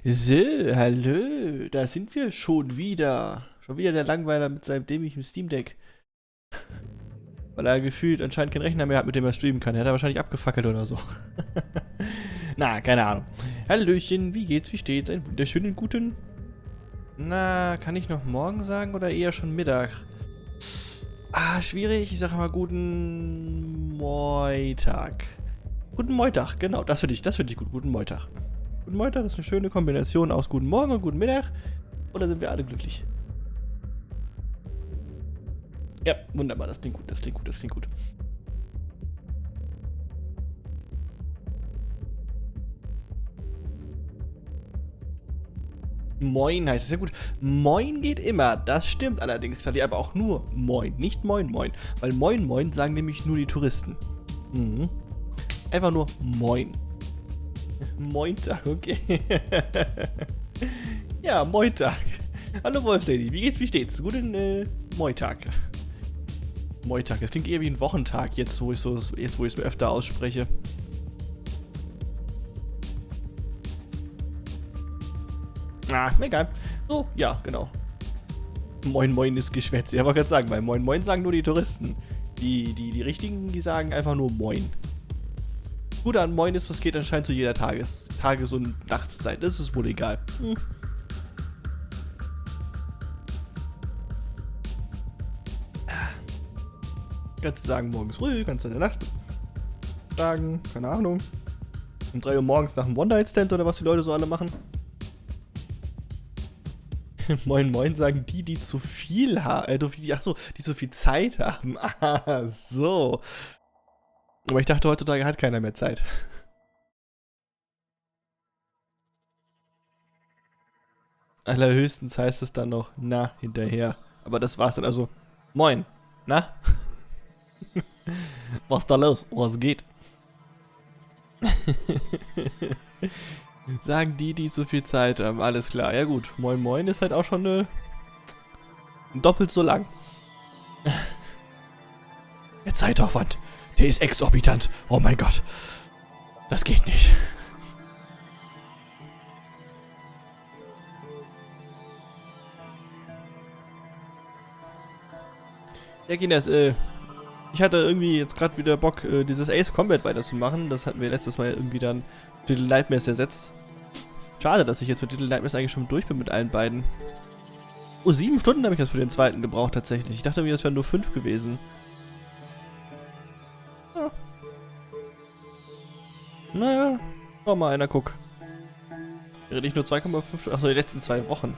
So, hallo, da sind wir schon wieder. Schon wieder der Langweiler mit seinem dämlichen Steam Deck. Weil er gefühlt anscheinend keinen Rechner mehr hat, mit dem er streamen kann. Er hat er wahrscheinlich abgefackelt oder so. Na, keine Ahnung. Hallöchen, wie geht's, wie steht's? Einen wunderschönen guten... Na, kann ich noch morgen sagen oder eher schon Mittag? Ah, schwierig. Ich sage mal guten Moitag. Guten Moitag, genau. Das finde ich gut. Guten Moitag. Guten Montag ist eine schöne Kombination aus guten Morgen und guten Mittag. Und da sind wir alle glücklich. Ja, wunderbar. Das klingt gut, das klingt gut, das klingt gut. Moin heißt es ja gut. Moin geht immer. Das stimmt allerdings, aber auch nur Moin. Nicht Moin Moin. Weil Moin Moin sagen nämlich nur die Touristen. Mhm. Einfach nur Moin. Mointag, okay. Ja, Mointag. Hallo Wolfslady, wie geht's, wie steht's? Guten Mointag. Mointag, das klingt eher wie ein Wochentag, jetzt wo ich es mir öfter ausspreche. Ah, egal. So, ja, genau. Moin Moin ist Geschwätz. Ich wollte gerade sagen, weil Moin Moin sagen nur die Touristen. Die Richtigen, die sagen einfach nur Moin. Gut an Moin ist, was geht anscheinend zu jeder Tages- und Nachtszeit. Das ist wohl egal. Kannst du sagen, morgens früh, kannst du in der Nacht sagen, keine Ahnung. Um 3 Uhr morgens nach dem One-Night-Stand oder was die Leute so alle machen. Moin Moin sagen die zu viel haben, die zu viel Zeit haben. Ah, so. Aber ich dachte, heutzutage hat keiner mehr Zeit. Allerhöchstens heißt es dann noch, na, hinterher. Aber das war's dann, also, moin, na? Was da los? Was geht? Sagen die zu viel Zeit haben, alles klar. Ja gut, moin moin ist halt auch schon doppelt so lang. Der Zeitaufwand, der ist exorbitant. Oh mein Gott, das geht nicht. Ja, Kinas, ich hatte irgendwie jetzt gerade wieder Bock, dieses Ace Combat weiterzumachen. Das hatten wir letztes Mal irgendwie dann Little Nightmares ersetzt. Schade, dass ich jetzt mit Little Nightmares eigentlich schon durch bin mit allen beiden. Oh, 7 Stunden habe ich jetzt für den zweiten gebraucht tatsächlich. Ich dachte mir, das wären nur 5 gewesen. Ja. Naja, schau mal einer, guck. Wäre nicht nur 2,5 Stunden, achso, die letzten 2 Wochen.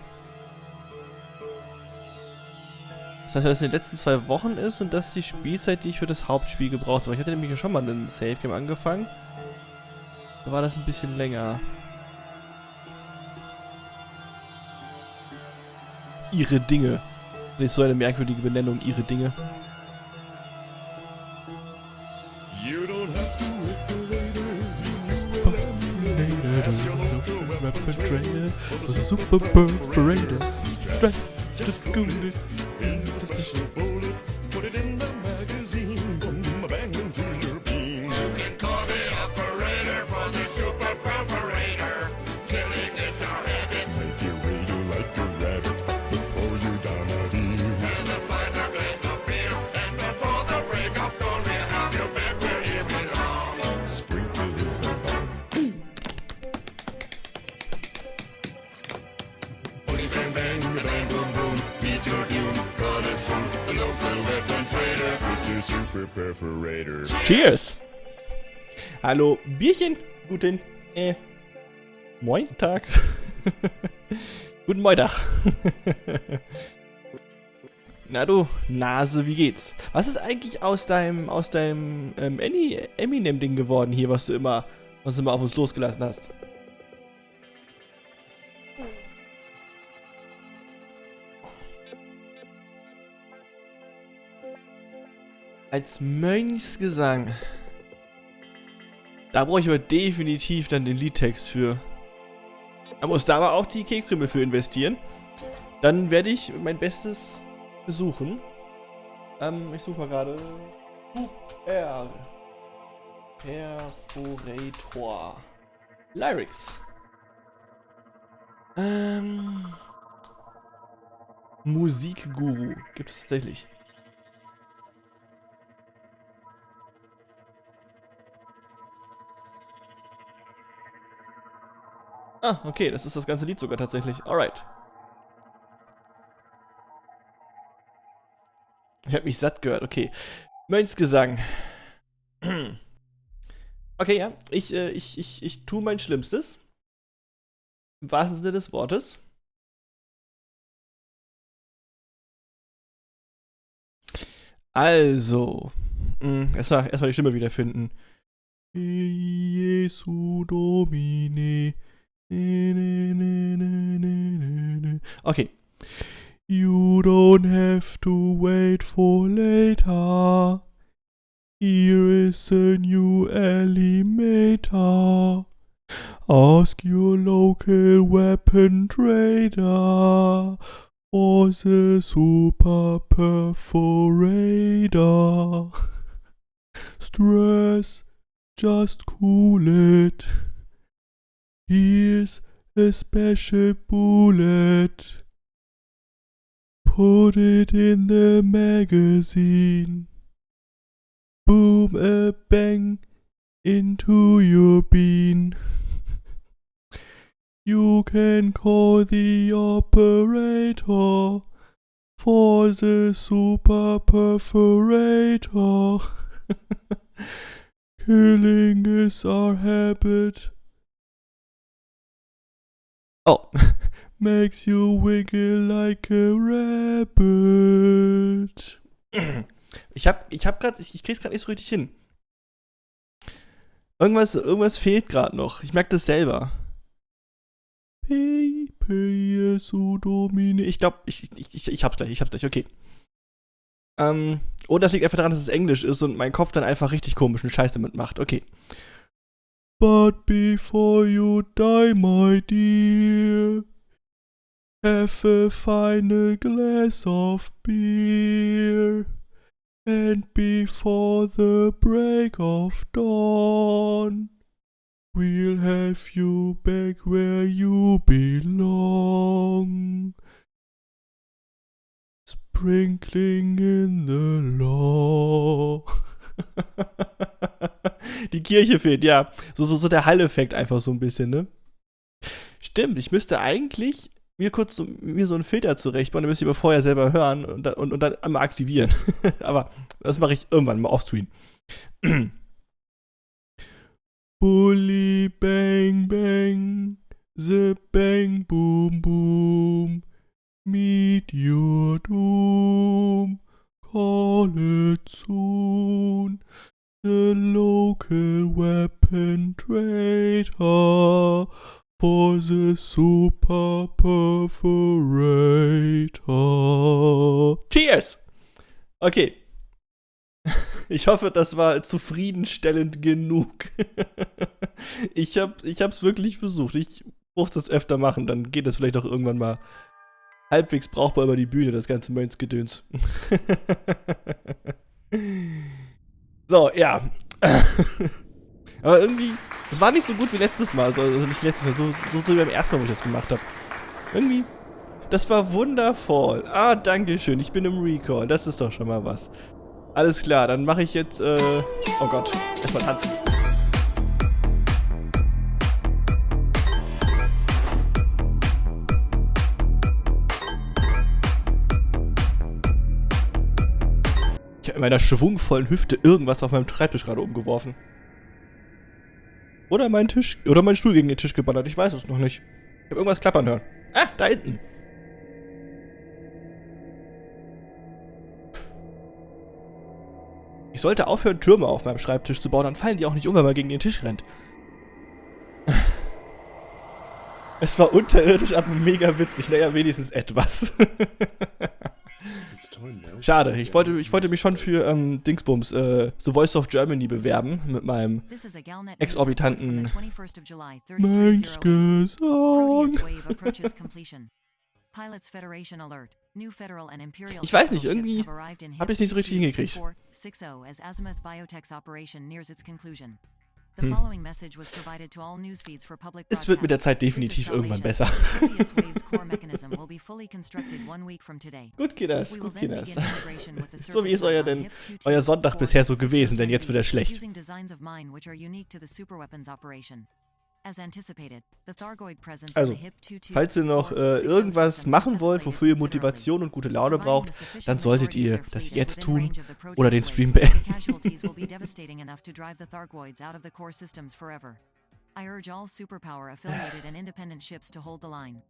Das heißt, was in den letzten 2 Wochen ist und das ist die Spielzeit, die ich für das Hauptspiel gebraucht habe. Ich hatte nämlich schon mal einen Save Game angefangen. Da war das ein bisschen länger. Ihre Dinge. Das ist so eine merkwürdige Benennung, ihre Dinge. You don't have to wait for later. Super Perforator. Stress just good. It's a special bullet. Put it in the magazine. Boom, bang into your beam. You can call the operator for the super perforator. Killing is our habit. Make your radio like a rabbit before you down a deal. And a final glass of beer. And before the break of dawn, we'll have you back where you belong. Sprinkle it around. Bang, bang, bang, boom, boom. Meet your doom. Got a suit. A local weapon trader. With your super perforator. Cheers! Hallo, Bierchen. Guten, Mointag. Guten Mointag. Na du Nase, wie geht's? Was ist eigentlich aus deinem Eminem-Ding geworden hier, was du immer auf uns losgelassen hast? Als Mönchsgesang. Da brauche ich aber definitiv dann den Liedtext für. Da muss da aber auch die Kekkrümel für investieren. Dann werde ich mein Bestes besuchen. Ich suche mal gerade. Perforator. Lyrics. Ähm, Musikguru. Gibt es tatsächlich. Ah, okay, das ist das ganze Lied sogar tatsächlich. Alright. Ich habe mich satt gehört, okay. Mönchsgesang. Okay, ja. Ich tue mein Schlimmstes. Im wahrsten Sinne des Wortes. Also. Erstmal die Stimme wiederfinden. Jesu Domine. Okay. You don't have to wait for later. Here is a new Alimator. Ask your local weapon trader for the super perforator. Stress, just cool it. Here's a special bullet. Put it in the magazine. Boom a bang into your bean. You can call the operator for the super perforator. Killing is our habit. Oh, makes you wiggle like a rabbit. Ich krieg's grad nicht so richtig hin. Irgendwas fehlt gerade noch. Ich merke das selber. Jesu Domine. Ich glaube, ich hab's gleich, okay. Und das liegt einfach daran, dass es Englisch ist und mein Kopf dann einfach richtig komischen Scheiß damit macht. Okay. But before you die, my dear, have a final glass of beer. And before the break of dawn, we'll have you back where you belong. Sprinkling in the law. Die Kirche fehlt, ja. So der Hall-Effekt einfach so ein bisschen, ne? Stimmt, ich müsste eigentlich mir so einen Filter zurechtbauen, dann müsst ihr aber vorher selber hören und dann einmal aktivieren. Aber das mache ich irgendwann mal offscreen. Bully bang bang, the bang boom boom, meet your doom, call it soon. The local weapon trader for the super perforator. Cheers! Okay. Ich hoffe, das war zufriedenstellend genug. Ich hab's wirklich versucht. Ich muss das öfter machen, dann geht das vielleicht auch irgendwann mal halbwegs brauchbar über die Bühne, das ganze Mönchsgedöns. So, ja. Aber irgendwie, es war nicht so gut wie letztes Mal. Also nicht letztes Mal, so wie beim ersten Mal, wo ich das gemacht habe. Irgendwie, das war wundervoll. Ah, danke schön, ich bin im Recall. Das ist doch schon mal was. Alles klar, dann mache ich jetzt, oh Gott, erstmal tanzen. Ich habe in meiner schwungvollen Hüfte irgendwas auf meinem Schreibtisch gerade umgeworfen. Oder meinen Stuhl gegen den Tisch geballert, ich weiß es noch nicht. Ich habe irgendwas klappern hören. Ah, da hinten. Ich sollte aufhören, Türme auf meinem Schreibtisch zu bauen, dann fallen die auch nicht um, wenn man gegen den Tisch rennt. Es war unterirdisch, aber mega witzig. Naja, wenigstens etwas. Schade, ich wollte mich schon für Dingsbums, The Voice of Germany bewerben mit meinem exorbitanten Mönchsgesang. Ich weiß nicht, irgendwie habe ich es nicht so richtig hingekriegt. Es wird mit der Zeit definitiv irgendwann besser. Gut, Kinders, gut, Kinders. So wie ist euer Sonntag bisher so gewesen, denn jetzt wird er schlecht. Also, falls ihr noch irgendwas machen wollt, wofür ihr Motivation und gute Laune braucht, dann solltet ihr das jetzt tun oder den Stream beenden. I urge all superpower-affiliated and independent ships to hold the line.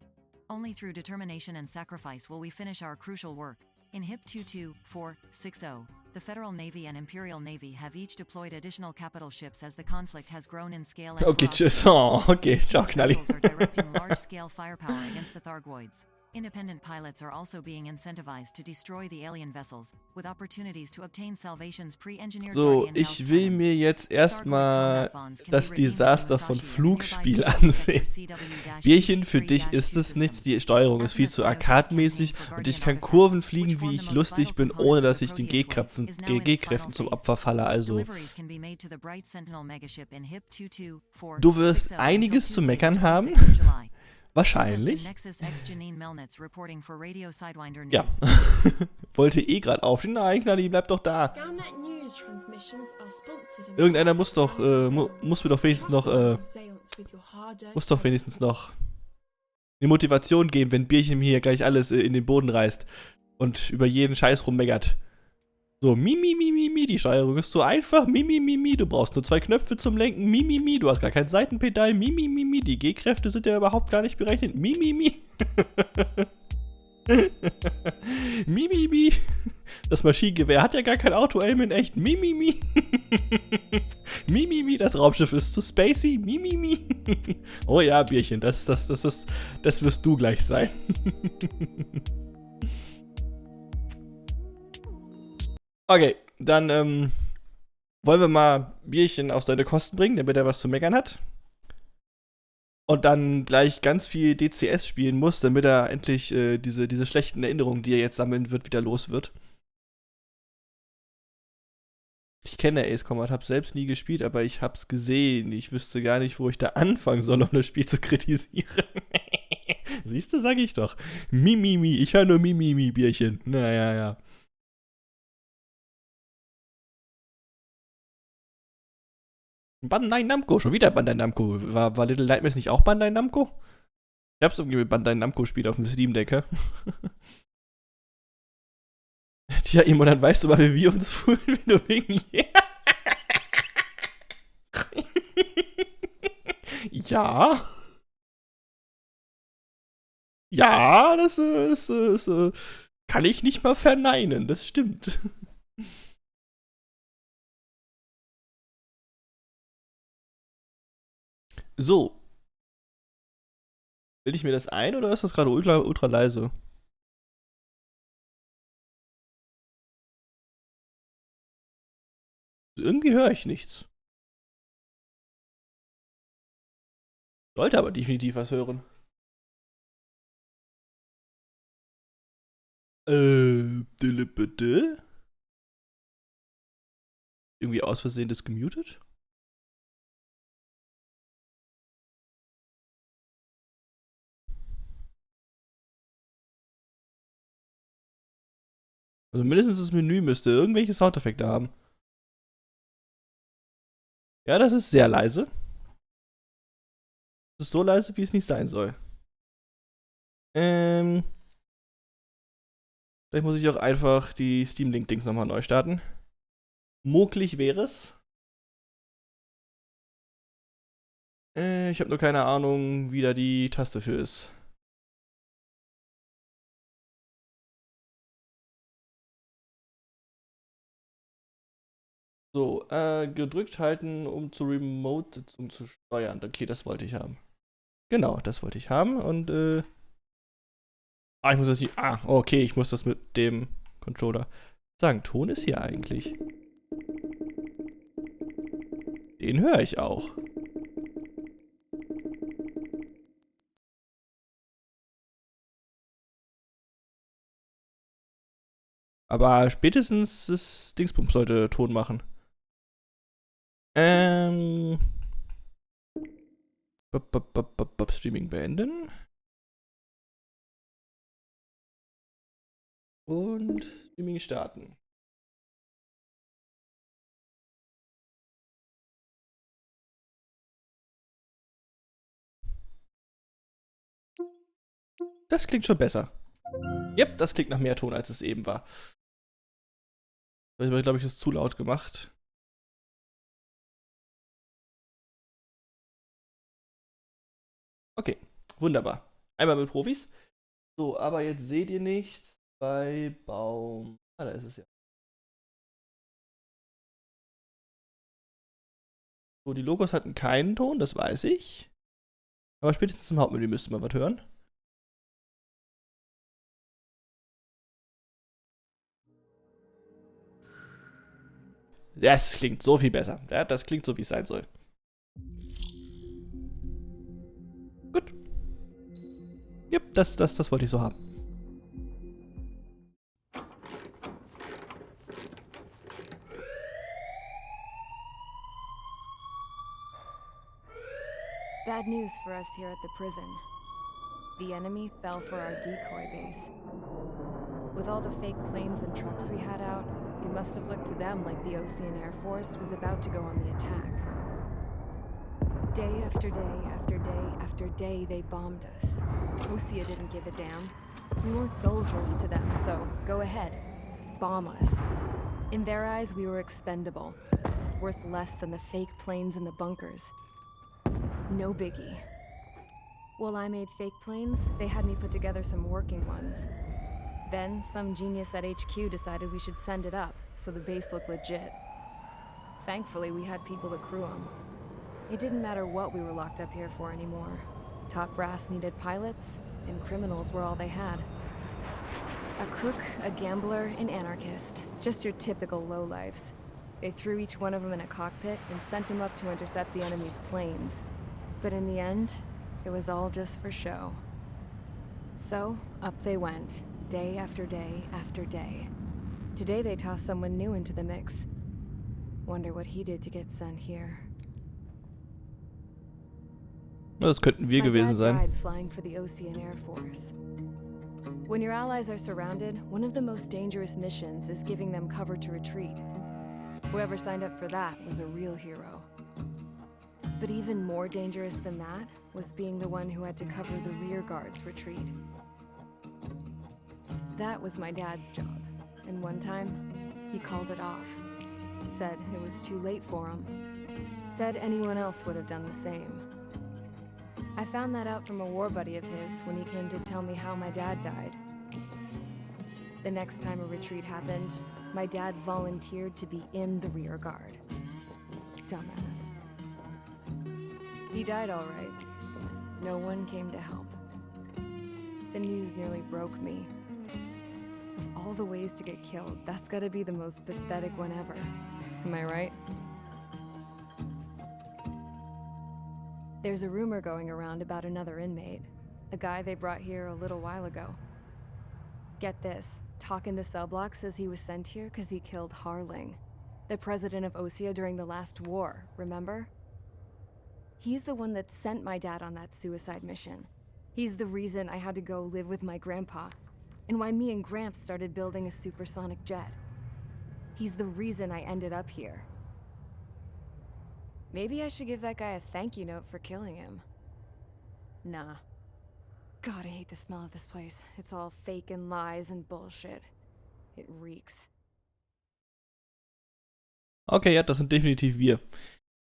Only through determination and sacrifice will we finish our crucial work. In HIP 22460, the Federal Navy and Imperial Navy have each deployed additional capital ships as the conflict has grown in scale and okay, tschüss. Oh, okay, ciao, Knalli. Vessels are directing large-scale firepower against the Thargoids. Independent pilots are also being incentivized to destroy the alien vessels, with opportunities to obtain Salvation's pre-engineered So, ich will mir jetzt erstmal das Desaster von Flugspiel ansehen. Bierchen, für dich ist es nichts, die Steuerung ist viel zu arcade-mäßig und ich kann Kurven fliegen, wie ich lustig bin, ohne dass ich den G-Kräften zum Opfer falle, also. Du wirst einiges zu meckern haben. Wahrscheinlich. Ja. Wollte eh gerade aufstehen. Nein, Knalli, bleib doch da. Irgendeiner muss doch, muss doch wenigstens noch eine Motivation geben, wenn Bierchen hier gleich alles in den Boden reißt und über jeden Scheiß rummeckert. So, die Steuerung ist so einfach, du brauchst nur 2 Knöpfe zum Lenken, du hast gar kein Seitenpedal, die G-Kräfte sind ja überhaupt gar nicht berechnet, Das Maschinengewehr hat ja gar kein Auto-Aim in echt, das Raumschiff ist zu spacey, Oh ja, Bierchen, das wirst du gleich sein. Okay, dann wollen wir mal Bierchen auf seine Kosten bringen, damit er was zu meckern hat. Und dann gleich ganz viel DCS spielen muss, damit er endlich diese schlechten Erinnerungen, die er jetzt sammeln wird, wieder los wird. Ich kenne Ace Combat, hab's selbst nie gespielt, aber ich hab's gesehen. Ich wüsste gar nicht, wo ich da anfangen soll, um das Spiel zu kritisieren. Siehst du, sag ich doch. Ich höre nur Bierchen. Naja, ja. Bandai Namco, schon wieder Bandai Namco. War Little Nightmares nicht auch Bandai Namco? Ich hab's irgendwie mit Bandai Namco Spiel auf dem Steam Deck, hä? Tja, Imo, dann weißt du mal, wie wir uns fühlen, wenn du wegen Ja. Ja, das kann ich nicht mal verneinen, das stimmt. So. Will ich mir das ein oder ist das gerade ultra leise? Irgendwie höre ich nichts. Sollte aber definitiv was hören. Bitte? Irgendwie aus Versehen das gemutet? Also mindestens das Menü müsste irgendwelche Soundeffekte haben. Ja, das ist sehr leise. Das ist so leise, wie es nicht sein soll. Vielleicht muss ich auch einfach die Steam-Link-Dings nochmal neu starten. Möglich wäre es. Ich habe nur keine Ahnung, wie da die Taste für ist. So, gedrückt halten, um zur Remote-Sitzung zu steuern. Okay, das wollte ich haben. Genau, das wollte ich haben und, ich muss das nicht. Okay, ich muss das mit dem Controller sagen. Ton ist hier eigentlich. Den höre ich auch. Aber spätestens das Dingsbums sollte Ton machen. Ähm. Streaming beenden. Und Streaming starten. Das klingt schon besser. Yep, das klingt nach mehr Ton, als es eben war. Ich habe, glaube ich, das zu laut gemacht. Okay, wunderbar. Einmal mit Profis. So, aber jetzt seht ihr nichts bei Baum. Ah, da ist es ja. So, die Logos hatten keinen Ton, das weiß ich. Aber spätestens im Hauptmenü müsste man was hören. Das klingt so viel besser. Ja, das klingt so, wie es sein soll. Gut. Yep, das wollte ich so haben. Bad news for us here at the prison. The enemy fell for our decoy base. With all the fake planes and trucks we had out, it must have looked to them like the Ocean Air Force was about to go on the attack. Day after day after day after day, they bombed us. Osea didn't give a damn. We weren't soldiers to them, so go ahead. Bomb us. In their eyes, we were expendable. Worth less than the fake planes in the bunkers. No biggie. While I made fake planes, they had me put together some working ones. Then, some genius at HQ decided we should send it up, so the base looked legit. Thankfully, we had people to crew them. It didn't matter what we were locked up here for anymore. Top brass needed pilots, and criminals were all they had. A crook, a gambler, an anarchist. Just your typical lowlifes. They threw each one of them in a cockpit and sent them up to intercept the enemy's planes. But in the end, it was all just for show. So, up they went, day after day after day. Today they tossed someone new into the mix. Wonder what he did to get sent here. Das könnten wir gewesen sein. My dad died flying for the Ocean Air Force. When your allies are surrounded, one of the most dangerous missions is giving them cover to retreat. Whoever signed up for that was a real hero. But even more dangerous than that was being the one who had to cover the rear guard's retreat. That was my dad's job, and one time, he called it off. Said it was too late for him. Said anyone else would have done the same. I found that out from a war buddy of his when he came to tell me how my dad died. The next time a retreat happened, my dad volunteered to be in the rear guard. Dumbass. He died all right. No one came to help. The news nearly broke me. Of all the ways to get killed, that's gotta be the most pathetic one ever. Am I right? There's a rumor going around about another inmate. A guy they brought here a little while ago. Get this, Talk in the cell block says he was sent here because he killed Harling, the president of Osea during the last war, remember? He's the one that sent my dad on that suicide mission. He's the reason I had to go live with my grandpa, and why me and Gramps started building a supersonic jet. He's the reason I ended up here. Maybe I should give that guy a thank you note for killing him. Nah. God, I hate the smell of this place. It's all fake and lies and bullshit. It reeks. Okay, ja, das sind definitiv wir.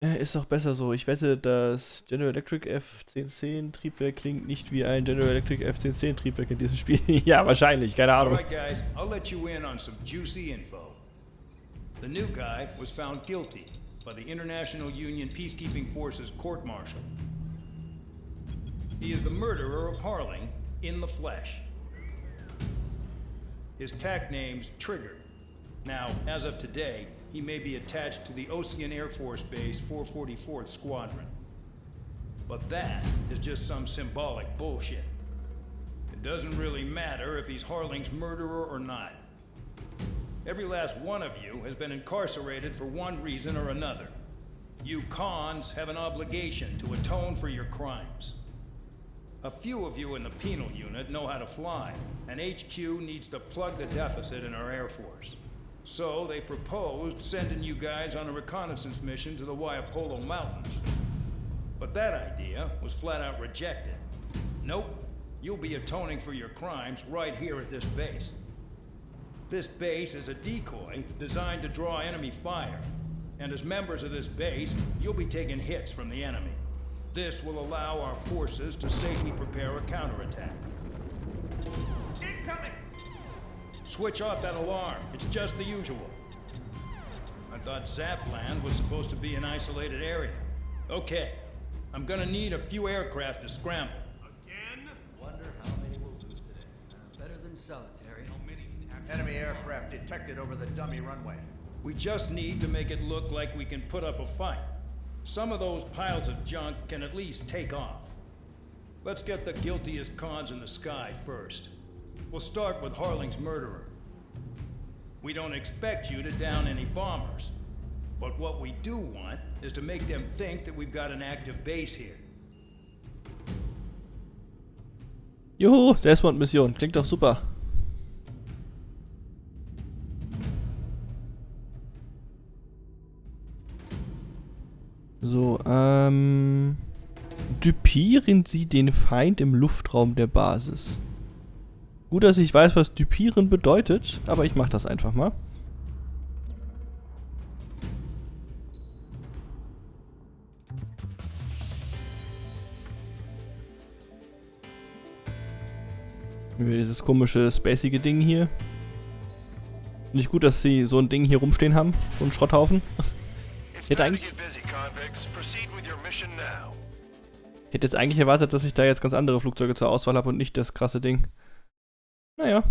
Ist doch besser so. Ich wette, das General Electric F1010 Triebwerk klingt nicht wie ein General Electric F1010 Triebwerk in diesem Spiel. Ja, wahrscheinlich, keine Ahnung. Alright guys, I'll let you in on some juicy info. The new guy was found guilty by the International Union Peacekeeping Forces court-martial. He is the murderer of Harling in the flesh. His TAC name's Trigger. Now, as of today, he may be attached to the Ocean Air Force Base 444th Squadron. But that is just some symbolic bullshit. It doesn't really matter if he's Harling's murderer or not. Every last one of you has been incarcerated for one reason or another. You cons have an obligation to atone for your crimes. A few of you in the penal unit know how to fly, and HQ needs to plug the deficit in our Air Force. So they proposed sending you guys on a reconnaissance mission to the Waiapolo Mountains. But that idea was flat out rejected. Nope, you'll be atoning for your crimes right here at this base. This base is a decoy designed to draw enemy fire. And as members of this base, you'll be taking hits from the enemy. This will allow our forces to safely prepare a counterattack. Incoming! Switch off that alarm. It's just the usual. I thought Zapland was supposed to be an isolated area. Okay, I'm gonna need a few aircraft to scramble. Again? Wonder how many we'll lose today. Better than solitary. How many can actually... Enemy aircraft detected over the dummy runway. We just need to make it look like we can put up a fight. Some of those piles of junk can at least take off. Let's get the guiltiest cons in the sky first. We'll start with Harling's murderer. We don't expect you to down any bombers. But what we do want is to make them think that we've got an active base here. Juhu, Selbstmordmission. Klingt doch super. So, düpieren Sie den Feind im Luftraum der Basis. Gut, dass ich weiß, was düpieren bedeutet, aber ich mach das einfach mal. Dieses komische, spacige Ding hier. Finde ich gut, dass sie so ein Ding hier rumstehen haben. So einen Schrotthaufen. Ich hätte jetzt eigentlich erwartet, dass ich da jetzt ganz andere Flugzeuge zur Auswahl habe und nicht das krasse Ding. Naja.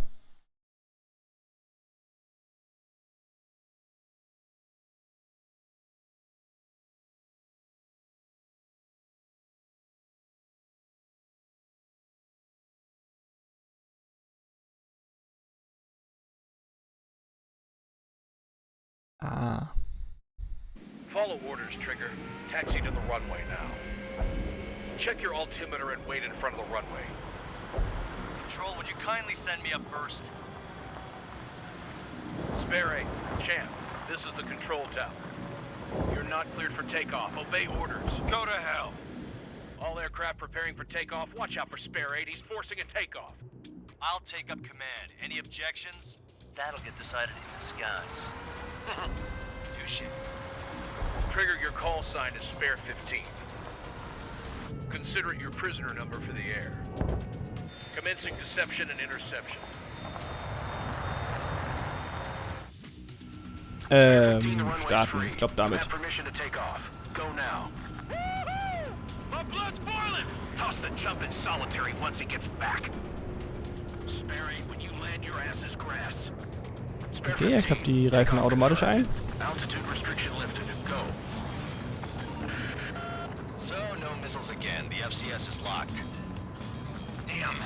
Ah. Follow orders, Trigger. Taxi to the runway now. Check your altimeter and wait in front of the runway. Control, would you kindly send me up first? Spare 8, Champ, this is the control tower. You're not cleared for takeoff. Obey orders. Go to hell. All aircraft preparing for takeoff. Watch out for Spare 8. He's forcing a takeoff. I'll take up command. Any objections? That'll get decided in the skies. Touche. Trigger, your call sign is Spare 15. Consider it your prisoner number for the air. Commencing deception and interception. Starten. Ich glaube damit. Permission to take off. Go now. My blood's boiling! Toss the jump in solitary once he gets back. Spare 8, when you land, your ass is grass. Okay, er klappt die Reifen automatisch ein. Altitude restriction lifted. Go. So, no missiles again. The FCS is locked. Damn,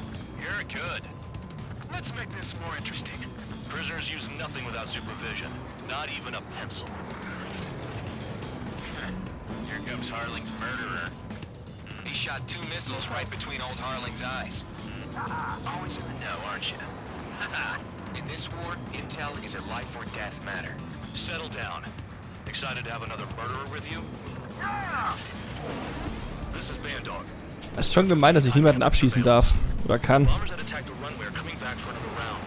you're good. Let's make this more interesting. Prisoners use nothing without supervision. Not even a pencil. Here comes Harling's murderer. He shot 2 missiles right between old Harling's eyes. Always in the know, aren't you? In this war, intel is a life or death matter. Settle down. Excited to have another murderer with you? This is Bandai. Es ist schon gemein, dass ich niemanden abschießen darf. Oder kann. Bombers that attacked the runway are coming back for another round.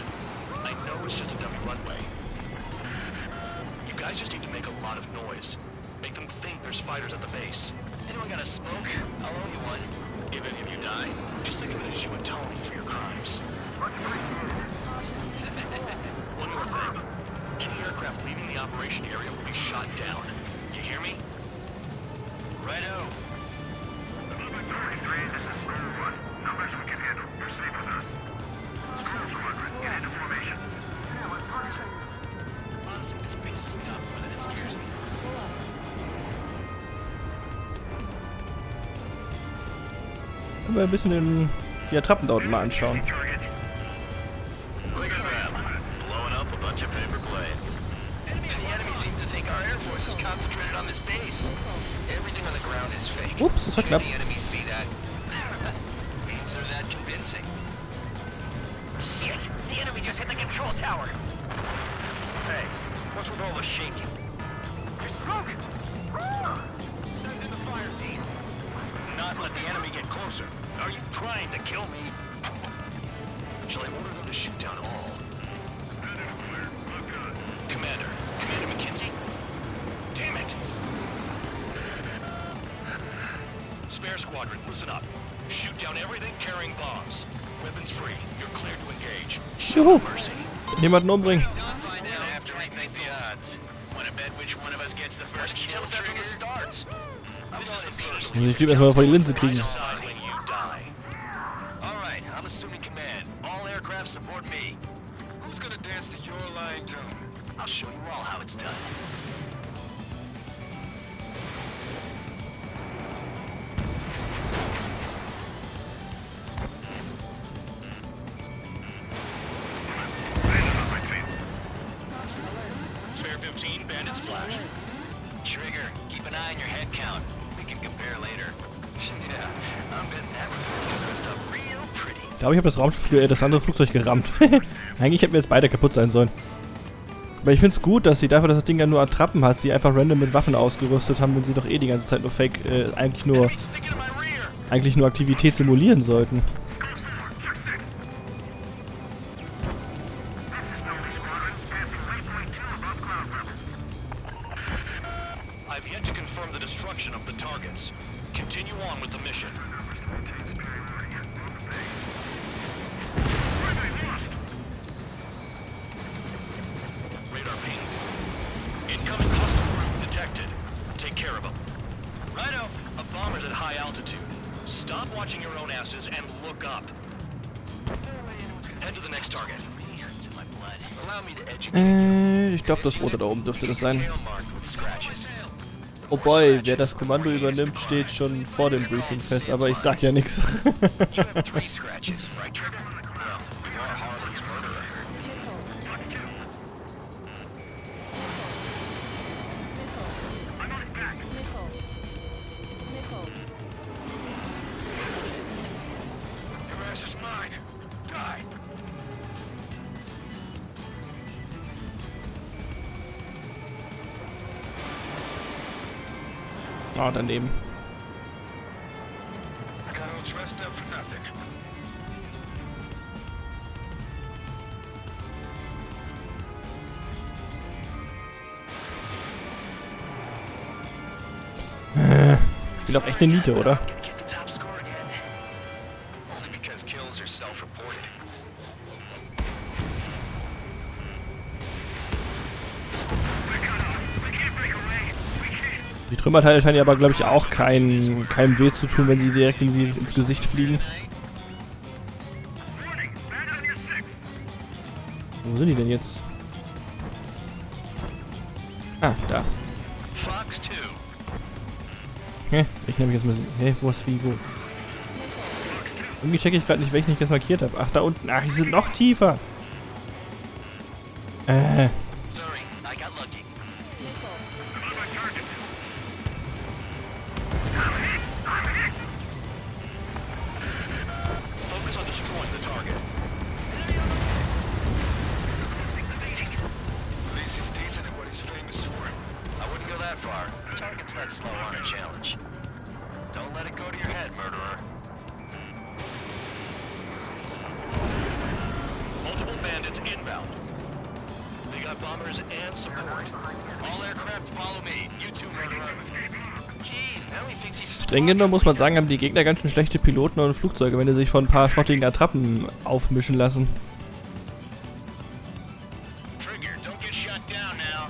I know it's just a dummy runway. You guys just need to make a lot of noise. Make them think there's fighters at the base. Anyone got a smoke? I'll owe you one. If any of you die, just think of it as you atoning for your crimes. One more thing. Any aircraft leaving the operation area will be shot down. You hear me? Righto. Honestly, this pisses me off more than it scares me. Können wir ein bisschen die Attrappen da unten mal anschauen. Look at that. Blowing up a bunch of paper planes. The enemy seems to think our Air Force is concentrated on this base. Everything on the ground is fake. Ups, das war knapp. The enemy see that. Means they're that convincing. Shit! The enemy just hit the control tower. Hey, what's with all the shaking? There's smoke! Send in the fire team. Not let the enemy get closer. Are you trying to kill me? Shall I order them to shoot down all? Commander McKenzie? Damn it! Spare squadron, listen up. Shoot down everything carrying bombs. Weapons free. You're cleared to engage. Show Juhu. mercy. Jemanden umbringen. After we think the odds. Wanna bet which one of us gets the first kill from the start? This is the first. Muss ich den Typ erstmal vor die Linse kriegen. Decide when you die. All right, I'm assuming command. All aircraft support me. Who's gonna dance to your line tune? I'll show you all how it's done. Spare 15, bandit splashed. Trigger, keep an eye on your head count. We can compare later. Yeah, I'm betting that report's dressed up real pretty. Ich glaube, ich habe das Raumschiff, das andere Flugzeug gerammt. Eigentlich hätten wir jetzt beide kaputt sein sollen. Aber ich finde es gut, dass sie dafür, dass das Ding ja nur Attrappen hat, sie einfach random mit Waffen ausgerüstet haben, wenn sie doch eh die ganze Zeit nur Fake, eigentlich nur Aktivität simulieren sollten. I've yet to confirm the destruction of the targets. Continue on with the mission. Radar ping. Incoming hostile group detected. Take care of them. Righto. A bomber's at high altitude. Stop watching your own asses and look up. Head to the next target. It's in my blood. Allow me to educate you. Ich glaube, das rote da oben dürfte das sein. Tail marked with scratches. Oh boy, wer das Kommando übernimmt, steht schon vor dem Briefing fest, aber ich sag ja nichts. You have 3 scratches, right, Trigger? Well, you are Harley's murderer. Your ass is mine. Die. Ah, daneben. Got all dressed up for nothing. Ich bin doch echt eine Niete, oder? Get the top score again. Only because kills are self-reported. Die Trümmerteile scheinen ja aber, glaube ich, auch keinem weh zu tun, wenn sie direkt ins Gesicht fliegen. Wo sind die denn jetzt? Ah, da. Fox 2. Hä? Ich nehme jetzt mal. Hä? Wo ist wie? Wo? Irgendwie checke ich gerade nicht, welchen ich jetzt markiert habe. Ach, da unten. Ach, die sind noch tiefer. Sorry, I got lucky. Focus on destroying the target. At least he's decent at what he's famous for. I wouldn't go that far. Target's not slow on a challenge. Don't let it go to your head, murderer. Multiple bandits inbound. They got bombers and support. All aircraft follow me. You too, murderer. Jeez, now he thinks he's Streng genommen muss man sagen, haben die Gegner ganz schön schlechte Piloten und Flugzeuge, wenn sie sich von ein paar schrottigen Attrappen aufmischen lassen. Trigger, don't get shut down now.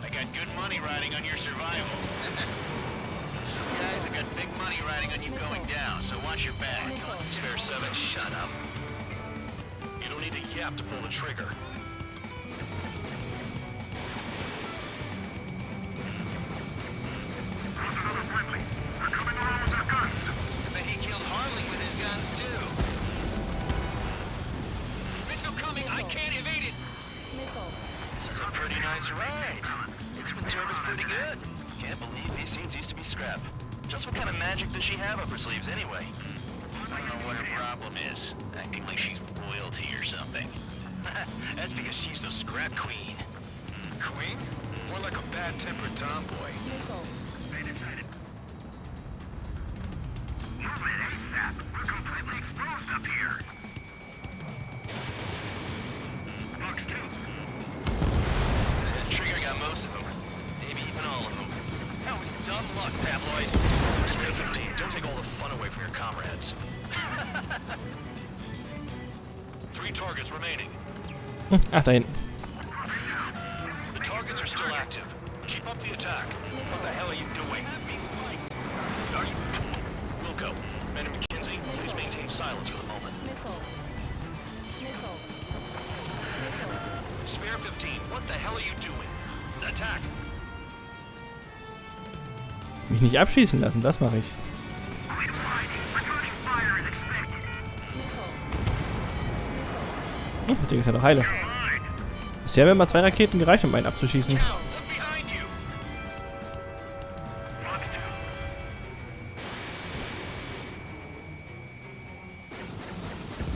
I got good money riding on your survival. Some guys have got big money riding on you going down, so watch your back. Spare 7, shut up. You don't need a yap to pull the trigger. But he killed Harley with his guns too. Missile coming, I can't evade it. This is a pretty nice ride. It's been serviced pretty good. Can't believe these scenes used to be scrap. Just what kind of magic does she have up her sleeves anyway? I don't know what her problem is. Acting like she's royalty or something. That's because she's the scrap queen. Queen? More like a bad-tempered tomboy. We're completely exposed up here. Box 2. Trigger got most of them. Maybe even all of them. That was dumb luck, tabloid. Spare 15, don't take all the fun away from your comrades. 3 targets remaining. Ach, da hinten. The targets are still active. Keep up the attack. What the hell are you doing? Are you... Wilco, Man and McKinsey, please maintain silence for the moment. Spare 15, what the hell are you doing? Attack! Mich nicht abschießen lassen, das mache ich. Das Ding ist ja noch heile. Bisher haben mir mal 2 Raketen gereicht, um einen abzuschießen.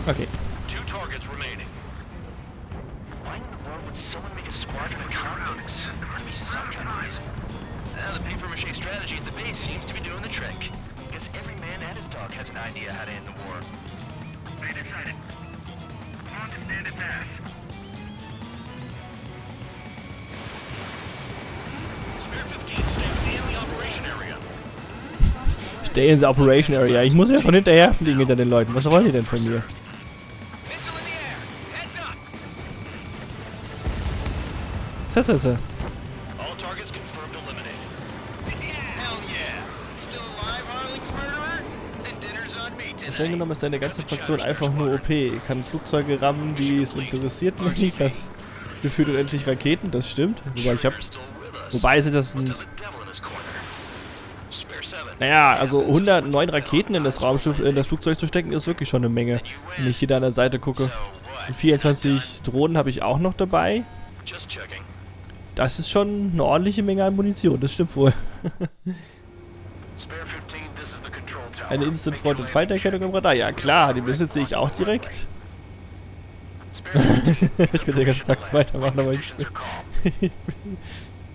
Okay. 2 targets remaining. Why in the world would someone make a squadron of convicts? There must be some kind of reason. The paper-mache strategy at the base seems to be doing the trick. Guess every man and his dog has an idea how to end the war. They decided. On to stand at mass. Spare 15, stay in the operation area. Stay in the operation area. Ich muss ja schon hinterherfliegen hinter den Leuten. Was wollen die denn von mir? Missile in the air. Heads up. Zetze. All targets confirmed eliminated. Hell yeah. Still alive, Harling's murderer? Then dinner's on me tonight. Streng genommen ist deine ganze Fraktion einfach nur OP. Kann Flugzeuge rammen, die es interessiert mich nicht. Hast gefühlt unendlich Raketen, das stimmt. Wobei sind das ein... Naja, also 109 Raketen in das Raumschiff, in das Flugzeug zu stecken, ist wirklich schon eine Menge. Wenn ich hier da an der Seite gucke. Und 24 Drohnen habe ich auch noch dabei. Das ist schon eine ordentliche Menge an Munition, das stimmt wohl. Eine Instant Front- und Falterkennung im Radar. Ja klar, die besitze ich auch direkt. Ich könnte den ganzen Tag so weitermachen, aber ich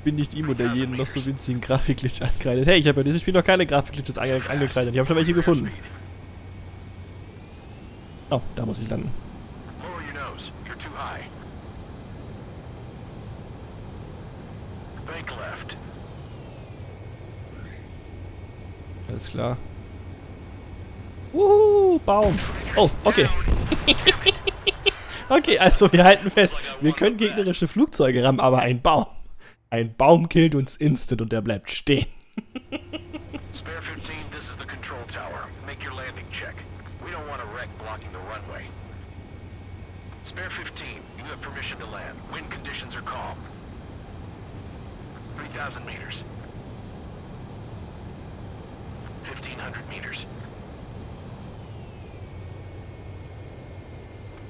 bin nicht immun, der jeden noch so winzigen Grafikglitch ankreidet. Hey, ich habe ja dieses Spiel noch keine Grafikglitches angekreidet. Ich habe schon welche gefunden. Oh, da muss ich landen. Alles klar. Baum. Oh, okay. Okay, also wir halten fest, wir können gegnerische Flugzeuge rammen, aber ein Baum killt uns instant und der bleibt stehen. Spare 15, this is the control tower. Make your landing check. We don't want a wreck blocking the runway. Spare 15, you have permission to land. Wind conditions are calm. 3,000 meters. 1,500 meters.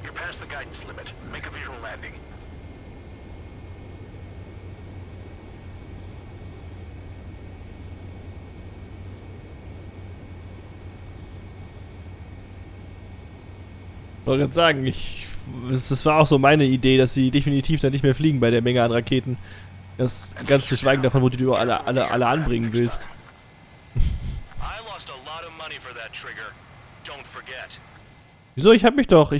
You're past the guidance limit. Make a visual landing. Ich wollte gerade sagen, das war auch so meine Idee, dass sie definitiv dann nicht mehr fliegen bei der Menge an Raketen. Das ganz zu schweigen davon, wo du die alle anbringen willst. Wieso? Ich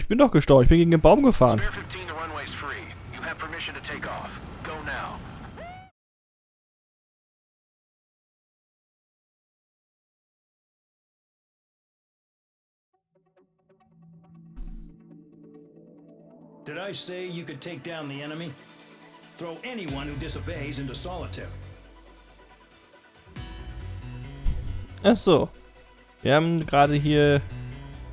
bin doch gestorben. Ich bin gegen den Baum gefahren. Did I say you could take down the enemy? Throw anyone who disobeys into solitary. Ach so. Wir haben gerade hier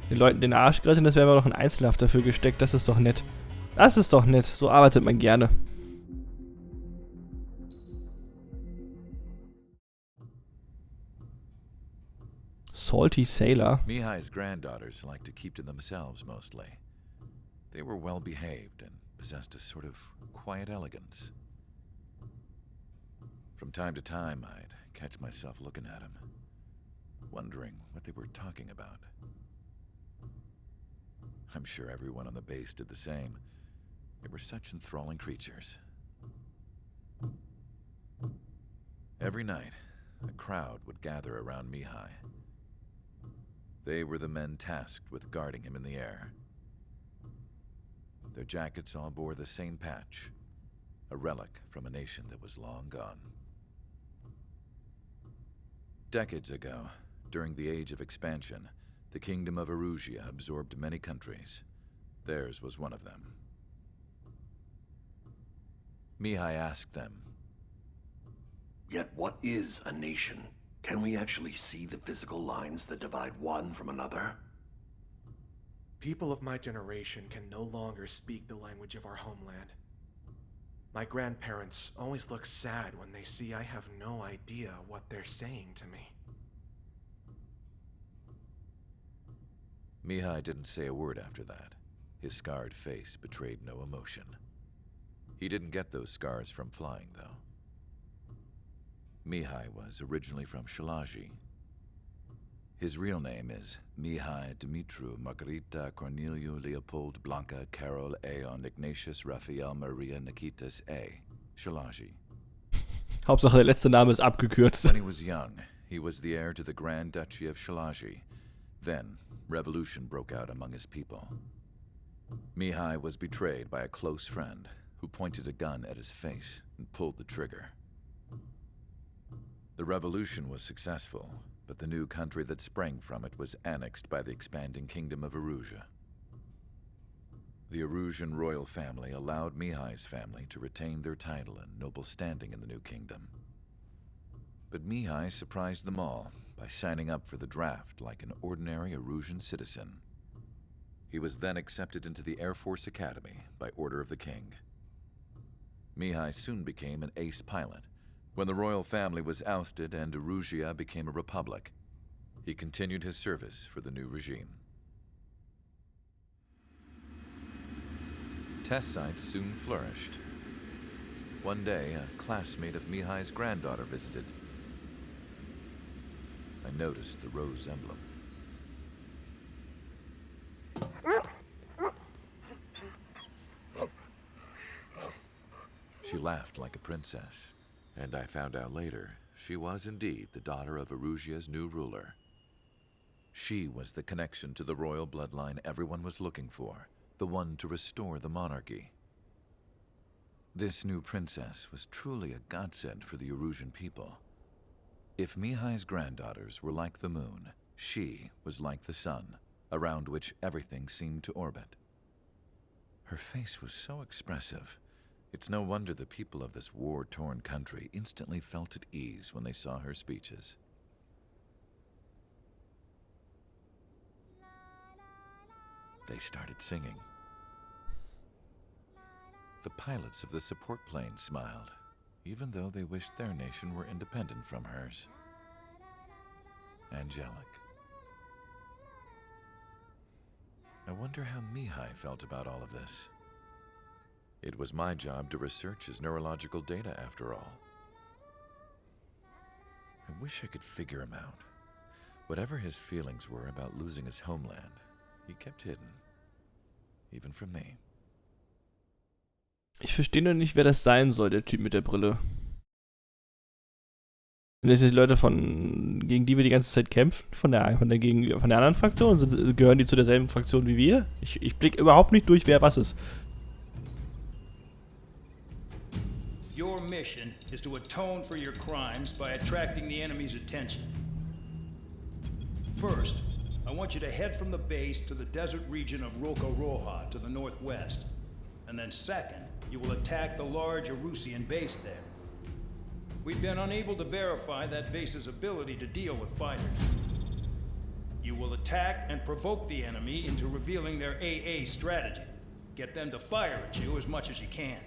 den Leuten den Arsch gerettet und das werden wir doch in Einzelhaft dafür gesteckt. Das ist doch nett. Das ist doch nett. So arbeitet man gerne. Salty Sailor. Mihai's granddaughters like to keep to themselves mostly. They were well behaved and possessed a sort of quiet elegance. From time to time, I'd catch myself looking at him, wondering what they were talking about. I'm sure everyone on the base did the same. They were such enthralling creatures. Every night, a crowd would gather around Mihai. They were the men tasked with guarding him in the air. Their jackets all bore the same patch, a relic from a nation that was long gone. Decades ago, during the Age of Expansion, the Kingdom of Erusia absorbed many countries. Theirs was one of them. Mihai asked them, Yet what is a nation? Can we actually see the physical lines that divide one from another? People of my generation can no longer speak the language of our homeland. My grandparents always look sad when they see I have no idea what they're saying to me. Mihai didn't say a word after that. His scarred face betrayed no emotion. He didn't get those scars from flying, though. Mihai was originally from Shalaji. His real name is Mihai Dumitru Margarita Corneliu Leopold Blanca Carol Aeon Ignatius Raphael Maria Nikitas A. Shalaji. Hauptsache der letzte Name ist abgekürzt. When he was young, he was the heir to the Grand Duchy of Shalaji. Then, revolution broke out among his people. Mihai was betrayed by a close friend who pointed a gun at his face and pulled the trigger. The revolution was successful, but the new country that sprang from it was annexed by the expanding Kingdom of Erusia. The Erusian royal family allowed Mihai's family to retain their title and noble standing in the new kingdom. But Mihai surprised them all by signing up for the draft like an ordinary Erusian citizen. He was then accepted into the Air Force Academy by order of the king. Mihai soon became an ace pilot. When the royal family was ousted and Erusia became a republic, he continued his service for the new regime. Test sites soon flourished. One day, a classmate of Mihai's granddaughter visited. I noticed the rose emblem. She laughed like a princess, and I found out later she was indeed the daughter of Erusia's new ruler. She was the connection to the royal bloodline everyone was looking for, the one to restore the monarchy. This new princess was truly a godsend for the Erusian people. If Mihai's granddaughters were like the moon, she was like the sun, around which everything seemed to orbit. Her face was so expressive. It's no wonder the people of this war-torn country instantly felt at ease when they saw her speeches. They started singing. The pilots of the support plane smiled, even though they wished their nation were independent from hers. Angelic. I wonder how Mihai felt about all of this. It was my job to research his neurological data, after all. I wish I could figure him out. Whatever his feelings were about losing his homeland, he kept hidden. Even from me. Ich verstehe noch nicht, wer das sein soll, der Typ mit der Brille. Sind das jetzt Leute gegen die wir die ganze Zeit kämpfen? Von der anderen Fraktion? Gehören die zu derselben Fraktion wie wir? Ich blicke überhaupt nicht durch, wer was ist. Your mission is to atone for your crimes by attracting the enemy's attention. First, I want you to head from the base to the desert region of Roca-Roja to the northwest. And then second, you will attack the large Erusian base there. We've been unable to verify that base's ability to deal with fighters. You will attack and provoke the enemy into revealing their AA strategy. Get them to fire at you as much as you can.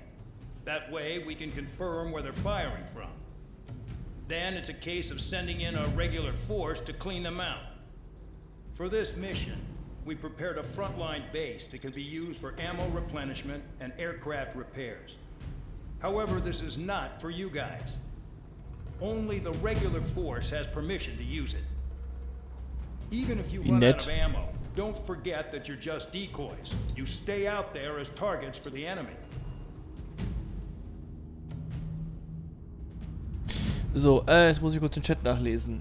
That way, we can confirm where they're firing from. Then it's a case of sending in a regular force to clean them out. For this mission, we prepared a frontline base that can be used for ammo replenishment and aircraft repairs. However, this is not for you guys. Only the regular force has permission to use it. Even if you run out of ammo, don't forget that you're just decoys. You stay out there as targets for the enemy. So, jetzt muss ich kurz den Chat nachlesen.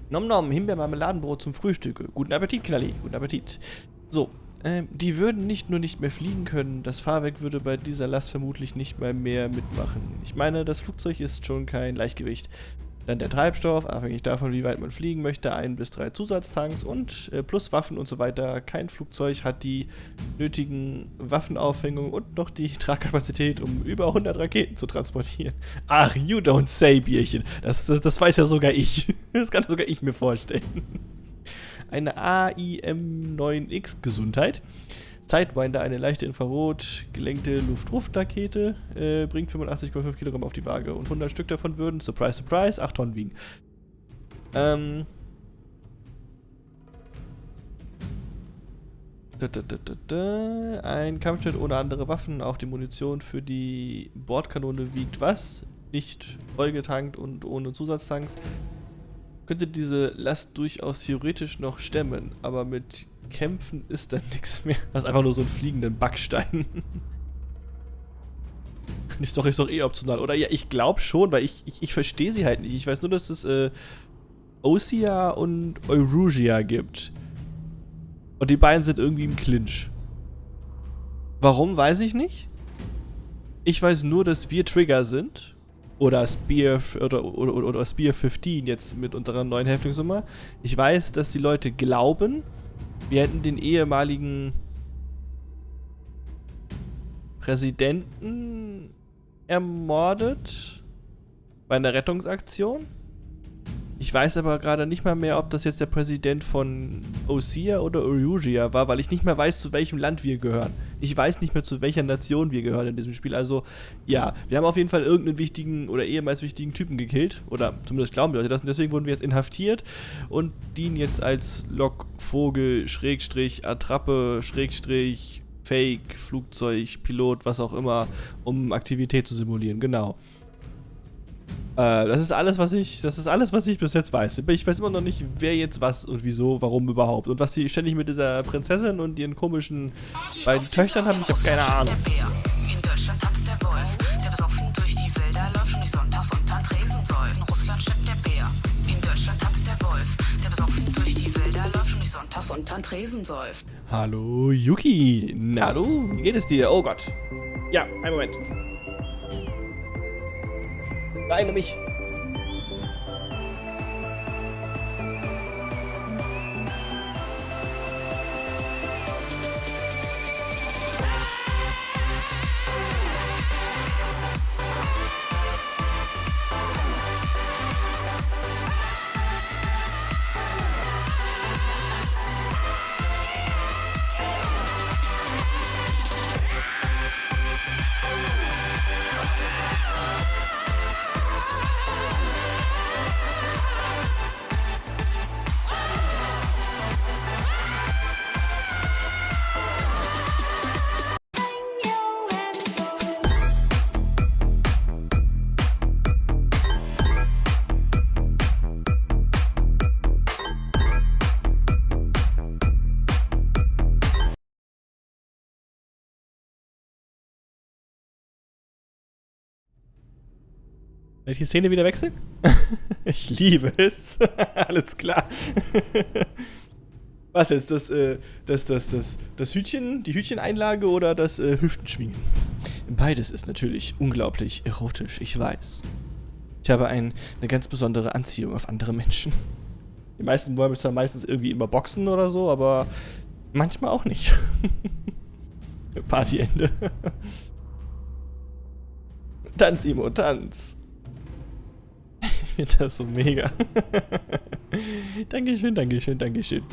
Nom nom, Himbeermarmeladenbrot zum Frühstück. Guten Appetit, Knalli. Guten Appetit. So, die würden nicht nur nicht mehr fliegen können, das Fahrwerk würde bei dieser Last vermutlich nicht mal mehr mitmachen. Ich meine, das Flugzeug ist schon kein Leichtgewicht. Dann der Treibstoff, abhängig davon, wie weit man fliegen möchte, 1 bis 3 Zusatztanks und plus Waffen und so weiter. Kein Flugzeug hat die nötigen Waffenaufhängungen und noch die Tragkapazität, um über 100 Raketen zu transportieren. Ach, you don't say, Bierchen. Das weiß ja sogar ich. Das kann sogar ich mir vorstellen. Eine AIM-9X Gesundheit. Sidewinder, eine leichte Infrarot gelenkte Luft-Luft-Rakete, bringt 85,5 Kilogramm auf die Waage und 100 Stück davon würden, surprise, surprise, 8 Tonnen wiegen. Ein Kampfjet ohne andere Waffen, auch die Munition für die Bordkanone wiegt was? Nicht vollgetankt und ohne Zusatztanks. Könnte diese Last durchaus theoretisch noch stemmen, aber mit Kämpfen ist dann nichts mehr. Das ist einfach nur so ein fliegenden Backstein. Die Story ist doch eh optional, oder? Ja, ich glaube schon, weil ich verstehe sie halt nicht. Ich weiß nur, dass es Osea und Erusia gibt. Und die beiden sind irgendwie im Clinch. Warum, weiß ich nicht. Ich weiß nur, dass wir Trigger sind. Oder Spear oder Spear 15 jetzt mit unserer neuen Häftlingsnummer. Ich weiß, dass die Leute glauben, wir hätten den ehemaligen Präsidenten ermordet bei einer Rettungsaktion. Ich weiß aber gerade nicht mal mehr, ob das jetzt der Präsident von Osea oder Erusia war, weil ich nicht mehr weiß, zu welchem Land wir gehören. Ich weiß nicht mehr, zu welcher Nation wir gehören in diesem Spiel. Also, ja, wir haben auf jeden Fall irgendeinen wichtigen oder ehemals wichtigen Typen gekillt. Oder zumindest glauben wir das. Und deswegen wurden wir jetzt inhaftiert und dienen jetzt als Lockvogel, Schrägstrich, Attrappe, Schrägstrich, Fake, Flugzeug, Pilot, was auch immer, um Aktivität zu simulieren. Genau. Das ist alles, was ich bis jetzt weiß. Ich weiß immer noch nicht, wer jetzt was und wieso, warum überhaupt. Und was sie ständig mit dieser Prinzessin und ihren komischen beiden Töchtern haben, ich habe keine Ahnung. In Deutschland tanzt der Wolf, der besoffen durch die Wälder läuft und nicht sonntags untern Tresen säuft. In Russland steppt der Bär. In Deutschland tanzt der Wolf, der besoffen durch die Wälder läuft und nicht sonntags untern Tresen säuft. Hallo Yuki. Na du, wie geht es dir? Oh Gott. Ja, einen Moment. Beeile mich. Welche Szene wieder wechseln? Ich liebe es. Alles klar. Was jetzt? Das Hütchen, die Hütcheneinlage oder das Hüftenschwingen? Beides ist natürlich unglaublich erotisch, ich weiß. Ich habe eine ganz besondere Anziehung auf andere Menschen. Die meisten wollen mich zwar meistens irgendwie immer boxen oder so, aber manchmal auch nicht. Partyende. Tanz, Imo, tanz. Ich finde das so mega. Dankeschön, Dankeschön, Dankeschön.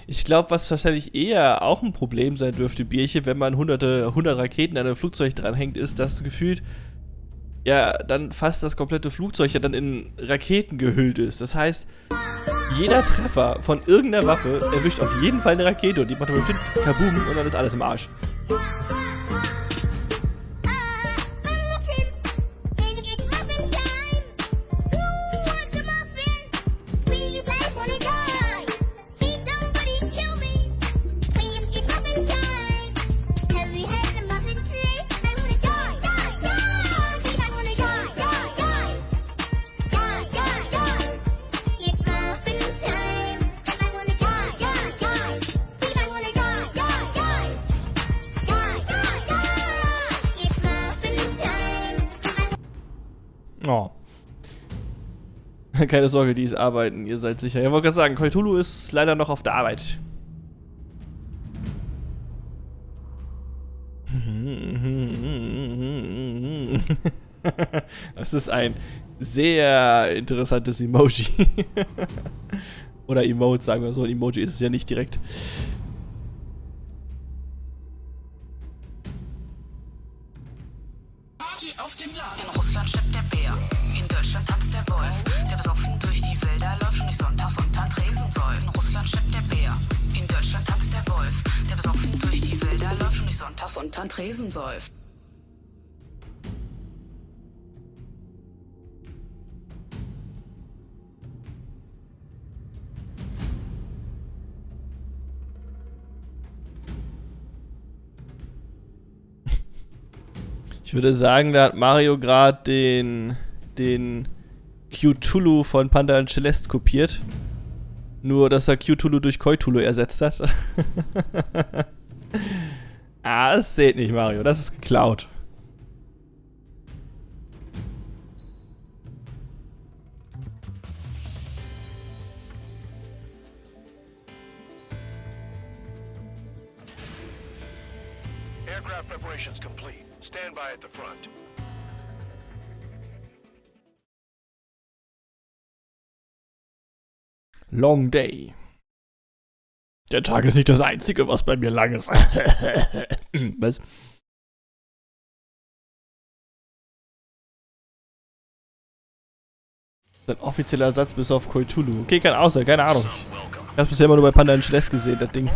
Ich glaube, was wahrscheinlich eher auch ein Problem sein dürfte, Bierchen, wenn man 100 Raketen an einem Flugzeug dranhängt, ist, dass gefühlt ja dann fast das komplette Flugzeug ja dann in Raketen gehüllt ist. Das heißt, jeder Treffer von irgendeiner Waffe erwischt auf jeden Fall eine Rakete und die macht dann bestimmt Kaboom und dann ist alles im Arsch. Oh. Keine Sorge, die ist arbeiten, ihr seid sicher. Ich wollte gerade sagen, Cthulhu ist leider noch auf der Arbeit. Das ist ein sehr interessantes Emoji. Oder Emote, sagen wir so. Ein Emoji ist es ja nicht direkt. Auf dem Lager. In Russland steppt der Bär. In Deutschland tanzt der Wolf, der besoffen durch die Wälder läuft und nicht sonntags unter Tresen soll. In Russland steppt der Bär. In Deutschland tanzt der Wolf, der besoffen durch die Wälder läuft und nicht sonntags unter Tresen säuft. Ich würde sagen, da hat Mario gerade den Cthulhu von Panda und Celeste kopiert. Nur, dass er Cthulhu durch Cthulhu ersetzt hat. Ah, das zählt nicht, Mario. Das ist geklaut. Aircraft preparations complete. Stand by at the front. Long day. Der Tag ist nicht das Einzige, was bei mir lang ist. Was? Ein offizieller Ersatz bis auf Cthulhu. Okay, keine Aussage, keine Ahnung. Ich hab's bisher immer nur bei Panda und Celeste gesehen, das Ding.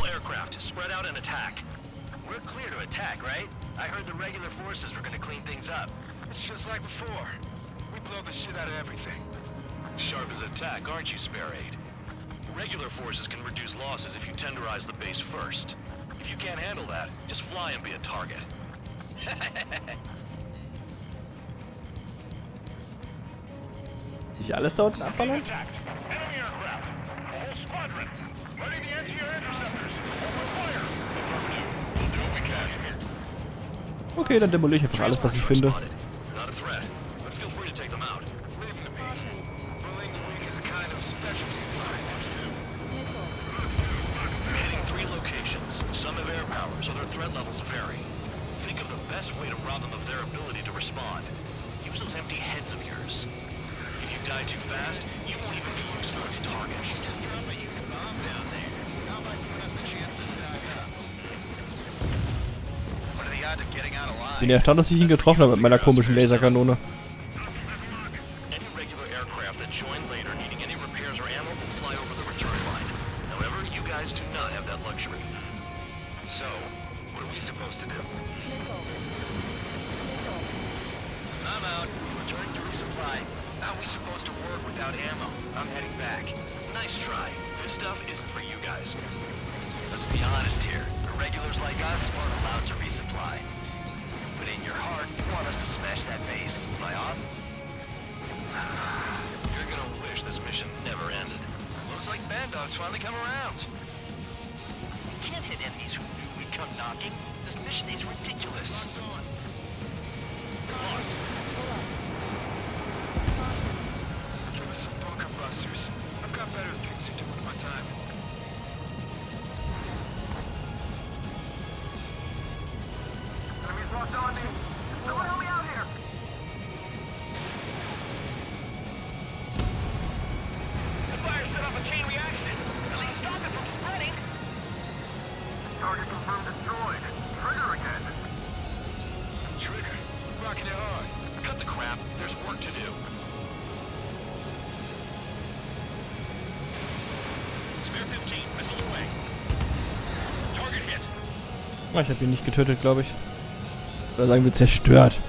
Sharp as attack, aren't you, Spare 8? Regular forces can reduce losses if you tenderize the base first. If you can't handle that, just fly and be a target. Nicht alles da unten abballern? Okay, dann demoliere ich einfach alles, was ich finde. Some have air power, so their threat levels vary. Think of the best way to rob them of their ability to respond. Use those empty heads of yours. If you die too fast, you won't even be useful as targets. Bin erstaunt, dass ich ihn getroffen habe mit meiner komischen Laserkanone. Nice try. This stuff isn't for you guys. Let's be honest here. Irregulars like us aren't allowed to resupply. But in your heart, you want us to smash that base. Am I off? You're gonna wish this mission never ended. Looks like Bandog's finally come around. We can't hit enemies who knew we'd come knocking. This mission is ridiculous. Locked. Give us some bunker busters. I've got better things to do with my time. Enemies locked on me. Someone help me out here. The fire set off a chain reaction. At least stop it from spreading. There's work to do. Spare 15, missile away. Target hit. Oh, ich habe ihn nicht getötet, glaube ich. Oder sagen wir zerstört.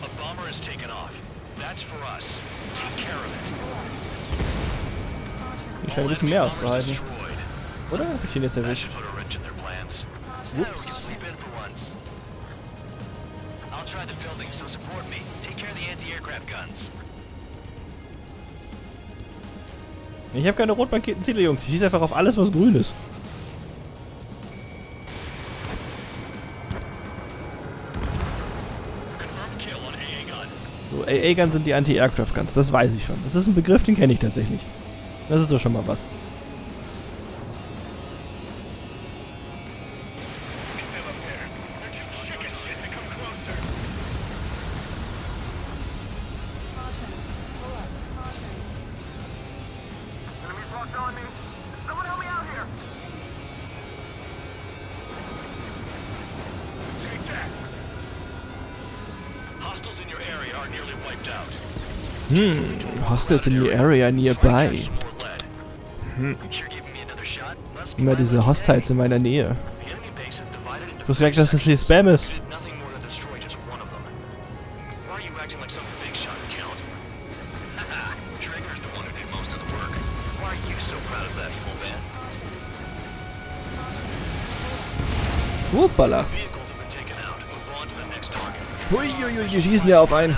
A bomber has taken off. That's for us. Take care of it. Ich scheine ein bisschen mehr auszuhalten. Oder? Hab ich ihn jetzt That erwischt? should put a wrench in their plans. Ups. Sleep in for once. I'll try the building, so support me. Take care of the anti-aircraft guns. Ich habe keine rot markierten Ziele, Jungs. Ich schieße einfach auf alles, was grün ist. So, AA-Guns sind die Anti-Aircraft-Guns. Das weiß ich schon. Das ist ein Begriff, den kenne ich tatsächlich. Das ist doch schon mal was. Hostiles in the area nearby. Immer diese Hostiles in meiner Nähe. Ich wusste gar nicht, dass das hier Spam ist. Hoppala. Uiuiui, die schießen ja auf einen.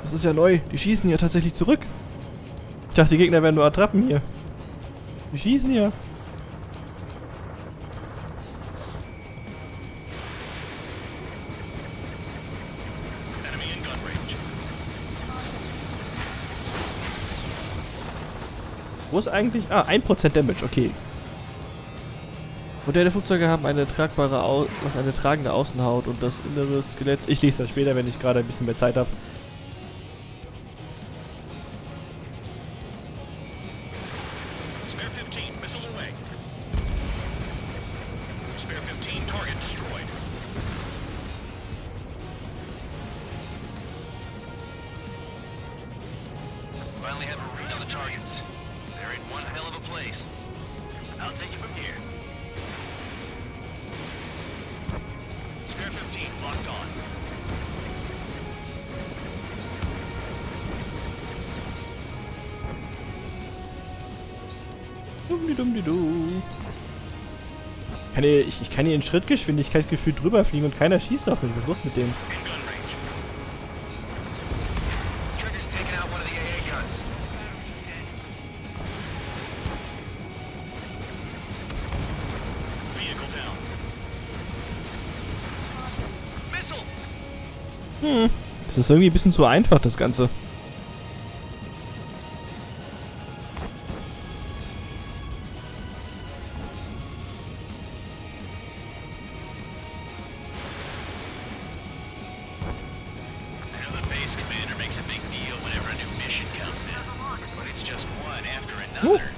Das ist ja neu. Die schießen ja tatsächlich zurück. Ich dachte, die Gegner wären nur Attrappen hier. Die schießen ja. Wo ist eigentlich... Ah, 1% Damage, okay. Moderne Flugzeuge haben eine tragbare eine tragende Außenhaut und das innere Skelett... Ich lese das später, wenn ich gerade ein bisschen mehr Zeit habe. Spare 15, missile away. Spare 15, target destroyed. Finally have a read on the targets. They're in one hell of a place. I'll take you from here. Spare 15, locked on. Ich kann hier in Schrittgeschwindigkeit gefühlt drüber fliegen und keiner schießt auf mich. Was ist los mit dem? Trigger's taken out one of the AA guns. Vehicle down. Missile! Das ist irgendwie ein bisschen zu einfach, das Ganze.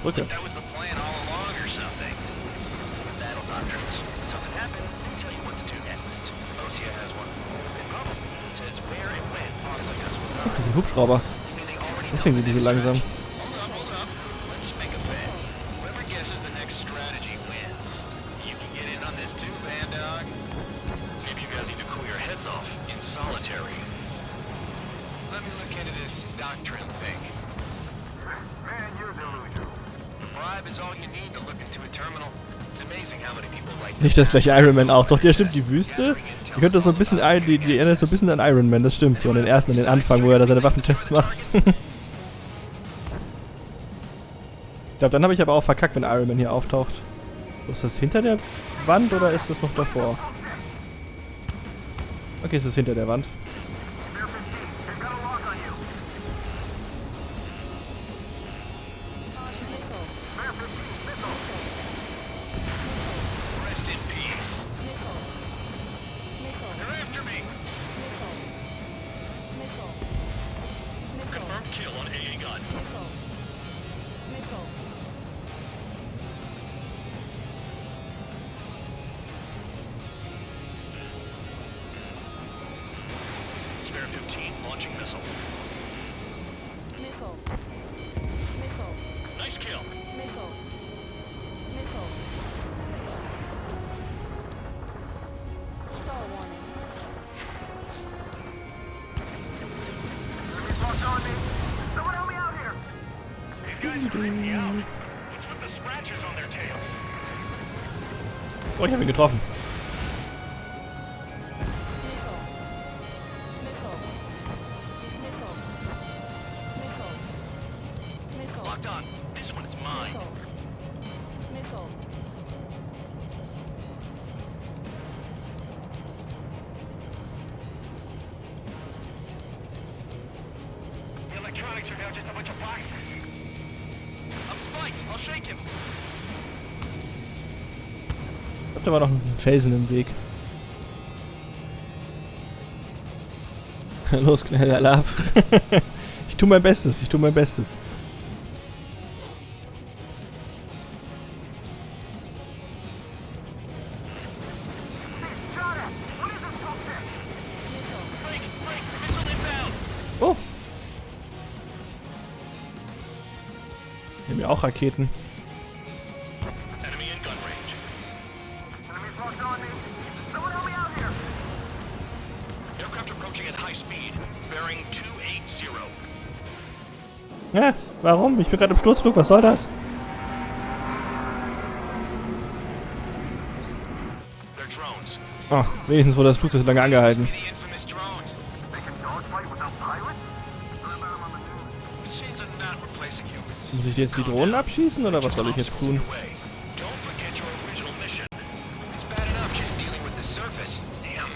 Like that was the plan all along or something. Battle doctrines. Something happens, they tell you what to do next. Osia has one. It probably says where and when pops like us will Guck, das sind Hubschrauber. Deswegen sind die so langsam. Hold up. Let's make a bet. Whoever guesses the next strategy wins. You can get in on this too, Bandai. Maybe you guys need to cool your heads off in solitary. Let me look into this doctrine thing. Man, you're delusional. Bribe is all you need to look into a terminal. It's amazing how many people like Nicht das gleiche Iron Man auch. Doch, ja stimmt, die Wüste. Die könnte so ein bisschen die erinnert so ein bisschen an Iron Man, das stimmt. So an den ersten, an den Anfang, wo er da seine Waffentests macht. Ich glaube, dann habe ich aber auch verkackt, wenn Iron Man hier auftaucht. So, ist das hinter der Wand oder ist das noch davor? Okay, es ist hinter der Wand. Rest in peace. They're after me. Confirmed kill on AA gun. Launching missile. Missile. Missile. Nice kill. Missile. Missile. Stall warning. Enemies locked on me. Someone help me out here. These guys freak me out. What's with the scratches on their tails? Oh, ich habe ihn getroffen. Locked on. This one is mine. Missile. The electronics are now just a bunch of boxes. I'm spiked. I'll shake him. Ich glaube, da war noch ein Felsen im Weg. Los, knall alle ab. Ich tue mein Bestes, ich tue mein Bestes. Oh! Wir haben ja auch Raketen. Enemy in gun range. Enemies locked on me. Someone help me out here. Aircraft approaching at high speed. Bearing 280. Ja, warum? Ich bin gerade im Sturzflug, was soll das? They're drones. Oh, wenigstens wurde das Flugzeug so lange angehalten. The infamous drones. They can dogfight without pilots? Heard about them on the news. Machines are not replacing humans. Muss ich jetzt die Drohnen abschießen oder was soll ich jetzt tun? Don't forget your original mission. It's bad enough just dealing with the surface. Damn.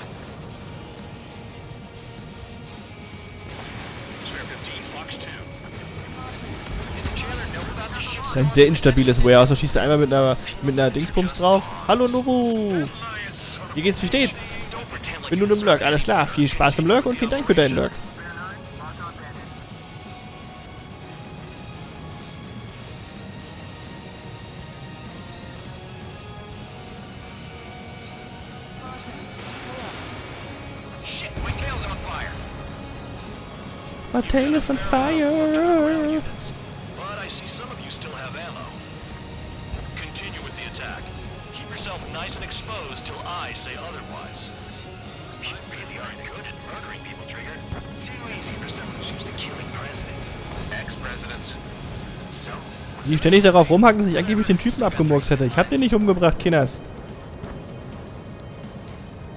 Spare 15, Fox 2. Did the jailer know about the ship? Das ist ein sehr instabiles Warehouse. Da schießt du einmal mit einer Dingsbums drauf. Hallo Nobu! Wie geht's, wie steht's? Bin nun im Lurk, alles klar. Viel Spaß im Lurk und vielen Dank für deinen Lurk. Shit, my tail's on fire. My tail is on fire. But I see some of you still have ammo. Continue with the attack. Keep yourself nice and exposed till I say otherwise. You really aren't good at murdering people, Trigger. Too easy for someone who's used to killing presidents. Ex-presidents. So, Die ständig darauf rumhacken, dass ich angeblich den Typen abgemurkst hätte. Ich hab den nicht umgebracht, Kinders.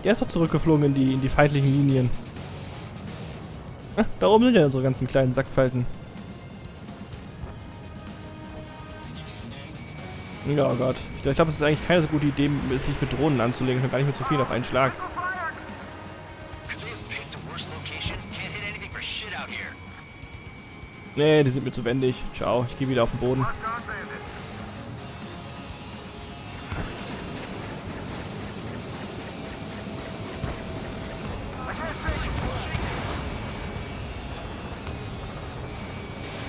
Der ist doch zurückgeflogen in die feindlichen Linien. Ah, da oben sind ja unsere ganzen kleinen Sackfalten. Ja, oh Gott. Ich glaube, es ist eigentlich keine so gute Idee, sich mit Drohnen anzulegen. Schon gar nicht mit zu viel auf einen Schlag. could they have picked a worse location? Can't hit anything for shit out here. Nee, die sind mir zu wendig. Ciao, ich gehe wieder auf den Boden. Locked on bandits. I can't see.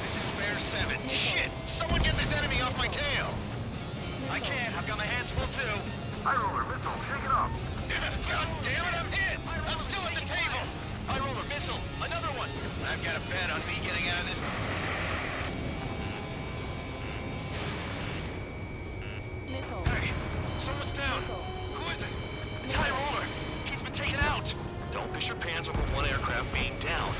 This is spare 7. Shit! Someone get this enemy off my tail! I can't. I've got my hands full too. High roller missile. Shake it off. God damn it, I'm hit! I'm still at the table! High roller missile, another one! I've got a bet on me getting out of this. Missile. Hey, someone's down. Who is it? It's High roller. He's been taken out. Don't piss your pants over one aircraft being down.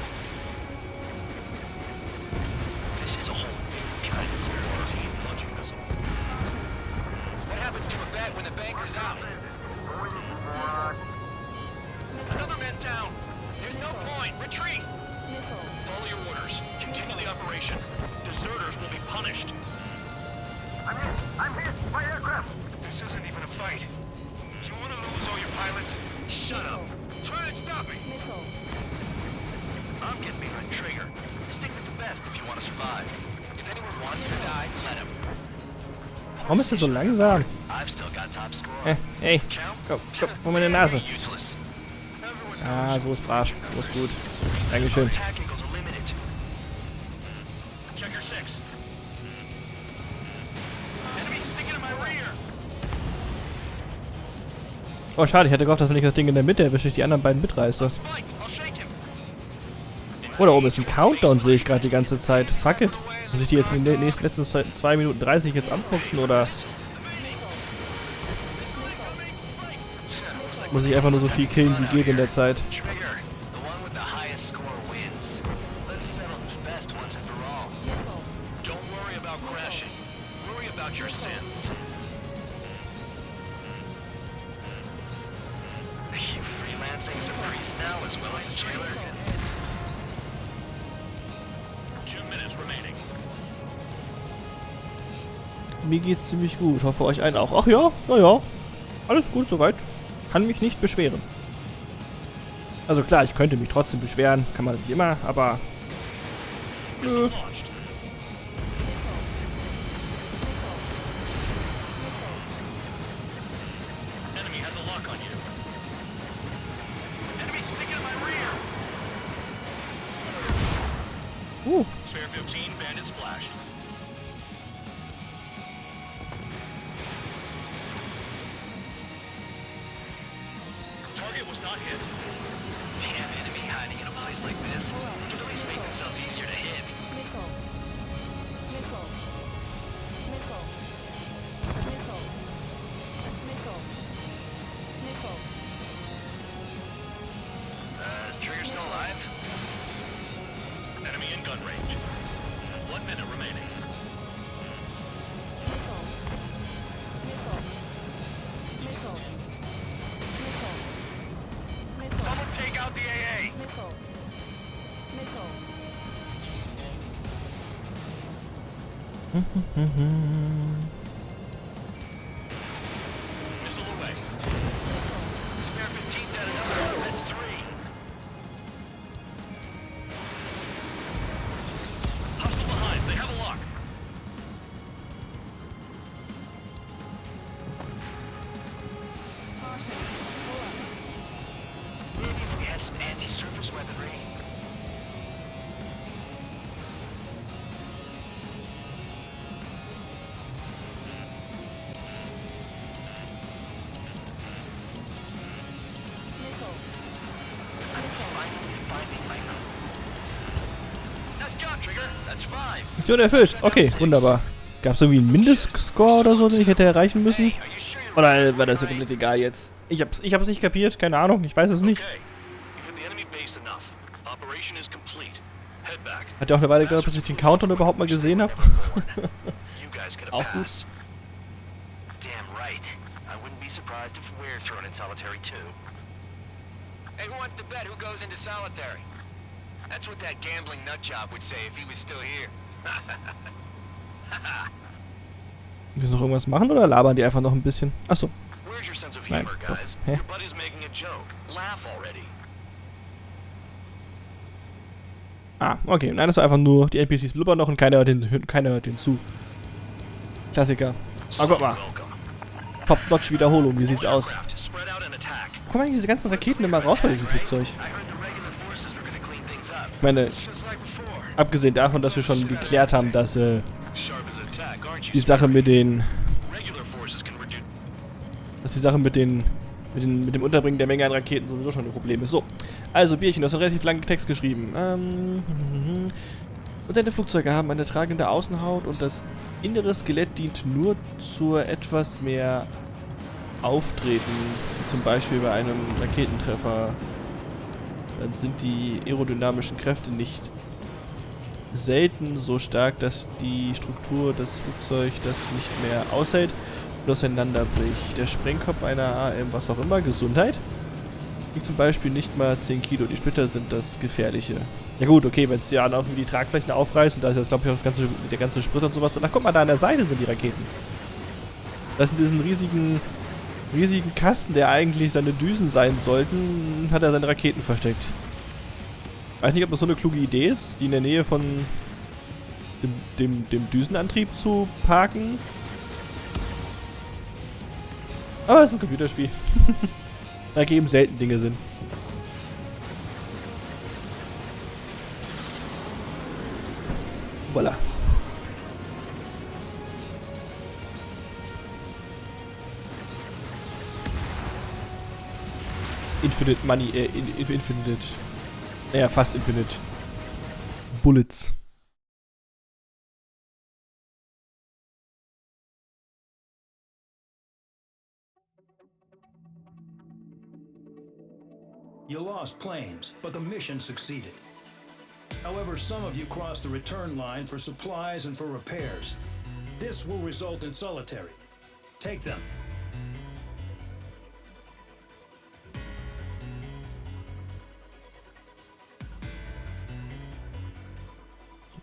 This is a whole new kind of Spare 14, launching missile. What happens to a bet when the banker's out? Another man down. There's no point. Retreat. Missile. Follow your orders. Continue the operation. Deserters will be punished. I'm hit. I'm hit. My aircraft. This isn't even a fight. You want to lose all your pilots? Shut up. Try and stop me. Missile. I'm getting behind Trigger. Stick with the best if you want to survive. If anyone wants to die, let him. Warum ist er so langsam? I've still got top score. Hey, komm, hol meine Nase. Useless. Ah, so ist brav. So ist gut. Dankeschön. Attack angles are limited. Check your 6. Enemy sticking in my rear. Oh, schade. Ich hatte gehofft, dass wenn ich das Ding in der Mitte erwische, ich die anderen beiden mitreiße. Spiked. I'll shake him. Oh, da oben ist ein Countdown, sehe ich gerade die ganze Zeit. Fuck it. Muss ich die jetzt in den letzten 2 Minuten 30 jetzt angucken, oder muss ich einfach nur so viel killen, wie geht in der Zeit? Your sins. You freelancing as a priest now as well as a jailer? 2 minutes remaining. Mir geht's ziemlich gut. Hoffe euch allen auch. Ach ja, naja. Alles gut soweit. Kann mich nicht beschweren. Also klar, ich könnte mich trotzdem beschweren. Kann man sich immer, aber... Nö. Spare 15, bandit splashed. Target was not hit. Damn enemy hiding in a place like this. Could at least make themselves easier to hit. Is Trigger still alive? Enemy in gun range. 1 minute remaining. Someone take out the AA! Missile away. Spare 15 dead, another. That's 3. Hostile behind. They have a lock. Maybe if we had some anti-surface weaponry. Finally finding my crew. Nice job, Trigger. That's 5. Mission erfüllt. Okay, wunderbar. Gab es irgendwie einen Mindestscore oder so, den ich hätte erreichen müssen? Oder war das ja komplett egal jetzt? Ich hab's nicht kapiert, keine Ahnung, ich weiß es nicht. Hat ja auch eine Weile gedauert, bis ich den Countdown überhaupt mal gesehen habe. Auch gut. Damn right. I wouldn't be surprised if we're thrown in solitary too. Hey, who wants to bet who goes into solitary? That's what that gambling nutjob would say if he was still here. Müssen noch irgendwas machen oder labern die einfach noch ein bisschen? Achso. Nein. Hä? Ah, okay. Nein, das war einfach nur, die NPCs blubbern noch und keiner hört den zu. Klassiker. Oh, guck mal. Top-Notch-Wiederholung, wie sieht's aus? Kommen eigentlich diese ganzen Raketen immer raus bei diesem Flugzeug? Ich meine, abgesehen davon, dass wir schon geklärt haben, dass die Sache mit dem Unterbringen der Menge an Raketen sowieso schon ein Problem ist. So, also Bierchen, du hast einen relativ langen Text geschrieben. Moderne Flugzeuge haben eine tragende Außenhaut und das innere Skelett dient nur zur etwas mehr Auftreten. Zum Beispiel bei einem Raketentreffer. Dann sind die aerodynamischen Kräfte nicht selten so stark, dass die Struktur des Flugzeugs das nicht mehr aushält und auseinanderbricht. Der Sprengkopf einer AM, was auch immer, Gesundheit, wiegt zum Beispiel nicht mal 10 Kilo. Die Splitter sind das Gefährliche. Ja gut, okay, wenn es ja auch die Tragflächen aufreißt und da ist jetzt, glaube ich, auch der ganze Sprit und sowas. Ach, guck mal, da an der Seite sind die Raketen. Das sind diesen riesigen Kasten, der eigentlich seine Düsen sein sollten, hat er seine Raketen versteckt. Weiß nicht, ob das so eine kluge Idee ist, die in der Nähe von dem Düsenantrieb zu parken. Aber es ist ein Computerspiel. Da ergeben selten Dinge Sinn. Voila. Infinite Money, Infinite. Naja, fast Infinite. Bullets. You lost planes, but the mission succeeded. However, some of you crossed the return line for supplies and for repairs. This will result in solitary. Take them.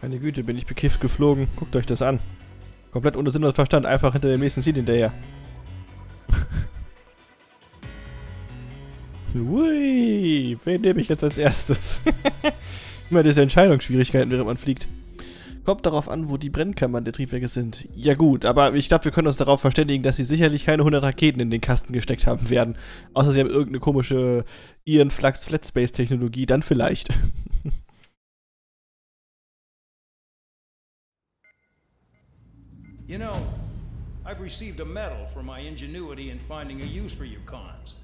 Meine Güte, bin ich bekifft geflogen. Guckt euch das an. Komplett ohne Sinn und Verstand, einfach hinter dem nächsten Ziel hinterher. Ui, wen nehme ich jetzt als erstes? Immer diese Entscheidungsschwierigkeiten, während man fliegt. Kommt darauf an, wo die Brennkammern der Triebwerke sind. Ja gut, aber ich glaube, wir können uns darauf verständigen, dass sie sicherlich keine 100 Raketen in den Kasten gesteckt haben werden. Außer sie haben irgendeine komische Ian Flux Flat Space Technologie, dann vielleicht. You know, I've received a medal for my ingenuity in finding a use for you cons.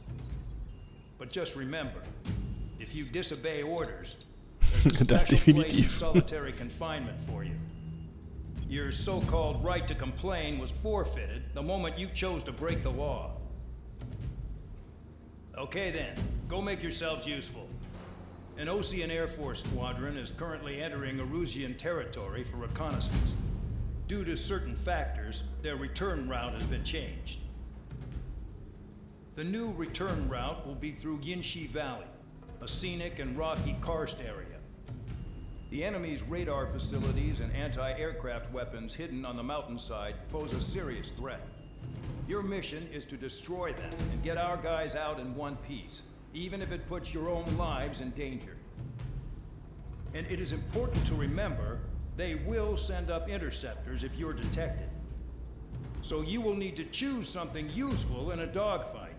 But just remember, if you disobey orders, there's a special place in solitary confinement for you. Your so-called right to complain was forfeited the moment you chose to break the law. Okay then, go make yourselves useful. An Ocean Air Force squadron is currently entering Erusian territory for reconnaissance. Due to certain factors, their return route has been changed. The new return route will be through Yinshi Valley, a scenic and rocky karst area. The enemy's radar facilities and anti-aircraft weapons hidden on the mountainside pose a serious threat. Your mission is to destroy them and get our guys out in one piece, even if it puts your own lives in danger. And it is important to remember, they will send up interceptors if you're detected. So you will need to choose something useful in a dogfight.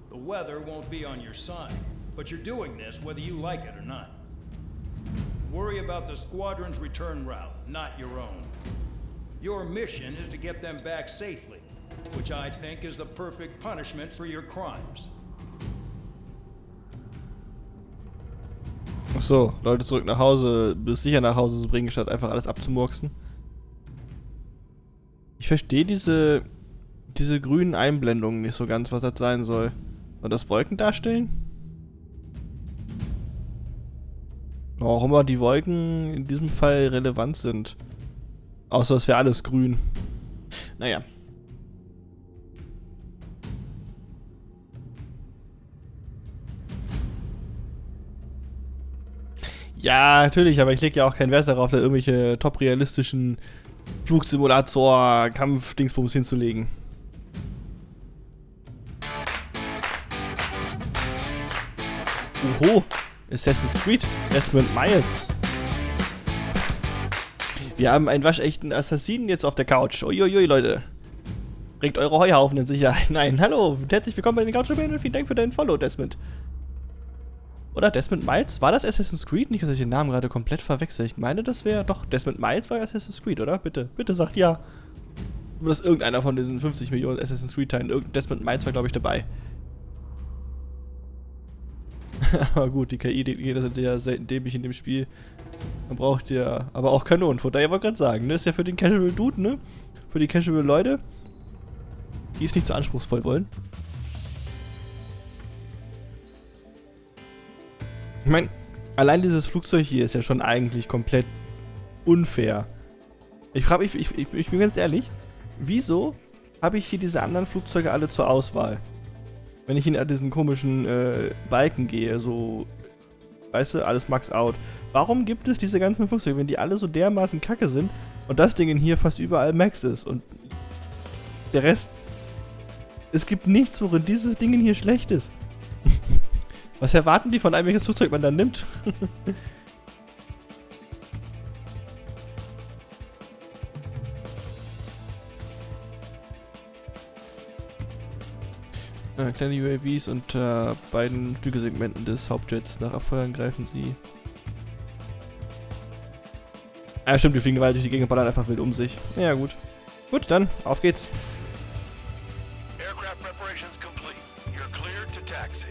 The weather won't be on your side, but you're doing this whether you like it or not. Worry about the squadron's return route, not your own. Your mission is to get them back safely, which I think is the perfect punishment for your crimes. Ach so, Leute zurück nach Hause, bis sicher nach Hause zu bringen, statt einfach alles abzumurksen. Ich verstehe diese grünen Einblendungen nicht so ganz, was das sein soll. Soll das Wolken darstellen? Warum auch immer die Wolken in diesem Fall relevant sind. Außer es wäre alles grün. Naja. Ja, natürlich, aber ich lege ja auch keinen Wert darauf, da irgendwelche top realistischen Flugsimulator-Kampf-Dingsbums hinzulegen. Oho, Assassin's Creed, Desmond Miles. Wir haben einen waschechten Assassinen jetzt auf der Couch. Uiuiui, Leute. Bringt eure Heuhaufen in Sicherheit. Nein, hallo, herzlich willkommen bei den Couch-Rebellen und vielen Dank für deinen Follow, Desmond. Oder Desmond Miles? War das Assassin's Creed? Nicht, dass ich den Namen gerade komplett verwechsel. Ich meine, das wäre... Doch, Desmond Miles war Assassin's Creed, oder? Bitte, bitte sagt ja. Oder ist irgendeiner von diesen 50 Millionen Assassin's Creed-Teilen. Irgendein Desmond Miles war, glaube ich, dabei. Aber gut, die KI-Gegner sind ja selten dämlich in dem Spiel. Man braucht ja aber auch Kanonenfutter. Ich wollte gerade sagen, ne? Ist ja für den Casual-Dude, ne? Für die Casual-Leute, die es nicht so anspruchsvoll wollen. Ich meine, allein dieses Flugzeug hier ist ja schon eigentlich komplett unfair. Ich frage mich, ich bin ganz ehrlich, wieso habe ich hier diese anderen Flugzeuge alle zur Auswahl? Wenn ich in diesen komischen Balken gehe, so, weißt du, alles Max out. Warum gibt es diese ganzen Flugzeuge, wenn die alle so dermaßen kacke sind und das Ding hier fast überall Max ist und der Rest, es gibt nichts, worin dieses Ding hier schlecht ist. Was erwarten die von einem, welches Flugzeug man dann nimmt? Kleine UAVs unter beiden Flügelsegmenten des Hauptjets. Nach Abfeuern greifen sie. Ah, stimmt, die fliegen weiter durch die Gegend und ballern einfach wild um sich. Ja, gut. Gut, dann, auf geht's. Aircraft preparations complete. You're cleared to taxi.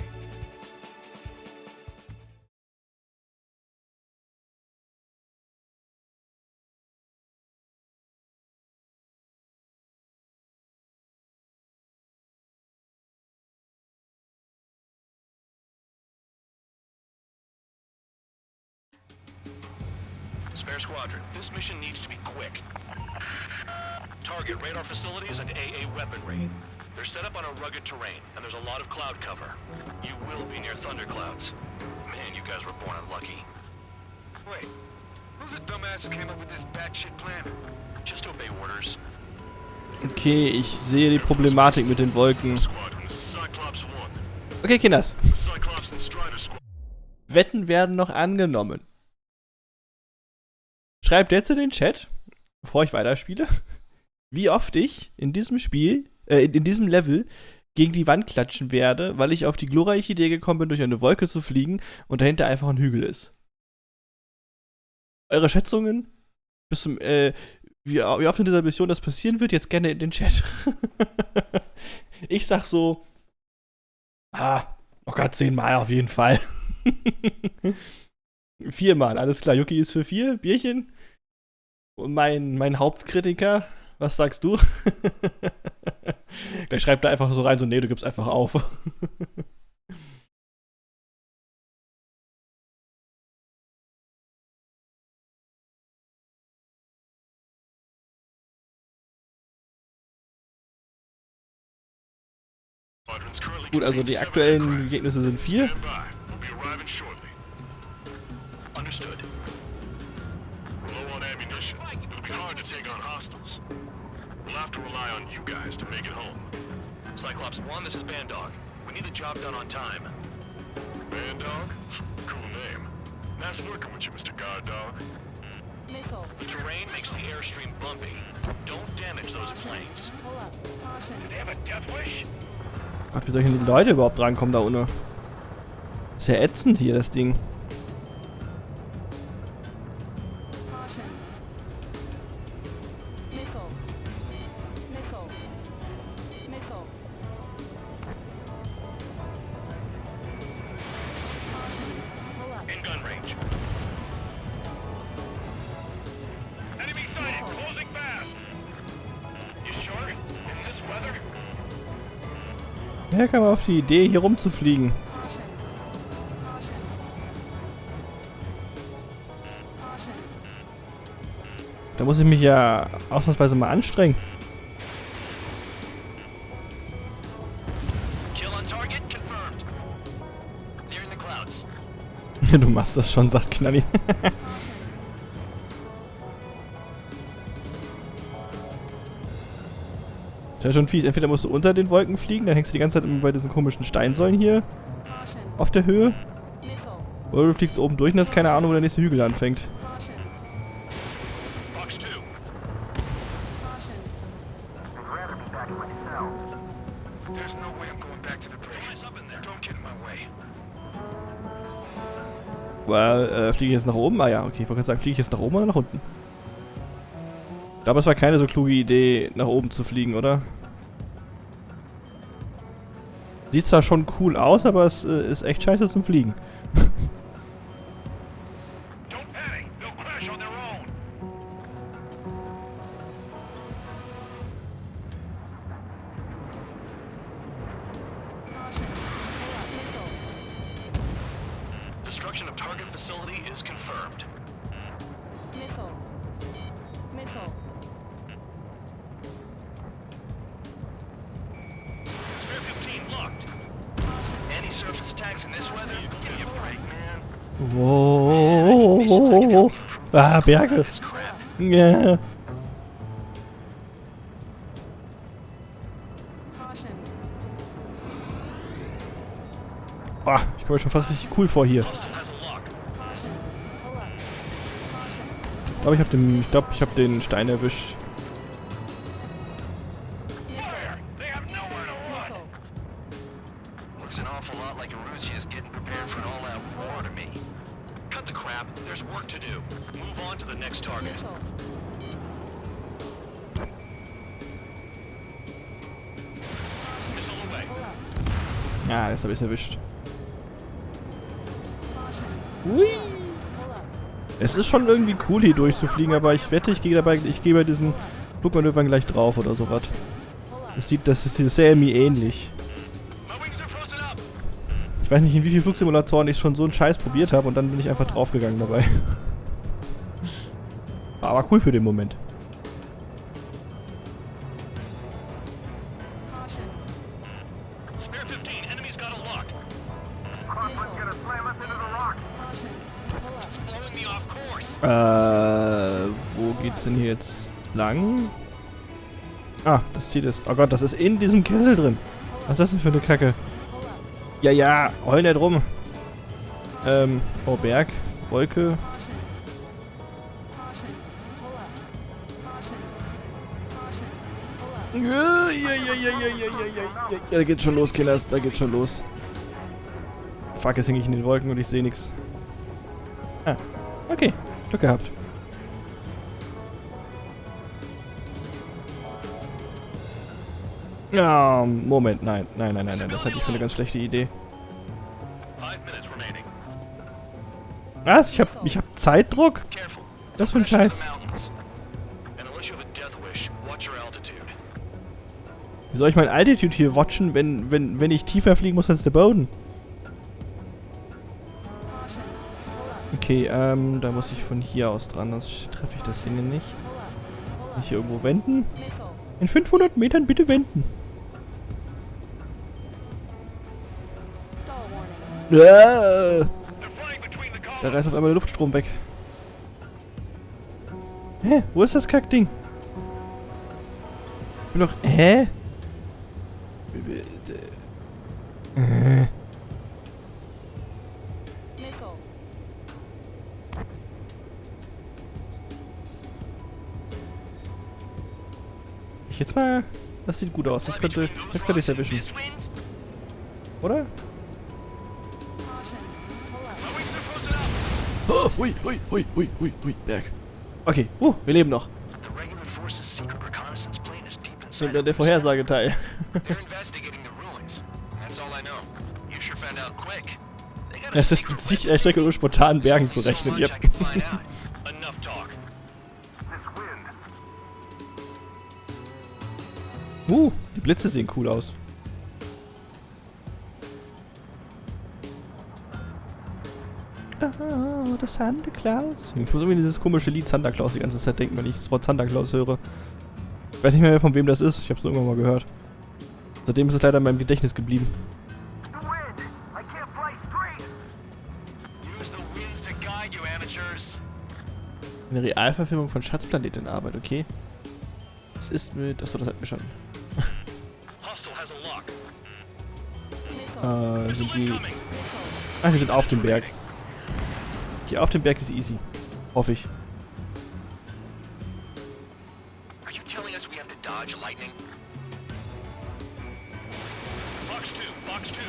Spare squadron, this mission needs to be quick. Target radar facilities and AA weaponry. They're set up on a rugged terrain, and there's a lot of cloud cover. You will be near thunderclouds. Man, you guys were born unlucky. Wait, who's the dumbass who came up with this batshit plan? Just obey orders. Okay, ich sehe die Problematik mit den Wolken. Okay, Kinders. Wetten werden noch angenommen. Schreibt jetzt in den Chat, bevor ich weiterspiele, wie oft ich in diesem Spiel, in diesem Level gegen die Wand klatschen werde, weil ich auf die glorreiche Idee gekommen bin, durch eine Wolke zu fliegen und dahinter einfach ein Hügel ist. Eure Schätzungen bis zum, wie oft in dieser Mission das passieren wird, jetzt gerne in den Chat. Ich sag so, locker 10 Mal auf jeden Fall. 4 Mal, alles klar. Yuki ist für 4, Bierchen. Und mein Hauptkritiker, was sagst du? Der schreibt da einfach so rein, so, nee, du gibst einfach auf. Gut, also die aktuellen Ergebnisse sind 4. Understood. We're low on ammunition. It'll be hard to take on hostiles. We'll have to rely on you guys to make it home. Cyclops 1, this is Bandog. We need the job done on time. Bandog? Cool name. Nice working with you, Mr. Guard Dog. The terrain makes the airstream bumpy. Don't damage those planes. Do they have a death wish? Gott, wie soll ich denn die Leute überhaupt drankommen da unten? Ist ja ätzend hier, das Ding. In gun range. Enemy sighted, closing fast. You sure? In this weather? Wer kam auf die Idee, hier rumzufliegen? Da muss ich mich ja ausnahmsweise mal anstrengen. Kill on target confirmed. Nearing the clouds. Du machst das schon, sagt Knalli. Das ist ja schon fies. Entweder musst du unter den Wolken fliegen, dann hängst du die ganze Zeit immer bei diesen komischen Steinsäulen hier auf der Höhe. Oder du fliegst oben durch und hast keine Ahnung, wo der nächste Hügel anfängt. Fox 2. There's no way I'm going back to the bridge. Don't get in my way. Fliege ich jetzt nach oben? Ah ja, okay, ich wollte gerade sagen, fliege ich jetzt nach oben oder nach unten? Ich glaube, es war keine so kluge Idee, nach oben zu fliegen, oder? Sieht zwar schon cool aus, aber es ist echt scheiße zum Fliegen. Don't panic. They'll crash on their own. Destruction of target facility is confirmed. Spare 15 locked. Any surface attacks in this weather? Give me a break, man. Wow. Ah, Berge. This crap. Ja. Boah, ich komme mir schon fast richtig cool vor hier. Hostile has a lock. Ich glaube, ich habe den Stein erwischt. Fire! They have nowhere to run. Looks an awful lot like Erusia is getting prepared for an all-out war to me. Cut the crap. There's work to do. Move on to the next target. Missile away. Ja, das habe ich erwischt. Hui. Es ist schon irgendwie cool, hier durchzufliegen, aber ich wette, ich gehe bei diesen Flugmanövern gleich drauf oder sowas. Das ist sehr mir ähnlich. Ich weiß nicht, in wie vielen Flugsimulatoren ich schon so einen Scheiß probiert habe und dann bin ich einfach draufgegangen dabei. War aber cool für den Moment. Spare 15, enemy's got a lock. Crosswind gonna slam us into the rock. It's blowing me off course. Wo geht's denn hier jetzt lang? Ah, das Ziel ist... Oh Gott, das ist in diesem Kessel drin. Was ist das denn für eine Kacke? Ja, ja, heul nicht rum. Oh, Berg, Wolke. Ja, da geht's schon los, Kinders, da geht's schon los. Fuck, jetzt hänge ich in den Wolken und ich sehe nichts. Ah, okay, Glück gehabt. Ja, Moment, nein, das halte ich für eine ganz schlechte Idee. 5 minutes remaining. Was? Ich hab Zeitdruck? Careful. Das für ein Scheiß. And unless you have a death wish, watch your altitude. Wie soll ich mein Altitude hier watchen, wenn ich tiefer fliegen muss als der Boden? Okay, da muss ich von hier aus dran, sonst treffe ich das Ding nicht. Kann ich hier irgendwo wenden? In 500 Metern bitte wenden. Da reißt auf einmal der Luftstrom weg. Hä? Wo ist das Kackding? Ich bin doch... Hä? Ich jetzt mal... Das sieht gut aus. Das könnte ich erwischen. Oder? Oh, hui, Berg. Okay, wir leben noch. Der Vorhersageteil. Es ist mit Sichtstrecke nur spontanen Bergen zu rechnen. Yep. Die Blitze sehen cool aus. Oh, das Santa Claus. Ich muss irgendwie dieses komische Lied Santa Claus die ganze Zeit denken, wenn ich das Wort Santa Claus höre. Ich weiß nicht mehr, von wem das ist. Ich habe es nur irgendwann mal gehört. Seitdem ist es leider in meinem Gedächtnis geblieben. Eine Realverfilmung von Schatzplanet in Arbeit, okay. Was ist mit... Achso, das hatten wir schon. Sind die... Ach, wir sind auf dem Berg. Okay, auf dem Berg ist easy. Hoffe ich. Fox 2.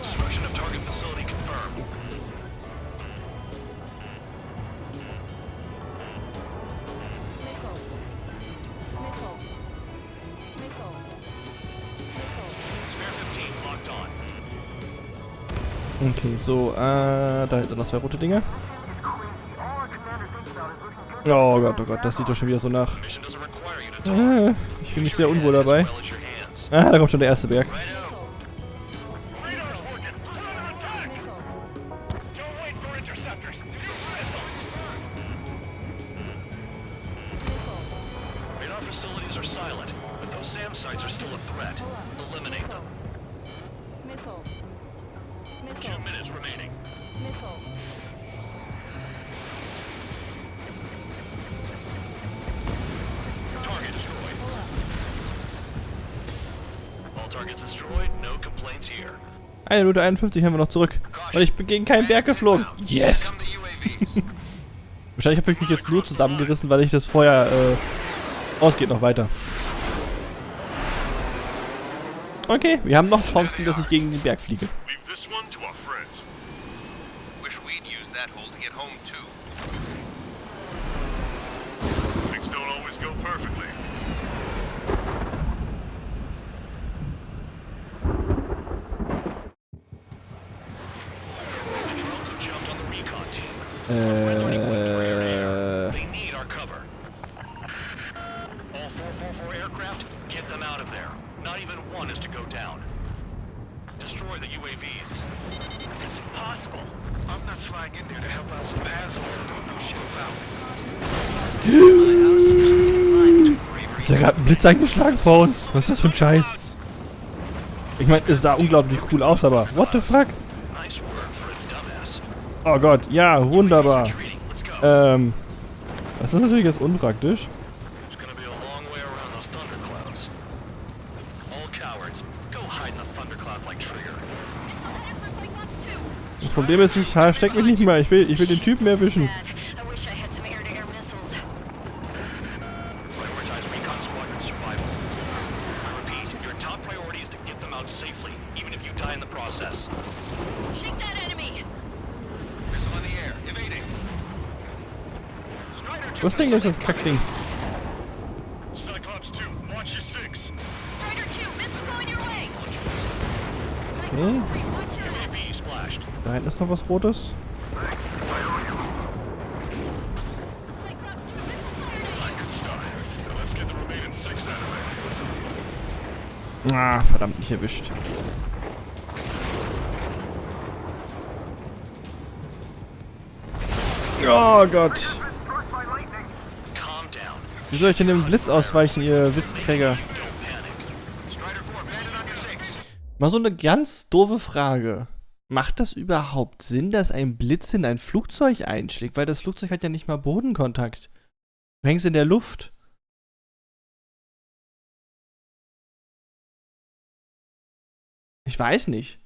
Destruction of target facility confirmed. Okay, so, da hinten noch 2 rote Dinger. Oh Gott, das sieht doch schon wieder so nach... ich fühle mich sehr unwohl dabei. Ah, da kommt schon der erste Berg. Eine Minute 51 haben wir noch zurück. Und ich bin gegen keinen Berg geflogen. Yes! Wahrscheinlich habe ich mich jetzt nur zusammengerissen, weil ich das Feuer ausgeht noch weiter. Okay, wir haben noch Chancen, dass ich gegen den Berg fliege. They need our cover. All 444 aircraft, get them out of there. Not even one is to go down. Destroy the UAVs. It's impossible. I'm not flying in there to help out some assholes who don't know shit about it. Ist da gerade ein Blitz eingeschlagen vor uns? Was ist das für ein Scheiß? Ich meine, es sah unglaublich cool aus, aber what the fuck? Oh Gott, ja, wunderbar. Das ist natürlich jetzt unpraktisch. Das Problem ist, ich versteck mich nicht mehr. Ich will den Typen erwischen. Was Ding ist das Kackding? Okay. Da hinten ist noch was Rotes. Ah, verdammt, nicht erwischt. Oh Gott. Wie soll ich denn dem Blitz ausweichen, ihr Witzkräger? Mal so eine ganz doofe Frage. Macht das überhaupt Sinn, dass ein Blitz in ein Flugzeug einschlägt? Weil das Flugzeug hat ja nicht mal Bodenkontakt. Du hängst in der Luft. Ich weiß nicht.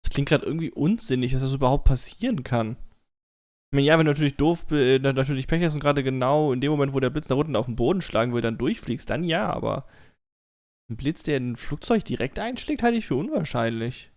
Das klingt gerade irgendwie unsinnig, dass das überhaupt passieren kann. Ich meine, ja, wenn du natürlich natürlich Pech hast und gerade genau in dem Moment, wo der Blitz da unten auf den Boden schlagen will, dann durchfliegst, dann ja, aber ein Blitz, der in ein Flugzeug direkt einschlägt, halte ich für unwahrscheinlich.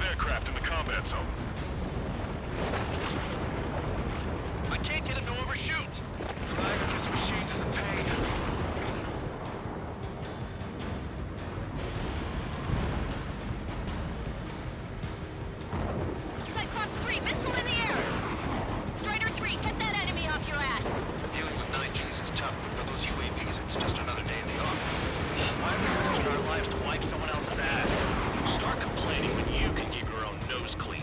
Aircraft in the combat zone. I can't get him to overshoot. Flying against machines is a pain. Cyclops 3, missile in the air! Strider 3, get that enemy off your ass! Dealing with 9Gs is tough, but for those UAVs, it's just another day in the office. Why are we risking our lives to wipe someone else's ass? Start complaining when you can keep your own nose clean.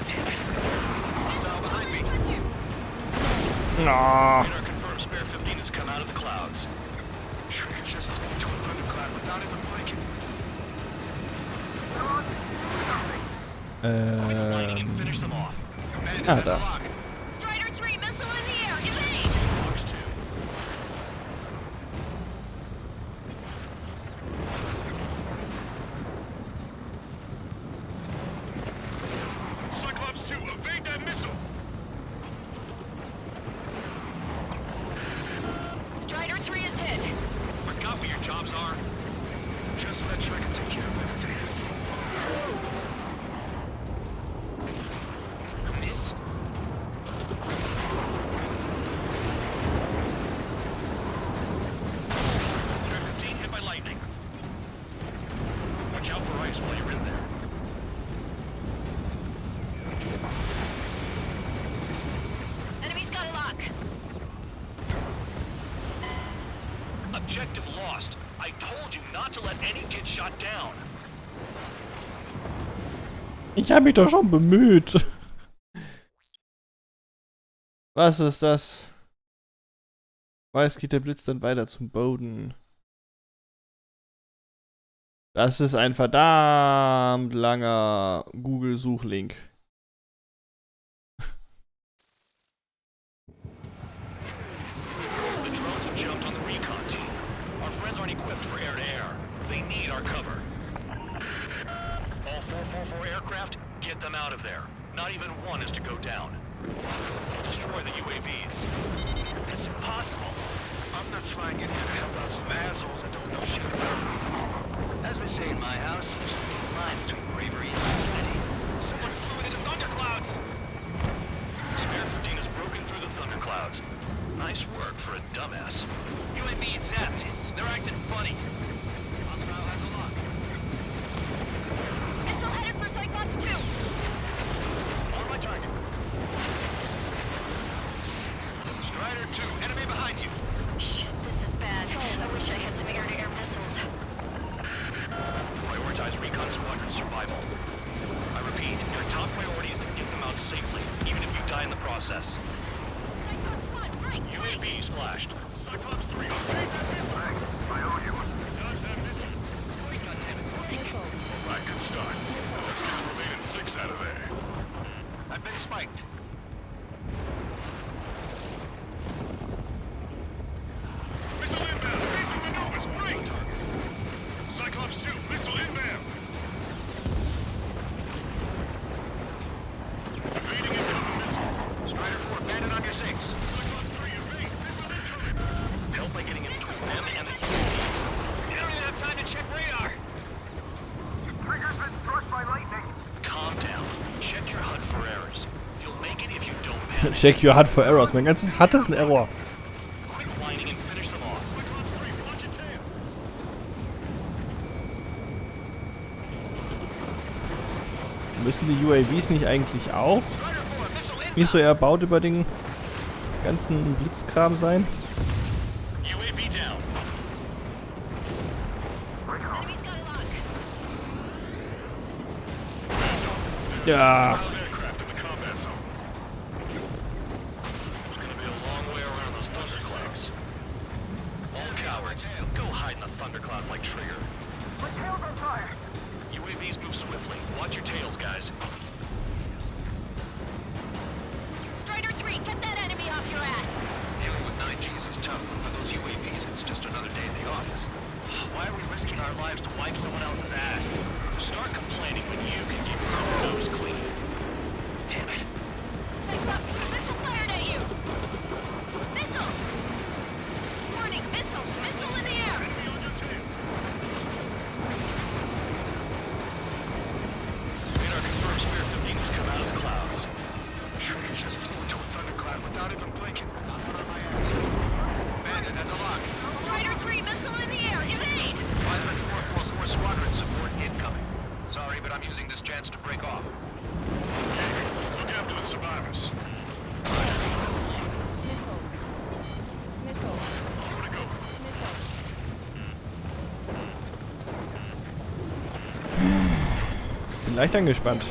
Damn it. Hostile behind me. Nah. Radar confirms Spare 15 has come out of the clouds. Trigger just flew to a thundercloud without even blinking. Finish them off. Ah, da. Strider 3, missile in the air! Evade! Fox 2. Cyclops 2, evade that missile! Strider 3 is hit! Forgot what your jobs are? Just let Trigger take care of everything. Miss? Spare 15 hit by lightning. Watch out for ice while you're in there. Enemy's got a lock! Objective lost. I told you not to let any get shot down. Ich habe mich doch schon bemüht. Was ist das? Weiß geht der Blitz dann weiter zum Boden. Das ist ein verdammt langer Google-Suchlink. The drones have jumped on the recon team. Our friends aren't equipped for air-to-air. They need our cover. All 444 aircraft, get them out of there. Not even one is to go down. Destroy the UAVs. That's impossible. I'm not flying in here to help out some assholes that don't know shit about it. As they say in my house, there's a thin line between bravery and stupidity. Someone flew into thunderclouds! Spare 15 has broken flashed. Cyclops 3, okay, thanks, I owe you. Dodge that missile. Wait, goddammit. Right, good start. Let's get the remaining 6 out of there. I've been spiked. Missile inbound, facing maneuvers, right! Cyclops 2, missile inbound. Evading incoming missile. Strider 4, bandit on your 6. Cyclops 3, evade, missile incoming. Help by getting in between them and the UAVs. You don't even have time to check radar. Trigger's been struck by lightning. Calm down. Check your HUD for errors. You'll make it if you don't panic. Check your HUD for errors. Mein ganzes HUD ist ein Error. Quit whining and finish them off. Cyclops 3, watch your tail. Müssen die UAVs nicht eigentlich auch Strider 4, missile inbound. nicht so erbaut über den ganzen Blitzkram sein? UAV down. Enemy's got a lock. Ja. Ground aircraft in the combat zone. It's gonna be a long way around those thunderclouds. All cowards, go hide in the thunderclouds like Trigger. My tail's on fire. UAVs move swiftly. Watch your tails, guys. Strider 3, get that enemy off your ass. Dealing with 9Gs is tough, but for those UAVs, it's just another day in the office. Why are we risking our lives to wipe someone else's ass? Start complaining when you can keep your own nose clean. Damn it. Cyclops 2, missile fired at you. Missile. Warning, missile. Missile in the air. Enemy on your tail. Radar confirms Spear 15 has come out of the clouds. Trigger just flew into a thundercloud without even blinking. I'll put on my ass. Bandit has a lock. Strider 3, missile in the air. Evade. Wiseman 444 squadron support incoming. Sorry, but I'm using this chance to break off. Look after the survivors. Give it a go. Bin leicht angespannt.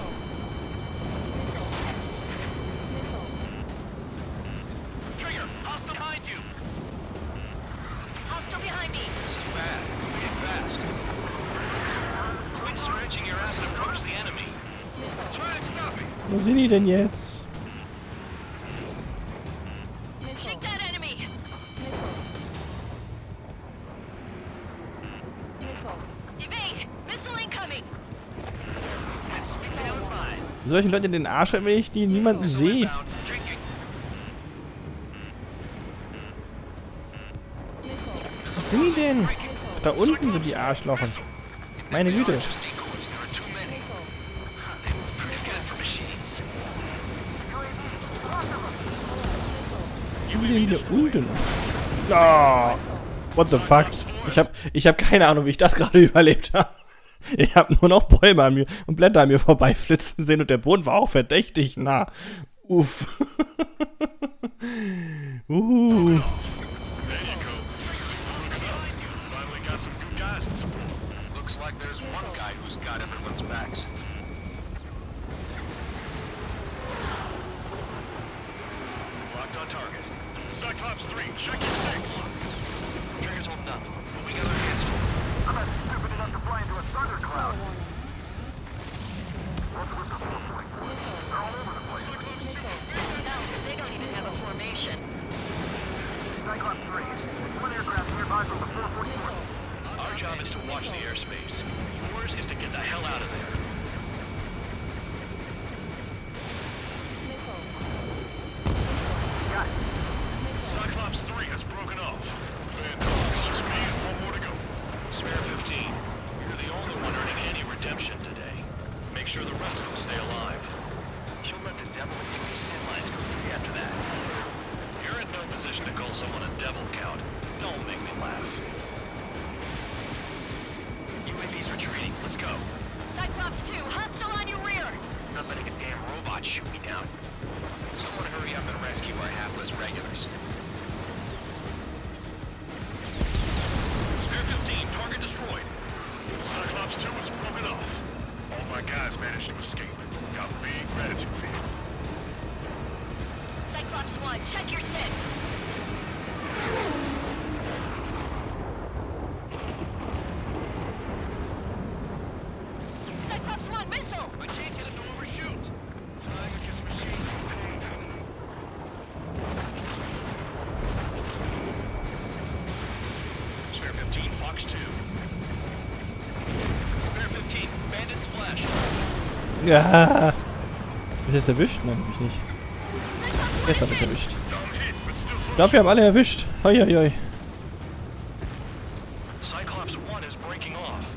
Trigger, hostile behind you. Hostile behind me. This is bad. It's moving fast. Quit stretching your ass and approach the enemy. Try and stop me. Wo sind die denn jetzt? Shake that enemy. Evade. Missile incoming. That sweet tail is mine. Solchen Leuten in den Arsch, wenn ich die niemanden sehe. Inbound, drinking. Wo sind die denn? Da unten sind die Arschlochen. Meine Güte. Just decoys. There are too many. They move pretty good for machines. Wo sind die denn da unten? Ah, what the fuck? Ich hab keine Ahnung, wie ich das gerade überlebt habe. Ich habe nur noch Bäume an mir und Blätter an mir vorbeiflitzen sehen und der Boden war auch verdächtig nah. Uff. There you go. Finally got some good guys in support. Looks like there's one guy who's got everyone's backs. Locked on target. Cyclops 3, check your 6. Trigger's holding up, but we got our hands full. I'm not stupid enough to fly into a thundercloud. What's with the 4.4? They're all over the place. Cyclops 2, No, they don't even have a formation. Cyclops 3, one aircraft nearby from the 444. Our job is to watch the airspace. Yours is to get the hell out of there. Cyclops 3 has broken off. Fantastic. Just me and one more to go. Spare 15. You're the only one earning any redemption today. Make sure the rest of them stay alive. You'll let the devil and 2 sin lines go free after that. You're in no position to call someone a devil, Count. Don't make me laugh. UAV's retreating. Let's go. Cyclops 2, hostile on your rear. Not letting a damn robot shoot me down. Someone hurry up and rescue our hapless regulars. Spare 15, target destroyed. Cyclops 2 has broken off. All my guys managed to escape. Got big gratitude for you. Cyclops 1, check your 6. Ja. Ist jetzt erwischt? Nein, hab ich nicht. Jetzt hab ich erwischt. Ich glaube, wir haben alle erwischt. Hoi, hoi, hoi. Cyclops 1 is breaking off.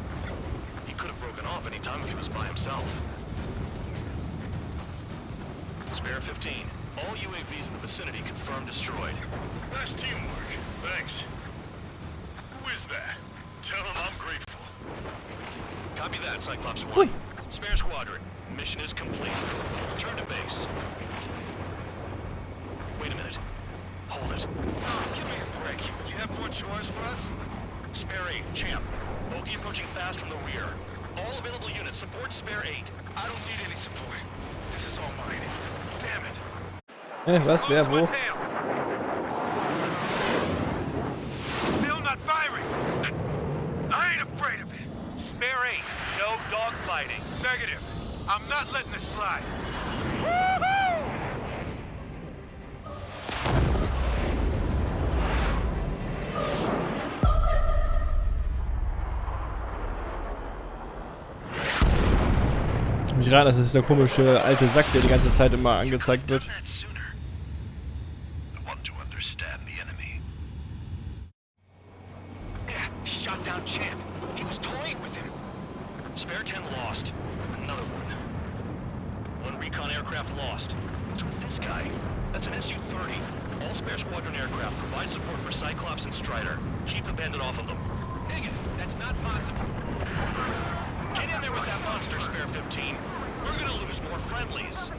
He could have broken off any time if he was by himself. Spare 15. All UAVs in the vicinity confirmed destroyed. Nice teamwork. Thanks. Who is that? Tell him I'm grateful. Copy that, Cyclops 1. Hui. Spare squadron. Mission is complete. Return to base. Wait a minute. Hold it. Oh, give me a break. You have more chores for us? Spare 8, Champ. Bogey approaching fast from the rear. All available units support Spare 8. I don't need any support. This is all mine. Damn it. Was? Wer? Wo? Still not firing. I ain't afraid of it. Spare 8. No dogfighting. Negative. I'm not letting this slide. Woohoo! Ich mich raten, das ist der komische alte Sack, der die ganze Zeit immer angezeigt wird. Shot down Champ. He was toying with him. Spare 10 lost. Another one. One recon aircraft lost. What's with this guy? That's an Su-30. All spare squadron aircraft provide support for Cyclops and Strider. Keep the bandit off of them. Dang it, that's not possible. Get in there with that monster, Spare 15. We're gonna lose more friendlies.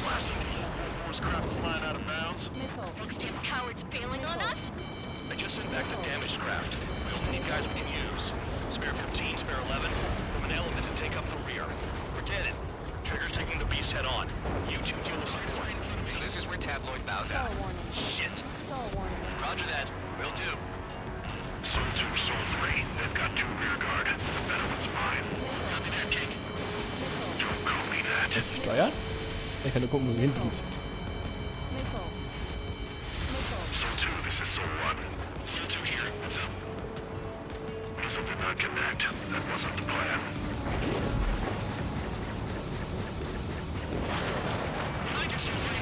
Blasting the U-4 craft flying out of bounds. Those damn cowards bailing on us? I just sent back the damaged craft. We only need guys we can use. Spare 15, Spare 11, from an element and take up the rear. Forget it. Trigger's taking the beast head on. You two deal with support. So this is where Tabloid bows out. Shit. Roger that. Will do. Soul 2, Soul 3. They've got 2 rear guard. The better one's mine. Copy that, Jake. Don't call me that. Steuern? Ich kann nur gucken, wo sie hinfliegt. Soul 2, this is Soul 1. Soul 2 here. What's up? Guess I did not connect. That wasn't the plan. Behind you, Soul 3.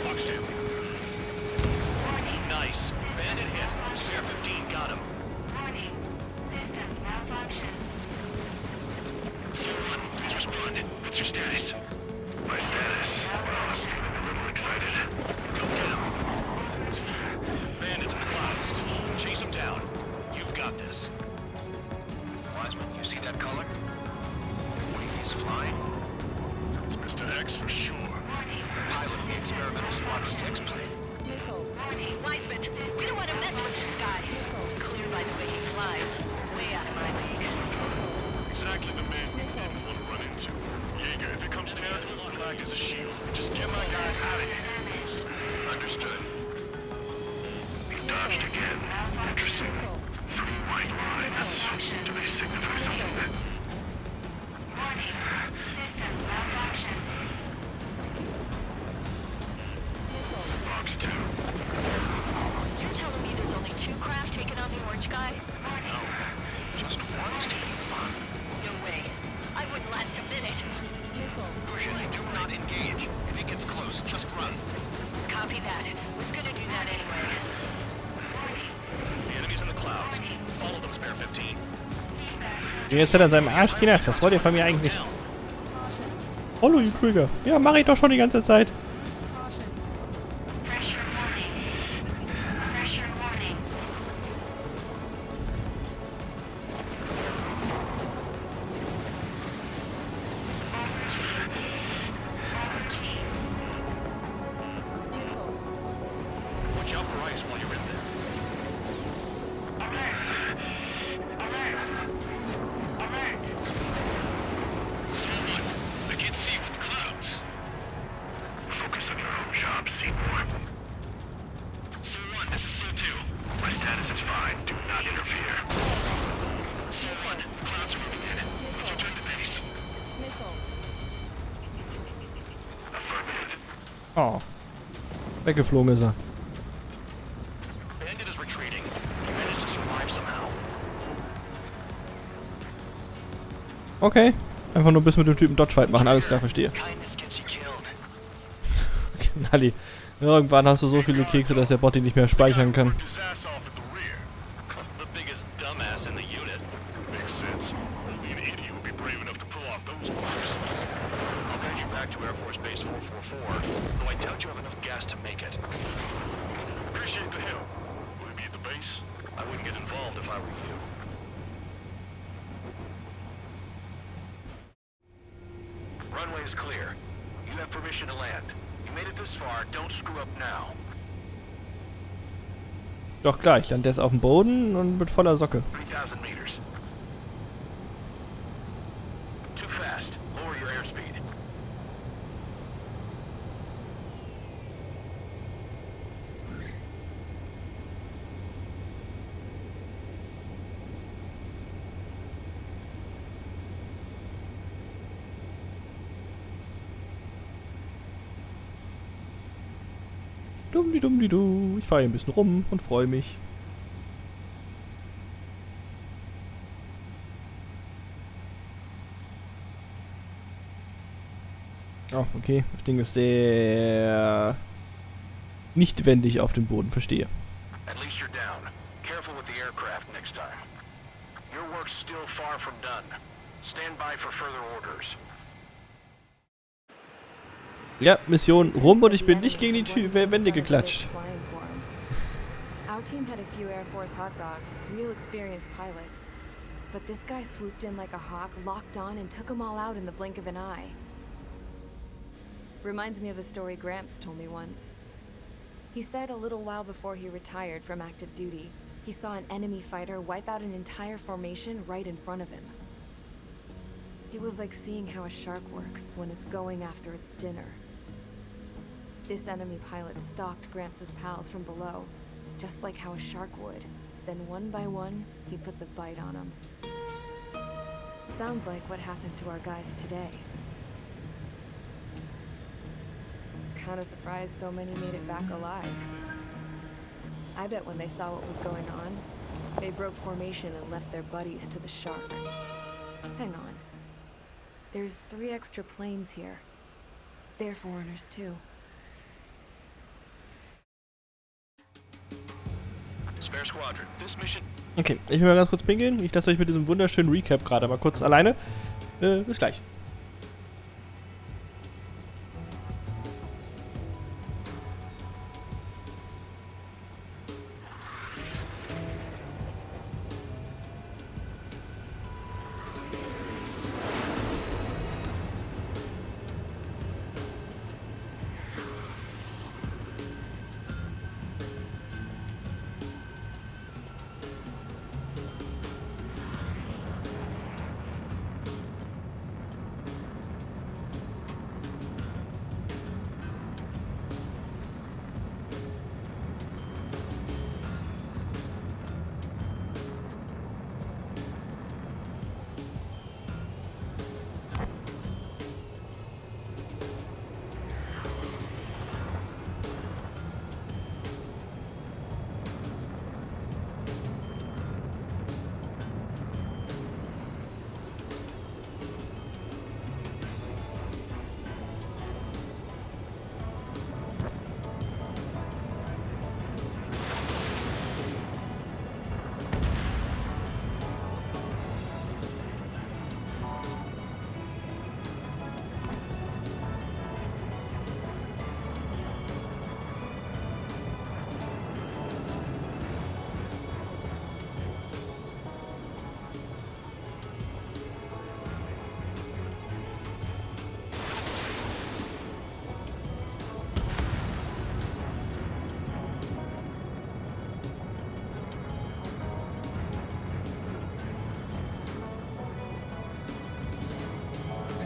Box 2. Nice. Bandit hit. Spare 15 got him. Soul 1, please respond. What's your status? My status? Well, I'm feeling a little excited. Go get him. Bandits in the clouds. Chase him down. You've got this. Wiseman, you see that color? The way he's flying? It's Mr. X for sure. Piloting the experimental squadron's X-plane. Wiseman, we don't want to mess with this guy. It's clear by the way he flies. Way out of my league. Exactly the man we didn't want to run into. Jaeger, if it comes down to it, we'll act as a shield. Just get my guys out of here. Understood. He dodged again. Interesting. 3 white lines. Do they signify something? Box 2. You're telling me there's only 2 craft taking on the orange guy? No. Just one's taking fun. No way. I wouldn't last a minute. Usually do not engage. If it gets close, just run. Copy that. Was gonna do that anyway. The enemy's in the clouds. Follow them, Spare 15. Jetzt hat er an seinem Arsch Kinas. Was wollt ihr von mir eigentlich? Hallo, you Trigger. Ja, mach ich doch schon die ganze Zeit. Watch out for ice while you're in there. Someone, I can't see with clouds. Focus on your own job, Seymour. Soul 1, this is Soul 2. My Status is fine. Do not interfere. Someone, clouds are moving in. Let's return to base. Affirmative. Oh. Weggeflogen ist er. Bandit is retreating. He managed to survive somehow. Okay. Einfach nur bis mit dem Typen Dodge Fight machen. Alles klar, verstehe. Kindness gets you killed. Knalli. Irgendwann hast du so viele Kekse, dass der Bot die nicht mehr speichern kann. Worked his ass off at the rear. The biggest dumbass in the unit. Makes sense. Only an idiot would be brave enough to pull off those moves. I'll guide you back to Air Force Base 444, though I doubt you have enough gas to make it. Appreciate the help. Will he be at the base? I wouldn't get involved if I were you. Runway is clear. You have permission to land. You made it this far. Don't screw up now. Doch klar, ich lande jetzt auf dem Boden und mit voller Socke. 3,000 meters. Too fast. Lower your airspeed. Dummdi-dummdi-du. Ich fahre hier ein bisschen rum und freue mich. Oh, okay. Das Ding ist sehr nicht wendig auf dem Boden, verstehe. At least you're down. Careful with the aircraft next time. Your work's still far from done. Stand by for further orders. Ja, Mission rum und ich bin nicht gegen die Wände geklatscht. Our team had a few Air Force hot dogs, real experienced pilots. But this guy swooped in like a hawk, locked on, and took them all out in the blink of an eye. Reminds me of a story Gramps told me once. He said a little while before he retired from active duty, he saw an enemy fighter wipe out an entire formation right in front of him. It was like seeing how a shark works when it's going after its dinner. This enemy pilot stalked Gramps' pals from below, just like how a shark would. Then one by one, he put the bite on them. Sounds like what happened to our guys today. Kinda surprised so many made it back alive. I bet when they saw what was going on, they broke formation and left their buddies to the shark. Hang on. There's 3 extra planes here. They're foreigners too. Spare Squadron, this mission. Okay, ich will mal ganz kurz pinkeln. Ich lasse euch mit diesem wunderschönen Recap gerade mal kurz alleine. Bis gleich.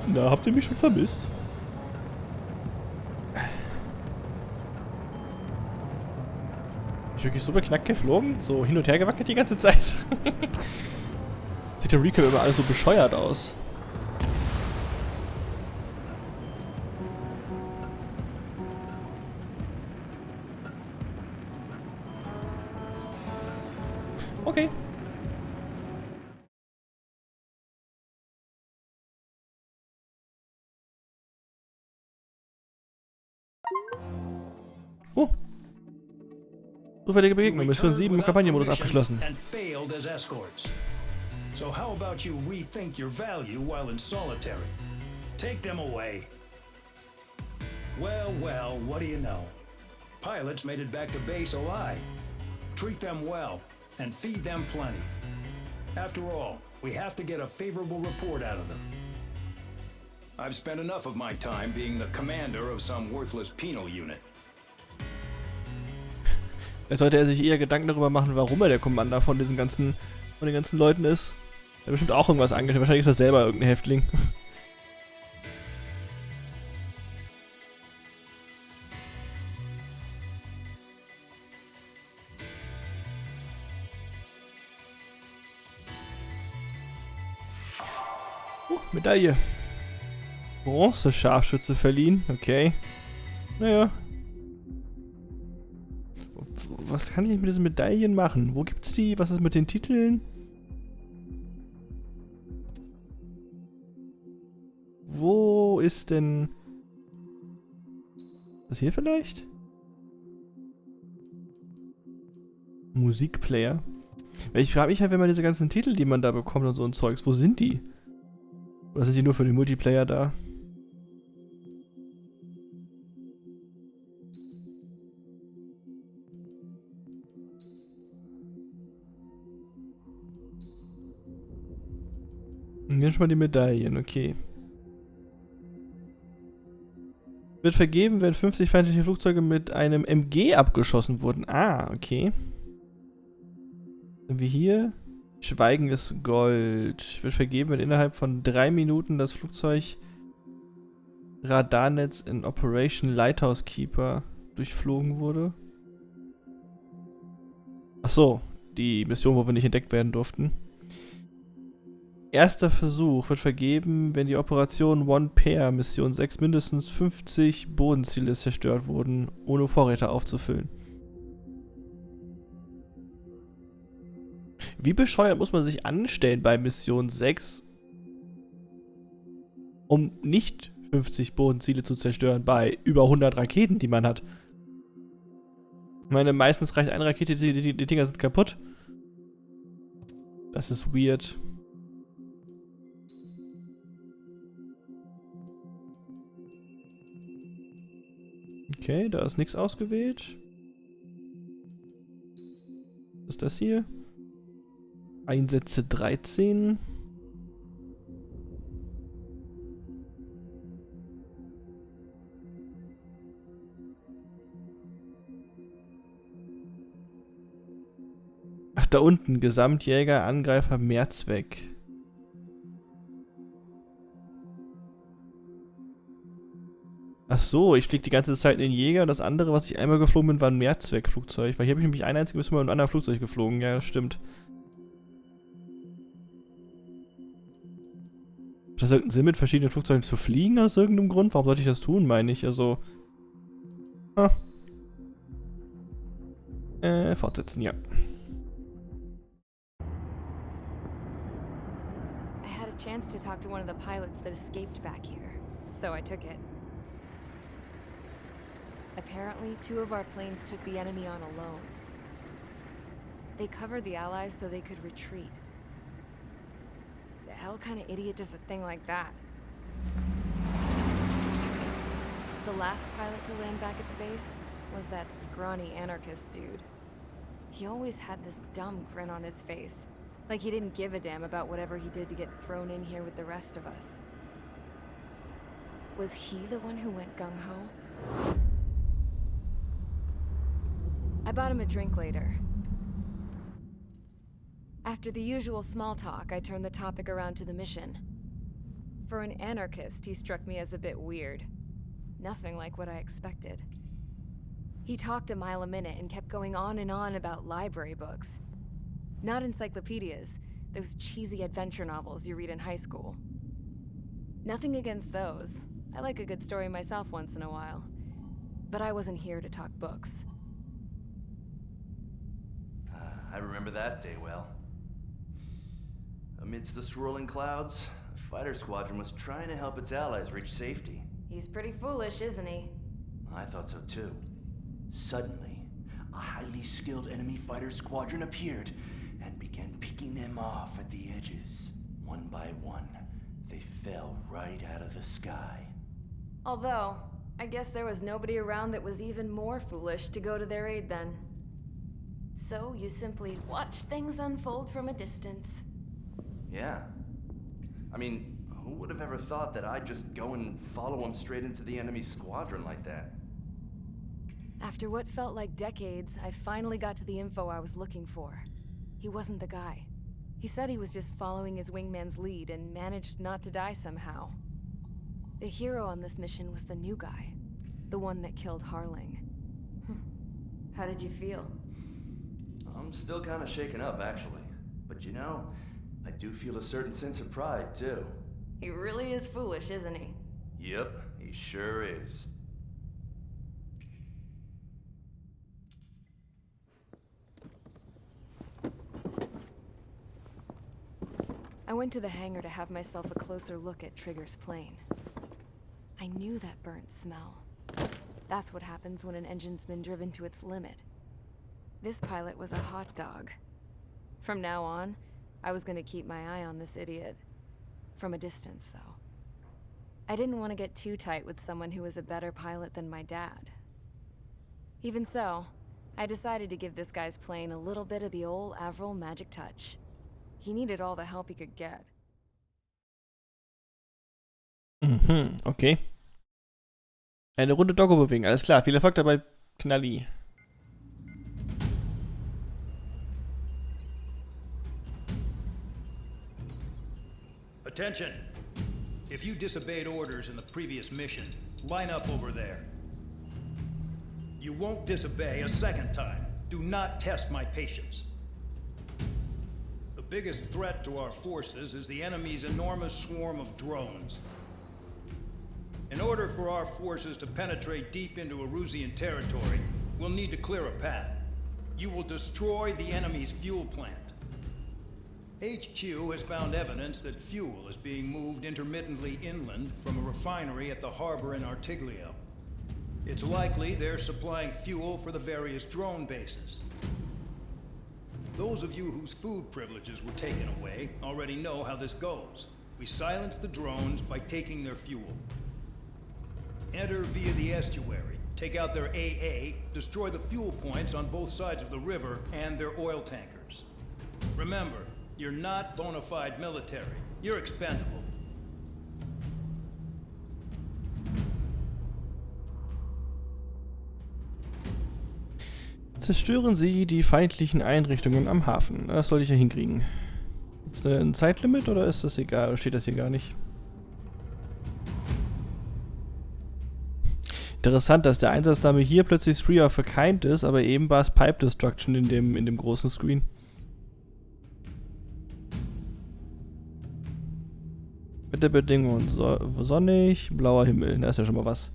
Na, habt ihr mich schon vermisst? Ist wirklich so beknackt geflogen? So hin und her gewackelt die ganze Zeit? Sieht der Recap immer alles so bescheuert aus. Okay. Oh. Zufällige Begegnung. Mission 7 im Kampagnenmodus abgeschlossen. So how about you rethink your value while in solitary? Take them away. Well, well, what do you know? Pilots made it back to base alive. Treat them well and feed them plenty. After all, we have to get a favorable report out of them. I've spent enough of my time being the commander of some worthless penal unit. Jetzt sollte er sich eher Gedanken darüber machen, warum er der Commander von den ganzen Leuten ist. Er hat bestimmt auch irgendwas angestellt. Wahrscheinlich ist er selber irgendein Häftling. Medaille. Bronze-Scharfschütze verliehen. Okay. Naja. Was kann ich mit diesen Medaillen machen? Wo gibt's die? Was ist mit den Titeln? Wo ist denn... Das hier vielleicht? Musikplayer. Ich frage mich halt, wenn man diese ganzen Titel, die man da bekommt und so ein Zeugs, wo sind die? Oder sind die nur für den Multiplayer da? Und hier schon mal die Medaillen, okay. Wird vergeben, wenn 50 feindliche Flugzeuge mit einem MG abgeschossen wurden. Ah, okay. Wie hier. Schweigen ist Gold. Wird vergeben, wenn innerhalb von 3 Minuten das Flugzeug Radarnetz in Operation Lighthouse Keeper durchflogen wurde. Ach so, die Mission, wo wir nicht entdeckt werden durften. Erster Versuch wird vergeben, wenn die Operation One Pair Mission 6 mindestens 50 Bodenziele zerstört wurden, ohne Vorräte aufzufüllen. Wie bescheuert muss man sich anstellen bei Mission 6, um nicht 50 Bodenziele zu zerstören bei über 100 Raketen, die man hat? Ich meine, meistens reicht eine Rakete, die Dinger sind kaputt. Das ist weird. Okay, da ist nichts ausgewählt. Was ist das hier? Einsätze 13. Ach, da unten. Gesamtjäger, Angreifer, Mehrzweck. Ach so, ich fliege die ganze Zeit in den Jäger und das andere, was ich einmal geflogen bin, war ein Mehrzweckflugzeug. Weil hier habe ich nämlich ein einziges Mal mit einem anderen Flugzeug geflogen. Ja, das stimmt. Hat das irgendeinen Sinn, mit verschiedenen Flugzeugen zu fliegen aus irgendeinem Grund? Warum sollte ich das tun, meine ich? Also... fortsetzen, ja. I had a chance to talk to one of the pilots that escaped back here, so I took it. Apparently, 2 of our planes took the enemy on alone. They covered the Allies so they could retreat. The hell kind of idiot does a thing like that? The last pilot to land back at the base was that scrawny anarchist dude. He always had this dumb grin on his face, like he didn't give a damn about whatever he did to get thrown in here with the rest of us. Was he the one who went gung-ho? I bought him a drink later. After the usual small talk, I turned the topic around to the mission. For an anarchist, he struck me as a bit weird. Nothing like what I expected. He talked a mile a minute and kept going on and on about library books. Not encyclopedias, those cheesy adventure novels you read in high school. Nothing against those. I like a good story myself once in a while. But I wasn't here to talk books. I remember that day well. Amidst the swirling clouds, the fighter squadron was trying to help its allies reach safety. He's pretty foolish, isn't he? I thought so too. Suddenly, a highly skilled enemy fighter squadron appeared and began picking them off at the edges. One by one, they fell right out of the sky. Although, I guess there was nobody around that was even more foolish to go to their aid then. So you simply watch things unfold from a distance. Yeah. I mean, who would have ever thought that I'd just go and follow him straight into the enemy squadron like that? After what felt like decades, I finally got to the info I was looking for. He wasn't the guy. He said he was just following his wingman's lead and managed not to die somehow. The hero on this mission was the new guy. The one that killed Harling. How did you feel? I'm still kind of shaken up, actually. But you know, I do feel a certain sense of pride, too. He really is foolish, isn't he? Yep, he sure is. I went to the hangar to have myself a closer look at Trigger's plane. I knew that burnt smell. That's what happens when an engine's been driven to its limit. This pilot was a hot dog. From now on, I was gonna keep my eye on this idiot. From a distance, though. I didn't want to get too tight with someone who was a better pilot than my dad. Even so, I decided to give this guy's plane a little bit of the old Avril magic touch. He needed all the help he could get. Mhm, okay. Eine Runde Doggo bewegen, alles klar. Viel Erfolg dabei, Knalli. Attention! If you disobeyed orders in the previous mission, line up over there. You won't disobey a second time. Do not test my patience. The biggest threat to our forces is the enemy's enormous swarm of drones. In order for our forces to penetrate deep into Erusian territory, we'll need to clear a path. You will destroy the enemy's fuel plant. HQ has found evidence that fuel is being moved intermittently inland from a refinery at the harbor in Artiglio. It's likely they're supplying fuel for the various drone bases. Those of you whose food privileges were taken away already know how this goes. We silence the drones by taking their fuel. Enter via the estuary, take out their AA, destroy the fuel points on both sides of the river and their oil tankers. Remember, you're not bona fide military. You're expendable. Zerstören Sie die feindlichen Einrichtungen am Hafen. Das sollte ich ja hinkriegen. Gibt es da ein Zeitlimit oder ist das egal? Oder steht das hier gar nicht? Interessant, dass der Einsatzname hier plötzlich Three of a Kind ist, aber eben war es Pipe Destruction in dem großen Screen. Wetterbedingungen sonnig, blauer Himmel. Da ist ja schon mal was.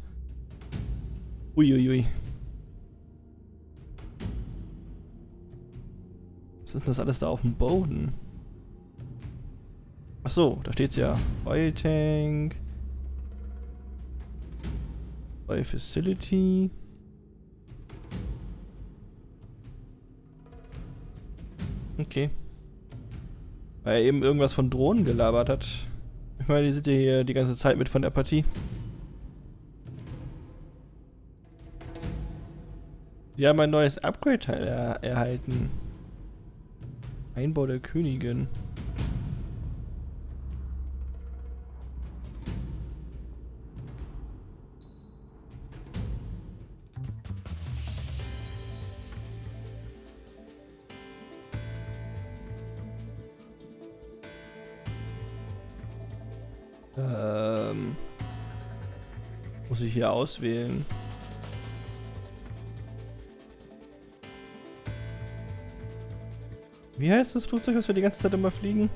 Uiuiui. Was ist denn das alles da auf dem Boden? Achso, da steht's ja. Oil Tank. Oil Facility. Okay. Weil er eben irgendwas von Drohnen gelabert hat. Ich meine, die sind ja hier die ganze Zeit mit von der Partie. Sie haben ein neues Upgrade-Teil erhalten. Einbau der Königin. Muss ich hier auswählen? Wie heißt das Flugzeug, was wir die ganze Zeit immer fliegen?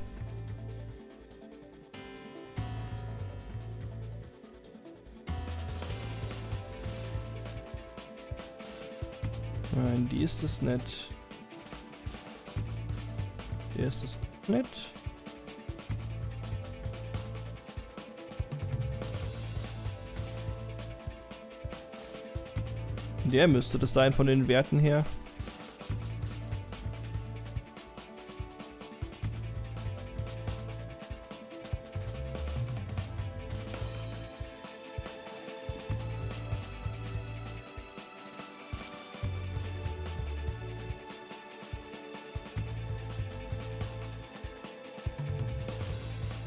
Nein, die ist es nicht. Der ist es nicht. Der müsste das sein von den Werten her.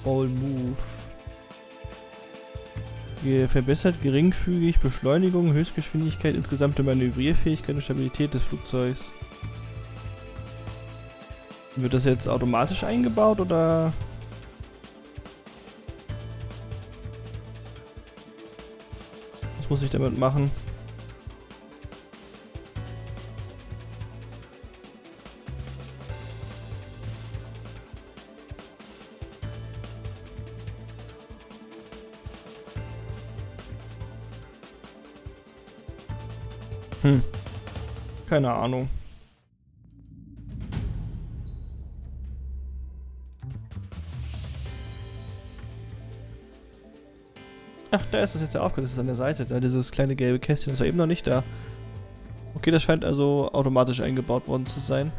All Move. Verbessert geringfügig Beschleunigung, Höchstgeschwindigkeit, insgesamte Manövrierfähigkeit und Stabilität des Flugzeugs. Wird das jetzt automatisch eingebaut oder? Was muss ich damit machen? Keine Ahnung. Ach, da ist es jetzt ja aufgehört. Das ist an der Seite. Da dieses kleine gelbe Kästchen ist ja eben noch nicht da. Okay, das scheint also automatisch eingebaut worden zu sein.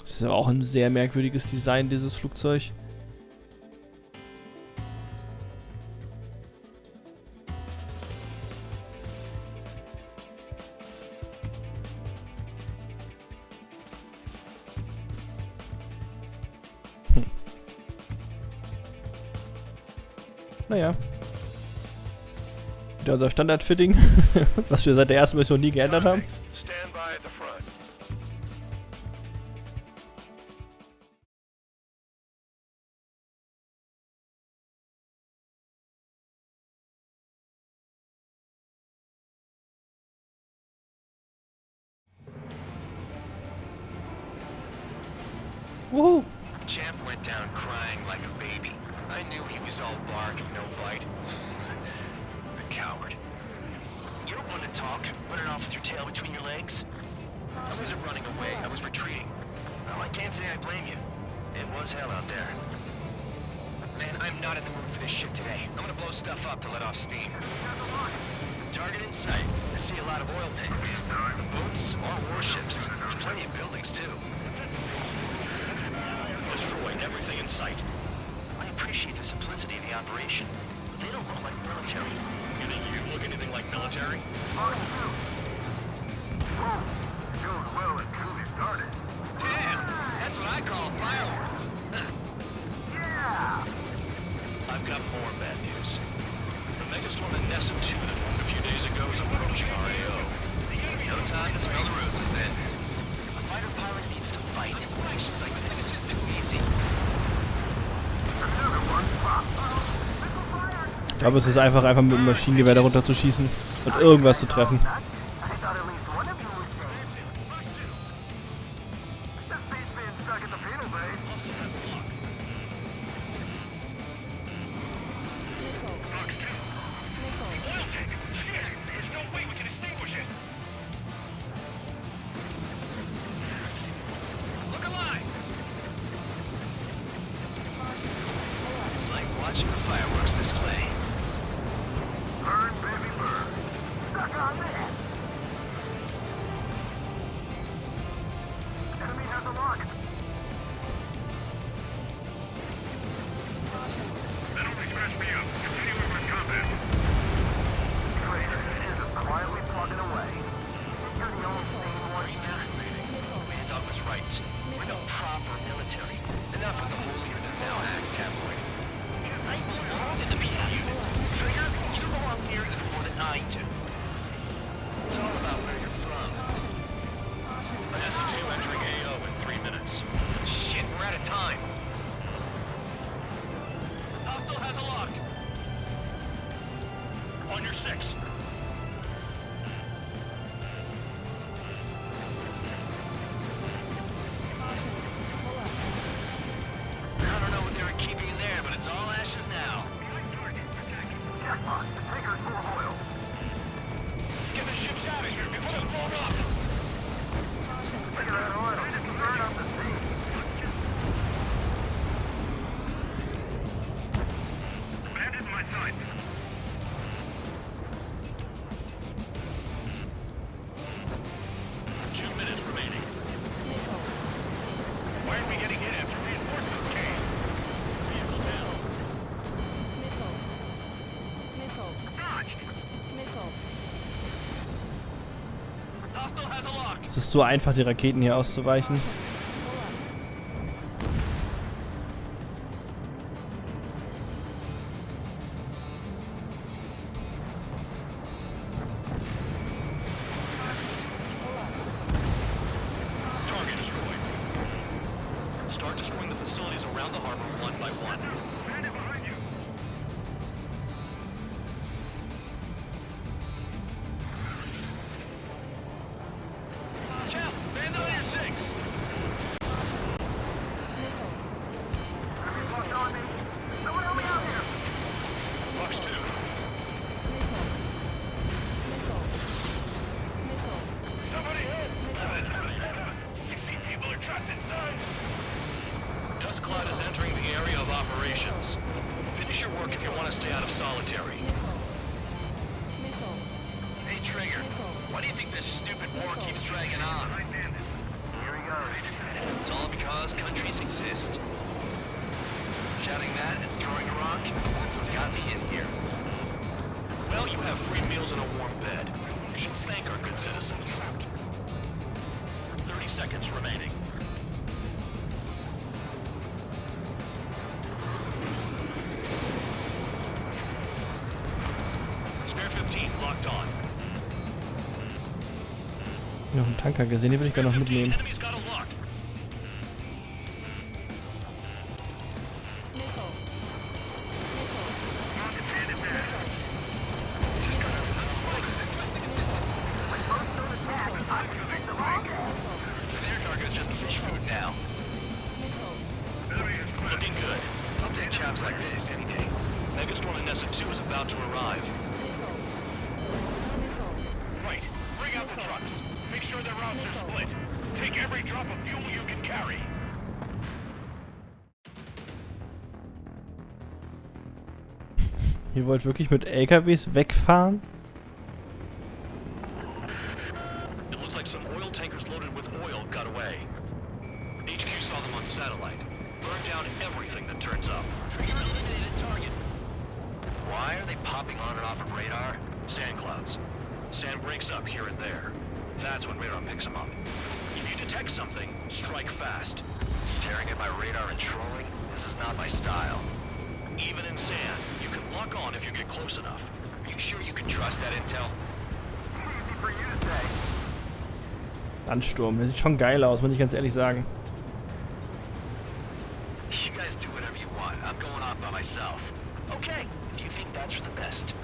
Das ist ja auch ein sehr merkwürdiges Design, dieses Flugzeug. Naja. Wieder unser Standard-Fitting, was wir seit der ersten Mission nie geändert haben. Woohoo! Champ went down crying like a baby. I knew he was all bark and no bite. The coward. You don't want to talk, running off with your tail between your legs. I wasn't running away, I was retreating. Well, I can't say I blame you. It was hell out there. Man, I'm not in the mood for this shit today. I'm gonna blow stuff up to let off steam. Target in sight. I see a lot of oil tanks. Boats, all warships. There's plenty of buildings, too. Destroy everything in sight. I appreciate the simplicity of the operation, but they don't look like military. You think you look anything like military? Damn! That's what I call fireworks. I've got more bad news. The megastorm in Nessa 2 that formed a few days ago is approaching our AO. No time to smell the roses, then. A fighter pilot needs to fight. Missions like this is just too easy. Ich glaube, es ist einfach mit dem Maschinengewehr darunter zu schießen und irgendwas zu treffen. Watching the fireworks display. Burn, baby, burn. Stuck on this. Enemy has a lock. That only scratched me up. Continuing with combat. Traitor, it is quietly plugging away. You're the only thing one here. Bandai was right. We're no proper military. Enough with the holier-than-thou act, Cowboy. I belong in the PA unit. Trigger, you belong here even more than I do. On your 6. I don't know what they were keeping in there, but it's all ashes now. Jackpot. Taker's full of oil. Get the ships out of here before it blows up. Look at that oil. Burn up the sea. Landed in my sights. Remaining. Why aren't we getting hit after reinforcements came? Vehicle down. Dodged. Hostile has a lock. Es ist so einfach, die Raketen hier auszuweichen. Target destroyed. Start destroying the facilities around the harbor one by one. Bandit behind you. Chap, bandit on your 6. Enemy locked on me. Someone help me out here. Fox 2. Somebody hit. 60 people are trapped inside. Dust Cloud is entering the area of operations. Finish your work if you want to stay out of solitary. Hey, Trigger. Why do you think this stupid war keeps dragging on? Here we go. It's all because countries exist. Shouting that and throwing a rock has got me in here. Well, you have free meals and a warm bed. You should thank our good citizens. 30 seconds remaining. Spare 15 locked on. Noch einen Tanker gesehen, den würde ich gerne noch mitnehmen. Enemy's got a lock. Their target's just fish food now. Looking good. I'll take jobs like this any day. Megastorm Nessa 2 is about to arrive. Right. Bring out the trucks. Make sure their routes are split. Take every drop of fuel you can carry. Ihr wollt wirklich mit LKWs wegfahren? It looks like some oil tankers loaded with oil got away. HQ saw them on satellite. Burn down everything that turns up. Trigger eliminated target. Why are they popping on and off of radar? Sand clouds. Sand breaks up here and there. That's when radar picks them up. If you detect something, strike fast. Staring at my radar and trolling? This is not my style. Even in sand, you can lock on if you get close enough. Are you sure you can trust that intel? Easy for you to say. Ansturm, der sieht schon geil aus, muss ich ganz ehrlich sagen. You guys do whatever you want. I'm going off by myself. Okay, if you think that's for the best.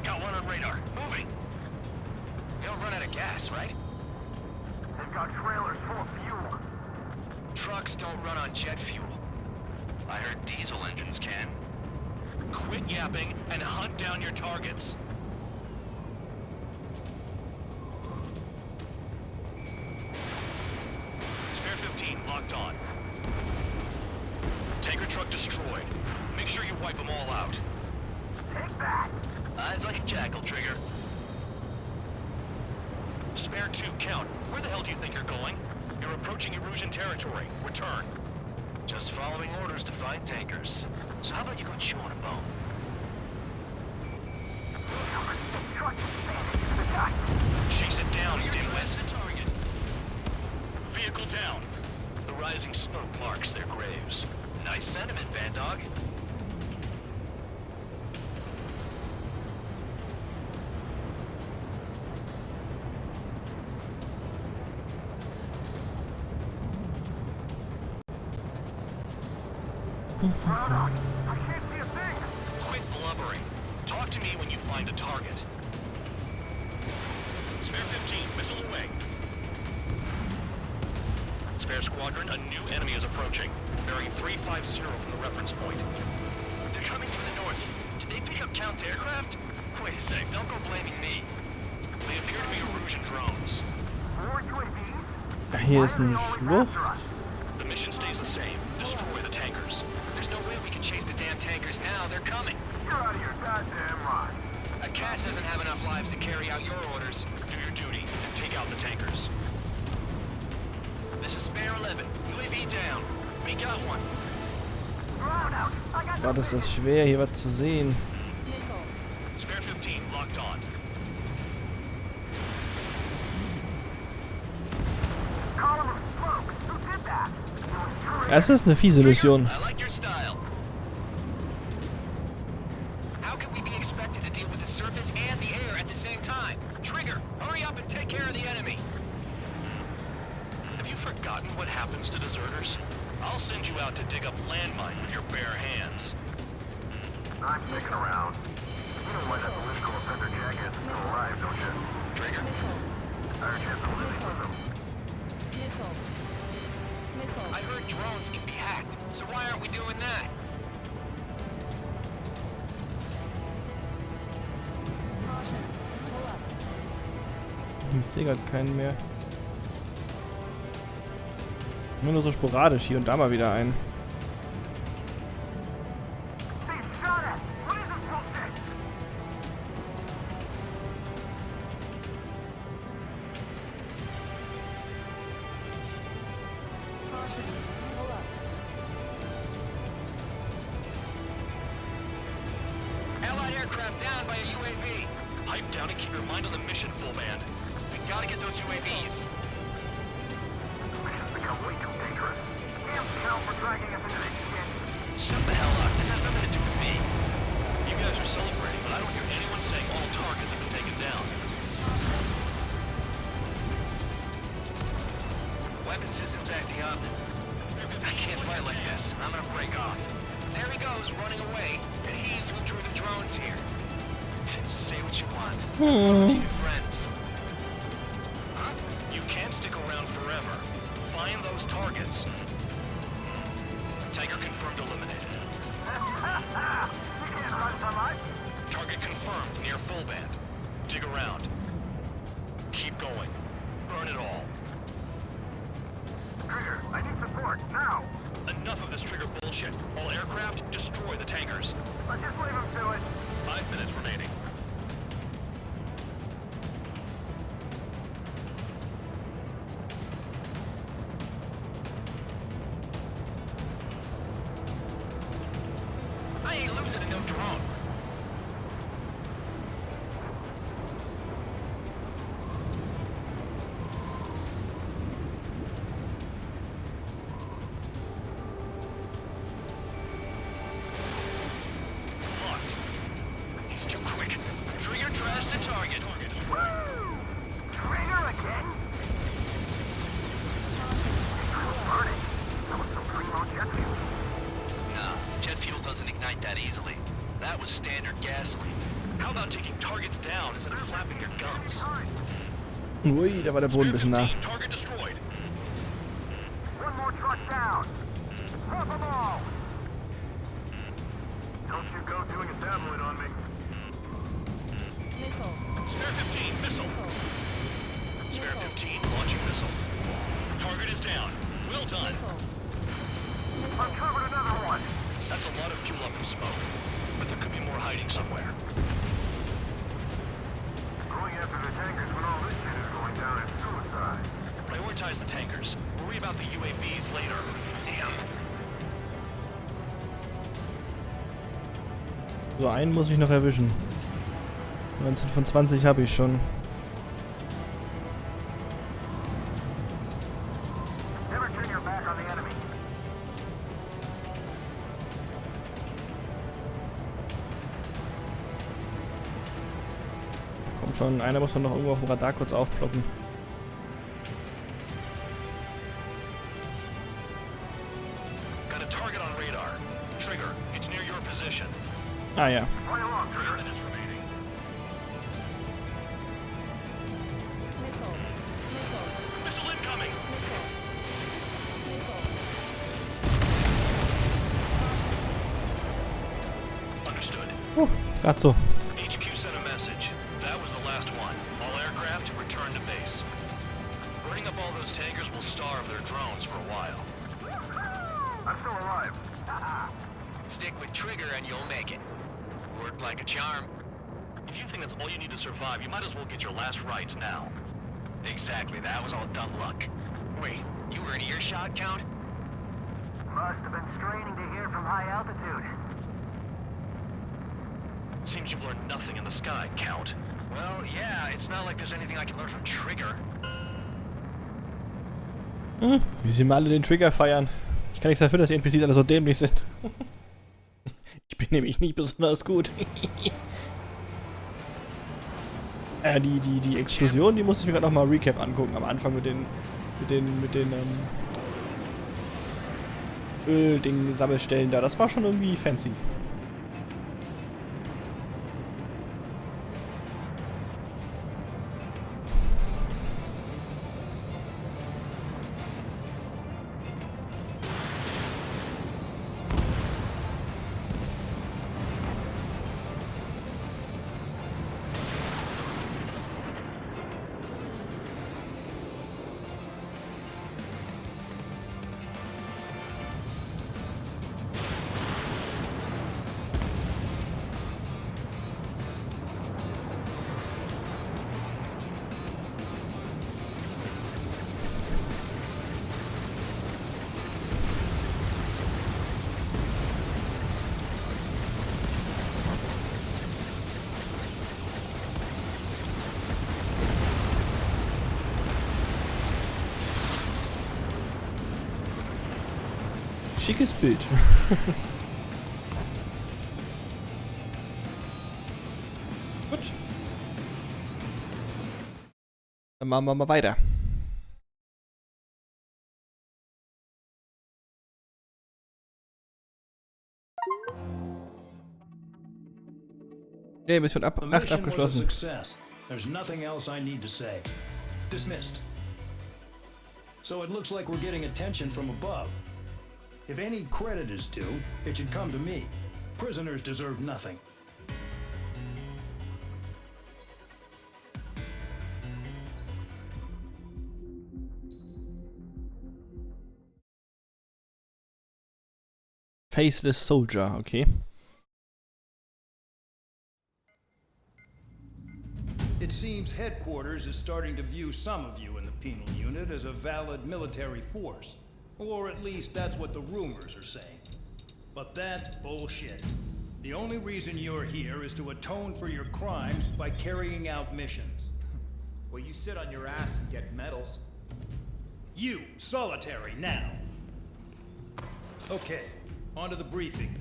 Got one on radar. Moving. They don't run out of gas, right? They've got trailers full of fuel. Trucks don't run on jet fuel. I heard diesel engines can. Quit yapping and hunt down your targets. Spare 15 locked on. Tanker truck destroyed. Make sure you wipe them all out. Take that. Eyes like a jackal, Trigger. Spare 2 count. Where the hell do you think you're going? You're approaching Erusian territory. Return. Just following orders to find tankers. So how about you go chew on a bone? Chase it down, dimwit. The target. Vehicle down. The rising smoke marks their graves. Nice sentiment, Vangogh. I can't see a thing. blubbering. Talk to me when you find a target. Spare 15, missile away. Spare squadron, a new enemy is approaching. Bearing 350 from the reference point. They're coming from the north. Did they pick up Count's aircraft? Wait a sec, don't go blaming me. They appear to be Erusian drones. Hier ist ein Schlucht. The mission stays the same. Destroy the tankers. There's no way we can chase the damn tankers now. They're coming. You're out of your goddamn mind. A cat doesn't have enough lives to carry out your orders. Do your duty and take out the tankers. This is Spare 11. UAV down. We got one. War das schwer, hier was zu sehen. Spare 15, locked on. Es ist eine fiese Mission. I like your style. How can we be expected to deal with the surface and the air at the same time? Trigger, hurry up and take care of the enemy. Have you forgotten what happens to deserters? I'll send you out to dig up landmine with your bare hands. I'm sticking around. You don't let that political offender jackass still alive, don't you? Trigger. Our chance of living with them. I heard drones can be hacked, so why aren't we doing that? Ich sehe gerade keinen mehr. Nur so sporadisch hier und da mal wieder ein. Allied aircraft down by a UAV. Pipe down and keep your mind on the mission, full band. We gotta get those UAVs. Mission's become way too dangerous. Damn hell for dragging us into this shit. Shut the hell up. This has nothing to do with me. You guys are celebrating, but I don't hear anyone saying all targets have been taken down. Weapon system's acting up. I can't fight like this. I'm gonna break off. There he goes, running away. And he's who drew the drones here. Say what you want. To your friends. Huh? You can't stick around forever. Find those targets. Tanker confirmed eliminated. You can't run for life. Target confirmed near full band. Dig around. Keep going. Burn it all. Trigger, I need support, now. Enough of this trigger bullshit. All aircraft, destroy the tankers. Let's just leave him to it. 5 minutes remaining. I ain't losing to no drone. Locked. He's too quick. Trigger trashed the target. Target destroyed. Trigger again? Burning. That was some primo jet fuel. Nah, jet fuel doesn't ignite that easily. That was standard gasoline. How about taking targets down instead of flapping your gums? Ui, da war der Boden ein bisschen nah. Target destroyed. One more truck down. Drop them all. Don't you go doing a tabloid on me. Spare 15, missile. Spare 15, launching missile. Target is down. Well done. Uncovered another one. That's a lot of fuel up in smoke, but there could be more hiding somewhere. Going after the tankers when all this shit is going down is suicide. Prioritize the tankers. Worry about the UAVs later. Damn. So, einen muss ich noch erwischen. 19 von 20 habe ich schon. Never turn your back on the enemy. Komm schon, einer muss doch noch irgendwo auf dem Radar kurz aufploppen. Got a target on radar. Trigger, it's near your position. Ah ja. Right along, Trigger. Minutes remaining. Missile incoming. Understood. Grad so. HQ sent a message. That was the last one. All aircraft return to base. Burning up all those tankers will starve their drones for a while. I'm still alive. Stick with Trigger and you'll make it. Worked like a charm. If you think that's all you need to survive, you might as well get your last rites now. Exactly, that was all dumb luck. Wait, you were in earshot, Count? Must have been straining to hear from high altitude. Seems you've learned nothing in the sky, Count. Well, yeah, it's not like there's anything I can learn from Trigger. Wie sie mal alle den Trigger feiern. Ich kann nichts dafür, dass die NPCs alle so dämlich sind. Ich bin nämlich nicht besonders gut. Die Explosion, die musste ich mir gerade nochmal Recap angucken. Am Anfang mit den Ölding-Sammelstellen da. Das war schon irgendwie fancy. Schickes Bild. Gut. Dann machen wir mal weiter. Nee, Mission 8 abgeschlossen. Success. There's nothing else I need to say. Dismissed. So it looks like we're getting attention from above. If any credit is due, it should come to me. Prisoners deserve nothing. Faceless Soldier, okay. It seems headquarters is starting to view some of you in the penal unit as a valid military force. Or at least that's what the rumors are saying. But that's bullshit. The only reason you're here is to atone for your crimes by carrying out missions. Well, you sit on your ass and get medals. You, solitary, now. Okay, on to the briefing.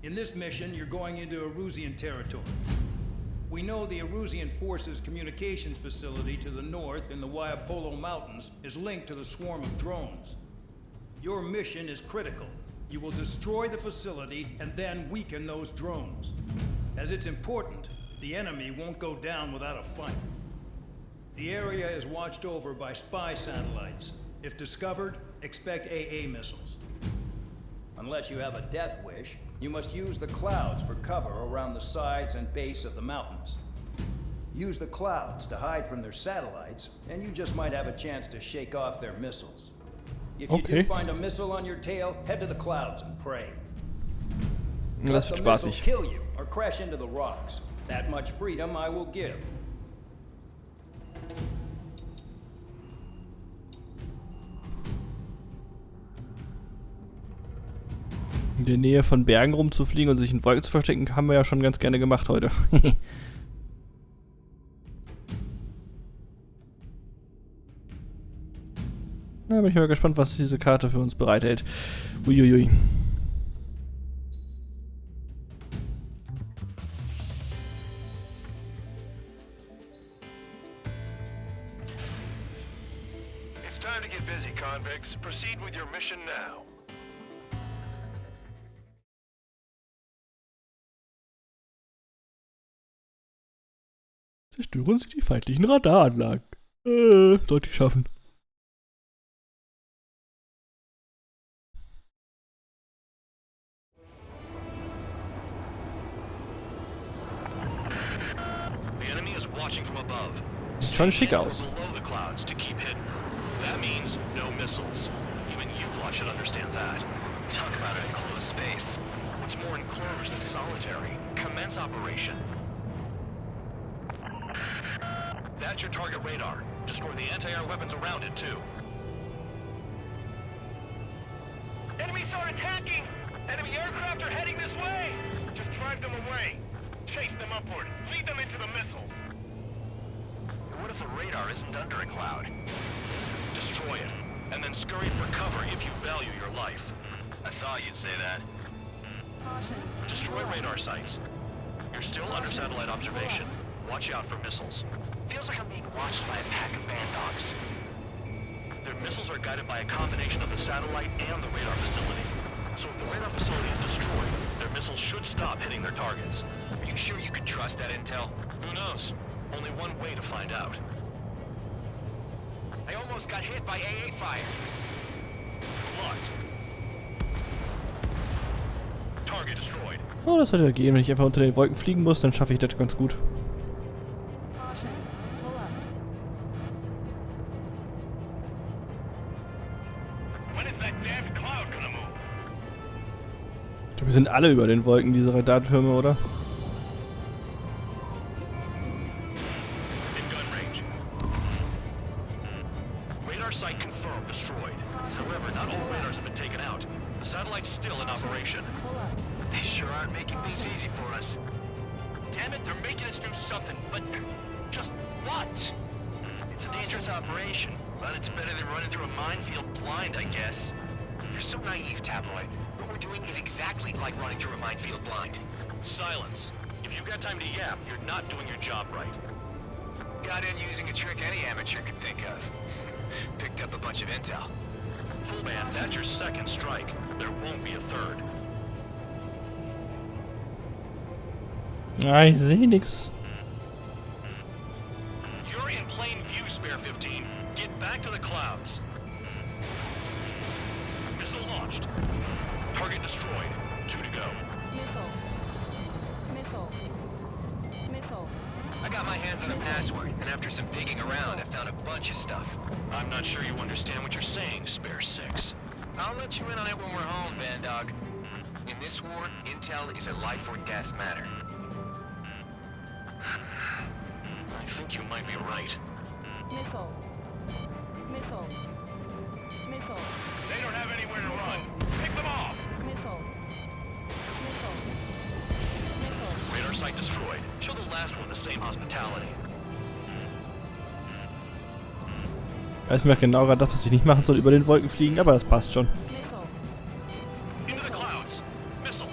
In this mission, you're going into Erusian territory. We know the Erusian Forces communications facility to the north in the Waiapolo Mountains is linked to the swarm of drones. Your mission is critical. You will destroy the facility and then weaken those drones. As it's important, the enemy won't go down without a fight. The area is watched over by spy satellites. If discovered, expect AA missiles. Unless you have a death wish, you must use the clouds for cover around the sides and base of the mountains. Use the clouds to hide from their satellites, and you just might have a chance to shake off their missiles. If you do find a missile on your tail, head to the clouds and pray. Das wird Let the missile spaßig. kill you or crash into the rocks. That much freedom I will give. In der Nähe von Bergen rumzufliegen und sich in Wolken zu verstecken, haben wir ja schon ganz gerne gemacht heute. Na, bin ich mal gespannt, was diese Karte für uns bereithält. Uiuiui. It's time to get busy, convicts. Proceed with your mission now. Zerstören Sie die feindlichen Radaranlagen. Sollte ich schaffen. The enemy is watching from above. Sieht schon schick aus. Below the clouds to keep hidden. That means no missiles. Even you lot should understand that. Talk about an enclosed space. What's more enclosed than solitary? Commence operation. That's your target radar. Destroy the anti-air weapons around it, too. Enemies are attacking! Enemy aircraft are heading this way! Just drive them away. Chase them upward. Lead them into the missiles. What if the radar isn't under a cloud? Destroy it, and then scurry for cover if you value your life. I thought you'd say that. Destroy radar sites. You're still under satellite observation. Watch out for missiles. Feels like I'm being watched by a pack of Vangoghs. Their missiles are guided by a combination of the satellite and the radar facility. So if the radar facility is destroyed, their missiles should stop hitting their targets. Are you sure you can trust that intel? Who knows? Only one way to find out. I almost got hit by AA fire. Locked. Target destroyed. Oh, das sollte ja gehen. Wenn ich einfach unter den Wolken fliegen muss, dann schaffe ich das ganz gut. Wir sind alle über den Wolken, diese Radartürme, oder? In gun range. Radar site confirmed destroyed. However, not all radars have been taken out. The satellite's still in operation. They sure aren't making things easy for us. Damn it, they're making us do something, but just what? It's a dangerous operation, but it's better than running through a minefield blind, I guess. You're so naive, Tabloid. What we're doing is exactly like running through a minefield blind. Silence. If you've got time to yap, you're not doing your job right. Got in using a trick any amateur could think of. Picked up a bunch of intel. Full band, that's your second strike. There won't be a third. Ah, ich sehe nix. You're in plain view, Spare 15. Get back to the clouds. Missile launched. Target destroyed. 2 to go. Missile. I got my hands on a password, and after some digging around, I found a bunch of stuff. I'm not sure you understand what you're saying, Spare 6. I'll let you in on it when we're home, Bandog. In this war, intel is a life or death matter. I think you might be right. Missile. They don't have anywhere to run. Pick them off! Missile. Radar site destroyed. Show the last one the same hospitality. Weiß mir genau gerade das, was ich nicht machen soll, über den Wolken fliegen, aber das passt schon. Into the clouds. Missile.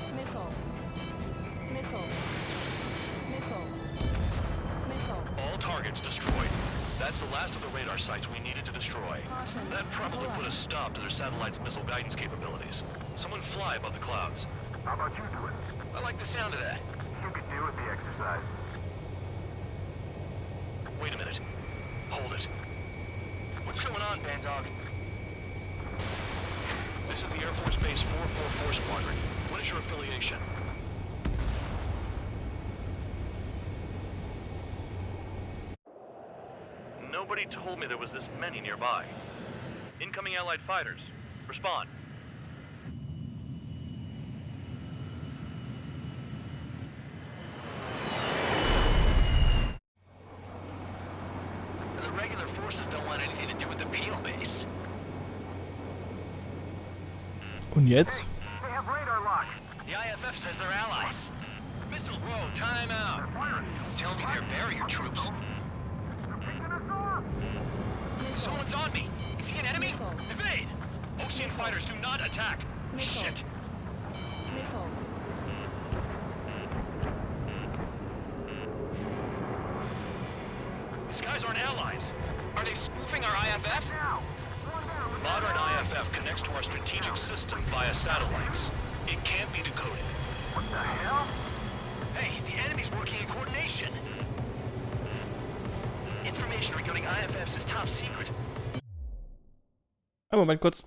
All targets destroyed. That's the last of the radar sites we needed to destroy. That probably put a stop to their satellite's missile guidance capabilities. Someone fly above the clouds. How about you do it? I like the sound of that. You could do with the exercise. Wait a minute. Hold it. What's going on, Bandog? This is the Air Force Base 444 Squadron. What is your affiliation? Nobody told me there was this many nearby. Incoming Allied fighters. Respond. The regular forces don't want anything to do with the penal base. Und jetzt? They have radar lock. The IFF says they're allies. Missile, whoa, time out. Tell me they're barrier troops. Someone's on me. Is he an enemy? Evade! Ocean fighters do not attack! Shit! These guys aren't allies. Are they spoofing our IFF? Modern IFF connects to our strategic system via satellites. It can't be decoded. What the hell? Hey, the enemy's working in coordination. Einen Moment kurz.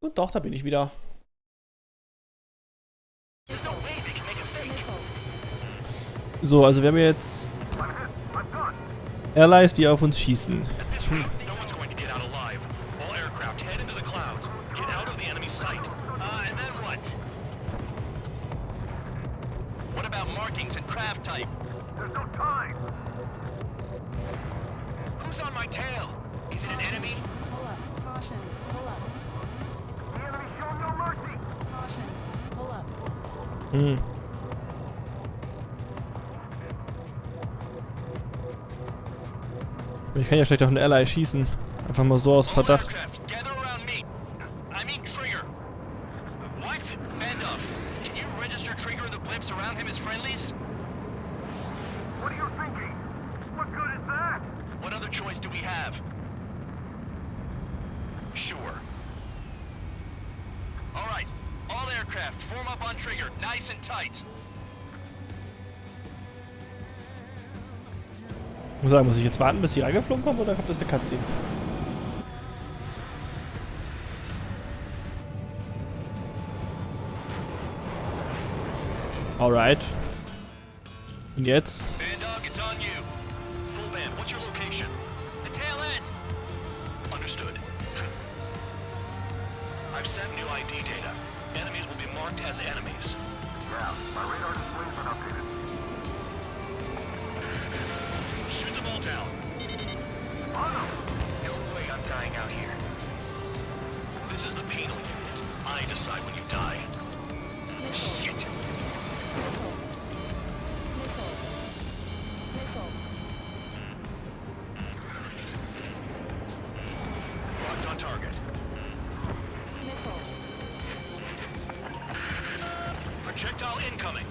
Und doch, da bin ich wieder. So, also wir haben jetzt Allies, die auf uns schießen. Who's on my tail? Is it an enemy? Pull up. Caution. Pull up. The enemy show no mercy! Caution. Pull up. Ich kann ja schlecht auf einen Ally schießen. Einfach mal so aus Verdacht. Gather around me. I mean Trigger. What? Bandai, can you register Trigger and the blips around him as friendlies? What are you thinking? What good is that? What other choice do we have? Sure. All right, all aircraft, form up on Trigger, nice and tight. Ich muss sagen, muss ich jetzt warten, bis die reingeflogen kommen, oder kommt das eine Cutscene? Alright. Und jetzt? Bandai, it's on you. Full sent new ID data. Enemies will be marked as enemies. Yeah, my radar display's been updated. Shoot them all down. No way I'm dying out here. This is the penal unit. I decide when you die. Shit! Locked on target. Projectile incoming.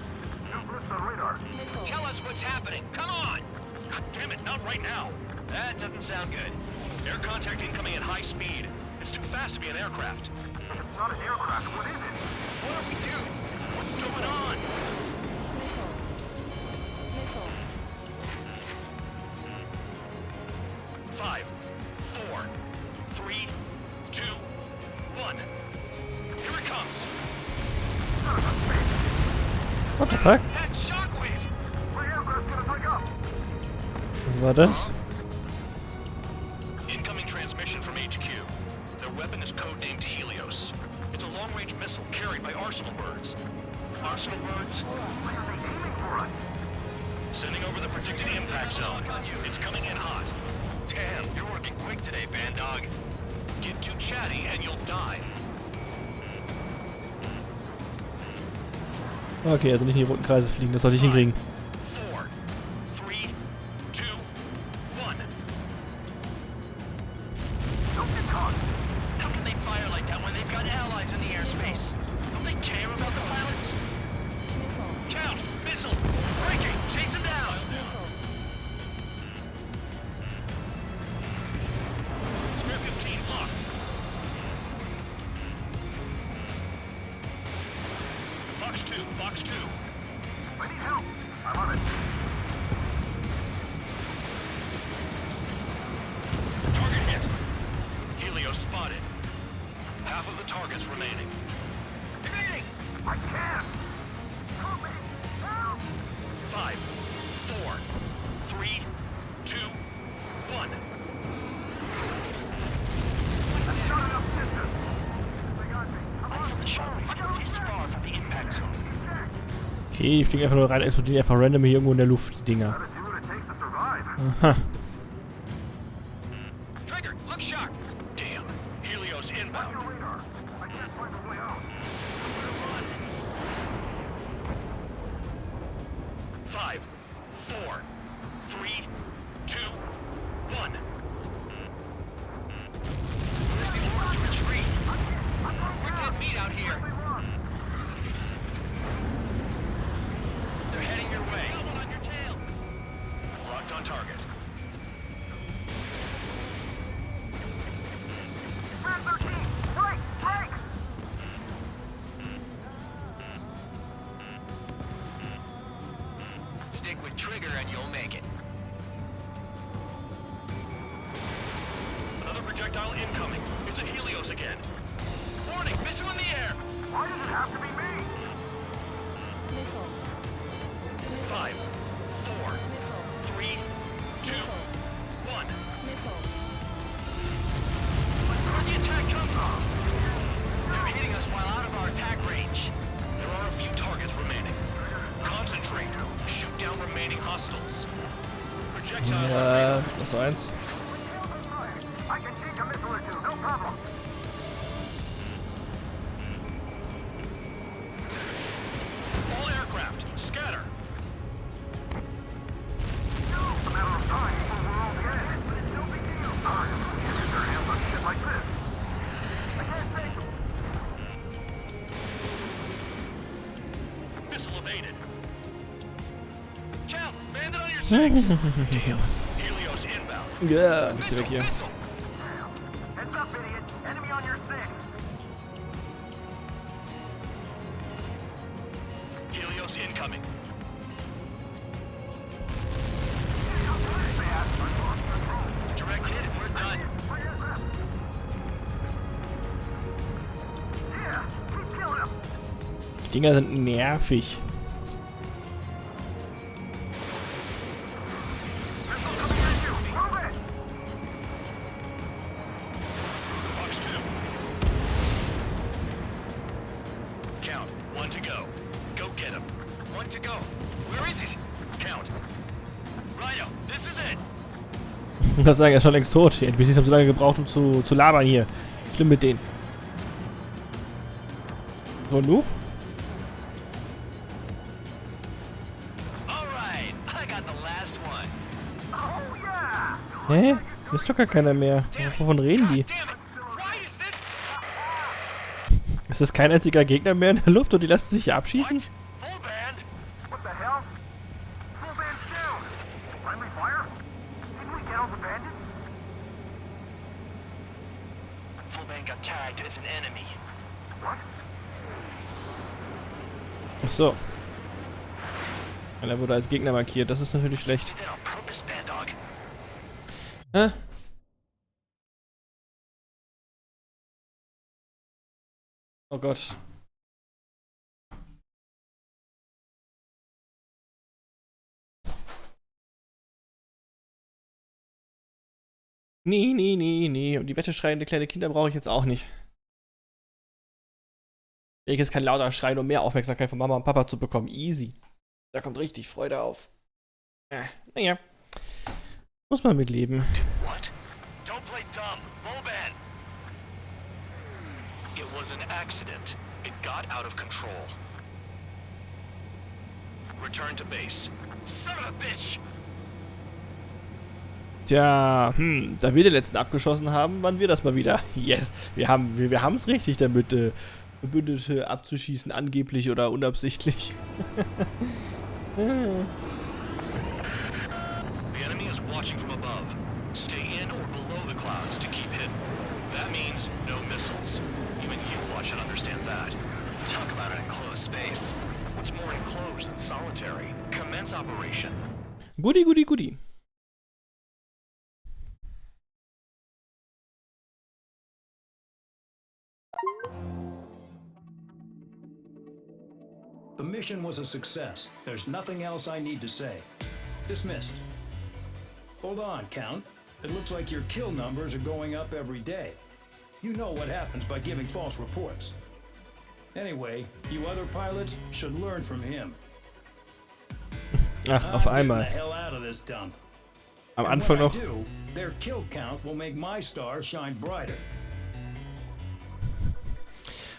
New blips on radar. Tell us what's happening. Come on! God damn it, not right now. That doesn't sound good. Air contact incoming at high speed. It's too fast to be an aircraft. It's not an aircraft. What is it? What do we do? What's going on? Five, 4, 3, 2, 1. Here it comes. What the fuck? That shockwave! My aircraft's gonna break up. Was war das? Incoming transmission from HQ. Their weapon is codenamed Helios. It's a long-range missile carried by Arsenal birds. Arsenal birds? Why are they aiming for us? Sending over the predicted impact zone. It's coming in hot. Damn, you're working quick today, Bandog. Get too chatty and you'll die. Okay, also nicht in die roten Kreise fliegen, das sollte ich hinkriegen. 4, 3, 2, 1. Don't get caught. How can they fire like that when they've got allies in the airspace? Don't they care about the pilots? Count! Missile! Breaking! Chase him down! Spare 15 locked. Fox 2, Fox 2. I need help. I'm on it. Target hit. Helios spotted. Half of the targets remaining. Evading! I can't. Help me. Help. 5, 4, 3, 2, 1. That's not enough distance. They got me. I'm on The shockwave is far from the impact zone. Okay, die fliegen einfach nur rein, explodieren einfach random hier irgendwo in der Luft, die Dinger. Gotta do what it takes to survive. Aha. Trigger, look sharp! Damn. Helios inbound. Your radar. I can't find a way out. 5, 4, 3, 2, 1. Where's the order to retreat? We're dead meat out here. They're heading your way. On your tail. Locked on target. Man 13. Break. Break. Stick with trigger and you'll make it. Another projectile incoming. It's a Helios again. Warning, missile in the air! Why does it have to be me? 5, 4, 3, 2, 1. Where'd the attack come from? They're hitting us while out of our attack range. There are a few targets remaining. Concentrate. Shoot down remaining hostiles. Projectile. Ja, das war eins. I can take a missile or two. No problem. All aircraft, scatter. It's a matter of time before we're all dead. But it's no big deal. Sorry, get their hands on shit like this. I can't take them. Missile evaded. Count, bandit on your six! Damn. Helios inbound. Ja, nicht weg hier. Missile! Heads up, idiot. Enemy on your six. Helios incoming. Direct hit and we're done. Yeah, keep killing him. Die Dinger sind nervig. Missile coming at you. Move it. Fox 2. Good to go. Where is it? Count. Righto, this is it. Ich muss sagen, er ist schon längst tot. Die NPCs haben so lange gebraucht, um zu labern hier. Schlimm mit denen. So, nu? Alright, I got the last one. Hä? Hier ist doch gar keiner mehr. Wovon reden die? Ist das kein einziger Gegner mehr in der Luft und die lassen sich hier abschießen? Ach so. Er wurde als Gegner markiert, das ist natürlich schlecht. Hä? Oh Gott. Nee. Und die wetteschreiende kleine Kinder brauche ich jetzt auch nicht. Welches kann lauter schreien, um mehr Aufmerksamkeit von Mama und Papa zu bekommen. Easy. Da kommt richtig Freude auf. Naja. Muss man mitleben. What? Don't play dumb. Volban! It was an accident. It got out of control. Return to base. Son of a bitch! Tja, da wir den letzten abgeschossen haben, waren wir das mal wieder. Yes, wir haben es richtig damit, Verbündete abzuschießen, angeblich oder unabsichtlich. The enemy is watching from above. Stay in or below the clouds to keep hidden. That means no missiles. Even you should understand that. Talk about an enclosed space. What's more enclosed than solitary? Commence operation. Goodie. The mission was a success. There's nothing else I need to say. Dismissed. Hold on, Count. It looks like your kill numbers are going up every day. You know what happens by giving false reports. Anyway, you other pilots should learn from him. Ach, auf einmal. Get the hell out of this dump. Am Anfang noch. Their kill count will make my star shine brighter.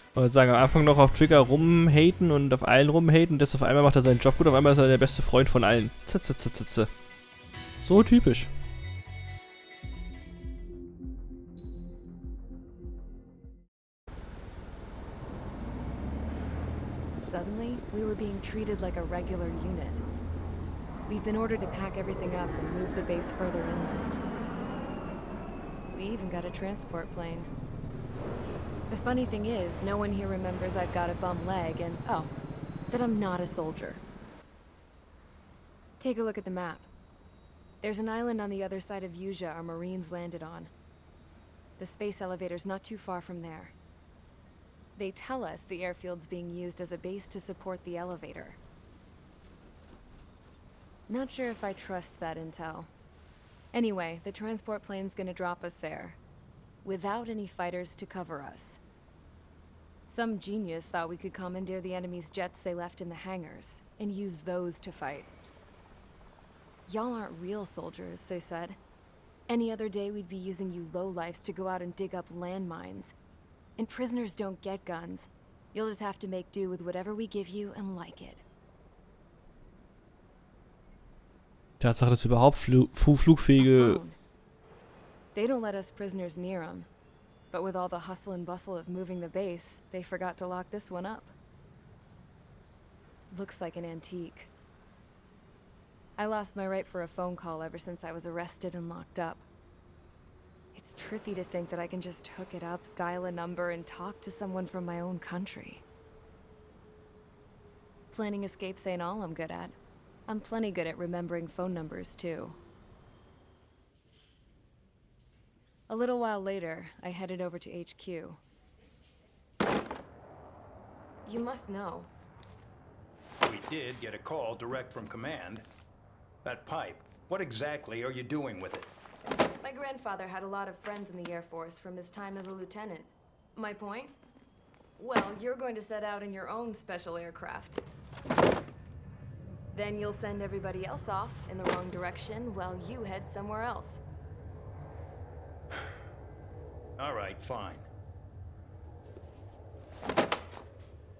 Ich wollte sagen, am Anfang noch auf Trigger rumhaten und auf allen rumhaten, das auf einmal macht er seinen Job gut, auf einmal ist er der beste Freund von allen. Zitze. So typisch. Suddenly, we were being treated like a regular unit. We've been ordered to pack everything up and move the base further inland. We even got a transport plane. The funny thing is, no one here remembers I've got a bum leg and, oh, that I'm not a soldier. Take a look at the map. There's an island on the other side of Vangogh our Marines landed on. The space elevator's not too far from there. They tell us the airfield's being used as a base to support the elevator. Not sure if I trust that intel. Anyway, the transport plane's gonna drop us there, without any fighters to cover us. Some genius thought we could commandeer the enemy's jets they left in the hangars, and use those to fight. Y'all aren't real soldiers, they said. Any other day we'd be using you lowlifes to go out and dig up landmines. And prisoners don't get guns. You'll just have to make do with whatever we give you and like it. Tatsache, dass überhaupt flugfähige... They don't let us prisoners near them. But with all the hustle and bustle of moving the base, they forgot to lock this one up. Looks like an antique. I lost my right for a phone call ever since I was arrested and locked up. It's trippy to think that I can just hook it up, dial a number, and talk to someone from my own country. Planning escapes ain't all I'm good at. I'm plenty good at remembering phone numbers, too. A little while later, I headed over to HQ. You must know. We did get a call direct from command. That pipe, what exactly are you doing with it? My grandfather had a lot of friends in the Air Force from his time as a lieutenant. My point? Well, you're going to set out in your own special aircraft. Then you'll send everybody else off in the wrong direction while you head somewhere else. All right, fine.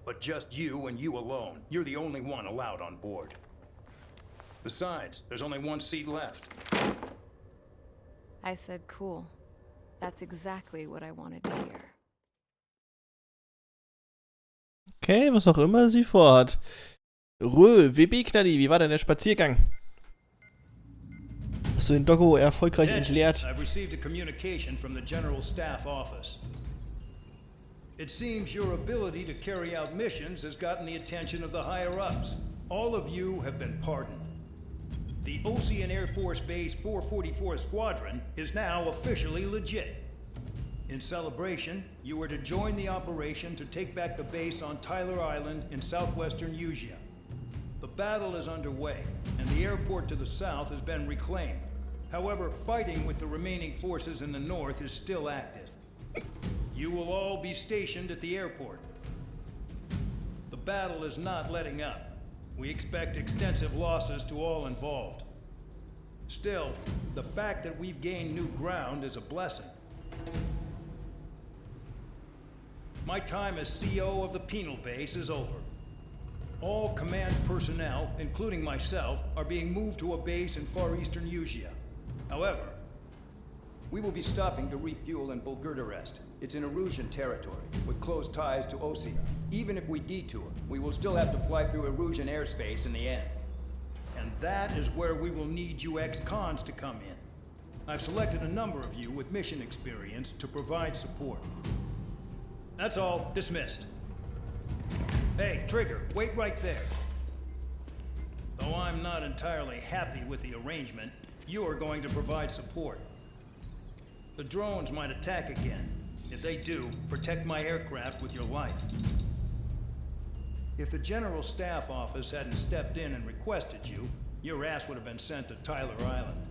But just you and you alone. You're the only one allowed on board. Besides, there's only one seat left. I said cool. That's exactly what I wanted to hear. Okay, was auch immer sie vorhat. WB Knalli, wie war denn der Spaziergang? Hast du den Doggo erfolgreich entleert? I've received a communication from the General Staff Office. It seems your ability to carry out missions has gotten the attention of the higher-ups. All of you have been pardoned. The Ocean Air Force Base 444 Squadron is now officially legit. In celebration, you are to join the operation to take back the base on Tyler Island in southwestern Usea. The battle is underway, and the airport to the south has been reclaimed. However, fighting with the remaining forces in the north is still active. You will all be stationed at the airport. The battle is not letting up. We expect extensive losses to all involved. Still, the fact that we've gained new ground is a blessing. My time as CO of the penal base is over. All command personnel, including myself, are being moved to a base in far eastern Usea. However, we will be stopping to refuel in Bulgurdarest. It's in Erusian territory, with close ties to Osea. Even if we detour, we will still have to fly through Erusian airspace in the end. And that is where we will need you ex-cons to come in. I've selected a number of you with mission experience to provide support. That's all. Dismissed. Hey, Trigger, wait right there. Though I'm not entirely happy with the arrangement, you are going to provide support. The drones might attack again. If they do, protect my aircraft with your life. If the General Staff Office hadn't stepped in and requested you, your ass would have been sent to Tyler Island.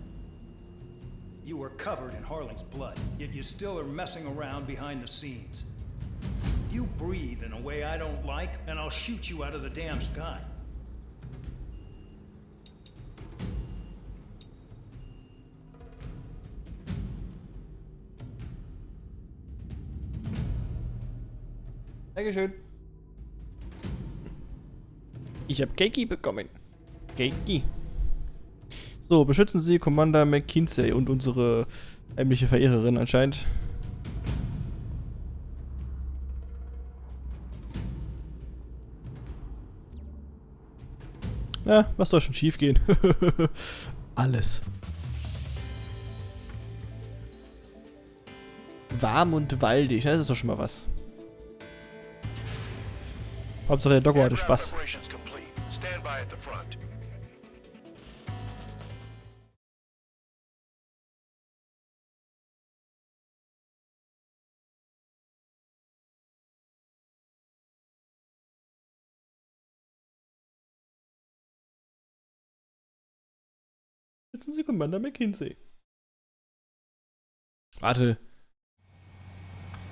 You were covered in Harling's blood, yet you still are messing around behind the scenes. You breathe in a way I don't like, and I'll shoot you out of the damn sky. Dankeschön. Ich habe Keiki bekommen. Keiki. So, beschützen Sie Commander McKinsey und unsere heimliche Verehrerin anscheinend. Ja, was soll schon schief gehen? Alles. Warm und waldig, das ist doch schon mal was. Hauptsache der Doggo hatte Spaß. Sitzen Sie Commander McKinsey. Warte.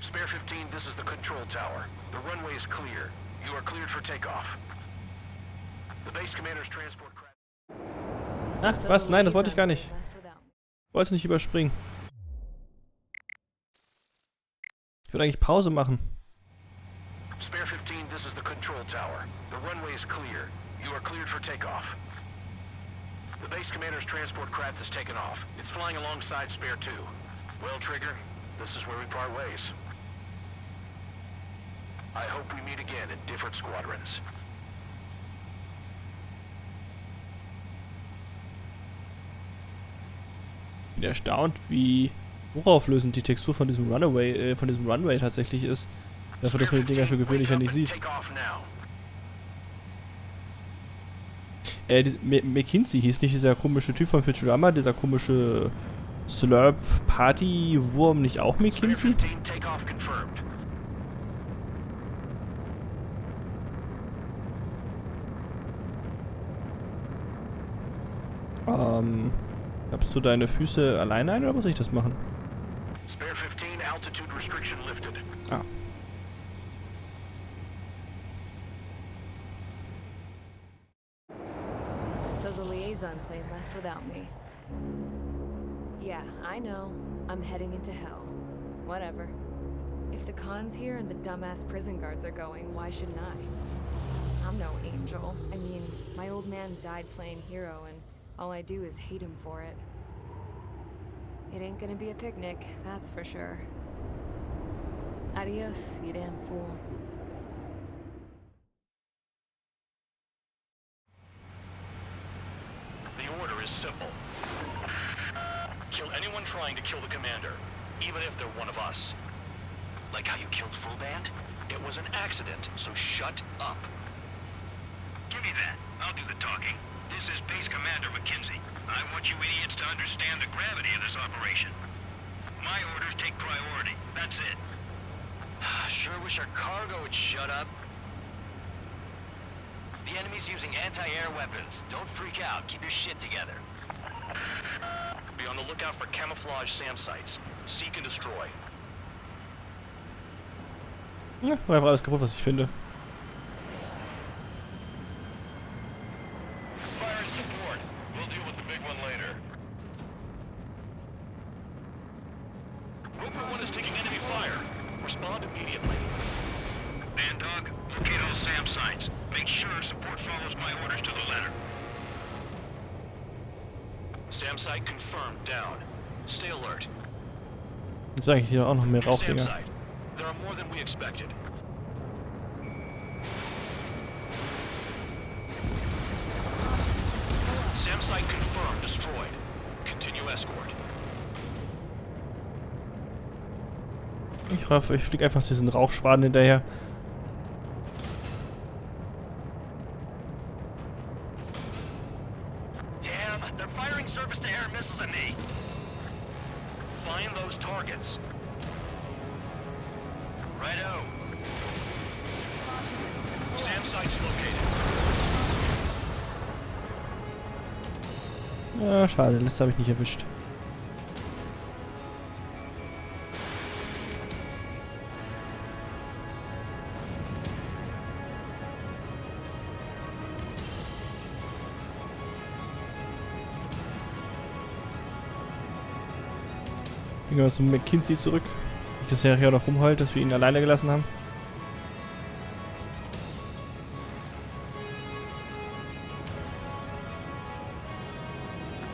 Spare 15, this is the control tower. The runway is clear. You are cleared for takeoff. The base commander's transport craft. Ah, was? Nein, das wollte ich gar nicht. Ich wollte es nicht überspringen. Ich würde eigentlich Pause machen. Spare 15, this is the control tower. The runway is clear. You are cleared for takeoff. The base commander's transport craft has taken off. It's flying alongside Spare 2. Well, Trigger, this is where we part ways. I hope we meet again in different squadrons. Ich bin erstaunt, wie hochauflösend die Textur von diesem Runway tatsächlich ist. Dafür, dass man die Dinger für gewöhnlich ja nicht sieht. McKinsey hieß nicht dieser komische Typ von Futurama, dieser komische Slurp-Party-Wurm nicht auch McKinsey? Klappst du deine Füße alleine ein oder muss ich das machen? Spare 15, altitude restriction lifted. Ah. Zun plane left without me. Yeah, I know. I'm heading into hell. Whatever. If the Khan's here and the dumbass prison guards are going, why shouldn't I? I'm no angel. I mean, my old man died playing hero, and all I do is hate him for it. It ain't gonna be a picnic, that's for sure. Adios, you damn fool. The order is simple. Kill anyone trying to kill the commander, even if they're one of us. Like how you killed Full Band? It was an accident, so shut up. Give me that. I'll do the talking. This is Base Commander McKenzie. I want you idiots to understand the gravity of this operation. My orders take priority. That's it. Sure wish our cargo would shut up. The enemy's using anti-air weapons. Don't freak out. Keep your shit together. Be on the lookout for camouflage SAM sites. Seek and destroy. Ja, war einfach alles kaputt, was ich finde. Fire support. We'll deal with the big one later. Roper 1 is taking enemy fire. Respond immediately. Bandog, locate all SAM sites. Make sure support follows my orders to the letter. SAM site confirmed down. Stay alert. Jetzt sage ich hier auch noch mehr New SAM Rauchdinger. site. There are more than we expected. SAM site confirmed destroyed. Continue escort. Ich hoffe, ich fliege einfach diesen Rauchschwaden hinterher. Damn, they're firing surface-to-air missiles at me. Find those targets. Righto. SAM site's located. Ja, schade, letztes habe ich nicht erwischt. Gehen wir zum McKinsey zurück. Nicht, dass er hier noch rumheult, dass wir ihn alleine gelassen haben.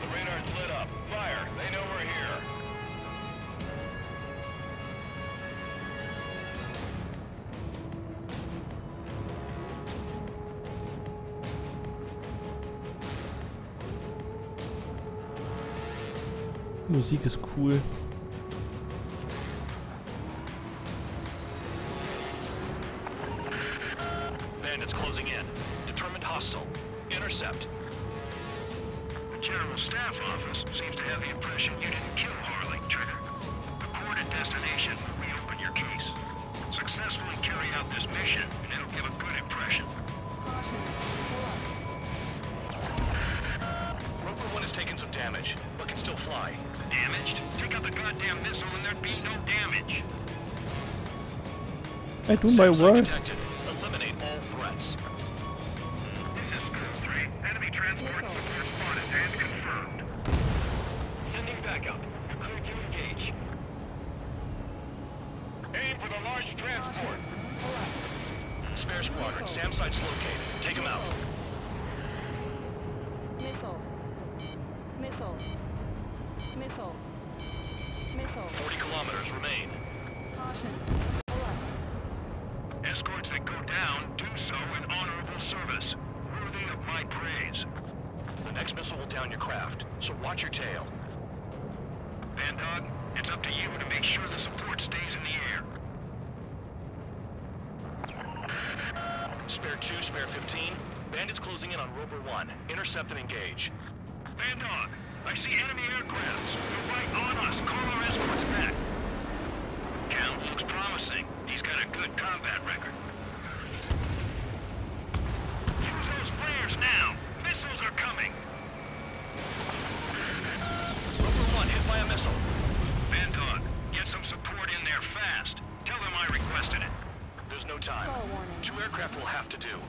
The radar's lit up. Fire. They know we're here. Musik ist cool. Bandits closing in. Determined hostile. Intercept. The General Staff Office seems to have the impression you didn't kill Harley, Trigger. Report at destination. Reopen your case. Successfully carry out this mission, and it'll give a good impression. Roper 1 has taken some damage, but can still fly. Damaged? Take out the goddamn missile and there'd be no damage. I do my SAM site worst. detected. Eliminate all threats. This is Scoop 3. Enemy transport support spotted and confirmed. Sending backup. You're clear to engage. Aim for the large transport. Spare squadron. SAM site's located. Take them out. Missile. Missile. Missile. Missile. 40 kilometers remain. Caution. Escorts that go down do so in honorable service, worthy of my praise. The next missile will down your craft, so watch your tail. Bandog, it's up to you to make sure the support stays in the air. Spare 2, spare 15. Bandits closing in on Roper 1. Intercept and engage. Bandog, I see enemy aircrafts. They're right on us. Call our escorts back. Count looks promising. He's got a good combat record. Use those flares now. Missiles are coming. Roper 1 hit by a missile. Bandog, get some support in there fast. Tell them I requested it. There's no time. 2 aircraft will have to do.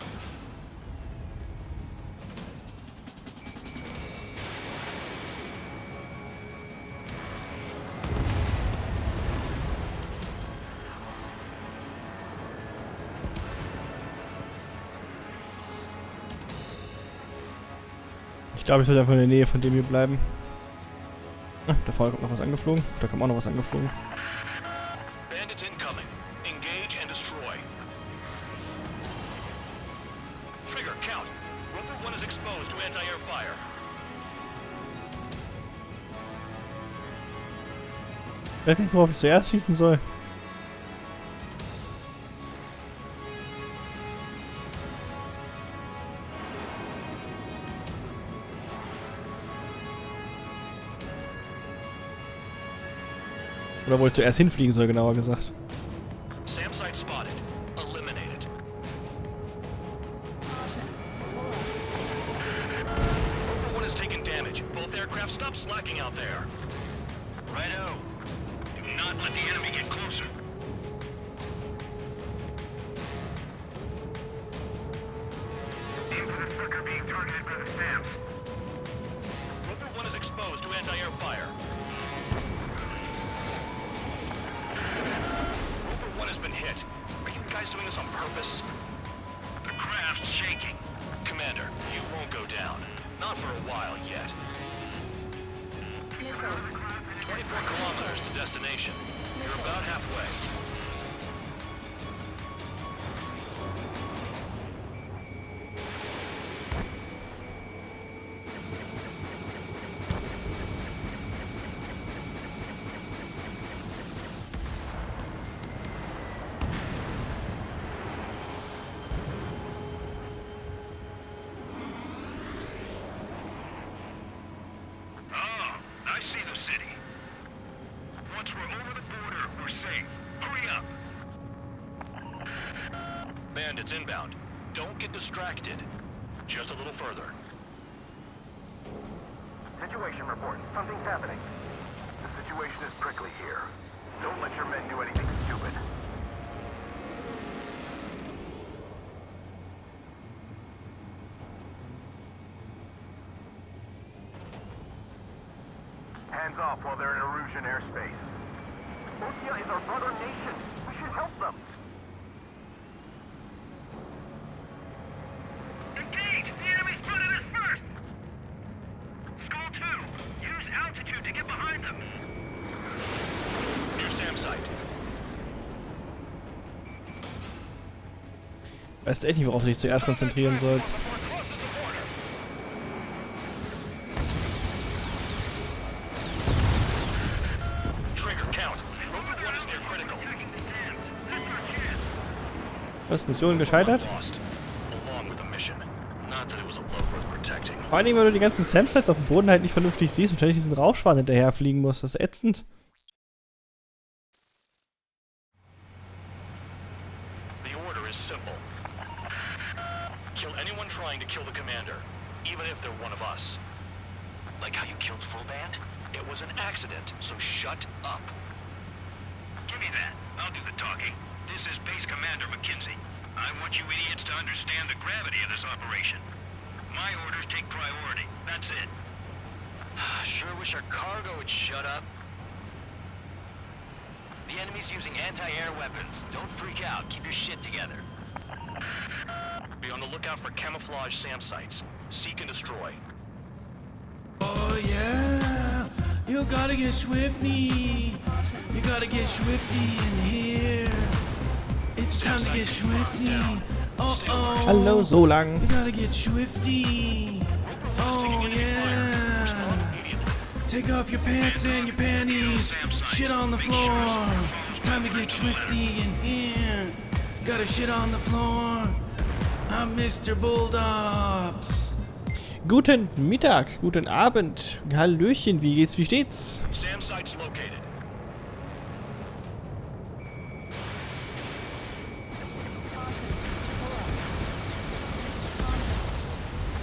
Ich glaube, ich sollte einfach in der Nähe von dem hier bleiben. Ah, da vorne kommt noch was angeflogen. Da kommt auch noch was angeflogen. Bandits incoming. Engage and destroy. Trigger, count. Roper 1 is exposed to anti-air fire. Ich weiß nicht, worauf ich zuerst schießen soll. Oder wo ich zuerst hinfliegen soll, genauer gesagt. SAM site spotted. Eliminated. Roper 1 is taking damage. Both aircraft stop slacking out there. Righto. Do not let the enemy get closer. Aim for the sucker being targeted by the SAMs. Roper 1 is exposed to anti-air fire. Roper 1 has been hit. Are you guys doing this on purpose? The craft's shaking. Commander, you won't go down. Not for a while yet. 24 kilometers to destination. You're about halfway. I see the city. Once we're over the border, we're safe. Hurry up. Bandits inbound. Don't get distracted. Just a little further. Situation report. Something's happening. The situation is prickly here. Don't let your men do anything stupid. Hands off while they're in Erusian airspace. Osea is our brother nation. We should help them. Engage! The enemy's spotted us first! Skull 2, use altitude to get behind them. Near SAM site. Weißt echt nicht, worauf du dich zuerst konzentrieren sollst. Was? Mission gescheitert? Vor allem, weil du die ganzen SAM-Sites auf dem Boden halt nicht vernünftig siehst und ständig diesen Rauchschwan hinterher fliegen musst. Das ist ätzend. The order is simple. Kill anyone trying to kill the commander, even if they're one of us. Like how you killed Full Band? It was an accident, so shut up. Give me that. I'll do the talking. This is Base Commander McKinsey. I want you idiots to understand the gravity of this operation. My orders take priority. That's it. Sure wish our cargo would shut up. The enemy's using anti-air weapons. Don't freak out. Keep your shit together. Be on the lookout for camouflage SAM sites. Seek and destroy. Oh yeah, you gotta get swifty. You gotta get swifty in here. It's time to get swifty. Oh. Hallo, so lang. You gotta get swifty. Oh yeah. Take off your pants and your panties. Shit on the floor. Time to get swifty in here. Gotta shit on the floor. I'm Mr. Bulldogs. Guten Mittag, guten Abend, Hallöchen, wie geht's, wie steht's? SAM sites located.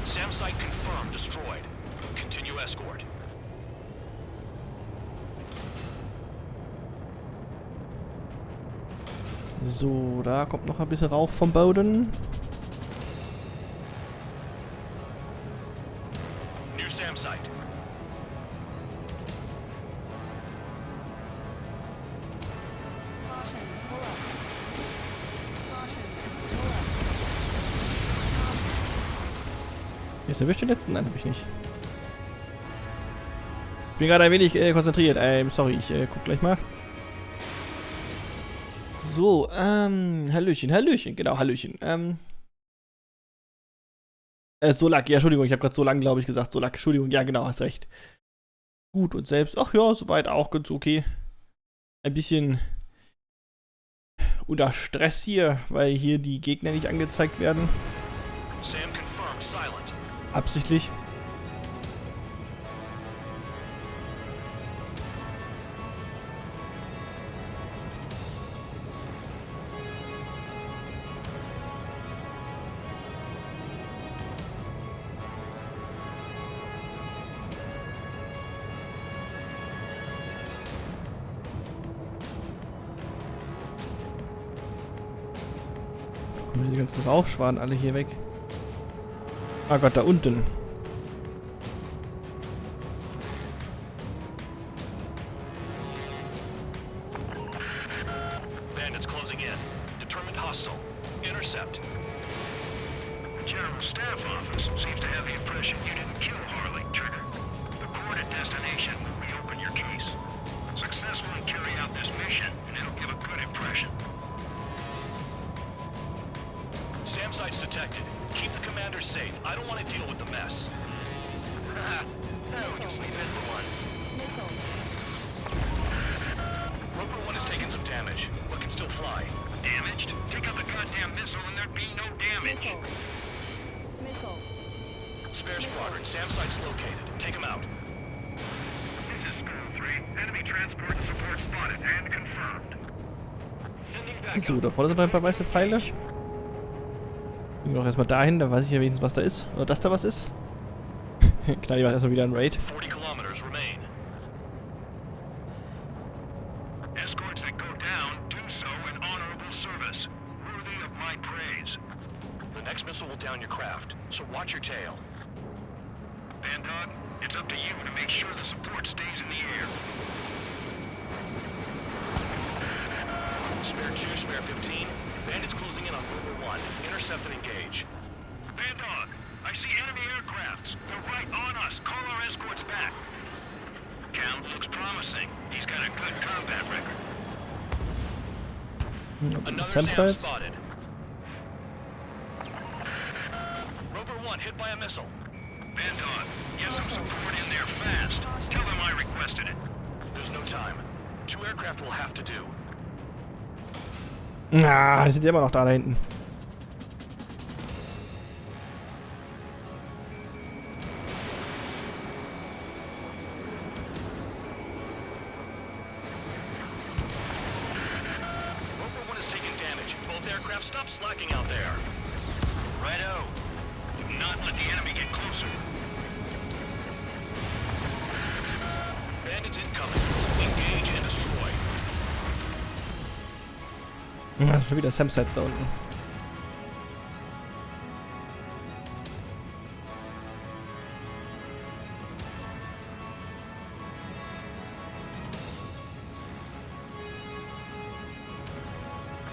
SAM site confirmed destroyed. Continue escort. So, da kommt noch ein bisschen Rauch vom Boden. New SAM site. Ist erwischt den letzten? Nein, hab ich nicht. Ich bin gerade ein wenig konzentriert. Sorry, ich guck gleich mal. So, Hallöchen, Hallöchen, genau, Hallöchen. Solak, ja, Entschuldigung, ich habe gerade so lang, glaube ich, gesagt. Solak, Entschuldigung, ja, genau, hast recht. Gut, und selbst, ach ja, soweit auch ganz okay. Ein bisschen unter Stress hier, weil hier die Gegner nicht angezeigt werden. Sam confirmed silent. Absichtlich. Kommen die ganzen Rauchschwaden alle hier weg. Ah Gott, da unten. Bandits closing in. Determined hostile. Intercept. The General Staff Office seems to have the impression you didn't kill Harley, Trigger. The court at destination will reopen your case. Successfully carry out this mission, and it'll give a good impression. SAM site's detected. Keep the commander safe. I don't want to deal with the mess. We just leave it for once. Roper 1 has taken some damage, but can still fly. Damaged? Take out the goddamn missile and there'd be no damage. Missile. Spare squadron. SAM site's located. Take him out. This is School 3. Enemy transport and support spotted and confirmed. Sending back So, da vorne sind noch ein paar weiße Pfeile. Gehen wir doch erstmal dahin, da weiß ich ja wenigstens, was da ist. Oder dass da was ist. Knall ich erstmal wieder ein Raid. 40 kilometers remain. Escorts that go down do so in honorable service, worthy of my praise. The next missile will down your craft, so watch your tail. Bandog, it's up to you to make sure the support stays in the air. Spare 2, spare 15. Bandits closing in on Roper 1. Intercept and engage. Bandog, I see enemy aircrafts. They're right on us. Call our escorts back. Count looks promising. He's got a good combat record. Another SAM SAM sites. spotted. Roper 1 hit by a missile. Bandog, get some support in there fast. Tell them I requested it. There's no time. 2 aircraft will have to do. Ah, die sind ja immer noch da hinten. Roper 1 is taking damage. Both aircraft stop slacking out there. Righto. Do not let the enemy get closer. Bandits incoming. Engage and destroy. Ah, schon wieder SAM-Sites da unten.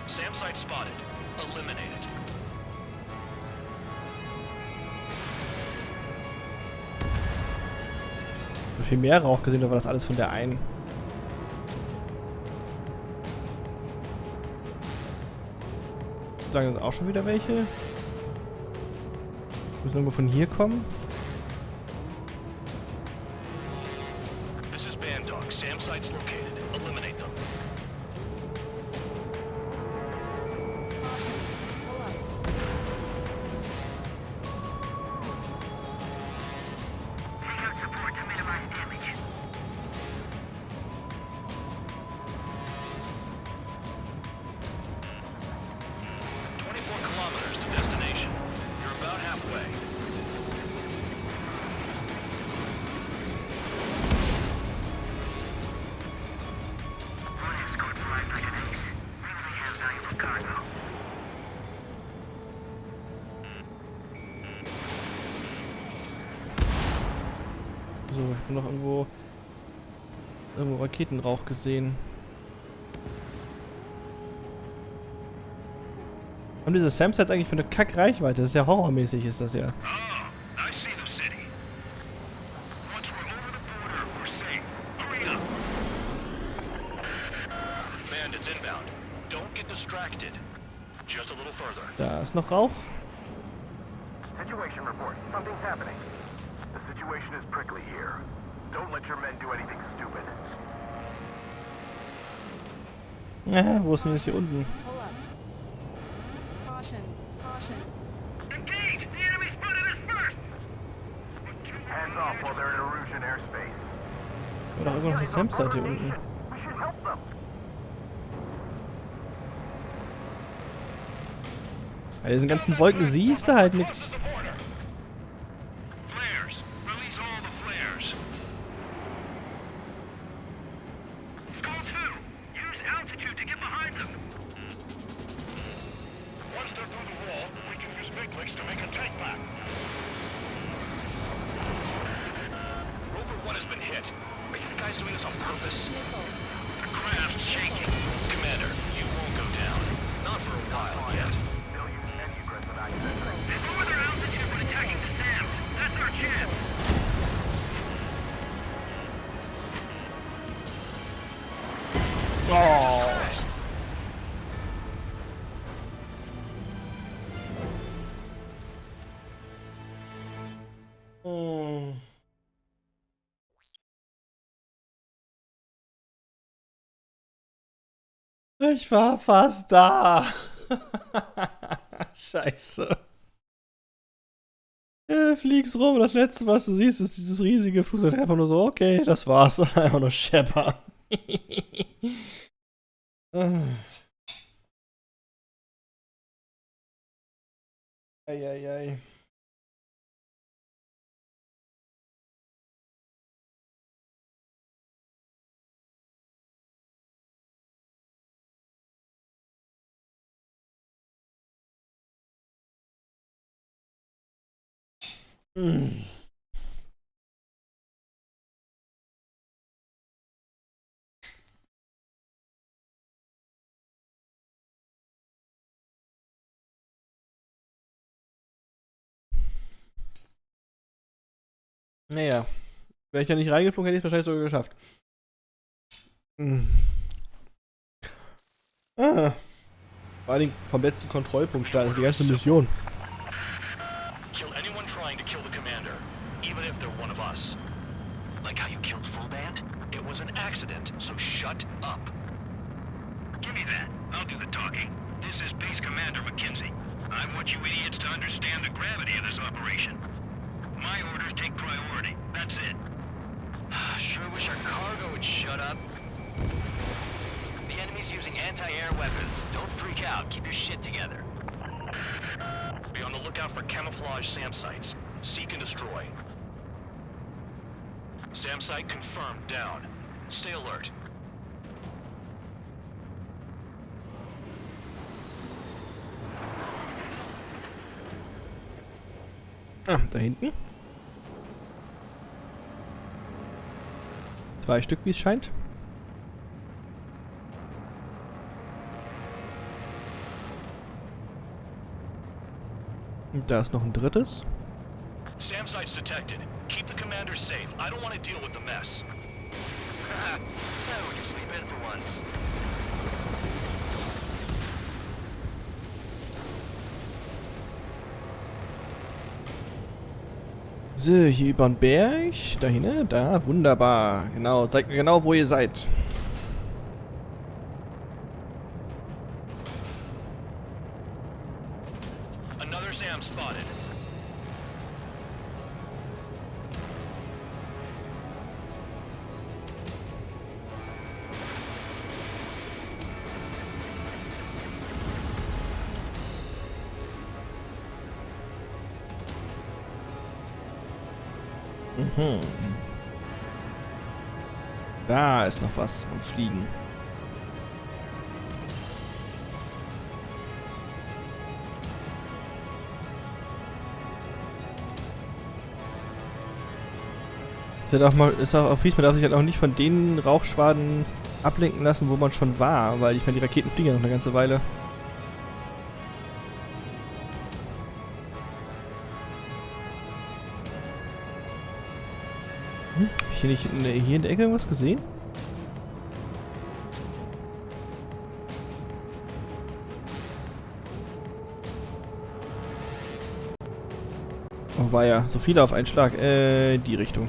SAM site spotted. Eliminate it. So viel mehr Rauch gesehen, oder war das alles von der einen? Sagen das auch schon wieder welche? Müssen irgendwo von hier kommen? This is Bandog. SAM site's located. Eliminate them. Take out support to minimize damage. Kilometers to destination. You're about halfway. One escort flies like an ace. Really have valuable cargo. So, ich habe noch irgendwo Raketenrauch gesehen. Haben diese SAM-Sites eigentlich für eine Kack-Reichweite? Das ist ja horrormäßig, ist das ja. Oh, I see Just a little further. Da ist noch Rauch. Situation report. Something's happening. The situation is prickly here. Don't let your men do anything stupid. Wo ist denn jetzt hier unten? Pull up. Caution. Caution. Engage! The enemy spotted us first! Hands off while they're in Erusian airspace. War doch irgendwo noch eine Samsite hier unten. We should help them. Bei diesen ganzen Wolken siehst du halt nichts. Flares. Release all the flares. Skull 2. Use altitude to get behind them. Once they're through the wall, we can use big legs to make a take back. Rover 1 has been hit. Are you guys doing this on purpose? The craft's shaking. Commander, you won't go down. Not for a while yet. Lower their altitude when attacking the SAM. That's our chance. Ich war fast da. Scheiße. Fliegst rum, das letzte, was du siehst, ist dieses riesige Flugzeug. Einfach nur so, okay, das war's. Einfach nur Schepper. Eieiei. Naja. Wäre ich ja nicht reingeflogen, hätte ich es wahrscheinlich sogar geschafft. Vor allem vom letzten Kontrollpunkt starten, also die ganze Mission. Kill anyone trying to kill the commander, even if they're one of us. Like how you killed Full Band? It was an accident, so shut up. Give me that. I'll do the talking. This is Base Commander McKenzie. I want you idiots to understand the gravity of this operation. My orders take priority. That's it. Sure wish our cargo would shut up. The enemy's using anti-air weapons. Don't freak out. Keep your shit together. Be on the lookout for camouflage SAM sites. Seek and destroy. SAM site confirmed down. Stay alert. Ah, da hinten. 2 Stück, wie es scheint. Und da ist noch ein drittes. SAM sites detected. Keep the commander safe. I don't want to deal with the mess. Now we can sleep in for once. So, hier über den Berg. Da hinten, da, wunderbar. Genau, zeigt mir genau, wo ihr seid. Another SAM spotted. Da ist noch was am Fliegen. Ist auch auf man darf sich halt auch nicht von den Rauchschwaden ablenken lassen, wo man schon war, weil ich meine, die Raketen fliegen ja noch eine ganze Weile. Hab ich hier nicht hier in der Ecke irgendwas gesehen? Oh, war ja so viele auf einen Schlag. Die Richtung.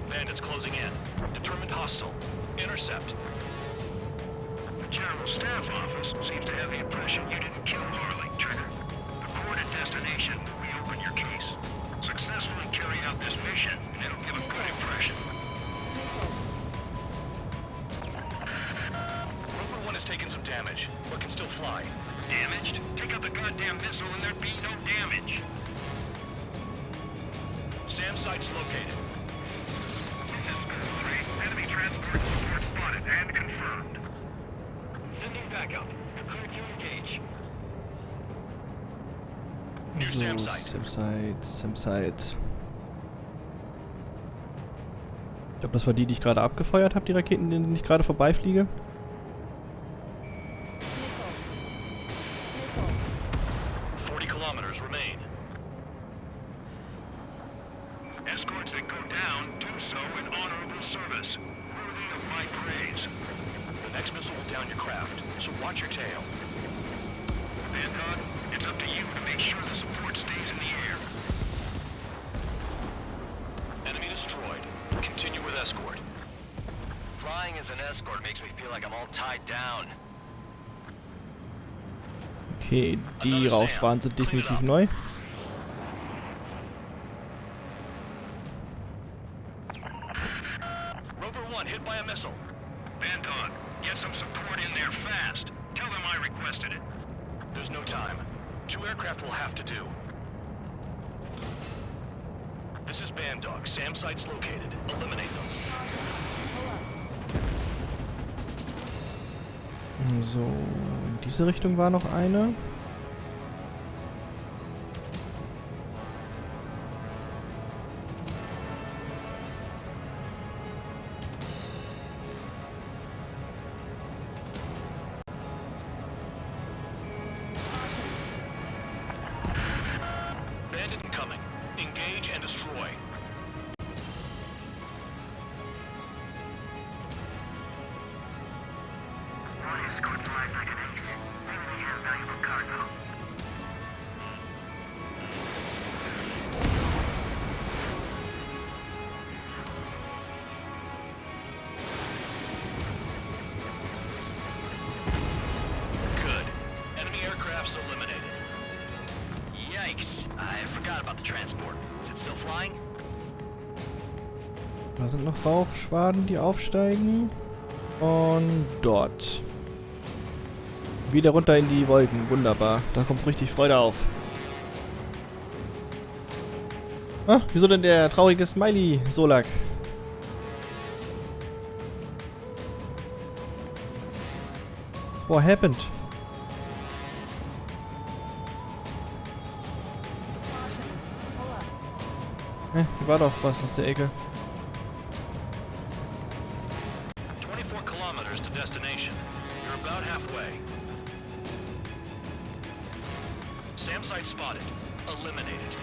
Bandits closing in. Determined hostile. Intercept. The General Staff Office seems to have the impression you didn't kill Harley, Trigger. The coordinate destination will reopen your case. Successfully carry out this mission, and it'll give a good impression. Rover 1 has taken some damage, but can still fly. Damaged? Take out the goddamn missile and there'd be no damage. SAM site's located. This is Skull 3. Enemy transport support spotted and confirmed. Sending backup. Clear to engage. New SAM site. SAM Site. Ich glaube, das war die ich gerade abgefeuert habe, die Raketen, denen ich gerade vorbeifliege. Remain. Escorts that go down do so in honorable service, worthy of my praise. The next missile will down your craft, so watch your tail. Vangogh, it's up to you to make sure the support stays in the air. Enemy destroyed. Continue with escort. Flying as an escort makes me feel like I'm all tied down. Okay, die Rauchschwaden sind definitiv neu. Rover 1 hit by a missile. Vangogh, get some support in there fast. Tell them I requested it. There's no time. 2 aircraft will have to do. This is Bandai. SAM site's located. Eliminate them. So, in diese Richtung war noch eine. Bandit incoming. Engage and destroy. Escort flies like an ace. Maybe they have valuable cargo. Good. Enemy aircraft's eliminated. Yikes. I forgot about the transport. Is it still flying? Da sind noch Rauchschwaden, die aufsteigen. Und dort. Wieder runter in die Wolken. Wunderbar. Da kommt richtig Freude auf. Ah, wieso denn der traurige Smiley, Solak? What happened? Hier war doch was aus der Ecke. 24 kilometers to destination. You're about halfway. SAM site spotted. Eliminated.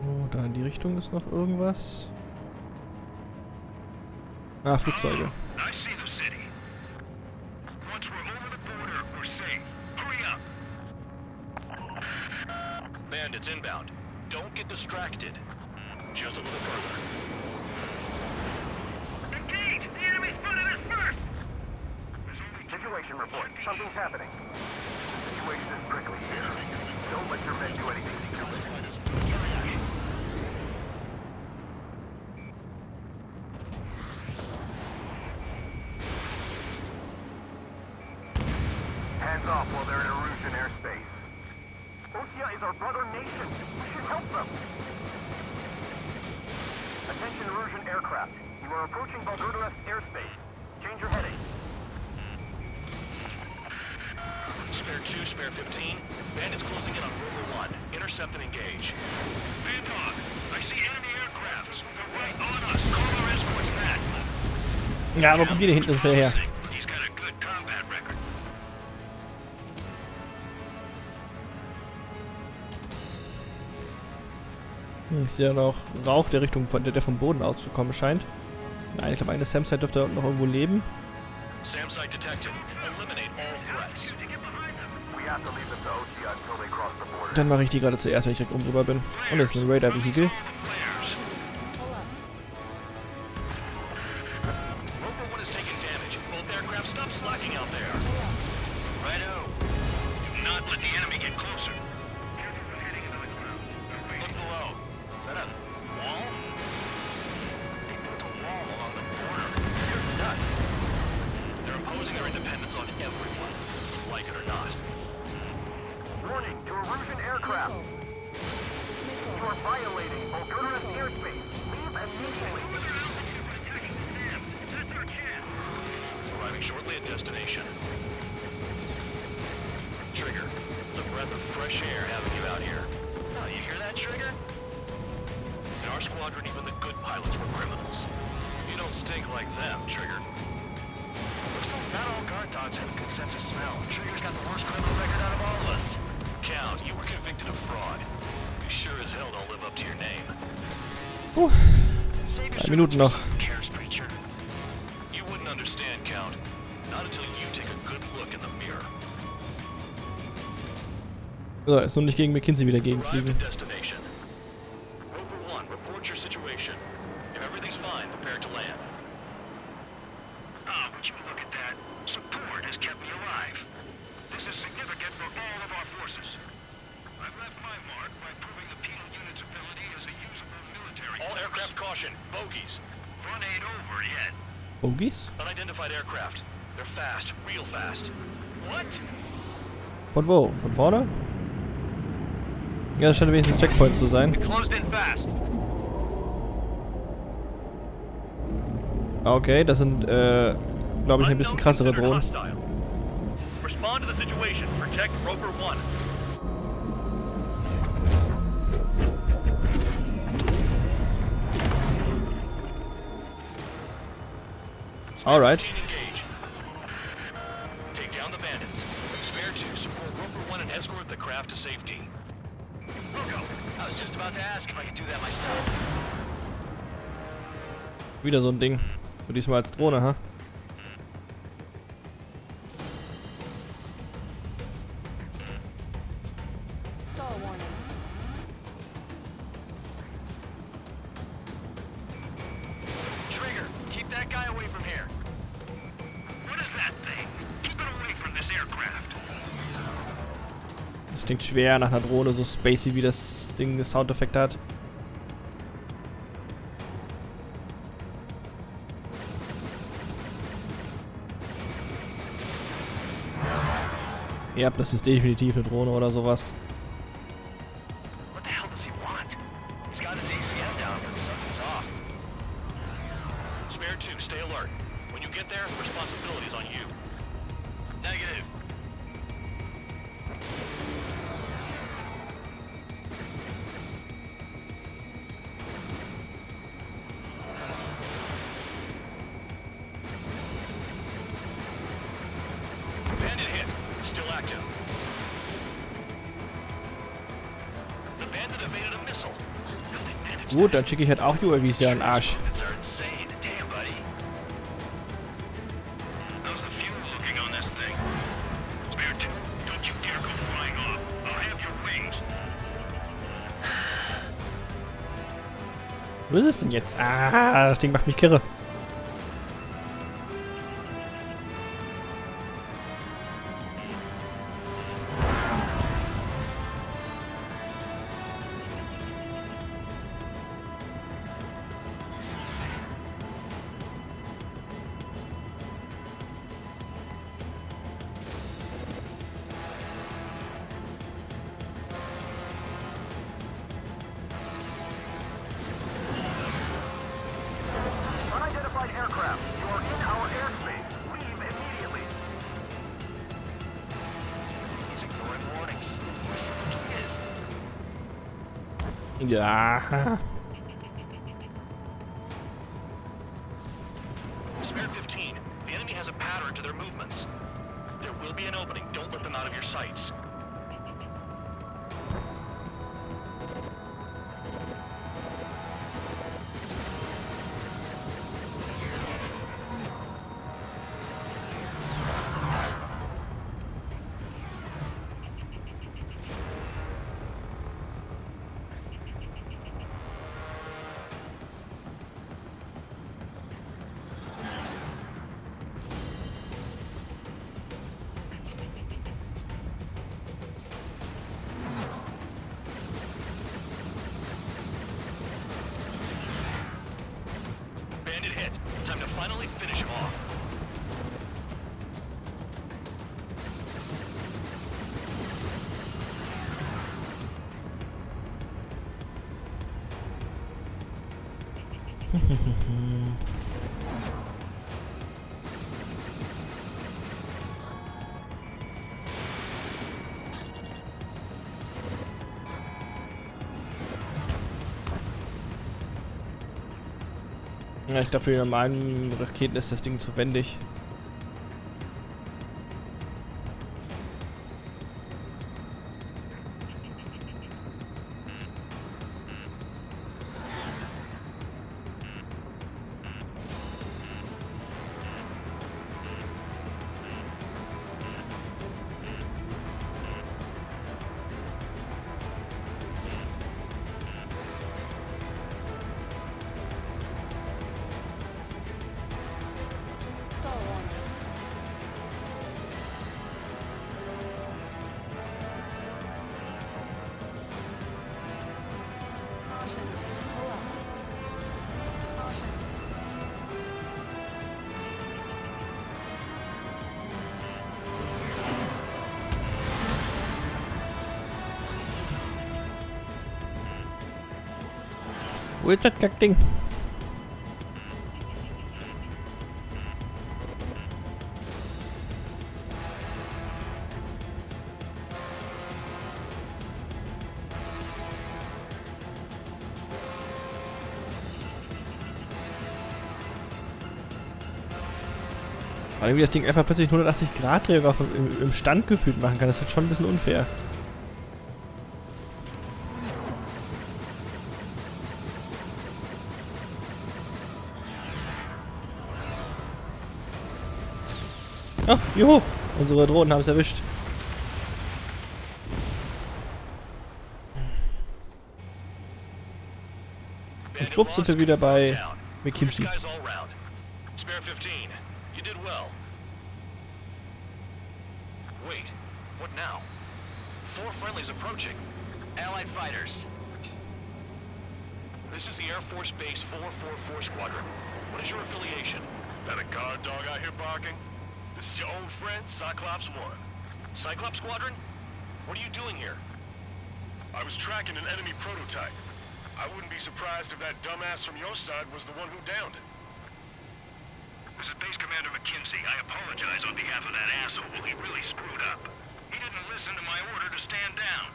Oh, da in die Richtung ist noch irgendwas. Ah, Flugzeuge. I see the city. Once we're over the border, we're safe. Hurry up. Bandits inbound. Don't get distracted. Just a little further. Engage! The enemy spotted us first! Situation report. Something's happening. Situation is prickly here. Don't let your men do anything stupid. Hands off while they're in Erusian airspace. Osea is our brother nation. We should help them. Attention Erusian aircraft. You are approaching Vangogh airspace. Change your heading. Spare 2, spare 15. Bandits closing in on Rover 1. Intercept and engage. Vangogh, I see enemy aircrafts. They're right on us. Call our escorts back. Ja, wo kommt die denn hinten her? He's got Ich sehe ja noch Rauch, der Richtung der vom Boden auszukommen scheint. Nein, ich glaube, eine Sam-Site dürfte da unten noch irgendwo leben. Sam-Site detected. Eliminate all threats. Dann mache ich die gerade zuerst, wenn ich direkt oben drüber bin. Und das ist ein Radar-Vehikel. Shortly at destination. Trigger, it's a breath of fresh air having you out here. Oh, you hear that, Trigger? In our squadron, even the good pilots were criminals. You don't stink like them, Trigger. Looks like not all guard dogs have a good sense of smell. Trigger's got the worst criminal record out of all of us. Count, you were convicted of fraud. You sure as hell don't live up to your name. 3 Minuten noch. You wouldn't understand, Count. Not until you take a good look in the mirror. So, jetzt nur nicht gegen McKinsey wieder gegenfliegen. Roper 1, report your situation. If everything's fine, prepare to land. Ah, would you look at that? Support has kept me alive. This is significant for all of our forces. I've left my mark by proving the penal unit's ability as a usable military. All aircraft caution, bogies. Fun ain't over yet. Bogies? Unidentified aircraft. They're fast, real fast. What? Von wo? Von vorne? Ja, das scheint wenigstens ein Checkpoint zu sein. Closed in fast. Okay, das sind, glaube ich, ein bisschen krassere Drohnen. Respond to the situation. Protect Roper 1. Alright. Take down the bandits. Spare 2, support Roper 1 and escort the craft to safety. Look, I was just about to ask if I could do that myself. Wieder so ein Ding. Und diesmal als Drohne, ha? Trigger, keep that guy away from here. What is that thing? Keep it away from this aircraft. Das klingt schwer nach einer Drohne, so spacey wie das Ding das Soundeffekt hat. Ja, das ist definitiv eine Drohne oder sowas. What the hell does he want? He's got his ACM down, but something's off. Spare 2, stay alert. When you get there, responsibility's on you. Negative. Bandit hit. Still active. The bandit evaded a missile. Gut, dann schicke ich halt auch UAVs ja an den Arsch. Wo ist es denn jetzt? Ah, das Ding macht mich kirre. Aircraft, you are in our airspace. Leave immediately. He's ignoring warnings. Where's the is? Ja. Spare 15. The enemy has a pattern to their movements. There will be an opening. Don't let them out of your sights. finish him off. Ja, ich glaube, für die normalen Raketen ist das Ding zu wendig. Wo ist das Kackding? Weil irgendwie das Ding einfach plötzlich 180-Grad-Drehung im Stand gefühlt machen kann, das ist schon ein bisschen unfair. Ah, juhu! Unsere Drohnen haben es erwischt. Und schwupps sind wir wieder bei McKinsey. Spare 15. You did well. Wait, what now? 4 friendlies approaching. Allied fighters. This is the Air Force Base 444 Squadron. What is your affiliation? That a guard dog out here barking? This is your old friend, Cyclops 1. Cyclops Squadron? What are you doing here? I was tracking an enemy prototype. I wouldn't be surprised if that dumbass from your side was the one who downed it. This is Base Commander McKinsey. I apologize on behalf of that asshole. He really screwed up. He didn't listen to my order to stand down.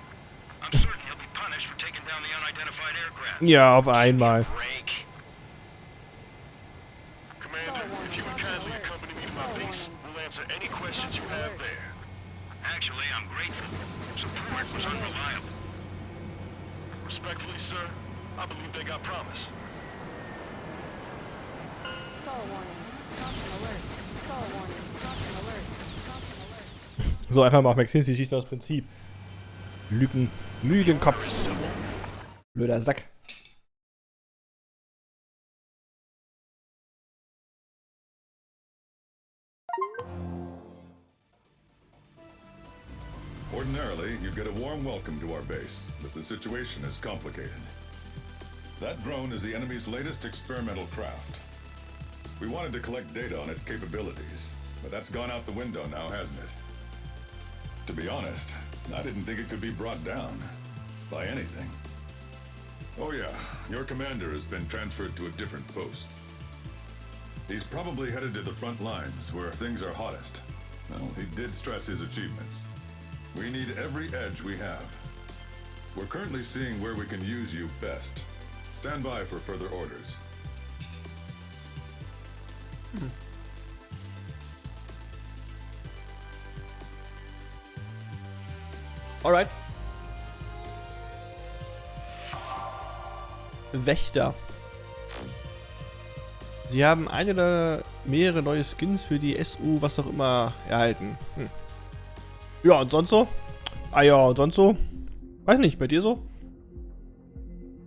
I'm certain he'll be punished for taking down the unidentified aircraft. Ja, auf einmal. Commander, if you would kindly accompany me to my base, we'll answer any questions you have there. Actually, I'm grateful. Support was unreliable. Respectfully, sir, I believe they got promise. So, einfach mal auf McKinsey schießt aus Prinzip. Lügenkopf. Blöder Sack. Ordinarily, you'd get a warm welcome to our base, but the situation is complicated. That drone is the enemy's latest experimental craft. We wanted to collect data on its capabilities, but that's gone out the window now, hasn't it? To be honest, I didn't think it could be brought down by anything. Oh yeah, your commander has been transferred to a different post. He's probably headed to the front lines where things are hottest. Well, he did stress his achievements. We need every edge we have. We're currently seeing where we can use you best. Stand by for further orders. Alright. Wächter. Sie haben eine oder mehrere neue Skins für die SU, was auch immer, erhalten. Ja, und sonst so? Ah ja, und sonst so? Weiß nicht, bei dir so?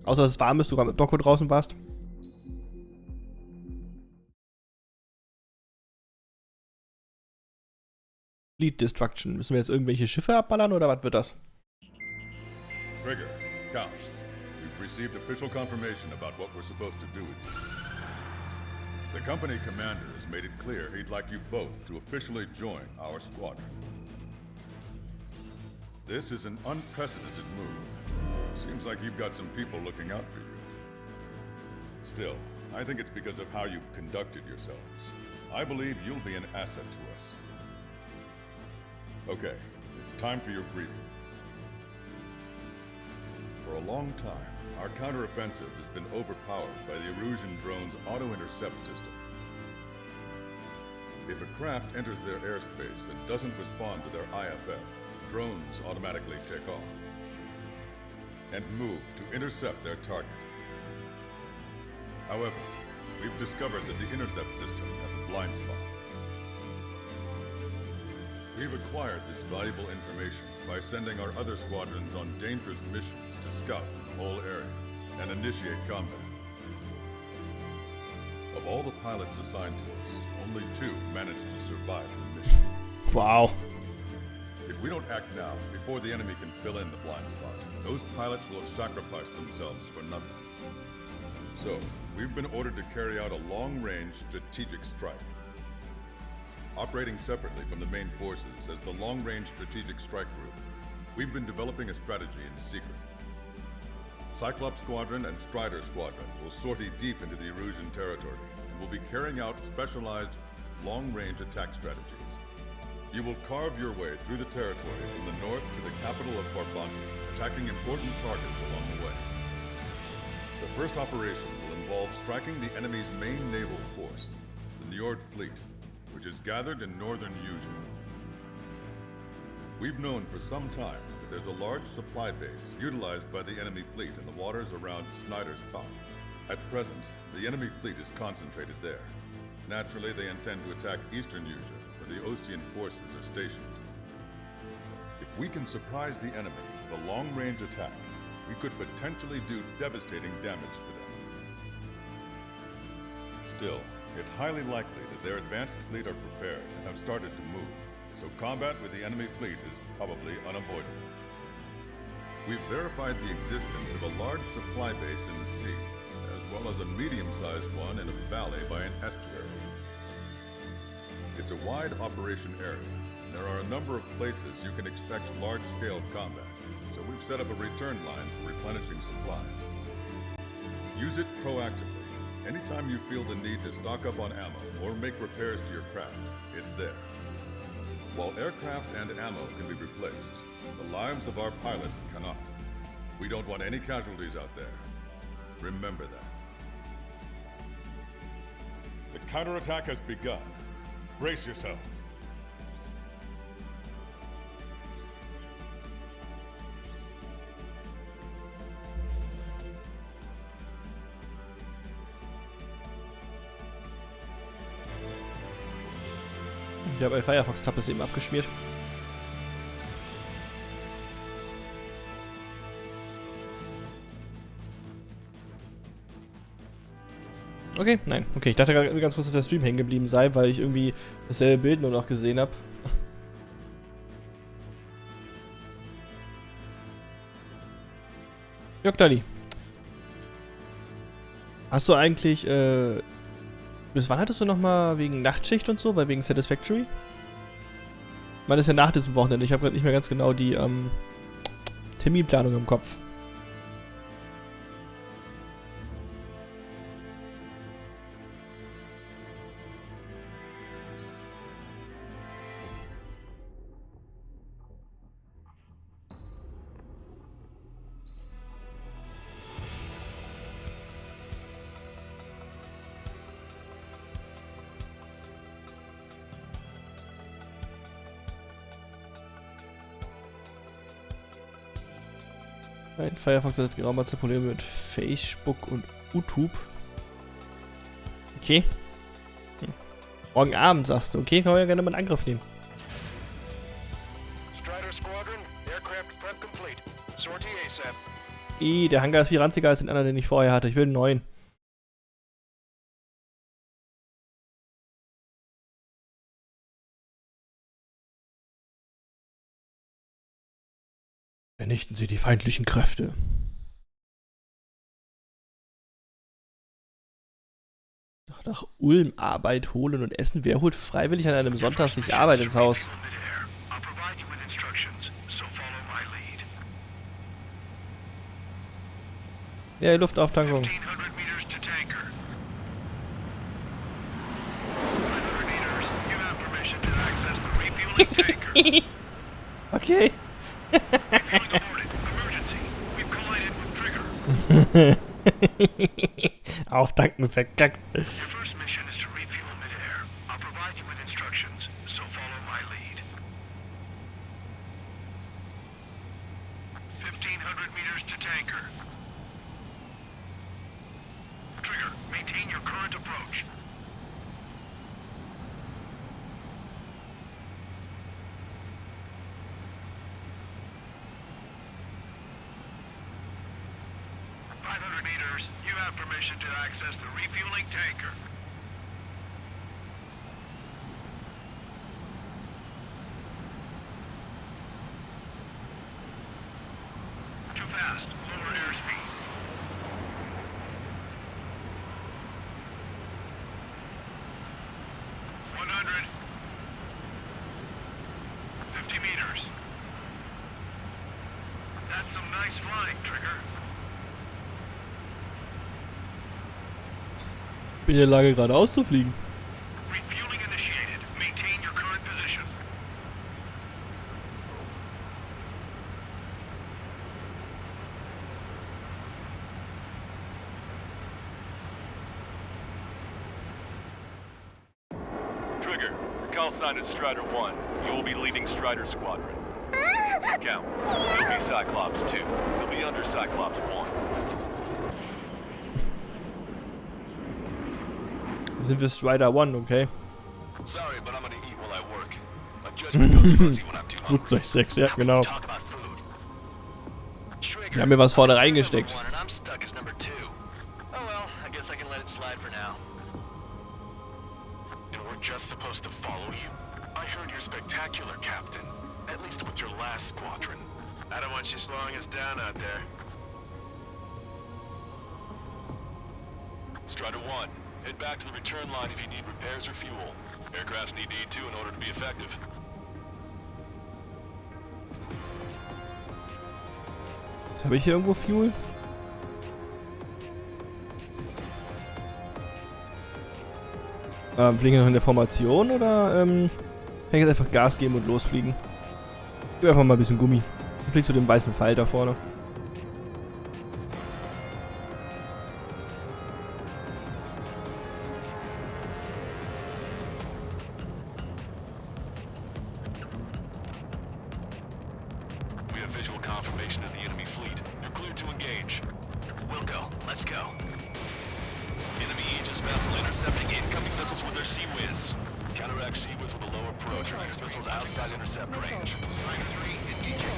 Außer dass es warm ist, du gerade mit Doku draußen warst. Fleet Destruction. Müssen wir jetzt irgendwelche Schiffe abballern oder was wird das? Trigger, Count. We've received official confirmation about what we're supposed to do with you. The company commander has made it clear he'd like you both to officially join our squadron. This is an unprecedented move. Seems like you've got some people looking out for you. Still, I think it's because of how you've conducted yourselves. I believe you'll be an asset to us. Okay, it's time for your briefing. For a long time, our counteroffensive has been overpowered by the Erusian drone's auto-intercept system. If a craft enters their airspace and doesn't respond to their IFF, drones automatically take off and move to intercept their target. However, we've discovered that the intercept system has a blind spot. We've acquired this valuable information by sending our other squadrons on dangerous missions to scout the whole area and initiate combat. Of all the pilots assigned to us, only 2 managed to survive the mission. Wow. If we don't act now, before the enemy can fill in the blind spot, those pilots will have sacrificed themselves for nothing. So, we've been ordered to carry out a long-range strategic strike. Operating separately from the main forces as the Long-Range Strategic Strike Group, we've been developing a strategy in secret. Cyclops Squadron and Strider Squadron will sortie deep into the Erusian territory and will be carrying out specialized long-range attack strategies. You will carve your way through the territory from the north to the capital of Barbanti, attacking important targets along the way. The first operation will involve striking the enemy's main naval force, the Njord Fleet, which is gathered in northern Eugene. We've known for some time that there's a large supply base utilized by the enemy fleet in the waters around Snyder's Top. At present, the enemy fleet is concentrated there. Naturally, they intend to attack eastern Eugene, where the Ostian forces are stationed. If we can surprise the enemy with a long-range attack, we could potentially do devastating damage to them. Still, it's highly likely that their advanced fleet are prepared and have started to move, so combat with the enemy fleet is probably unavoidable. We've verified the existence of a large supply base in the sea, as well as a medium-sized one in a valley by an estuary. It's a wide operation area, and there are a number of places you can expect large-scale combat, so we've set up a return line for replenishing supplies. Use it proactively. Anytime you feel the need to stock up on ammo or make repairs to your craft, it's there. While aircraft and ammo can be replaced, the lives of our pilots cannot. We don't want any casualties out there. Remember that. The counterattack has begun. Brace yourselves. Ja, bei Firefox-Tab ist eben abgeschmiert. Okay, nein. Okay, ich dachte gerade ganz kurz, dass der Stream hängen geblieben sei, weil ich irgendwie dasselbe Bild nur noch gesehen habe. Jörg Dali. Hast du eigentlich, bis wann hattest du nochmal wegen Nachtschicht und so, weil wegen Satisfactory? Ich meine, das ist ja nach diesem Wochenende. Ich habe gerade nicht mehr ganz genau die Terminplanung im Kopf. Nein, Firefox hat geraumer Zeit Probleme mit Facebook und YouTube. Okay. Morgen Abend sagst du, okay, kann man ja gerne mal einen Angriff nehmen. Strider Squadron, aircraft prep complete. Sortie ASAP. Der Hangar ist viel ranziger als den anderen, den ich vorher hatte. Ich will einen neuen. Vernichten Sie die feindlichen Kräfte. Nach Ulm Arbeit holen und essen. Wer holt freiwillig an einem Sonntag sich Arbeit ins Haus? Ja, Luftauftankung. Okay. Auftanken verkackt. Permission to access the refueling tanker. Too fast. Lower airspeed. 100. 50 meters. That's some nice flying, Trigger. Bin in der Lage, geradeaus zu fliegen. Refueling initiated. Maintain your current position. Trigger, your call sign is Strider 1. You will be leading Strider Squadron. Count. You'll be Cyclops 2. You'll be under Cyclops 1. Sind wir Strider 1, okay? Sorry, but I'm gonna eat while I work. My judgment goes fuzzy when I'm too hungry. Flugzeug 6, ja, genau. Wir haben mir was vorne reingesteckt. I'm stuck as number 2. Oh well, I guess I can let it slide for now. And we're just supposed to follow you? I heard you're spectacular, Captain. At least with your last squadron. I don't want you slowing us down out there. Strider 1. Head back to the return line if you need repairs or fuel. Aircrafts need E2 in order to be effective. Jetzt habe ich hier irgendwo Fuel? Fliegen wir noch in der Formation oder kann ich jetzt einfach Gas geben und losfliegen? Ich gebe einfach mal ein bisschen Gummi. Ich fliege zu dem weißen Pfeil da vorne. Visual confirmation of the enemy fleet. You're cleared to engage. We'll go. Let's go. Enemy Aegis vessel intercepting incoming missiles with their Sea Whiz. Counteract Sea Whiz with a low approach. Use missiles outside intercept range.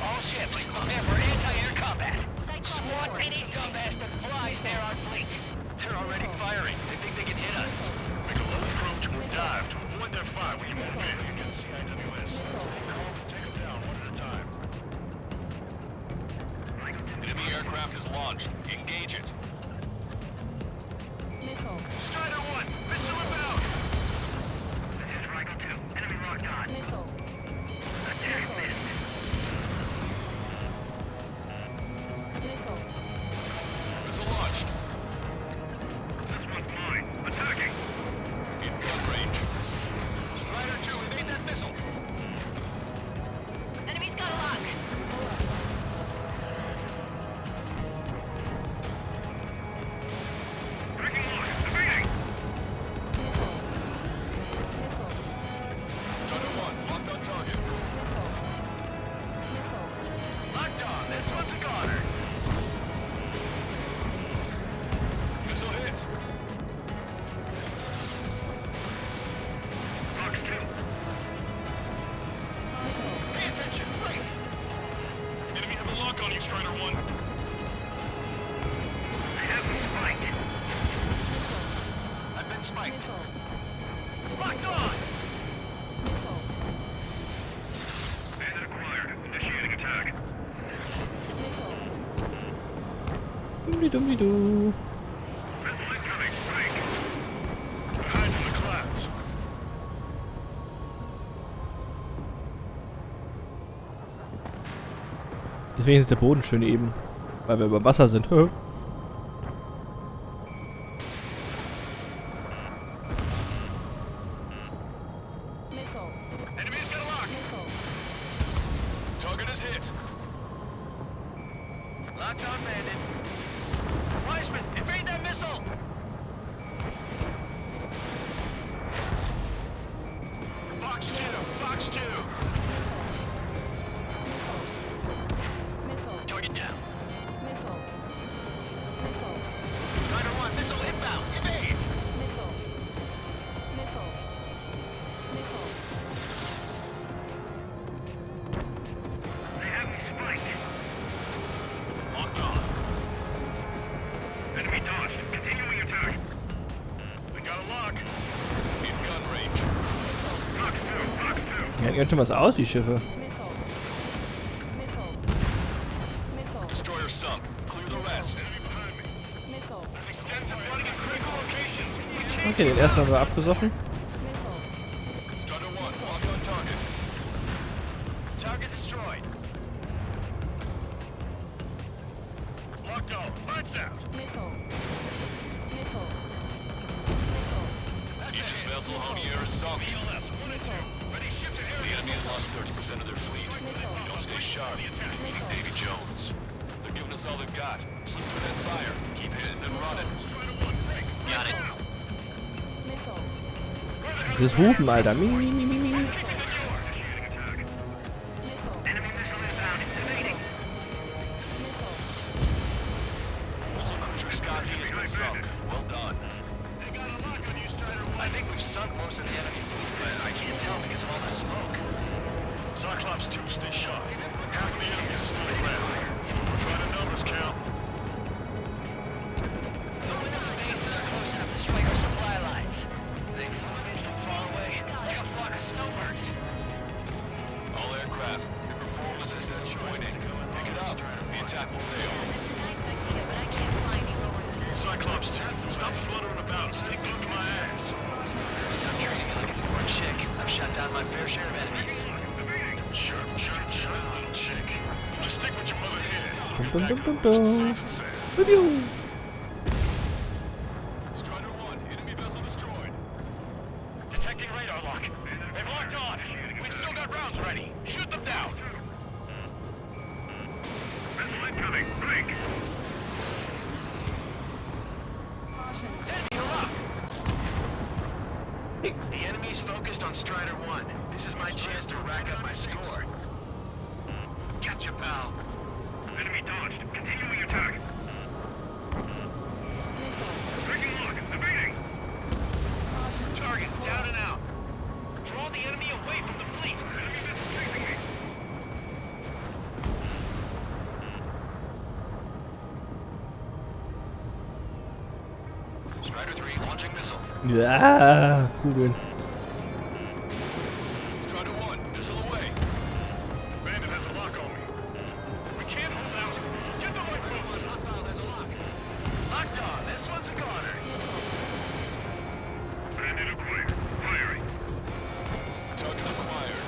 All ships, prepare for anti-air combat. Squad any dumbass that flies near our fleet. They're already firing. They think they can hit us. Make a low approach or dive to avoid their fire when you move in. Enemy aircraft is launched. Engage it. Strider 1, missile inbound. This is Rifle 2. Enemy locked on. Attack missed. Missile launched. This one's mine. Attacking. In gun range. Strider 2, evade that missile. Enemy's got a lock. Dummdi-du. Deswegen ist der Boden schön eben. Weil wir über Wasser sind. Target is hit. Locked on bandit. Wiseman, evade that missile! Fox 2, Fox 2. Target down. Strider 1, missile inbound, evade! They have me spiked. Locked on. Enemy dodged. Continuing attack. We got a lock. In gun range. Fox 2, Fox 2. Die halten ganz schön was aus, die Schiffe. Destroyer sunk. Clear the rest. Okay, den ersten haben wir abgesoffen. Strider 1, lock on target. Target destroyed. Locked on. Lights out. Aegis vessel Honier is sunk. The enemy has lost 30% of their fleet. If you don't stay sharp, you're meeting Davy Jones. They're giving us all they've got. Slip through that fire. Keep hitting and running. Got it. Dieses Hupen, Alter. Mi. Enemy missile inbound. It's evading. Missile cruiser Scotty has been sunk. Well done. I think we've sunk most of the enemy fleet, but I can't tell because of all the smoke. Cyclops 2, stay sharp. Half of the enemies are still around. Try the numbers, Cal. Go into the base and are close enough to destroy our supply lines. They don't fall away like a flock of snowbirds. All aircraft, your performance is disappointing. Pick it up. The attack will fail. Cyclops 2, stop fluttering about. Stay glued to my ass. Stop treating me like a newborn chick. I've shot down my fair share of enemies. Sure, little chick. Just stick with your mother here. Bum, bum, bum, bum, bum. Pew. Strider 1, enemy vessel destroyed. Detecting radar lock. They've locked on. We've still got rounds ready. Shoot them down. Missile incoming. Break. Enemy are up. The enemy's focused on Strider 1. This is my chance to rack up my score. Gotcha, pal. Enemy dodged. Continuing attack. Breaking lock. Evading. Target down and out. Draw the enemy away from the fleet. Enemy missile chasing me. Strider 3 launching missile. Ja, Kugeln. Strider 1, missile away. Bandit has a lock on me. We can't hold out. Get the right move. Hostile, there's a lock. Locked on. This one's a goner. Bandit acquired. Firing. Target acquired.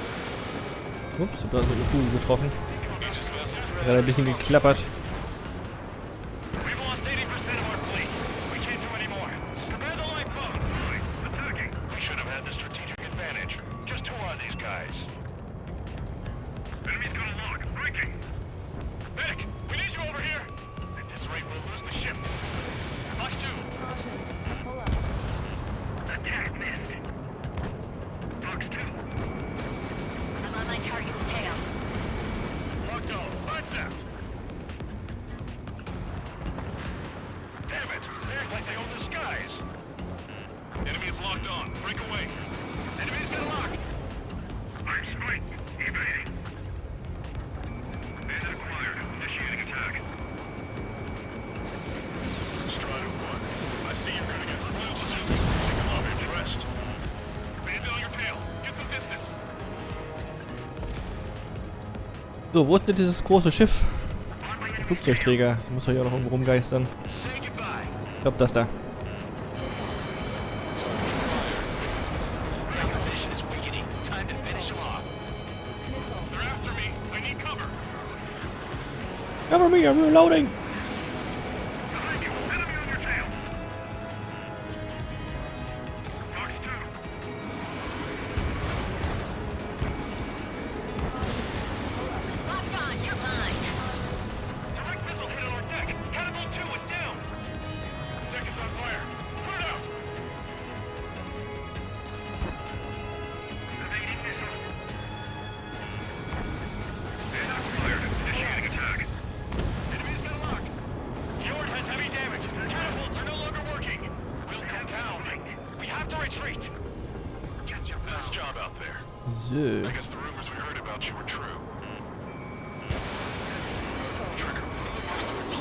Ups, hab da so eine Kugel getroffen. Aegis vessel Hat ein bisschen geklappert. We've lost 80% of our fleet. We can't do any more. Prepare the lifeboat. Right. Attacking. We should have had the strategic advantage. Just who are these guys? Enemy's got a lock. Breaking. Medic, we need you over here. At this rate, we'll lose the ship. Fox 2. Attack missed. Fox 2. I'm on my target's tail. Locked on. Lights out. Damn it. They act like they own the skies. Enemy is locked on. Break away. Enemy's got a lock. I'm spiked. Evading. Bandit acquired. Initiating attack. Strider 1. I see you're good against blue suit. Take them off interest. Bandit on your tail. Get some distance. So, wo ist denn dieses große Schiff? Der Flugzeugträger. Muss doch hier auch noch irgendwo rumgeistern. Ich glaube, das da. Position is weakening. Time to finish them off. They're after me. I need cover. Cover me, I'm reloading. Nice job out there. So. I guess the rumors we heard about you were true. Trigger, see the first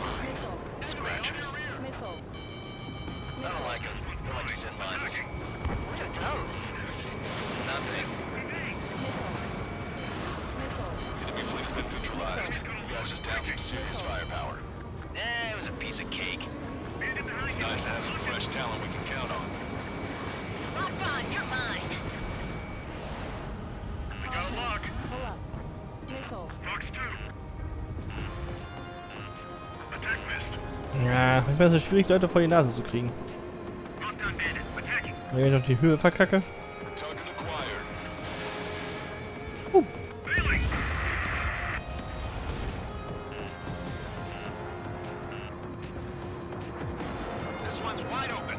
lines. Scratches. I don't like them. They're like sin lines. What are those? Nothing. Enemy fleet has been neutralized. You guys just downed some serious firepower. It was a piece of cake. It's nice to have some fresh talent we can count on. Proton, you're mine. We got a lock. Pull up. Missile. Fox 2. Attack missed. Ja, manchmal ist es schwierig, Leute vor die Nase zu kriegen. Wenn ich noch die Höhe verkacke. This one's wide open.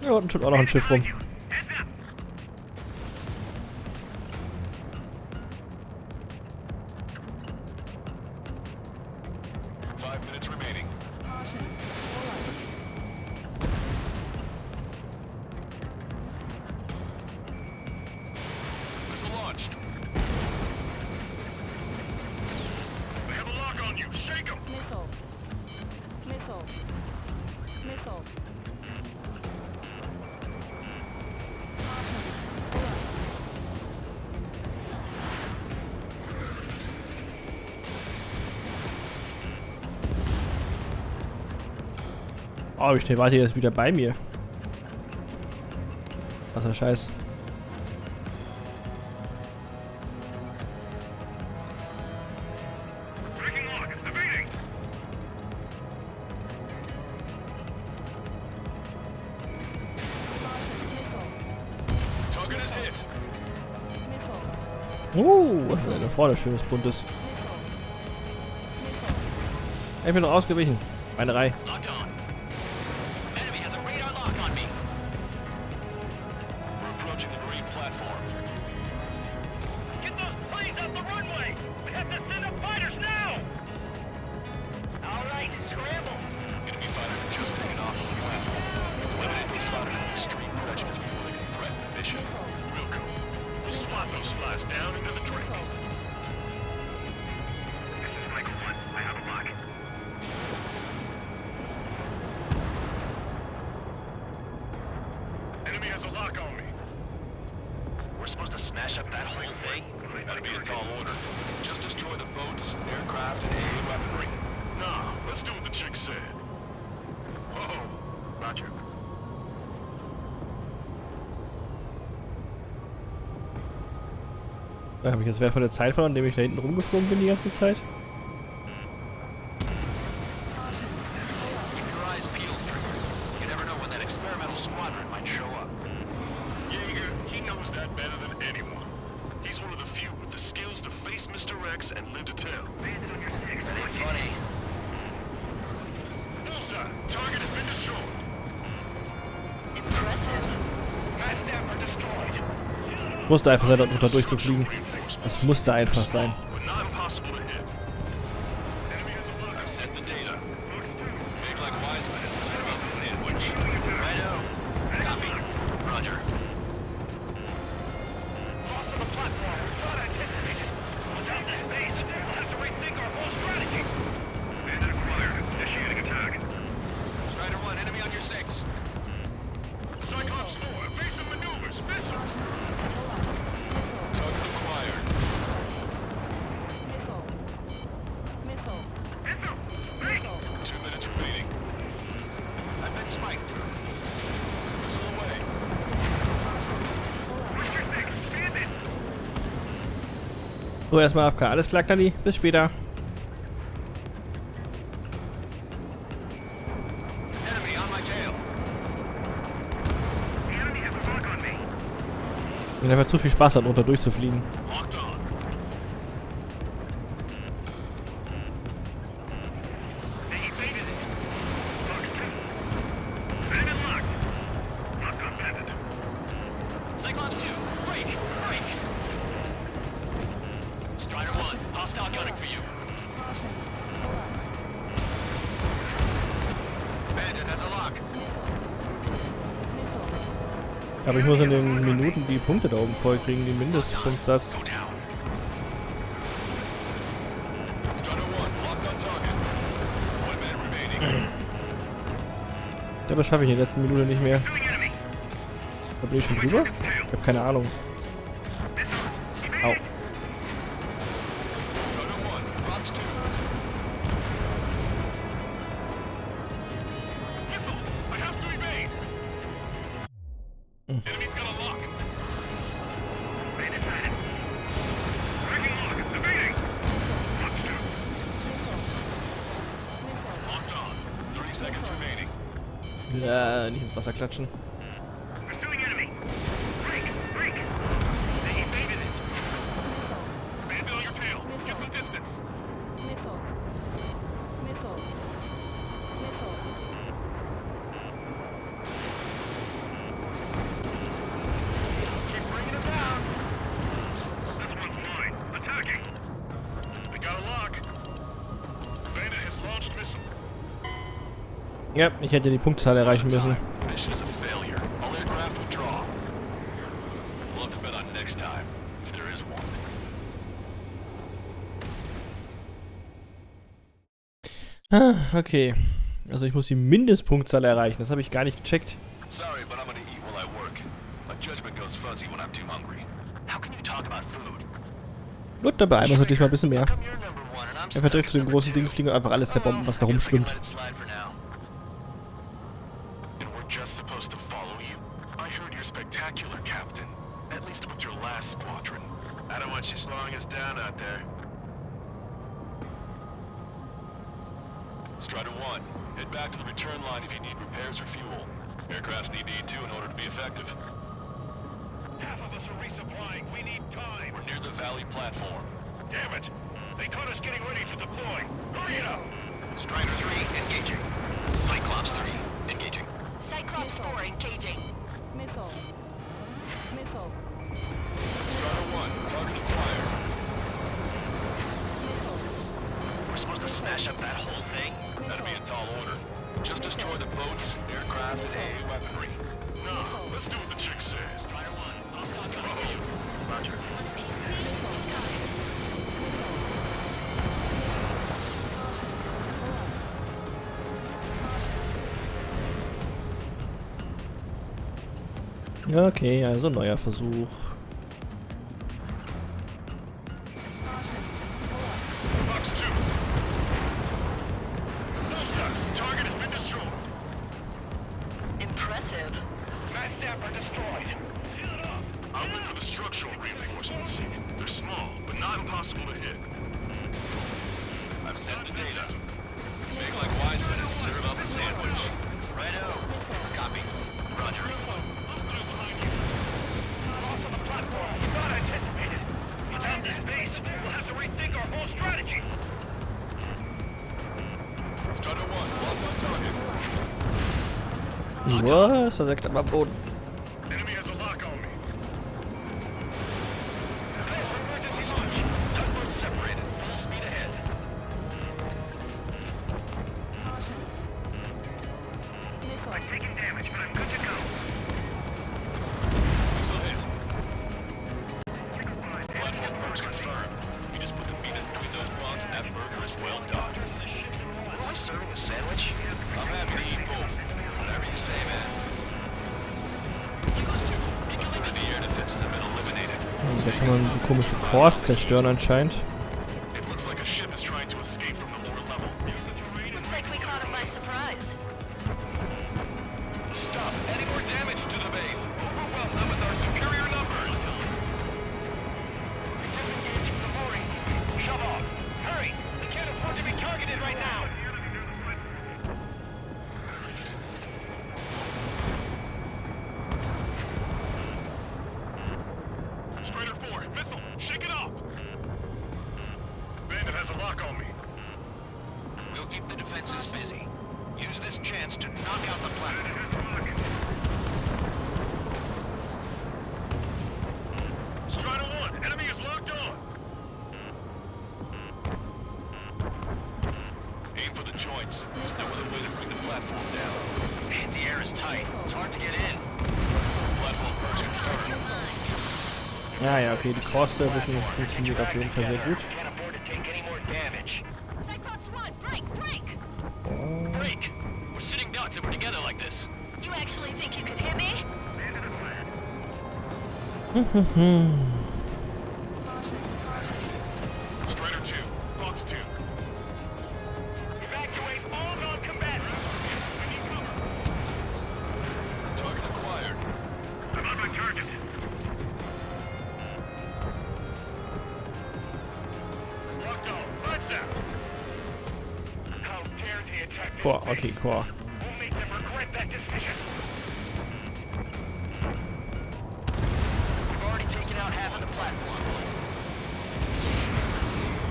Ja, unten steht auch noch ein Schiff rum. Launched. They have a lock on you. Shake them. Missile. Missile. Missile. Oh, wie schnell wart ihr jetzt wieder bei mir? Was ein Scheiß. Da vorne schönes buntes. Ich bin noch ausgewichen. Reinerei. Smash up that whole thing? That'd be a tall order. Just destroy the boats, aircraft, and alien weaponry. Nah, let's do what the chick said. Whoa, Roger. Da habe ich jetzt wertvolle Zeit verloren, indem ich da hinten rumgeflogen bin die ganze Zeit. Musste einfach sein, dort durchzufliegen. Es musste einfach sein. So, erstmal AFK. Alles klar, Knalli. Bis später. Ich habe einfach zu viel Spaß hat, unter durchzufliegen. Aber ich muss in den Minuten die Punkte da oben voll kriegen, den Mindestpunktsatz. Dabei schaffe ich in der letzten Minute nicht mehr. Da bin ich schon drüber? Ich habe keine Ahnung. Au. Ja, nicht ins Wasser klatschen. Ja, ich hätte die Punktzahl erreichen müssen. Ah, okay. Also ich muss die Mindestpunktzahl erreichen. Das habe ich gar nicht gecheckt. Gut, dann beeilen wir uns diesmal ein bisschen mehr. Einfach direkt zu dem großen Ding fliegen und einfach alles zerbomben, was da rumschwimmt. Just supposed to follow you? I heard you're spectacular, Captain. At least with your last squadron. I don't want you slowing us down out there. Strider 1, head back to the return line if you need repairs or fuel. Aircrafts need E2 in order to be effective. Half of us are resupplying. We need time. We're near the valley platform. Damn it! They caught us getting ready to deploy. Hurry it up! Strider 3, engaging. Cyclops 3, engaging. Cyclops 4 engaging. Missile. Missile. Strider 1, target acquired. We're supposed to smash up that whole thing? That'd be a tall order. Just destroy the boats, aircraft, and AA weaponry. No, let's do what the chick says. Strider 1, I'll talk on for you. Roger. Okay, also neuer Versuch. Box 2. No, sir. Target has been destroyed. Impressive. Mass Dapper destroyed. Seal it up. I'll look for the structural reinforcements. They're small, but not impossible to hit. I've sent the data. Make like Wiseman and serve up a sandwich. Righto. Copy. Roger. Not anticipated. Without this base, we'll have to rethink our whole strategy. Strider 1, lock on target. Was? Da sagt er am Boden. Enemy has a lock on me. Tugboat separated. Full speed ahead. I'm taking damage, but I'm good to go. Missile hit. Platform perks confirmed. You just put the meat in between those buns and that burger is well done. Were we serving a sandwich? I'm happy to eat both. Whatever you say, man. A third of the air defenses have been eliminated. Da kann man die komische Cores zerstören anscheinend. It looks like a ship is trying to escape from the lower level. Looks like we caught him by surprise. Stop. Any more damage to the base. Overwhelm them with our superior numbers. Disengage from the mooring keep the defenses busy. Use this chance to knock out the platform. Strider 1, enemy is locked on. Aim for the joints. There's no other way to bring the platform down. Man, the air is tight. It's hard to get in. Platform burst confirmed. Ja, ja, okay, die Cross-Servition funktioniert auf jeden Fall sehr gut. Can't afford to take any more damage. Cyclops 1, break, break! Break! We're sitting ducks if we're together like this. You actually think you could hit me? Strider 2, Fox 2. Evacuate all non-combatants. I need cover. Target acquired. I'm on my target. Locked on. Lights out. How dare they attack this Core, base? okay, Core. We'll make them regret that decision. We've already taken out half of the platform.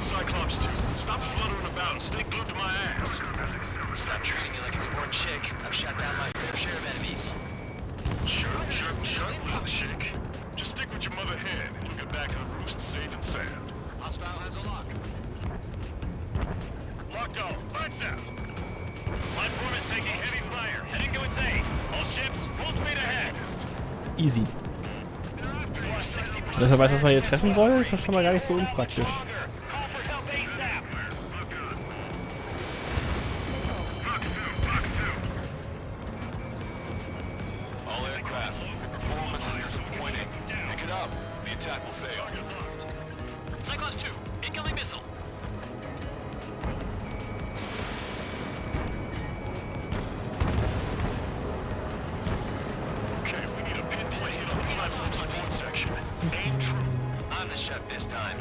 Cyclops 2, stop fluttering about and stay glued to my ass. Stop treating me like a newborn chick. I've shot down my fair share of enemies. Chirp, little chick. Just stick with your mother hen and you'll get back to the roost safe and sound. Hostile has a lock. Locked on. Lights out. Platform is taking heavy fire. Heading to its aid. All ships, full speed ahead. Easy. Dass er weiß, was man hier treffen soll, ist das schon mal gar nicht so unpraktisch. All aircraft. Your performance is disappointing. Pick it up. The attack will fail. Cyclops 2, incoming missile. Okay, we need a pinpoint hit on the platform support section. Aim true. I'm the chef this time.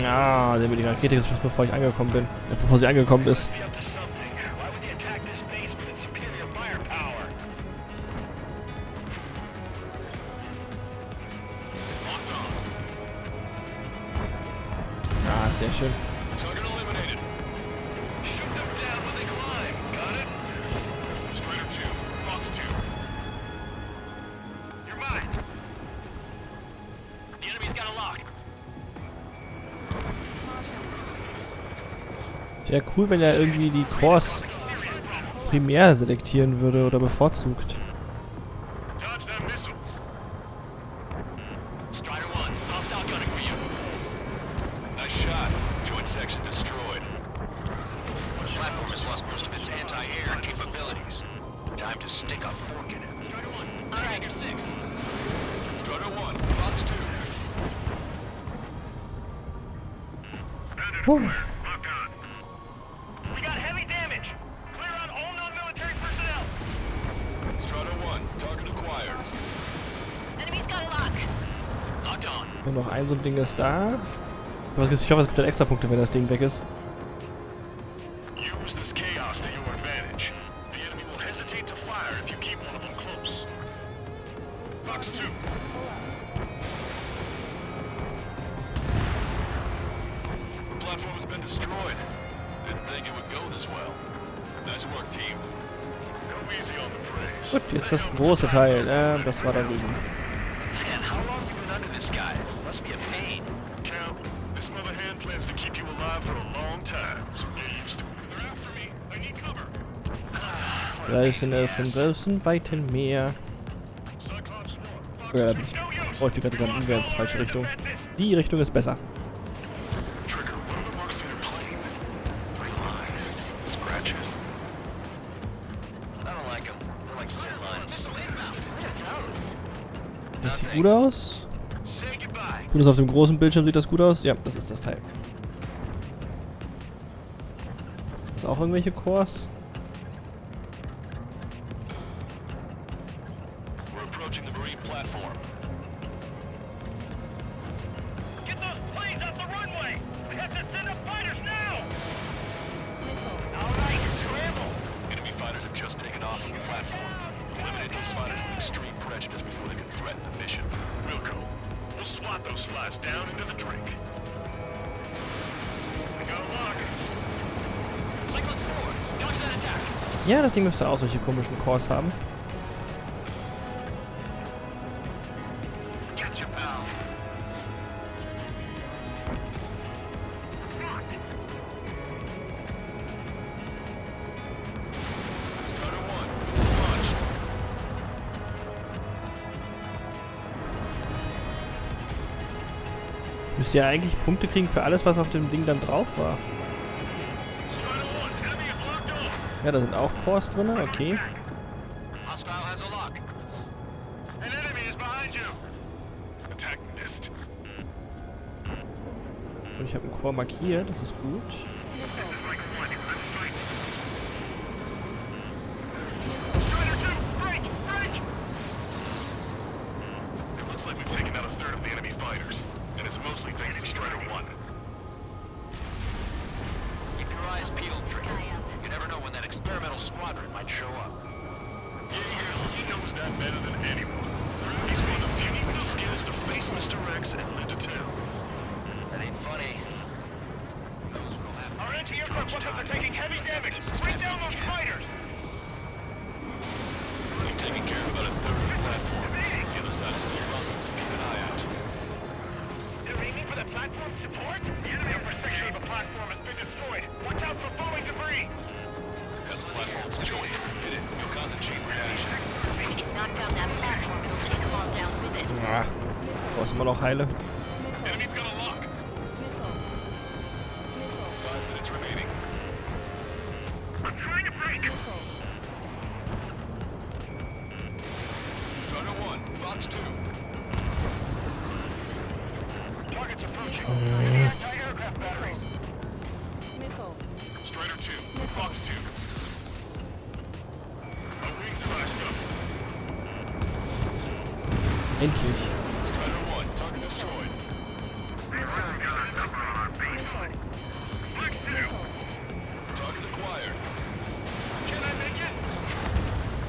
Ja, der hat mir die Rakete geschossen, bevor ich angekommen bin. Bevor sie angekommen ist. Be up to something. Why would they attack this base with its superior firepower? Locked on. Ah, sehr schön. Target eliminated. Shoot them down when they climb. Got it? Strider 2, Fox 2. You're mine. The enemy's got a lock. Wäre cool, wenn er irgendwie die Cores primär selektieren würde oder bevorzugt. Dodge that missile. Strider 1, hostile gunning for you. Nice shot. Joint section destroyed. The platform has lost most of its anti-air capabilities. Time to stick a fork in it. Strider 1, all right, you're 6. Strider 1, Fox 2. Puh. Locked on. We got heavy damage. Clear out all non-military personnel. Strider 1, target acquired. Enemy's got a lock. Locked on. Nur noch ein so ein Ding ist da. Ich hoffe, es gibt dann extra Punkte, wenn das Ding weg ist. Use this chaos to your advantage. The enemy will hesitate to fire if you keep one of them close. Fox 2. The platform has been destroyed. Didn't think it would go this well. Nice work, team. Go easy on the praise. Gut, jetzt das große Teil. Das war da drüben. Man, how long you been under this guy? Must be a pain. Count, this mother hen plans to keep you alive for a long time, so get used to it. They're after me. I need cover. Draußen auf dem großen, weiten Meer. Cyclops 1. Fox 2. Oh, ich bin gerade umwärts, falsche Richtung. Die Richtung ist besser. Trigger, what are the marks on your plane? 3 lines. Scratches. I don't like them. They're like sit lines. Das sieht gut aus. Say goodbye. Zumindest auf dem großen Bildschirm sieht das gut aus. Ja, das ist das Teil. Ist auch irgendwelche Cores? We're approaching the marine platform. Get those planes off the runway! We have to send up fighters now! All right, scramble! Enemy fighters have just taken off from the platform. Eliminate those fighters with extreme prejudice before they can threaten the mission. Wilco, we'll swat them those flies down into the drink. We got a lock. Cyclone 4, dodge that attack. Ja, das Ding müsste auch solche komischen Cores haben. Gotcha, pal. Strider 1, it's launched. Müsst ihr eigentlich Punkte kriegen für alles, was auf dem Ding dann drauf war. Ja, da sind auch Cores drin, okay. Hostile has a lock. An enemy is behind you. Attack missed. Und ich habe einen Core markiert, das ist gut. It looks like we've taken out a third of the enemy fighters, and it's mostly thanks to Strider 1. Keep your eyes peeled, Trigger. You never know when that experimental squadron might show up. Yeah, he knows that better than anyone. He's one of the few with the skills to face Mr. X and live to tell. That ain't funny. Who knows what'll happen? Our anti-aircraft weapons are taking heavy damage. Bring down those fighters. We've taken care of about a third of the platform. The other side is still buzzing, so keep an eye out. They're aiming for the platform support? The upper section of the platform has been destroyed. Watch out for falling debris. As the platform's joined, hit it. You'll cause a chain reaction. If you knock down that platform, it'll take them all down with it. Ah, brauchst immer noch Heile. Enemy's got a lock. 5 minutes remaining. I'm trying to break. Strider 1, Fox 2. Target's approaching. Anti-aircraft batteries. Strider 2, Fox 2. Our wings are iced up. Endlich. Strider 1, target destroyed. Target acquired. Can I make it?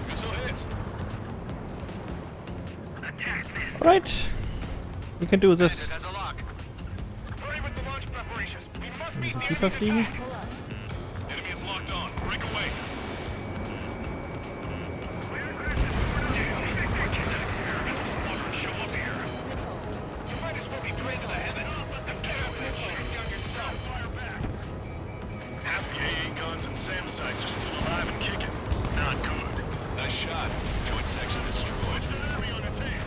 Missile hit. Alright. We can do this. Has a lock. Hurry with the launch preparations. We must Ein be bisschen near tiefer the fliegen. attack. Enemy is locked on. Break away. You might as well be praying to the heavens. Get up and shoot down yourself. Fire back. Half the AA guns and SAM sites are still alive and kicking. Not good. Nice shot. Joint section destroyed. Enemy on its head.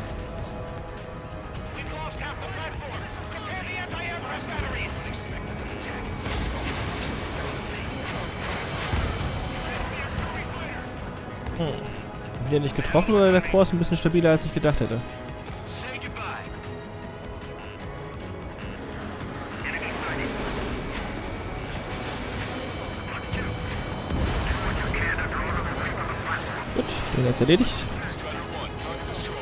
We've lost half the platform. Prepare the anti-aircraft batteries. Wieder nicht getroffen oder der Core ist ein bisschen stabiler als ich gedacht hätte. Say goodbye. Gut, den jetzt erledigt. Strider 1, target destroyed.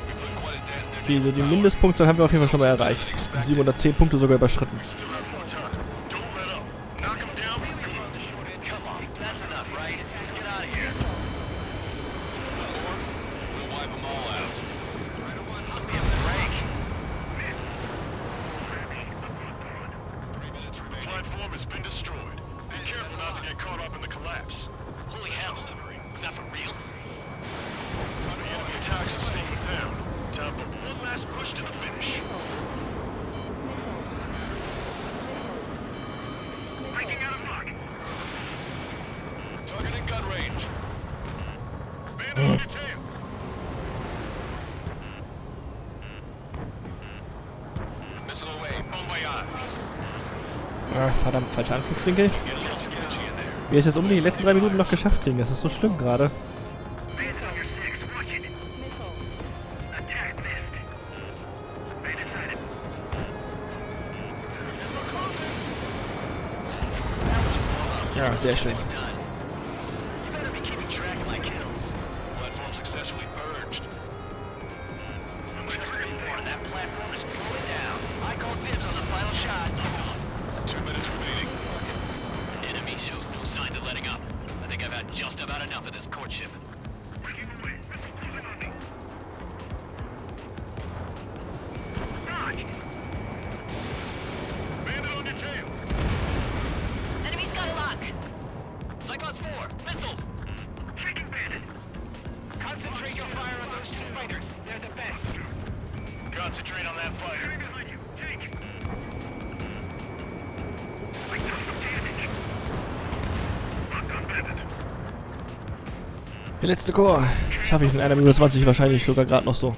We put quite a dent in their Okay, so die Mindestpunktzahl haben wir auf jeden Fall schon mal erreicht. 710 Punkte sogar überschritten. Still have more time. Don't let up. Knock him down. Come on, that's enough, right? Let's get out of here. Or we'll wipe them all out. Must be a break. 3 minutes remaining. Platform has been destroyed. Be careful not to get caught up in the collapse. Holy hell. Was that for real? The enemy attacks are slowing down. Time for one last push to the finish. Breaking out of lock. Target in gun range. Bandit on your tail. Missile away. Bon voyage. Ah, verdammt, falscher Anflugswinkel. Get a little sketchy in there. Wir es jetzt um die letzten 3 Minuten noch geschafft kriegen. Das ist so schlimm gerade. Bandit on your 6. Watch it. Attack missed. Bandit sighted. Ja, sehr schön. Done. You better be keeping track of my kills. Platform successfully purged. Trigger report. That platform is going down. I call dibs on the final shot. 2 minutes remaining. Enemy shows no signs of letting up. I think I've had just about enough of this courtship. Concentrate on that fighter. Der letzte Chor. Schaffe ich in 1 Minute 20 wahrscheinlich sogar gerade noch so.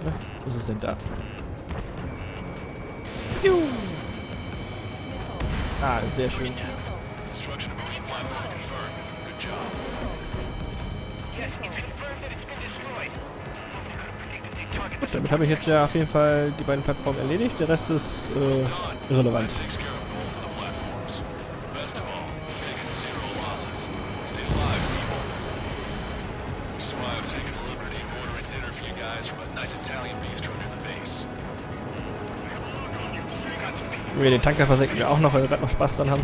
Ja, wo ist es denn da? Juhu. Ah, sehr schön. Gut, damit habe ich jetzt ja auf jeden Fall die beiden Plattformen erledigt. Der Rest ist irrelevant. Wir den Tanker versenken wir auch noch, weil wir gerade noch Spaß dran haben.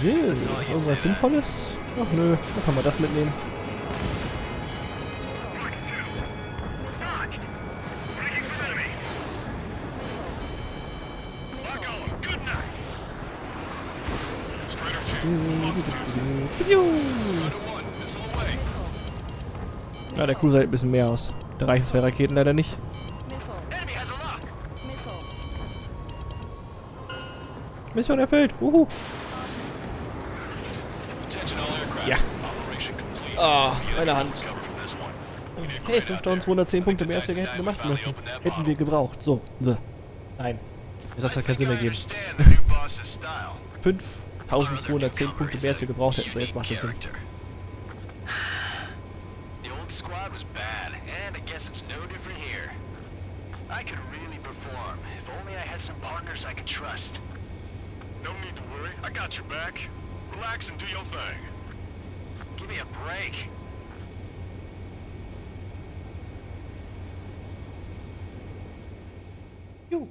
So, irgendwas Sinnvolles? Ach nö, dann können wir das mitnehmen. Ja, der Cruiser hält ein bisschen mehr aus. Da reichen 2 Raketen leider nicht. Mission erfüllt. Ja. Ah, meine Hand. Hey, 5210 Punkte mehr, als wir hätten gemacht möchten. Hätten wir gebraucht. So. Nein. Jetzt hat es halt keinen Sinn ergeben. 5210 Punkte mehr, als wir gebraucht hätten. So, jetzt macht das Sinn. I could really perform if only I had some partners I could trust. No need to worry. I got your back. Relax and do your thing. Give me a break. You.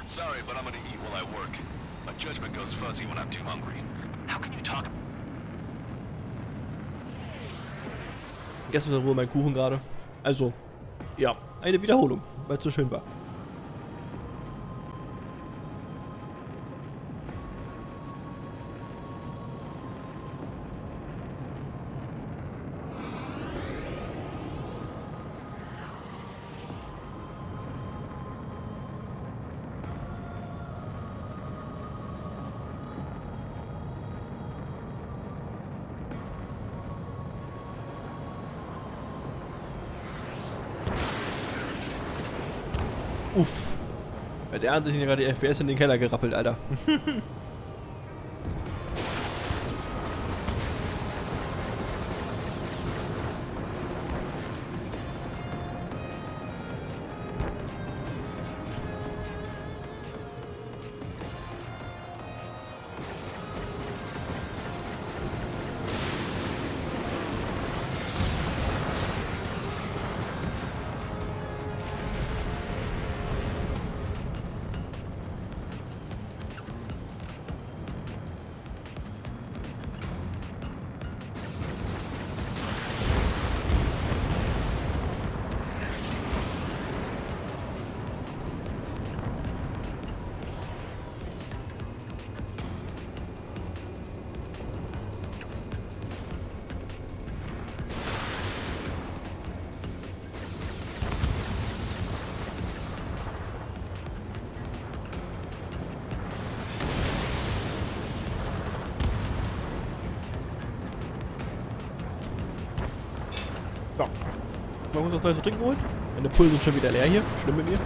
Sorry, but I'm gonna eat while I work. My judgment goes fuzzy when I'm too hungry. How can you talk? Ich esse in Ruhe meinen Kuchen gerade. Also, ja, eine Wiederholung, weil es so schön war. Uff. Bei der haben sich gerade die FPS in den Keller gerappelt, Alter. So. Wollen wir uns was Neues zu trinken holen? Meine Pullen sind schon wieder leer hier. Schlimm mit mir.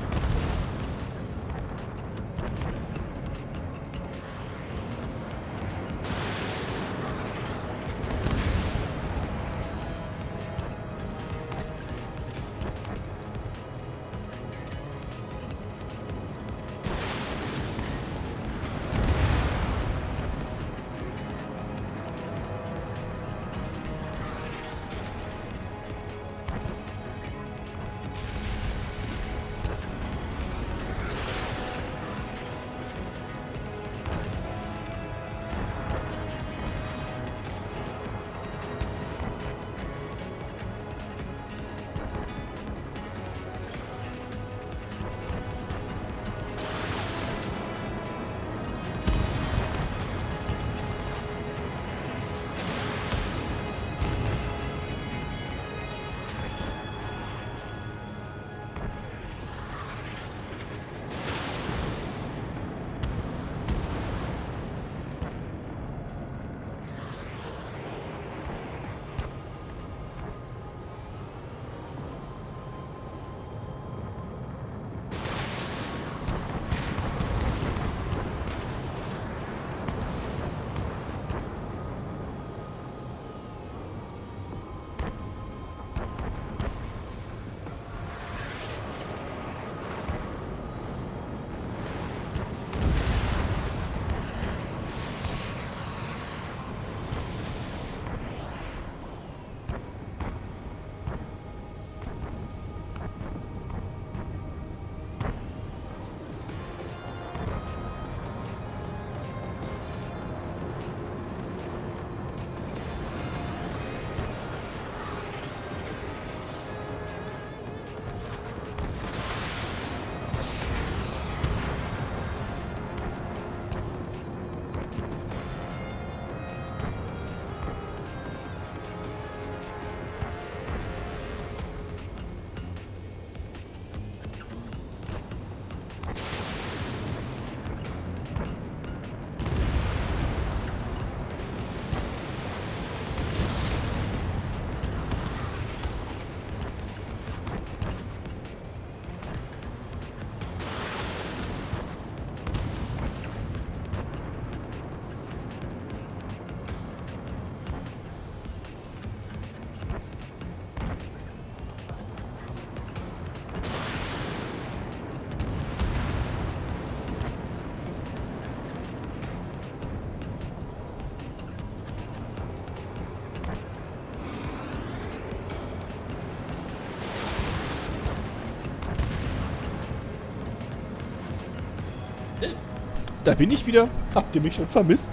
Da bin ich wieder. Habt ihr mich schon vermisst?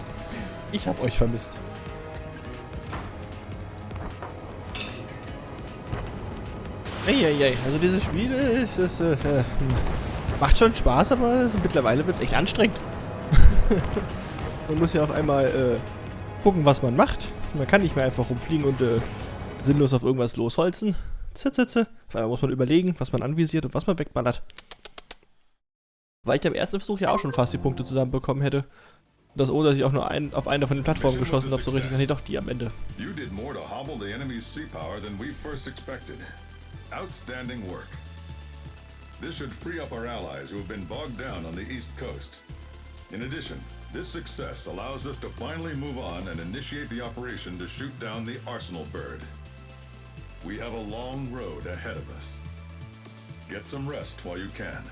Ich hab euch vermisst. Eieiei, also dieses Spiel macht schon Spaß, aber mittlerweile wird es echt anstrengend. Man muss ja auch einmal gucken, was man macht. Man kann nicht mehr einfach rumfliegen und sinnlos auf irgendwas losholzen. Auf einmal muss man überlegen, was man anvisiert und was man wegballert. Weil ich am ersten Versuch ja auch schon fast die Punkte zusammenbekommen hätte. Und das ohne, dass ich auch nur auf eine von den Plattformen geschossen habe, so richtig. Nee, doch die am Ende. You did more to hobble the enemy's sea power than we first expected. Outstanding work. This should free up our allies who have been bogged down on the east coast. In addition, this success allows us to finally move on and initiate the operation to shoot down the Arsenal bird. We have a long road ahead of us. Get some rest while you can.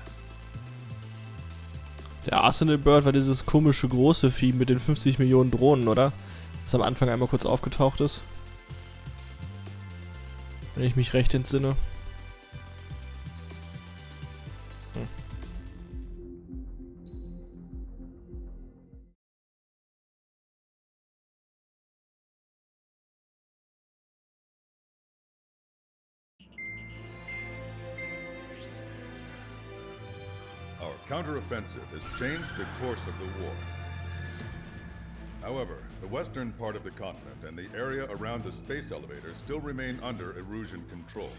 Der Arsenal Bird war dieses komische große Vieh mit den 50 Millionen Drohnen, oder? Das am Anfang einmal kurz aufgetaucht ist. Wenn ich mich recht entsinne. Our counteroffensive has changed the course of the war. However, the western part of the continent and the area around the space elevator still remain under Erusian control.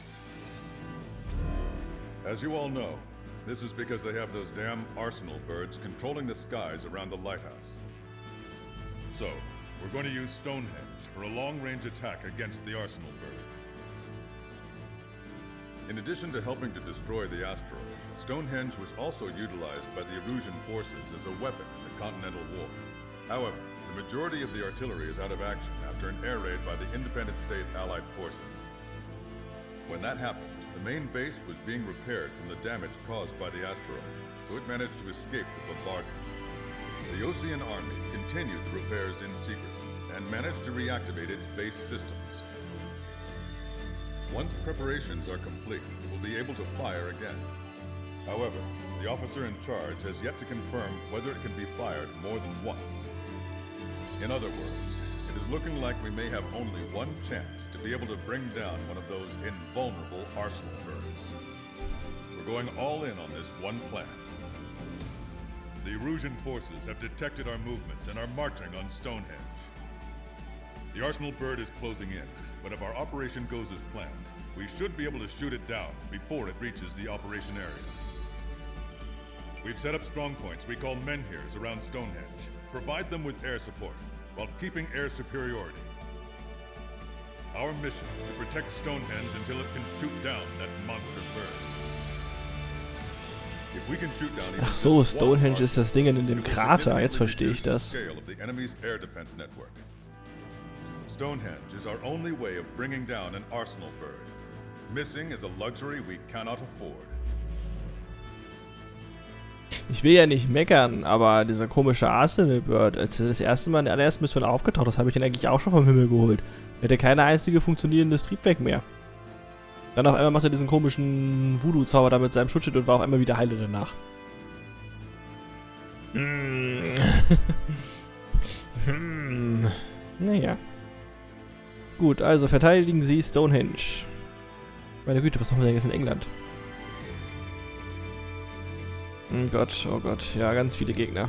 As you all know, this is because they have those damn Arsenal birds controlling the skies around the lighthouse. So, we're going to use Stonehenge for a long-range attack against the Arsenal bird. In addition to helping to destroy the asteroid, Stonehenge was also utilized by the Erusian forces as a weapon in the Continental War. However, the majority of the artillery is out of action after an air raid by the independent state Allied forces. When that happened, the main base was being repaired from the damage caused by the asteroid, so it managed to escape the bombardment. The Osean Army continued the repairs in secret and managed to reactivate its base systems. Once preparations are complete, it will be able to fire again. However, the officer in charge has yet to confirm whether it can be fired more than once. In other words, it is looking like we may have only one chance to be able to bring down one of those invulnerable Arsenal birds. We're going all in on this one plan. The Erusian forces have detected our movements and are marching on Stonehenge. The Arsenal bird is closing in, but if our operation goes as planned, we should be able to shoot it down before it reaches the operation area. We've set up strong points we call menhirs around Stonehenge. Provide them with air support, while keeping air superiority. Our mission is to protect Stonehenge until it can shoot down that monster bird. If we can shoot down Ach so, Stonehenge ist das Ding in dem Krater, jetzt verstehe ich das. Stonehenge is our only way of bringing down an Arsenal bird. Missing is a luxury we cannot afford. Ich will ja nicht meckern, aber dieser komische Arsenal Bird, als er das erste Mal in der allerersten Mission aufgetaucht ist, habe ich den eigentlich auch schon vom Himmel geholt. Er hatte keine einzige funktionierendes Triebwerk mehr. Dann auf einmal macht er diesen komischen Voodoo-Zauber da mit seinem Schutzschild und war auf einmal wieder heile danach. Naja. Gut, also verteidigen Sie Stonehenge. Meine Güte, was machen wir denn jetzt in England? Oh Gott, ja, ganz viele Gegner.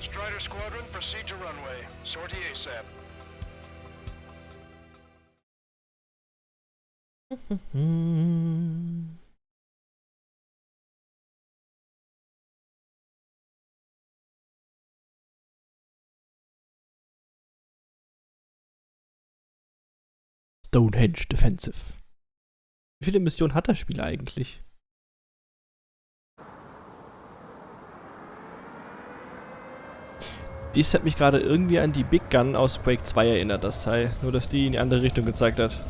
Strider Squadron, proceed to runway. Sortie ASAP. Stonehenge Defensive. Wie viele Missionen hat das Spiel eigentlich? Dies hat mich gerade irgendwie an die Big Gun aus Quake 2 erinnert, das Teil. Nur, dass die in die andere Richtung gezeigt hat.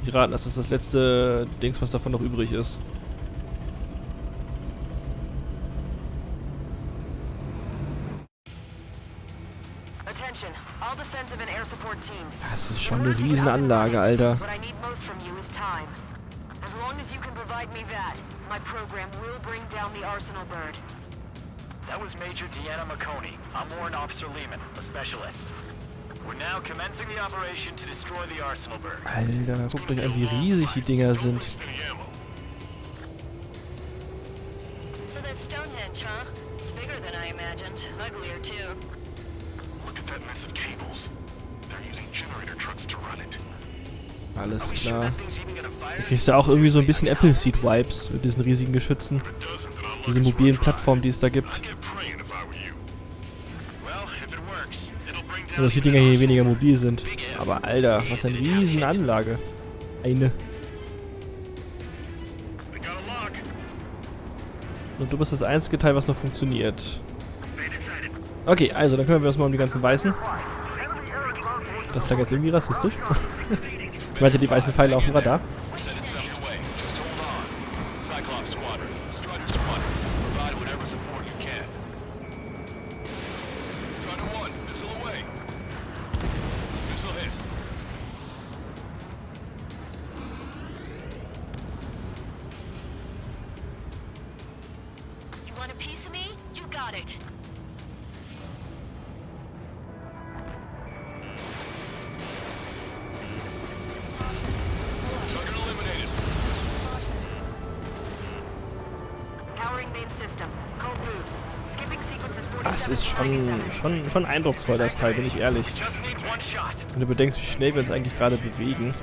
Ich raten, das ist das letzte Dings, was davon noch übrig ist. attention. All defensive and air support teams. Das ist schon eine Riesenanlage, Alter. What I need most from you is time. As long as you can provide me that, my program will bring down the Arsenal bird. That was Major Deanna McConey. I'm Warrant Officer Lehman, a specialist. We're now commencing the operation to destroy the Arsenal bird. Alter, guckt euch an, wie riesig die Dinger sind. So that's Stonehenge, huh? It's bigger than I imagined. Uglier too. Look at that mess of cables. They're using generator trucks to run it. Alles klar. Da kriegst du auch irgendwie so ein bisschen Appleseed-Vibes mit diesen riesigen Geschützen. Diese mobilen Plattformen, die es da gibt. Und dass die Dinger hier weniger mobil sind. Aber Alter, was eine Riesenanlage. Eine. Und du bist das einzige Teil, was noch funktioniert. Okay, also dann kümmern wir uns mal um die ganzen Weißen. Das klang jetzt irgendwie rassistisch. Ich meinte, die weißen Pfeile auf dem Radar. You want a piece of me? You got it. Das ist schon eindrucksvoll, das Teil, bin ich ehrlich. Wenn du bedenkst, wie schnell wir uns eigentlich gerade bewegen.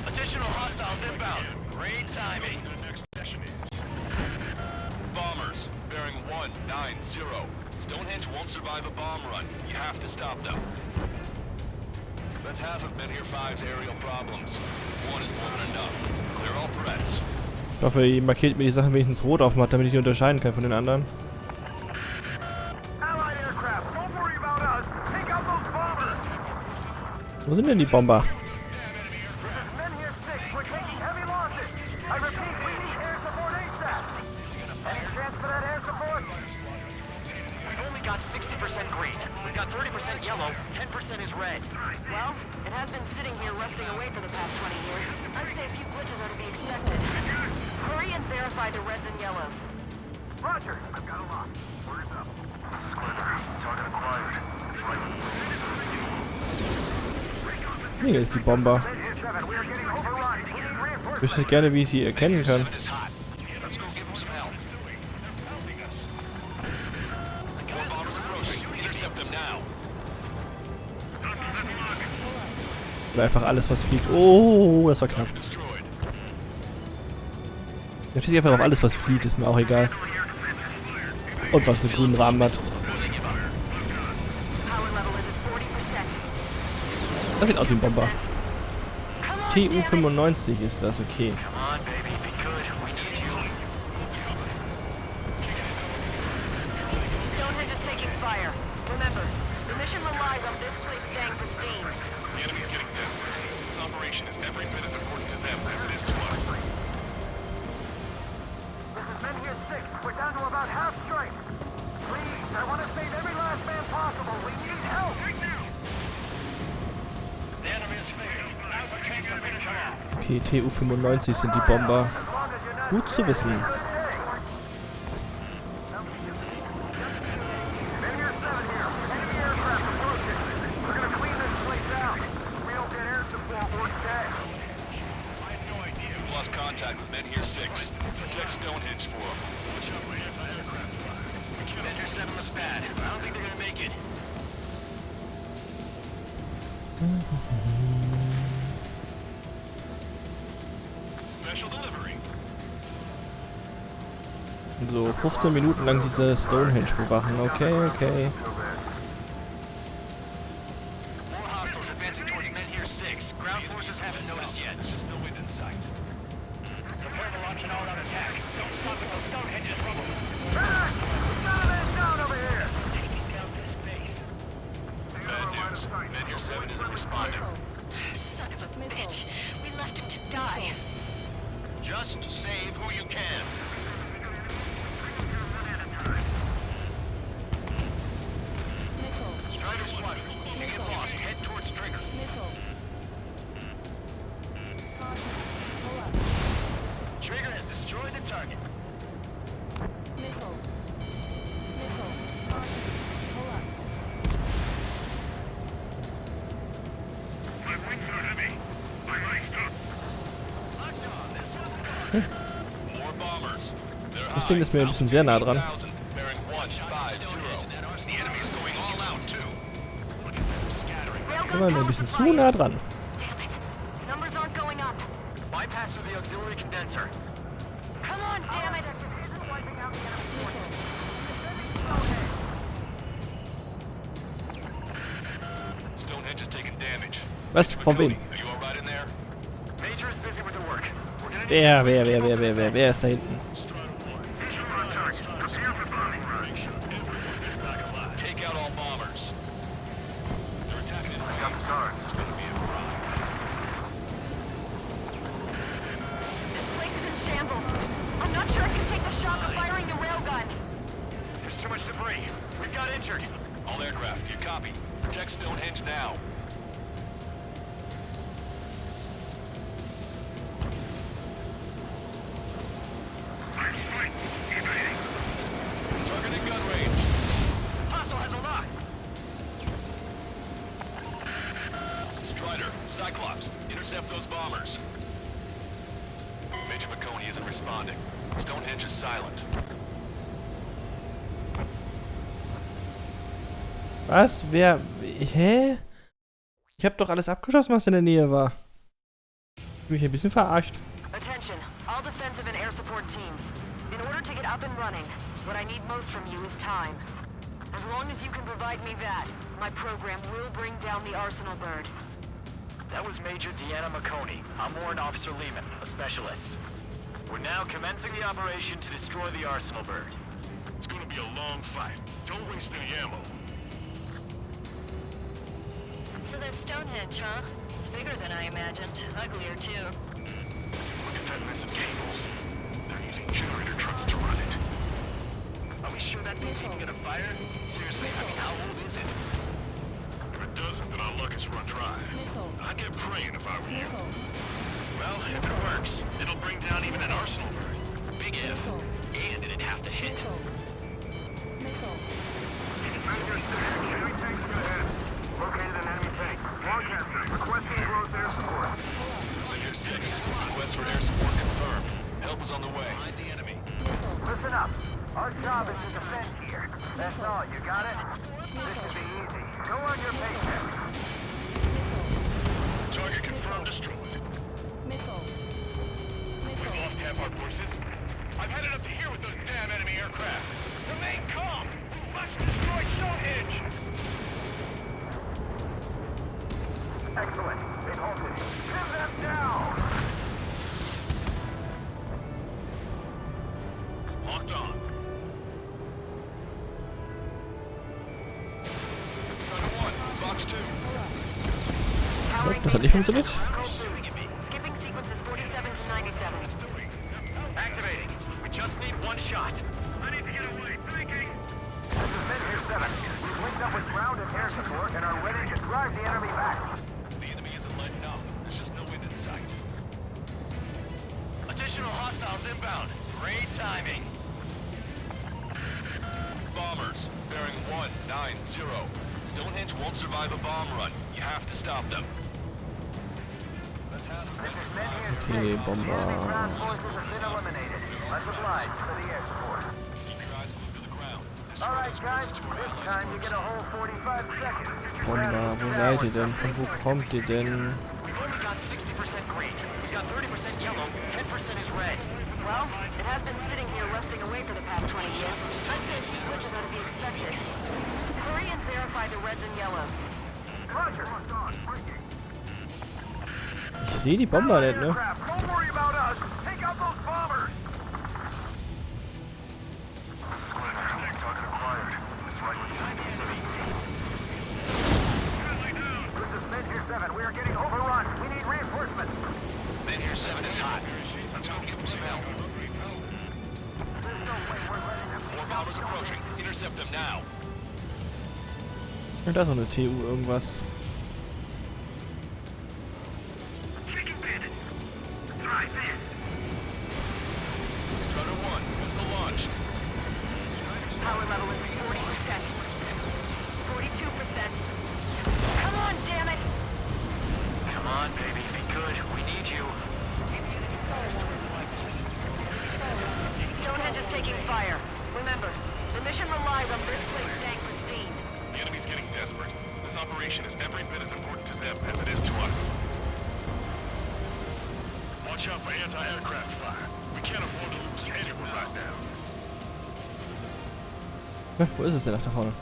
Additional hostiles inbound. Great timing. Bombers, bearing 190. Stonehenge won't survive a bomb run. You have to stop them. That's half of Men Here 5's aerial problems. One is more than enough. Clear all threats. Ich hoffe, ihr markiert mir die Sachen wenigstens rot aufmacht, damit ich die unterscheiden kann von den anderen. Wo sind denn die Bomber? Well, it has been sitting here rusting away for the past 20 years. I'd say a few glitches are to be expected. Hurry and verify the reds and yellows. Roger, I've got a lock. Orders up. This is Clinton. Target acquired. Hier ist die Bomber. Ich wüsste gerne, wie ich sie erkennen kann. Einfach alles, was fliegt. Oh, das war knapp. Dann steht einfach auf alles, was fliegt, ist mir auch egal. Und was einen grünen Rahmen hat. Das sieht aus wie ein Bomber. TU-95 ist das, okay. Okay, TU-95 sind die Bomber. Gut zu wissen. We've lost contact with Men Here 6. Protect Stonehenge for them. Men Here 7 looks bad. I don't think they're gonna make it. So, 15 Minuten lang diese Stonehenge bewachen. Okay, okay. Men Here 7 isn't responding. Son of a bitch. We left him to die. Just save who you can. Das Ding ist mir ein bisschen sehr nah dran. Immer ein bisschen zu nah dran. Numbers aren't going up. Bypass through the auxiliary condenser. Come on, damn it! Stonehenge is taking damage. Was? Von wem? Are you all right in there? Major is busy with the work. We're gonna Wer ist da hinten? Take out all bombers. They're attacking in waves. It's gonna be a grind. This place is in shambles. I'm not sure I can take the shock of firing the railgun. There's too much debris. We've got injured. All aircraft, you copy. Protect Stonehenge now. Targeting gun range. Hostile has a lock. Strider, Cyclops, intercept those bombers. Major McConey isn't responding. Stonehenge is silent. Was? Wer? Hä? Ich hab doch alles abgeschossen, was in der Nähe war. Ich bin mich ein bisschen verarscht. Attention, all defensive and air support teams. In order to get up and running, what I need most from you is time. As long as you can provide me that, my program will bring down the Arsenal bird. That was Major Deanna McConey. I'm Warrant Officer Lehman, a specialist. We're now commencing the operation to destroy the Arsenal bird. It's gonna be a long fight. Don't waste any ammo. So that's Stonehenge, huh? It's bigger than I imagined. Uglier, too. Look at that mess of cables. They're using generator trucks to run it. Are we sure that thing's even gonna fire? Seriously, I mean, how old is it? If it doesn't, then our luck is run dry. I'd get praying if I were you. Well, if it works, it'll bring down even an Arsenal bird. Big if. And it'd have to hit. Located an enemy tank. Broadcaster, requesting gross air support. Major 6, request for air support confirmed. Help is on the way. Find the enemy. Listen up. Our job is to defend here. That's all. You got it? This should be easy. Go on your paycheck. Target confirmed destroyed. We've lost half our forces. I've headed up to here with those damn enemy aircraft. Remain calm. We must destroy Stonehenge. Excellent. They've halted. Pin them down. Locked on. Strider 1, Fox 2. Das hat nicht funktioniert. Skipping sequences 47 to 97. Activating. We just need one shot. I need to get away. Thinking. This is Midhill 7. We've linked up with ground and air support and are ready to drive the enemy back. The enemy isn't letting up. There's just no wind in sight. Additional hostiles inbound. Great timing. Bombers, bearing 190. Stonehenge won't survive a bomb run. You have to stop them. That's half of Okay, Bomber. Ground forces have been eliminated. Much obliged for the air support. Keep your eyes glued to the ground. All right, guys. This time you get a whole 45 seconds. Bomber, wo seid ihr denn? Von wo kommt ihr denn? We've only got 60% green. We've got 30% yellow. 10% is red. Well, it has been sitting here rusting away for the past 20 years. I'd say a few glitches are to be expected. Hurry and verify the reds and yellows. Roger. Ich sehe die Bomber nicht, ne? Don't worry about us. Take out those bombers. Target acquired. It's right behind the city. This is Midhill 7. We are getting overrun. We need reinforcements. Midhill 7 is hot. Let's go give them some help. More bombers approaching. Intercept them now. Und da ist noch eine TU irgendwas. Strider 1, missile launched. Power level is 40%. 42%. Come on, damn it! Come on, baby. Be good. We need you. Stonehenge is taking fire. Remember, the mission relies on this place staying pristine. The enemy's getting desperate. This operation is every bit as important to them as it is to us. Watch out for anti-aircraft fire. We can't afford to lose anyone right now. Wo ist es denn? Ach, da vorne.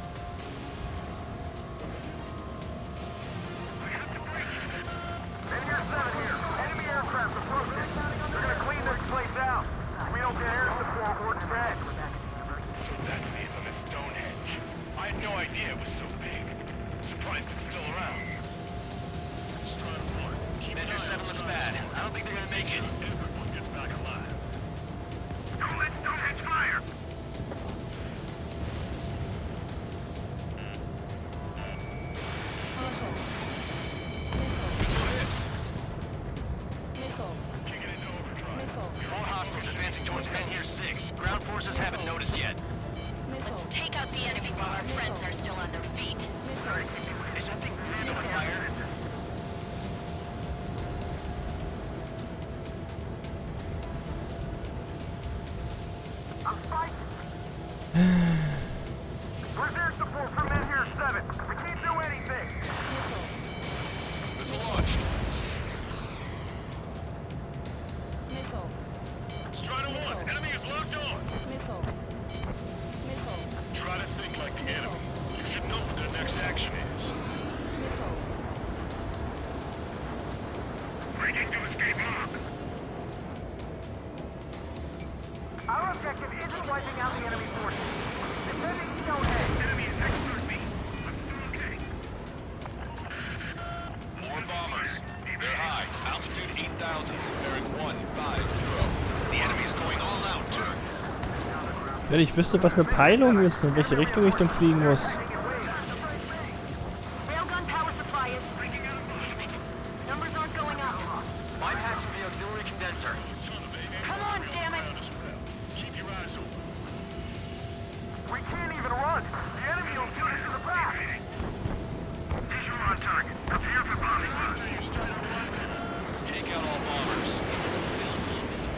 Wenn ich wüsste, was eine Peilung ist und in welche Richtung ich dann fliegen muss.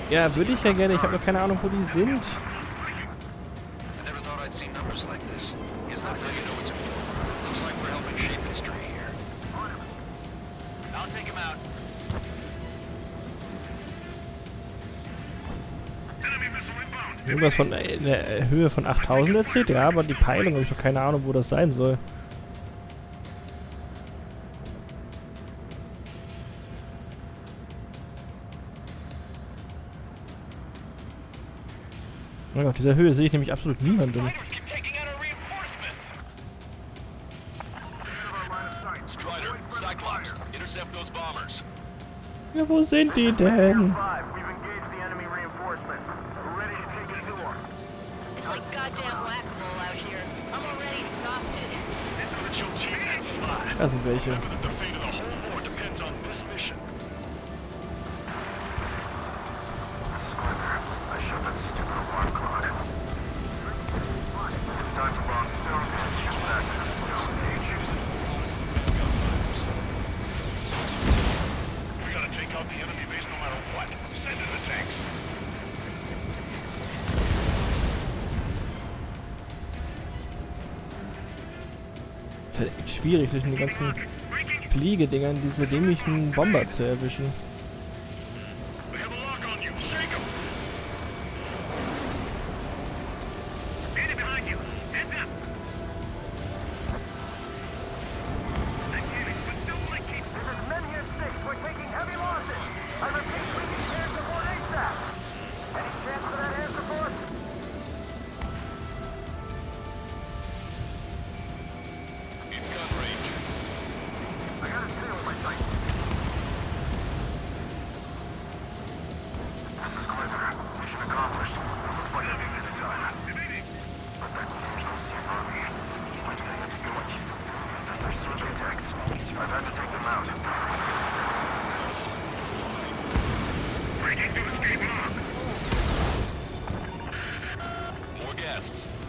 Ja, würde ich ja gerne. Ich habe noch keine Ahnung, wo die sind. Irgendwas von der Höhe von 8000 erzählt? Ja, aber die Peilung habe ich doch keine Ahnung, wo das sein soll. Auf dieser Höhe sehe ich nämlich absolut niemanden. Ja, wo sind die denn? Da sind welche. Es ist halt echt schwierig, zwischen den ganzen Fliegedingern diese dämlichen Bomber zu erwischen.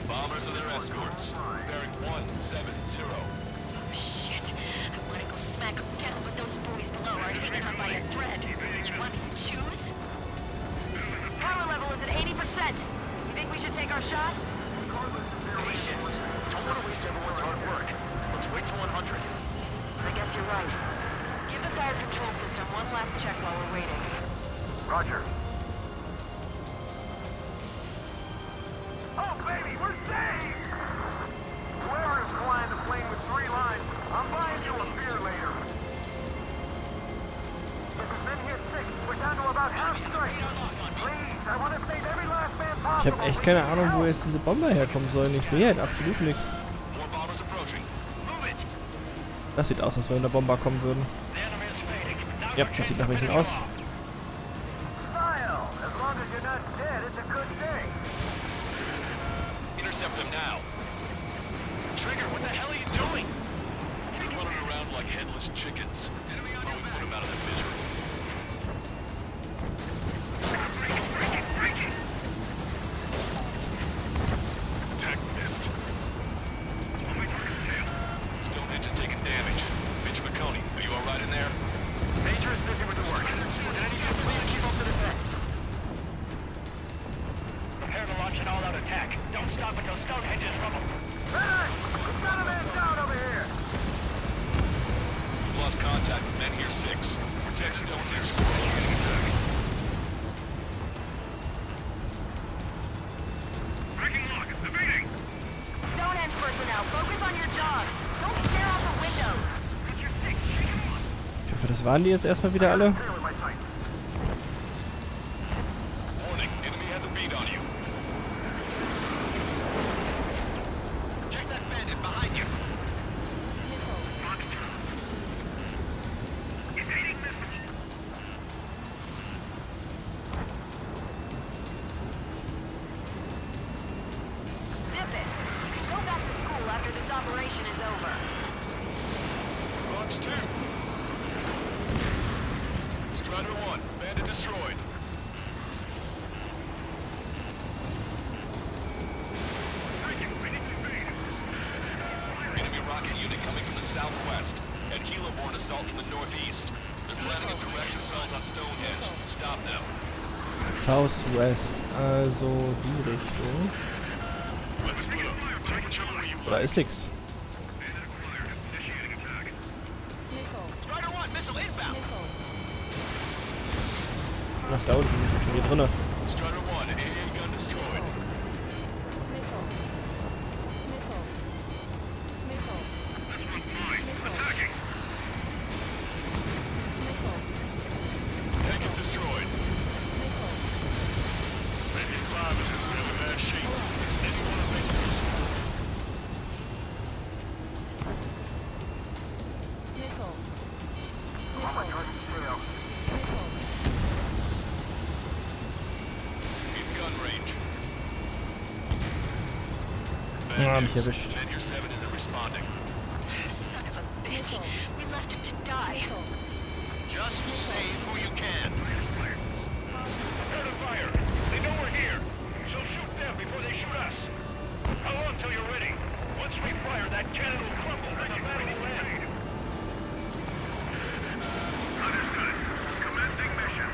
Bombers and their escorts. Bearing 170. Oh shit. I want to go smack them down, but those boys below are hanging on by a thread. Do you want me to choose? Power level is at 80%. You think we should take take our shot? Patience. Don't want to waste everyone's hard work. Let's wait till 100. I guess you're right. Give the fire control system one last check while we're waiting. Roger. Oh, baby, we're saved! Whoever is flying the plane with 3 lines, I'm buying you a beer later. This has been here 6. We're down to about half strength. Please, I want to save every last man Ich possible. habe echt keine Ahnung, wo jetzt diese Bomber herkommen sollen. Ich sehe halt absolut nichts. Das sieht aus, als wenn da Bomber kommen würden. Ja, das sieht nach welchen aus. Style. As long as you're not dead, it's a good thing. Intercept them now. Trigger, what the hell are you doing? They're running around like headless chickens. While we put them out of their misery. Attack missed. Stonehenge is taking damage. Major McConey, are you alright in there? Major is busy with the work. We're gonna need you to keep up the defense. Prepare to launch an all-out attack. Don't stop until Stonehenge is rubble. Hey! We've got a man down over here! We've lost contact with men here 6. Protect Stonehenge for a landing attack. Stonehenge personnel, focus on your job. Don't stare out the windows. Ich hoffe, das waren die jetzt erstmal wieder alle. Warning, enemy has a bead on you. Check that bandit behind you. Zip it. Go back to school after this operation is over. Fox 2. Strider 1, bandit destroyed. Enemy rocket unit coming from the southwest. And helo-borne assault from the northeast. They're planning a direct assault on Stonehenge. Stop them. Southwest, also die Richtung. Let's split up. Take whichever way you Da like. ist nix. Strider 1, missile inbound. Ach, da unten sind schon wieder drinne. Strider 1, AA gun destroyed. Tank is destroyed. Maybe 5 is in still in bad shape. Is anyone available? In gun range. Ah, mich erwischt. Man here 7 isn't responding. Son of a bitch. We left him to die. Just save who you can. Prepare to fire. They know we're here, so shoot them before they shoot us. How long till you're ready? Once we fire, that cannon will crumble and the battle will end. Understood. Commencing mission.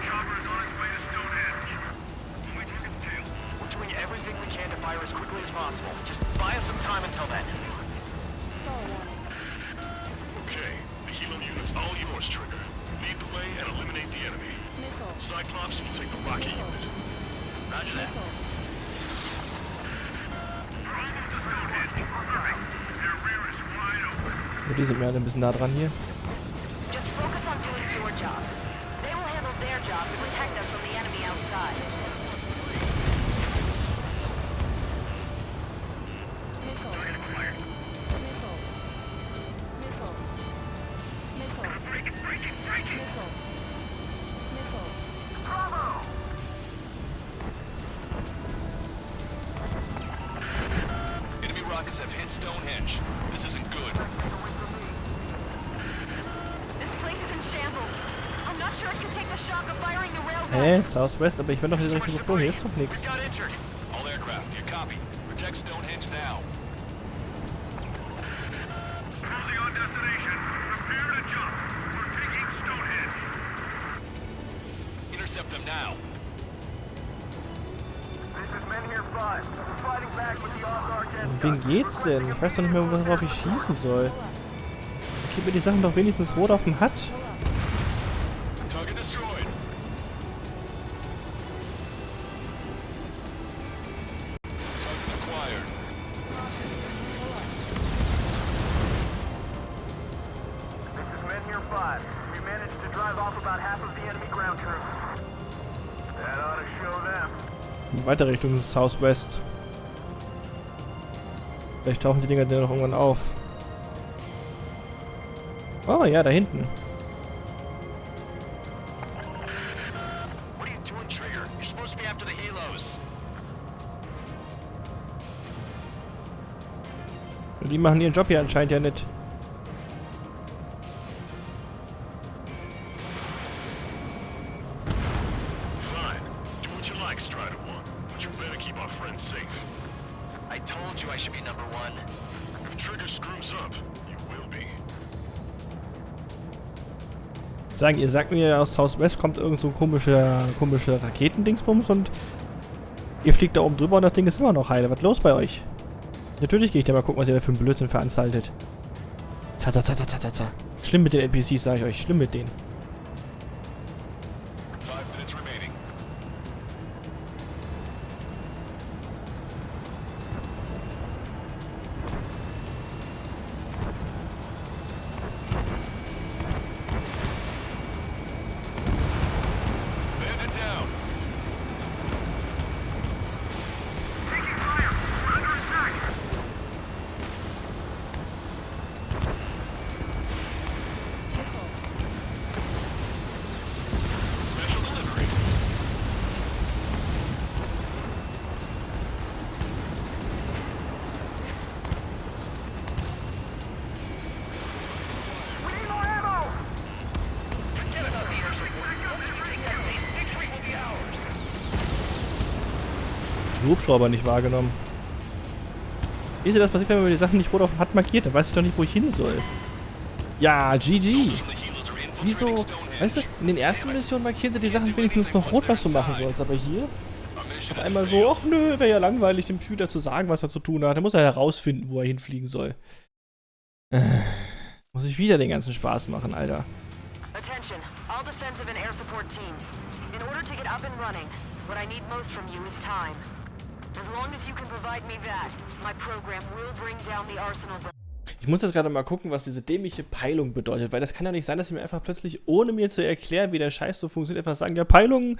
Chopper is on its way to Stonehenge. We're doing everything we can to fire as quickly as possible. Just buy us some time until then. Okay, the helo unit's all yours, Trigger. Lead the way and eliminate the enemy. Cyclops will take the rocket unit. Roger that. Ja, die sind mir alle ein bisschen nah dran hier. Just focus on doing your job. They will handle their job to protect us from the enemy outside. Enemy rockets have hit Stonehenge. This isn't good. This place is in shambles. I'm not sure it can take the shock of firing the railgun. Southwest, aber ich bin doch in die Richtung geflogen. Hier ist doch nichts. Got injured. All aircraft, you copy. Protect Stonehenge now. Cruising on destination. Prepare to jump. We're taking Stonehenge. Intercept them now. This is Wen geht's denn? Ich weiß doch nicht mehr, worauf ich schießen soll. Gib mir die Sachen doch wenigstens rot auf dem HUD. Weiter Richtung Southwest. Vielleicht tauchen die Dinger dann noch irgendwann auf. Oh ja, da hinten. What are you doing, Trigger? You're supposed to be after the helos. Und die machen ihren Job hier anscheinend ja nicht. Sagen, ihr sagt mir, aus Southwest kommt irgend so komische Raketendingsbums und ihr fliegt da oben drüber und das Ding ist immer noch heile. Was ist los bei euch? Natürlich gehe ich da mal gucken, was ihr da für einen Blödsinn veranstaltet. Schlimm mit den NPCs, sage ich euch. Schlimm mit denen. Hubschrauber nicht wahrgenommen. Wisst ihr, das passiert, wenn man die Sachen nicht rot auf dem HUD markiert? Dann weiß ich doch nicht, wo ich hin soll. Ja, GG. Wieso? Weißt du, in den ersten Missionen markieren sie die Sachen wenigstens noch rot, was du machen sollst. Aber hier auf einmal so, ach nö, wäre ja langweilig, dem Spieler zu sagen, was er zu tun hat. Da muss er herausfinden, wo er hinfliegen soll. Muss ich wieder den ganzen Spaß machen, Alter. Attention, all defensive and air support teams. In order to get up and running, what I need most from you is time. As long as you can provide me that, my program will bring down the arsenal. Ich muss jetzt gerade mal gucken, was diese dämliche Peilung bedeutet, weil das kann ja nicht sein, dass sie mir einfach plötzlich, ohne mir zu erklären, wie der Scheiß so funktioniert, einfach sagen, ja, Peilung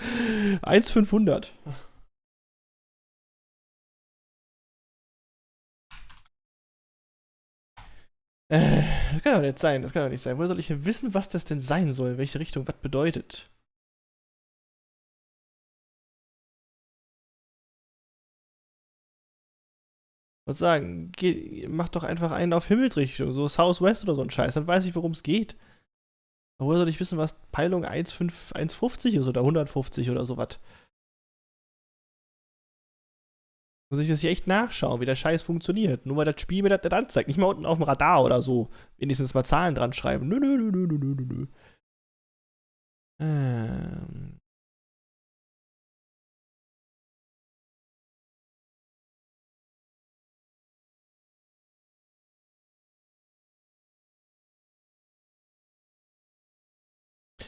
1500. Das kann doch nicht sein, das kann doch nicht sein. Woher soll ich denn wissen, was das denn sein soll? Welche Richtung, was bedeutet? Was sagen? Mach doch einfach einen auf Himmelsrichtung, so Southwest oder so ein Scheiß, dann weiß ich, worum es geht. Aber woher soll ich wissen, was Peilung 150 ist oder 150 oder sowas? Muss ich das hier echt nachschauen, wie der Scheiß funktioniert. Nur weil das Spiel mir das nicht anzeigt. Nicht mal unten auf dem Radar oder so. Wenigstens mal Zahlen dran schreiben. Nö.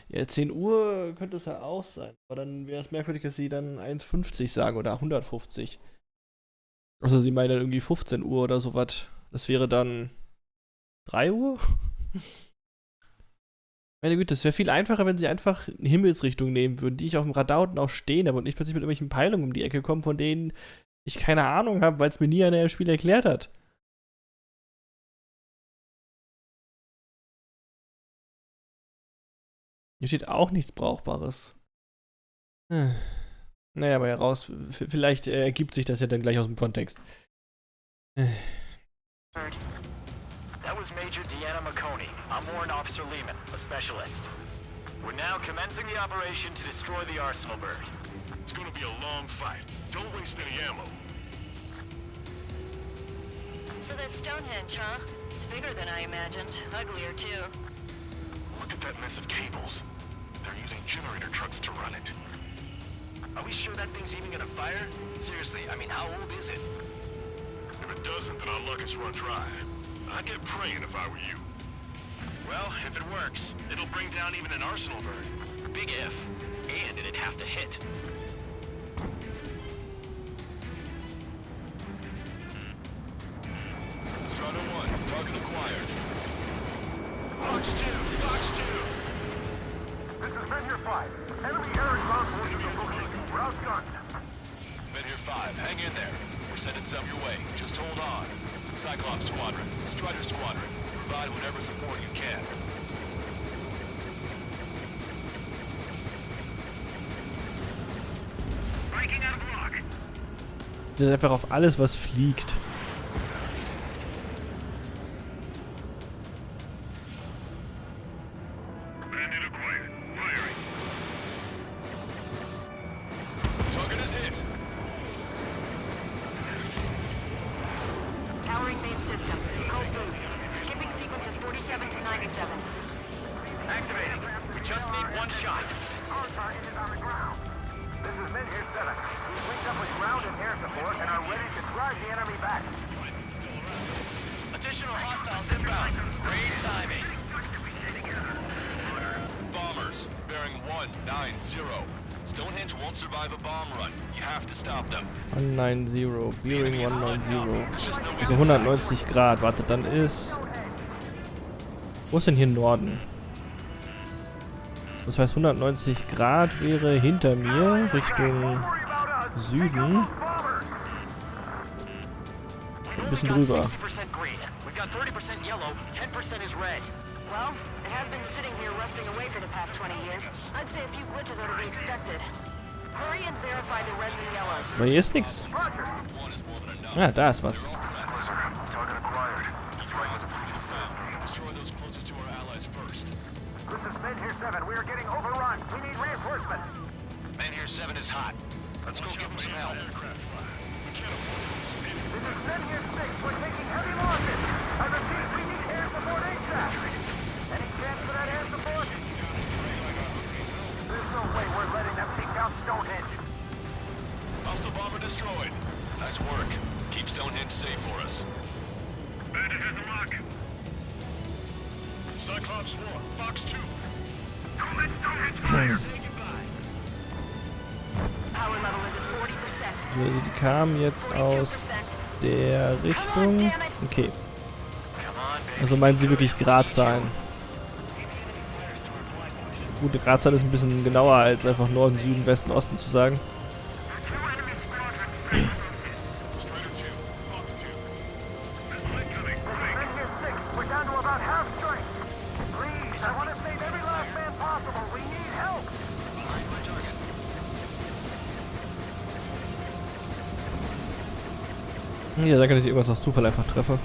Ja, 10 Uhr könnte es ja auch sein. Aber dann wäre es merkwürdig, dass sie dann 1,50 sagen oder 150. Also sie meinen dann irgendwie 15 Uhr oder sowas. Das wäre dann 3 Uhr? Meine Güte, es wäre viel einfacher, wenn sie einfach eine Himmelsrichtung nehmen würden, die ich auf dem Radar unten auch stehen habe und nicht plötzlich mit irgendwelchen Peilungen um die Ecke kommen, von denen ich keine Ahnung habe, weil es mir nie einer im Spiel erklärt hat. Hier steht auch nichts Brauchbares. Naja, aber heraus, vielleicht ergibt sich das ja dann gleich aus dem Kontext. That was Major Deanna McConey. I'm Warrant Officer Lehman, a specialist. We're now commencing the operation to destroy the arsenal bird. It's gonna be a long fight. Don't waste any ammo. So that's Stonehenge, huh? It's bigger than I imagined. Uglier, too. Look at that mess of cables. They're using generator trucks to run it. Are we sure that thing's even gonna fire? Seriously, I mean, how old is it? If it doesn't, then our luck has run dry. I'd get praying if I were you. Well, if it works, it'll bring down even an arsenal bird. Big if. And it'd have to hit. Strider 1, target acquired. Fox 2, Fox 2. This is Men here 5. Enemy air and ground forces are located. We're outgunned. Men here 5, hang in there. We're sending some your way. Just hold on. Cyclops Squadron, Strider Squadron, provide whatever support you can. Breaking out of block. Das ist einfach auf alles, was fliegt. Bandit acquired. Firing. Target is hit. Powering main system. Code boost. Skipping sequences 47 to 97. Activating. We just need one shot. Our target is on the ground. This is Men here 7. We've linked up with ground and air support and are ready to drive the enemy back. Additional hostiles inbound. Great timing. Bombers, bearing 190. Stonehenge won't survive a bomb run. You have to stop them. 190, Bearing 190. Also 190 Grad. Warte, dann ist... Wo ist denn hier Norden? Das heißt 190 Grad wäre hinter mir, Richtung Süden. Ein bisschen drüber. Well, it has been sitting here rusting away for the past 20 years. I'd say a few glitches are to be expected. Hurry and verify the red and yellow. Aber hier ist nichts. Ah, da ist was. Target acquired. Destroy those closest to our allies first. This is Men here 7. We are getting overrun. We need reinforcements. Men here 7 is hot. Let's go give him some help. This is Men here 6. We're taking heavy losses. I repeat, we need air support ASAP. Any chance for that air support? There's no way we're letting them take out Stonehenge. Hostile bomber destroyed. Nice work. Keep Stonehenge safe for us. Bandit has a lock. Cyclops 1, Fox 2. Don't let Stonehenge fire. Power level is at 40%. So, die kamen jetzt aus der Richtung. Okay. Also meinen sie wirklich Gradzahlen. Gut, die Gradzahl ist ein bisschen genauer als einfach Norden, Süden, Westen, Osten zu sagen. Ja, danke, dass ich irgendwas aus Zufall einfach treffe.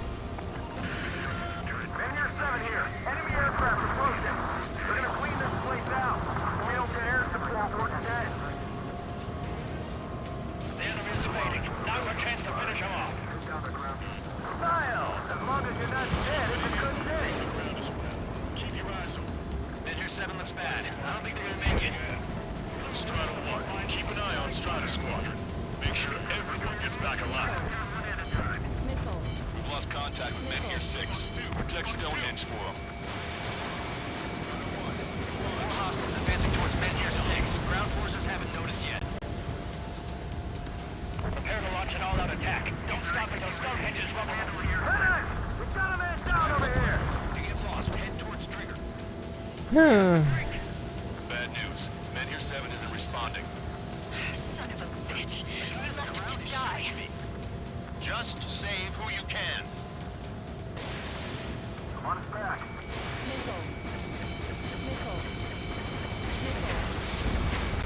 Contact with Men here 6. Protect Stonehenge for them. Hostiles advancing towards Men here 6. Ground forces haven't noticed yet. Prepare to launch an all-out attack. Don't stop until Stonehenge is rubble. We've got a man down over here. To get lost, head towards Trigger. Bad news. Men here 7 isn't responding. Son of a bitch. You left him to die. Just save who you can. On his back.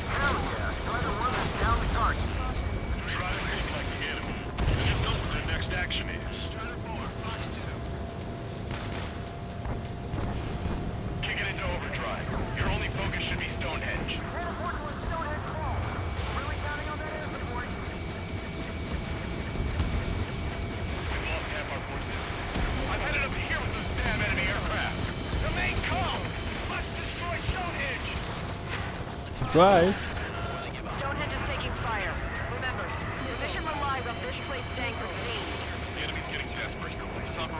Hell yeah. Try to run us down the target. Try to think like the enemy. You should know what their next action is. Kick it into overdrive. Your only focus should be Stonehenge. Really counting on that air support. We've lost half our forces. I'm headed up here with those damn enemy aircraft. The main comm! Let's destroy Stonehenge! Surprise! Stonehenge is taking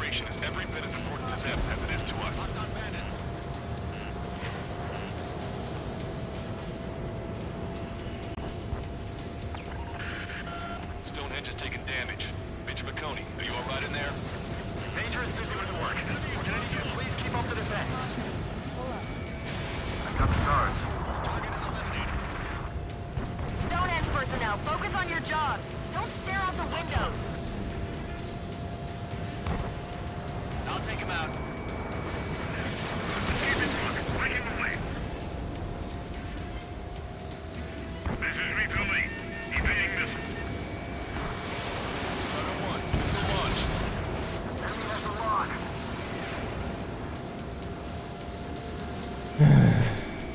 operation is every bit as important to them as it is to us. Stonehenge is taking damage. Major McConey, are you alright in there? Major is busy with work. We're gonna need you to please keep up the defense. I've got the guards. Stonehenge personnel, focus on your jobs. Don't stare out the windows. I'll take him out. This is refueling. Evading missile. Strider 1, missile launched. Enemy has the lock.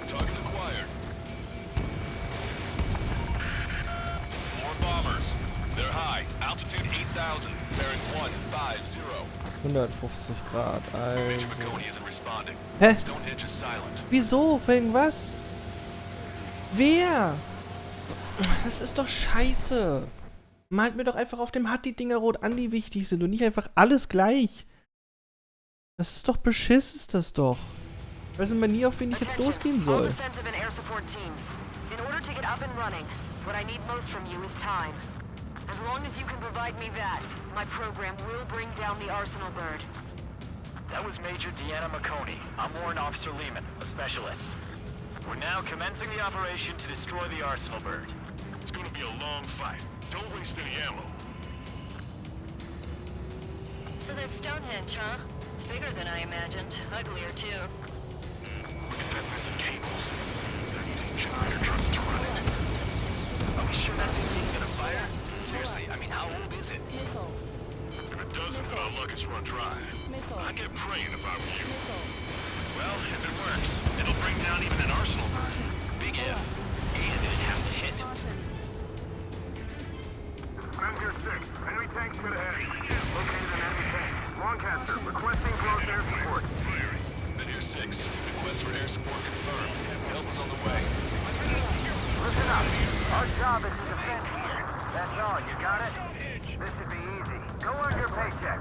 Target acquired. More bombers. They're high. Altitude 8,000. Bearing 150. 150 Grad, Major also. McConey isn't responding. Hä? Stonehenge is silent. Wieso? Wegen was? Wer? Das ist doch scheiße. Malt mir doch einfach auf dem HUD die Dinger rot an, die wichtig sind und nicht einfach alles gleich. Das ist doch beschiss, ist das doch. Ich weiß immer nie, auf wen ich jetzt losgehen All soll. defensive and air support teams. In order to get up and running, what I need most from you is time. As long as you can provide me that, my program will bring down the Arsenal bird. That was Major Deanna McConey. I'm Warrant Officer Lehman, a specialist. We're now commencing the operation to destroy the Arsenal bird. It's gonna be a long fight. Don't waste any ammo. So that's Stonehenge, huh? It's bigger than I imagined. Uglier, too. Look at that mess of cables. They're using generator trucks to run it. Are we sure that thing's even gonna fire? Seriously, I mean, how old is it? If it doesn't, then our luck is run dry. I'd get praying if I were you. Well, if it works, it'll bring down even an Arsenal bird. Big if. And it'd have to hit. Ranger 6, enemy tank should ahead. Located an enemy tank. Lancaster, requesting close air support. Then here's 6. Request for air support confirmed. Help is on the way. Listen up. Our job is to defend here. That's all, you got it? This should be easy. Go earn your paycheck.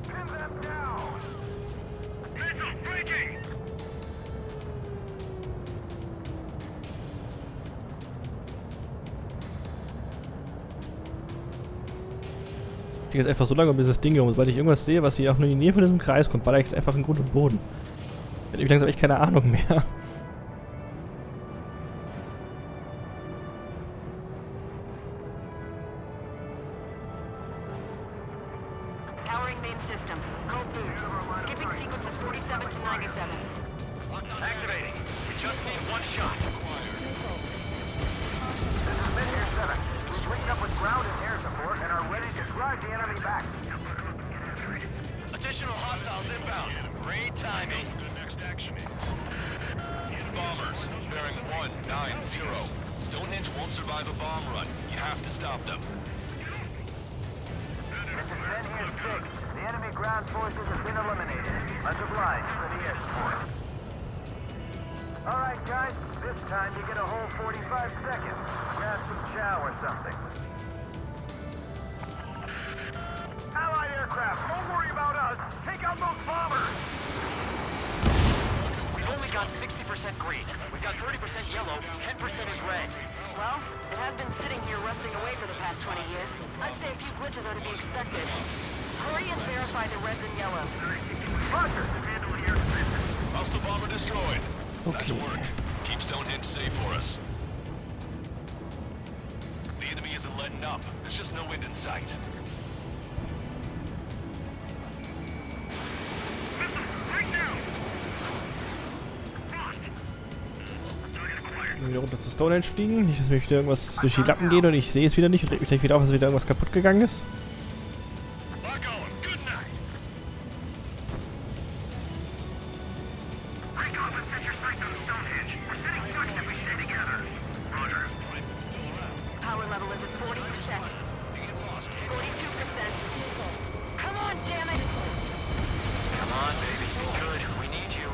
Pin them down! Missile breaking! Ich gehe jetzt einfach so lange um dieses Ding herum, sobald ich irgendwas sehe, was hier auch nur in die Nähe von diesem Kreis kommt, baller ich es einfach in Grund und Boden. Ich habe langsam echt keine Ahnung mehr. Powering main system. Code blue. Skipping sequences 47 to 97. Activating. We just need one shot. This is Mid-Air 7. We've linked up with ground and air support and are ready to drive the enemy back. Additional hostiles inbound. Great timing. The next action is. Bombers, bearing 190. Stonehenge won't survive a bomb run. You have to stop them. This is Mid-Air 6. The enemy ground forces have been eliminated. Much obliged for the air support. All right, guys. This time you get a whole 45 seconds. Grab some chow or something. Allied aircraft, don't worry about us! Take out those bombers! We've only got 60% green. We've got 30% yellow, 10% is red. Well, it has been sitting here rusting away for the past 20 years. I'd say a few glitches are to be expected. Hurry and verify the reds and yellows. Roger! Hostile bomber destroyed. Nice work. Keep Stonehenge safe for us. The enemy isn't letting up. There's just no end in sight. Wieder runter zu Stonehenge fliegen. Nicht, dass mir wieder irgendwas durch die Lappen geht und ich sehe es wieder nicht und reg mich gleich wieder auf, dass wieder irgendwas kaputt gegangen ist. Power level is at 40%. 42%. Come on, damn it! Come on, baby. Be good. We need you.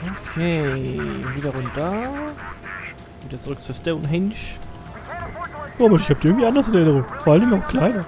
Okay, wieder runter. Wieder zurück zur Stonehenge. Oh, aber ich hab die irgendwie anders in Erinnerung. Vor allem noch kleiner.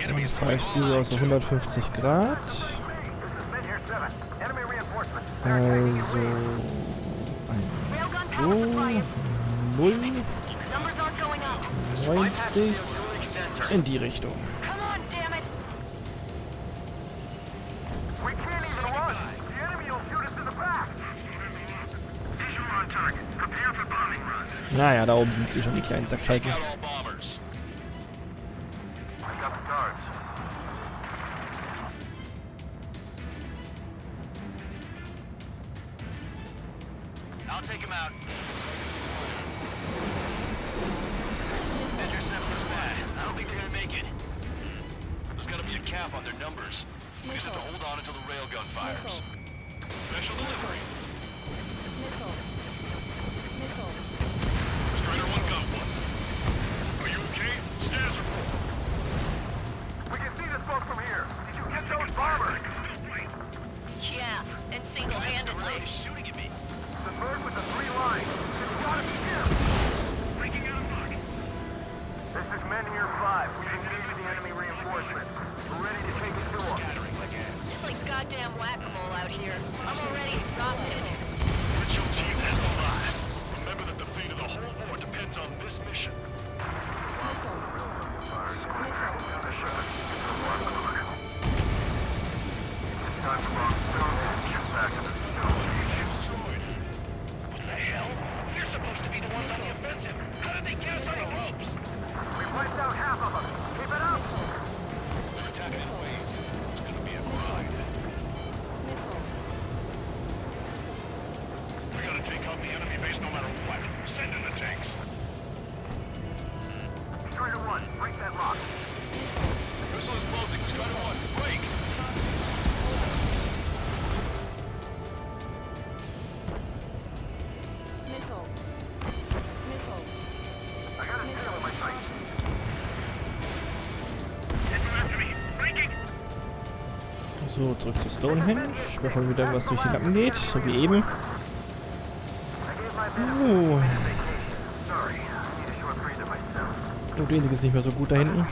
Enemy's 50, also 150 Grad. Also 0, 90 in die Richtung. Naja, da oben sind sie schon, die kleinen Sackschalten. I'll take him out. Intercept looks bad. I don't think they're gonna make it. There's gotta be a cap on their numbers. We just have to hold on until the railgun fires. Special delivery. Strider 1 got one. Are you okay? Status report. We can see this boat from here. Did you get those bombers? Yeah, and single-handedly. Shooting at me. The bird with the 3 lines. It's gotta be him. Breaking out of luck. This is Men Here 5. We've engaged the enemy reinforcements. We're ready to take it to them. It's like goddamn whack-a-mole out here. I'm already exhausted. Get your team is alive. Remember that the fate of the whole war depends on this mission. What the hell? You're supposed to be the ones on the offensive. How did they get us on the ropes? We wiped out half of them. Keep it up. They're attacking in waves. It's gonna be a grind. We gotta take out the enemy base no matter what. Send in the tanks. Strider 1, break that lock. Missile is closing. Strider 1, break! I got a tail in my sights. Get you after me. Breaking! So, zurück zu Stonehenge, bevor wieder irgendwas durch die Lappen geht, so wie eben. Oh, den ist nicht mehr so gut da hinten.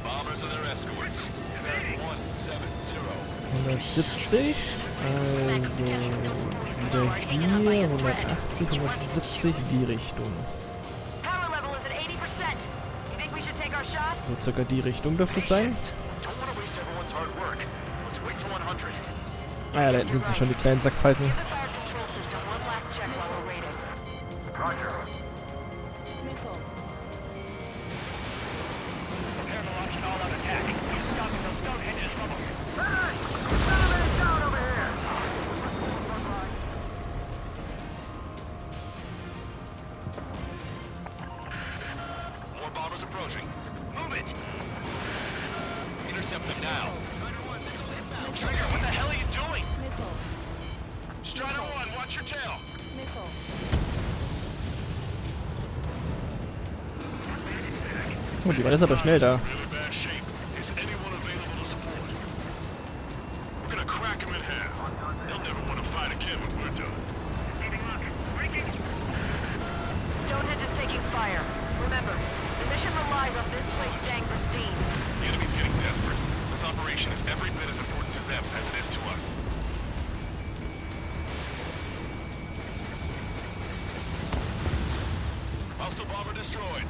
Bombers and their escorts. 170. 170, also wieder hier, 180, 170 die Richtung. So circa die Richtung dürfte es sein. Ah ja, da hinten sind sie schon, die kleinen Sackfalten. Approaching. Move it! Intercept them now. Trigger, what the hell are you doing? Strider 1, watch your tail. Oh, die waren jetzt aber schnell da. Stonehenge is taking fire. Remember, the mission relies on this place staying pristine. The enemy's getting desperate. This operation is every bit as important to them as it is to us. Hostile bomber destroyed.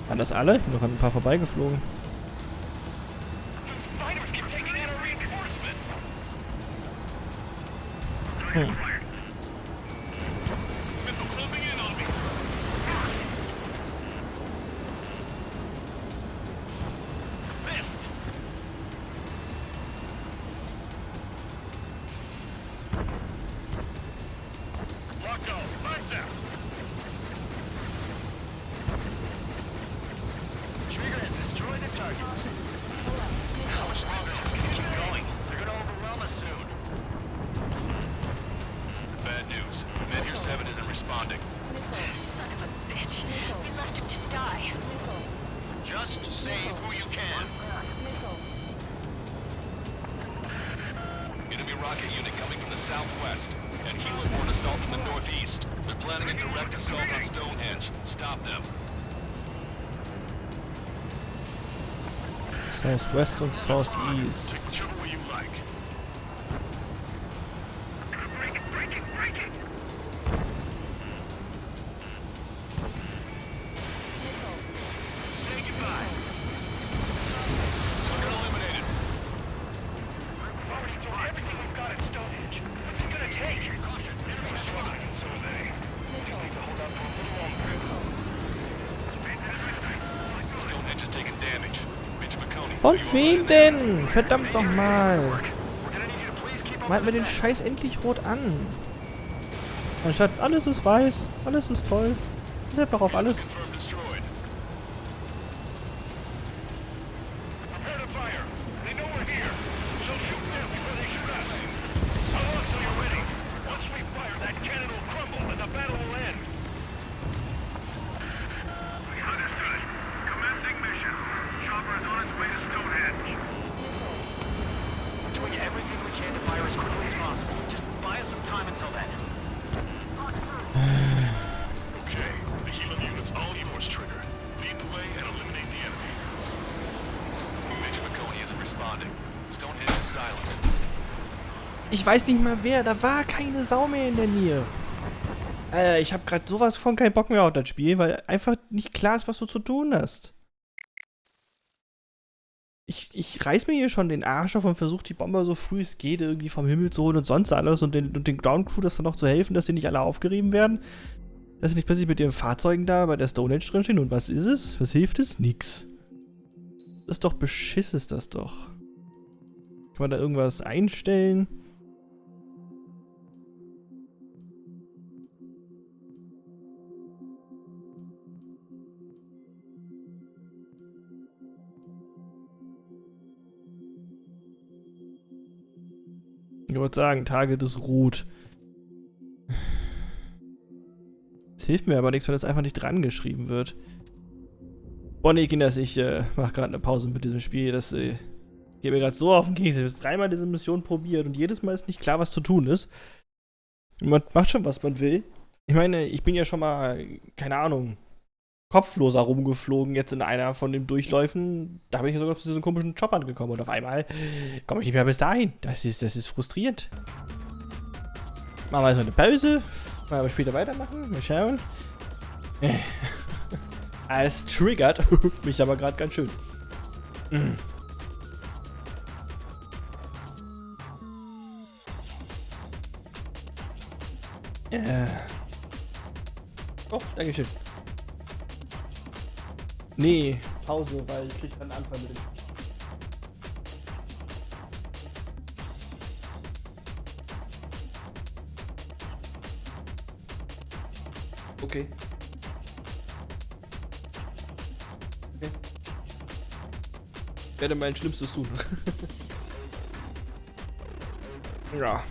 Waren das alle? Ich bin noch an ein paar vorbeigeflogen. Hm. rocket unit coming from the southwest, and helo-borne assault from the northeast. They're planning a direct assault on Stonehenge. Stop them. Southwest und Southeast. Von wem denn? Verdammt nochmal. Malt mir den Scheiß endlich rot an. Anstatt alles ist weiß, alles ist toll. Ist einfach auf alles. Ich weiß nicht mal wer, da war keine Sau mehr in der Nähe. Ich habe gerade sowas von keinen Bock mehr auf das Spiel, weil einfach nicht klar ist, was du zu tun hast. Ich reiß mir hier schon den Arsch auf und versuche die Bomber so früh es geht irgendwie vom Himmel zu holen und sonst alles und den Ground Crew das dann noch zu helfen, dass die nicht alle aufgerieben werden. Dass sie nicht plötzlich mit ihren Fahrzeugen da bei der Stonehenge drinstehen und was ist es? Was hilft es? Nix. Das ist doch beschiss, ist das doch. Kann man da irgendwas einstellen? Ich wollte sagen, Tage des Ruht. Es hilft mir aber nichts, wenn das einfach nicht dran geschrieben wird. Boah, nee, Kinders, ich mache gerade eine Pause mit diesem Spiel. Das geht mir gerade so auf den Keks. Ich habe jetzt dreimal diese Mission probiert und jedes Mal ist nicht klar, was zu tun ist. Man macht schon, was man will. Ich meine, ich bin ja schon mal, keine Ahnung, kopfloser rumgeflogen jetzt in einer von den Durchläufen. Da bin ich sogar zu diesen komischen Choppern gekommen und auf einmal komme ich nicht mehr bis dahin. Das ist frustrierend. Machen wir also eine Pause. Mal aber später weitermachen. Mal schauen. Es triggert mich aber gerade ganz schön. Oh, dankeschön. Nee, Pause, weil ich krieg keinen Anfall mit dem. Okay. Okay. werde mein Schlimmstes tun. Ja.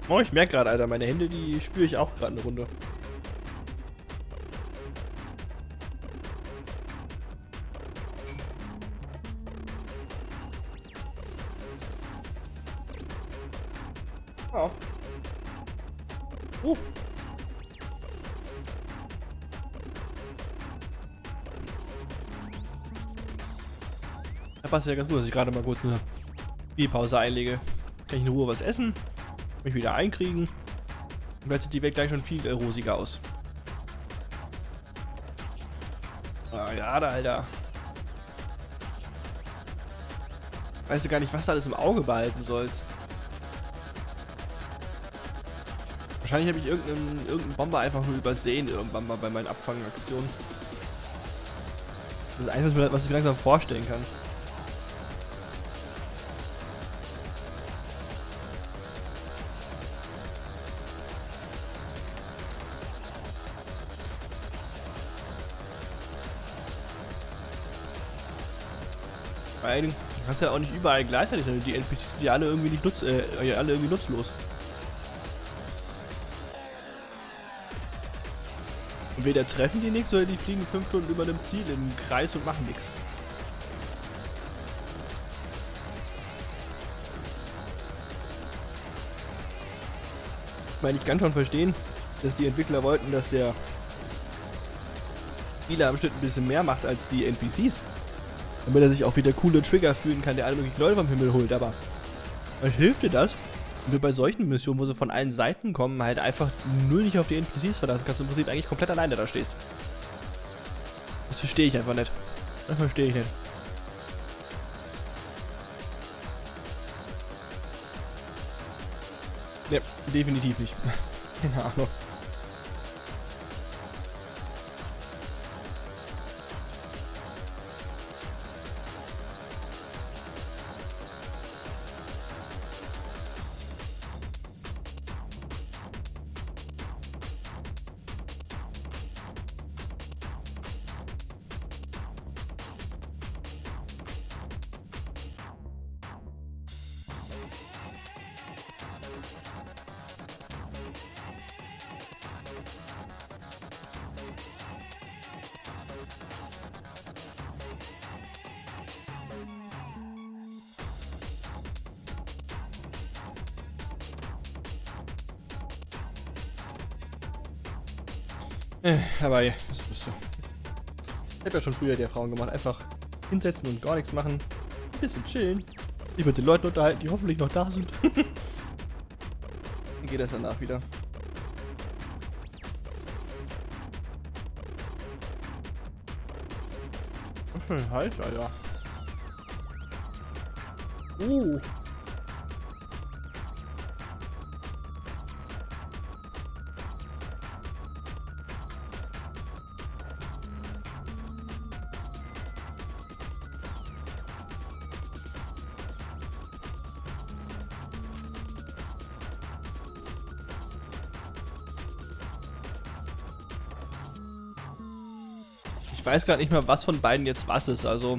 Oh, ich merke gerade, Alter, meine Hände, die spüre ich auch gerade eine Runde. Oh. Da passt ja ganz gut, dass ich gerade mal kurz eine Spielpause einlege. Kann ich in Ruhe was essen, mich wieder einkriegen. Und jetzt sieht die Welt gleich schon viel rosiger aus. Ah, ja, da, Alter. Weißt du gar nicht, was du alles im Auge behalten sollst. Wahrscheinlich habe ich irgendeinen Bomber einfach nur übersehen irgendwann mal bei meinen Abfangaktionen. Das ist eigentlich, was ich mir langsam vorstellen kann. Vor allen Dingen, du kannst ja auch nicht überall gleichzeitig sein. Die NPCs sind ja alle irgendwie nicht nutzlos. Und weder treffen die nichts, oder die fliegen 5 Stunden über einem Ziel im Kreis und machen nichts. Ich meine, ich kann schon verstehen, dass die Entwickler wollten, dass der Spieler am Schnitt ein bisschen mehr macht als die NPCs. Damit er sich auch wieder coole Trigger fühlen kann, der alle möglichen Leute vom Himmel holt. Aber was hilft dir das, wenn du bei solchen Missionen, wo sie von allen Seiten kommen, halt einfach null nicht auf die NPCs verlassen kannst und im Prinzip eigentlich komplett alleine da stehst? Das verstehe ich einfach nicht. Das verstehe ich nicht. Ne, definitiv nicht. Keine Ahnung. Aber ja, das ist so. Ich hab ja schon früher die Erfahrung gemacht. Einfach hinsetzen und gar nichts machen. Ein bisschen chillen. Ich mit den Leuten unterhalten, die hoffentlich noch da sind. Dann geht das danach wieder. Was für ein Halt, Alter. Ich weiß gar nicht mehr, was von beiden jetzt was ist. Also,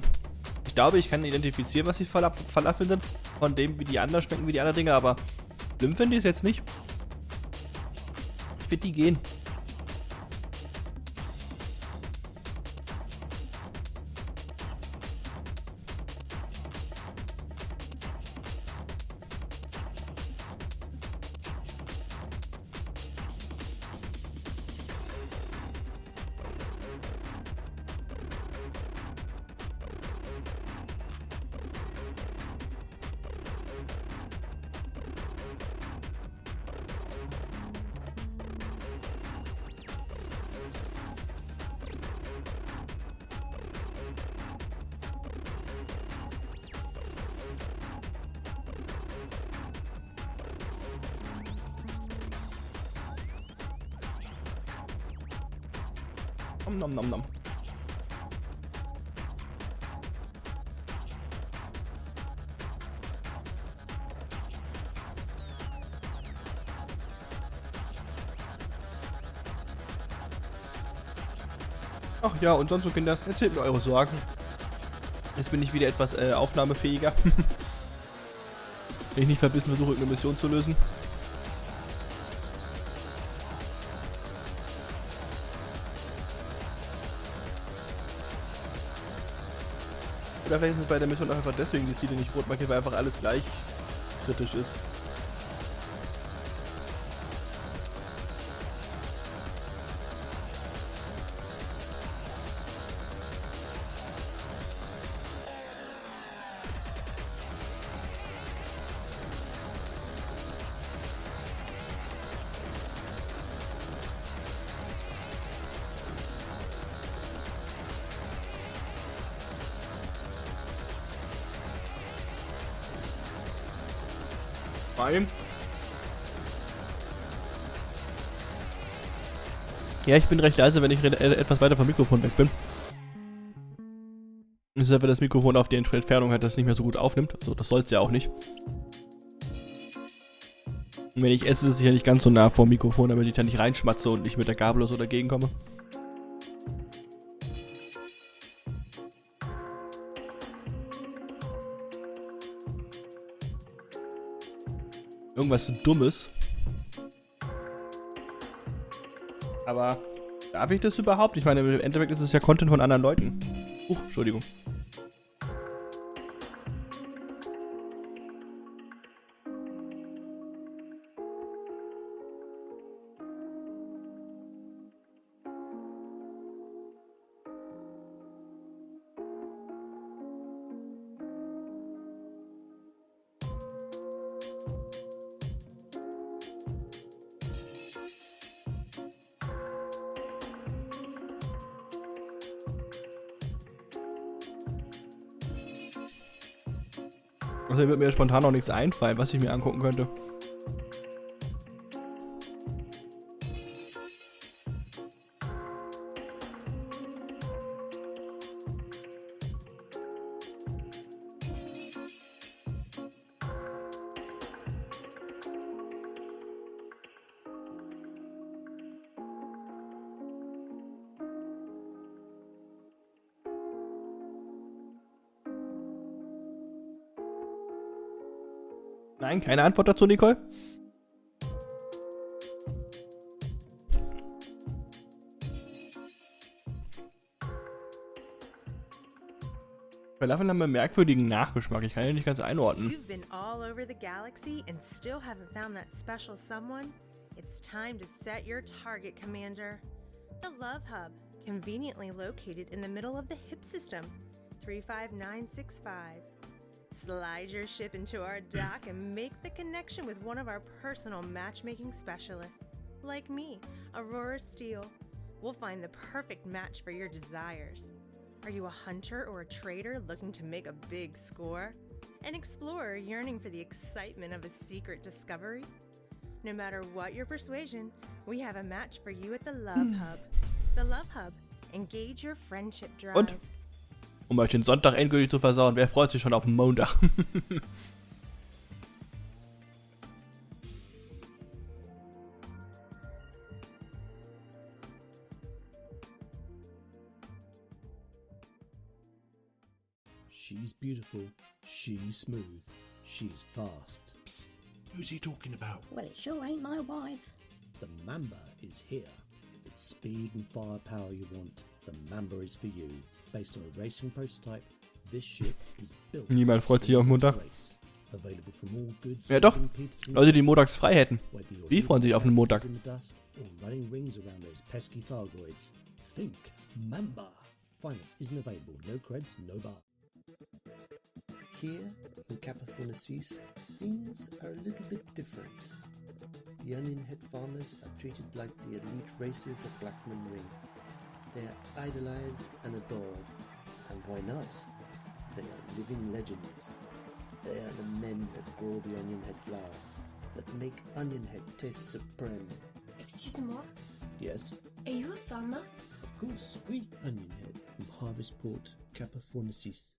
ich glaube, ich kann identifizieren, was die Falafeln sind. Von dem, wie die anderen schmecken, wie die anderen Dinge. Aber schlimm finde ich es jetzt nicht. Ich würde die gehen. Nom nom nom. Ach ja, und sonst so, Kinder, erzählt mir eure Sorgen. Jetzt bin ich wieder etwas aufnahmefähiger. Wenn ich nicht verbissen versuche, irgendeine Mission zu lösen. Oder vielleicht ist bei der Mission einfach deswegen die Ziele nicht rot markiert, weil einfach alles gleich kritisch ist. Ja, ich bin recht leise, wenn ich etwas weiter vom Mikrofon weg bin. Das ist einfach das Mikrofon auf die Entfernung hat, das nicht mehr so gut aufnimmt. Also das soll es ja auch nicht. Und wenn ich esse, ist es ja nicht ganz so nah vor dem Mikrofon, damit ich da nicht reinschmatze und nicht mit der Gabel oder so dagegen komme. Irgendwas Dummes. Aber darf ich das überhaupt? Ich meine, im Endeffekt ist es ja Content von anderen Leuten. Entschuldigung. Also wird mir spontan noch nichts einfallen, was ich mir angucken könnte. Nein, keine Antwort dazu, Nicole? Falafel haben einen merkwürdigen Nachgeschmack. Ich kann ihn nicht ganz einordnen. You've been all over the galaxy and still haven't found that special someone? It's time to set your target, Commander. The Love Hub, conveniently located in the middle of the HIP system, 35965. Slide your ship into our dock and make the connection with one of our personal matchmaking specialists. Like me, Aurora Steele. We'll find the perfect match for your desires. Are you a hunter or a trader looking to make a big score? An explorer yearning for the excitement of a secret discovery? No matter what your persuasion, we have a match for you at the Love Hub. The Love Hub. Engage your friendship drive. Und? Um euch den Sonntag endgültig zu versauen, wer freut sich schon auf den Montag? She's beautiful, she's smooth, she's fast. Psst, who's he talking about? Well, it sure ain't my wife. The Mamba is here. It's speed and firepower you want. The Mamba is for you. Based on a racing prototype, this ship is built. Niemand freut sich auf Montag. Available from all goods. Ja doch, Leute, die montags frei hätten. Die freuen sich auf den Montag. Running rings around those pesky Thargoids. Think Mamba. Finance isn't available. No creds, no bar. Here in Capafonacis, things are a little bit different. The Onion Head farmers are treated like the elite races of Blackman Ring. They are idolized and adored. And why not? They are living legends. They are the men that grow the Onion Head flower, that make Onion Head taste supreme. Excuse-moi, Yes, are you a farmer? of course, we Onion Head from Harvestport, Capafonacis.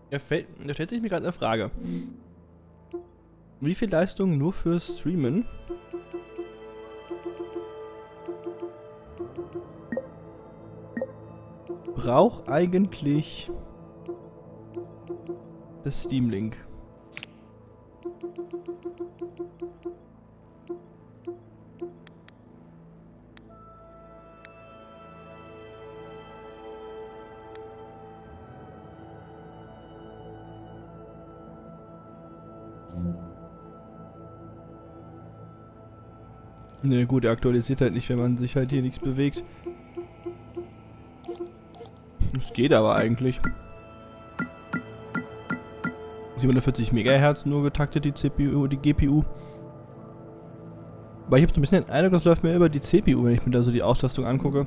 Da stellt sich mir gerade eine Frage. Wie viel Leistung nur fürs Streamen? Braucht eigentlich das Steam Link? Ne, gut, er aktualisiert halt nicht, wenn man sich halt hier nichts bewegt. Es geht aber eigentlich. 740 MHz nur getaktet, die CPU, die GPU. Aber ich habe so ein bisschen den Eindruck, das läuft mir über die CPU, wenn ich mir da so die Auslastung angucke.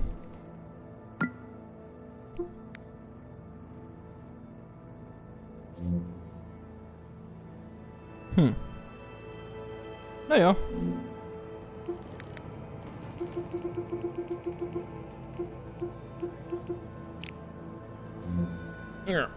Naja. Ja.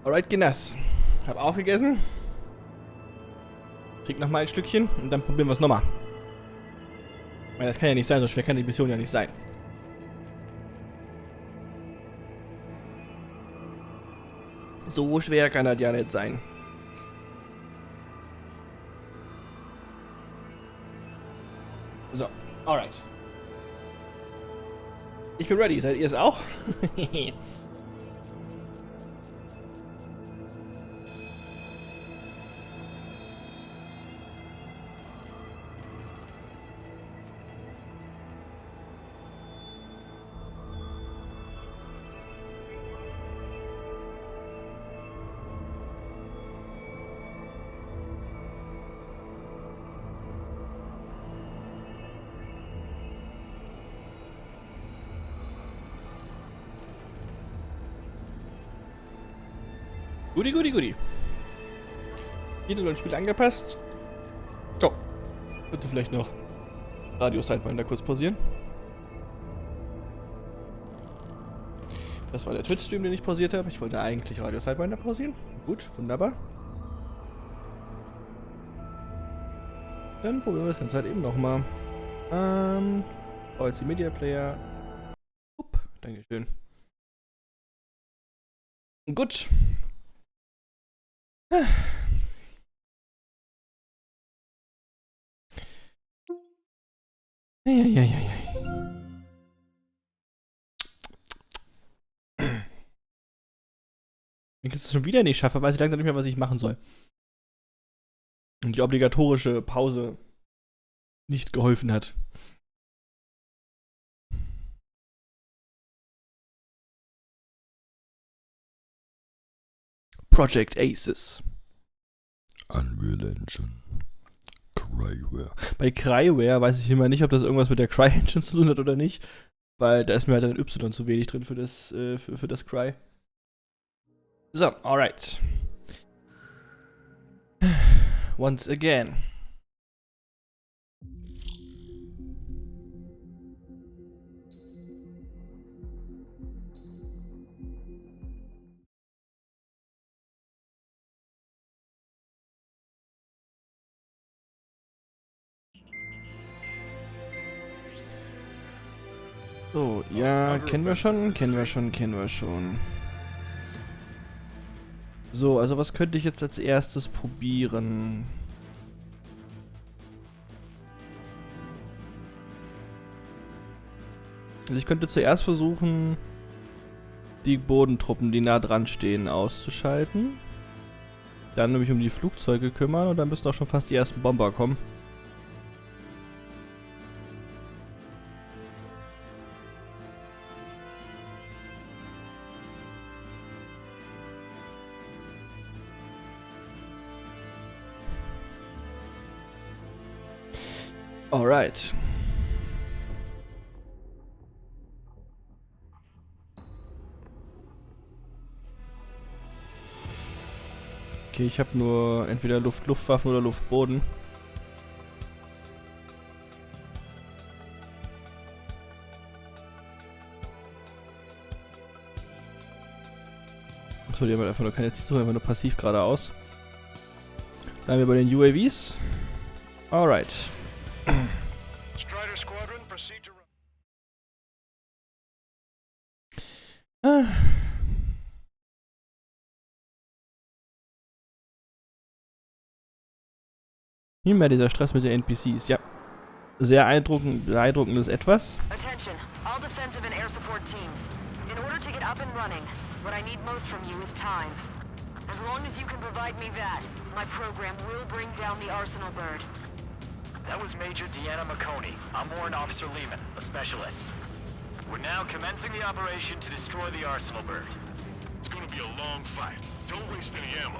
Alright, Guinness. Hab aufgegessen. Trink nochmal ein Stückchen und dann probieren wir es nochmal. Ich meine, das kann ja nicht sein, so schwer kann die Mission ja nicht sein. So schwer kann das ja nicht sein. So, alright. Ich bin ready, seid ihr es auch? Guti, guti, guti. Titel und Spiel angepasst. So. Bitte vielleicht noch Radio Sidewinder kurz pausieren. Das war der Twitch-Stream, den ich pausiert habe. Ich wollte eigentlich Radio Sidewinder pausieren. Gut, wunderbar. Dann probieren wir das Ganze halt eben nochmal. VLC Media Player. Upp, Dankeschön. Gut. Ja. Wenn ich es schon wieder nicht schaffe, weiß ich langsam nicht mehr, was ich machen soll. Und die obligatorische Pause nicht geholfen hat. Project Aces. Unreal Engine. Cryware. Bei Cryware weiß ich immer nicht, ob das irgendwas mit der Cry-Engine zu tun hat oder nicht. Weil da ist mir halt ein Y zu wenig drin für das Cry. So, alright. Once again. So, ja, kennen wir schon. So, also was könnte ich jetzt als erstes probieren? Also ich könnte zuerst versuchen, die Bodentruppen, die nah dran stehen, auszuschalten. Dann nämlich um die Flugzeuge kümmern und dann müssten auch schon fast die ersten Bomber kommen. Alright. Okay, ich habe nur entweder Luftwaffen oder Luftboden. Achso, die haben einfach nur keine Zielsuche, einfach nur passiv geradeaus. Dann haben wir bei den UAVs. Alright. Strider Squadron, proceed to... Immer dieser Stress mit den NPCs, ja. Sehr beeindruckendes Etwas. Attention, all defensive and air support teams. In order to get up and running, what I need most from you is time. As long as you can provide me that, my program will bring down the Arsenal bird. That was Major Deanna McConey. I'm Warrant Officer Lehman, a specialist. We're now commencing the operation to destroy the Arsenal bird. It's gonna be a long fight. Don't waste any ammo.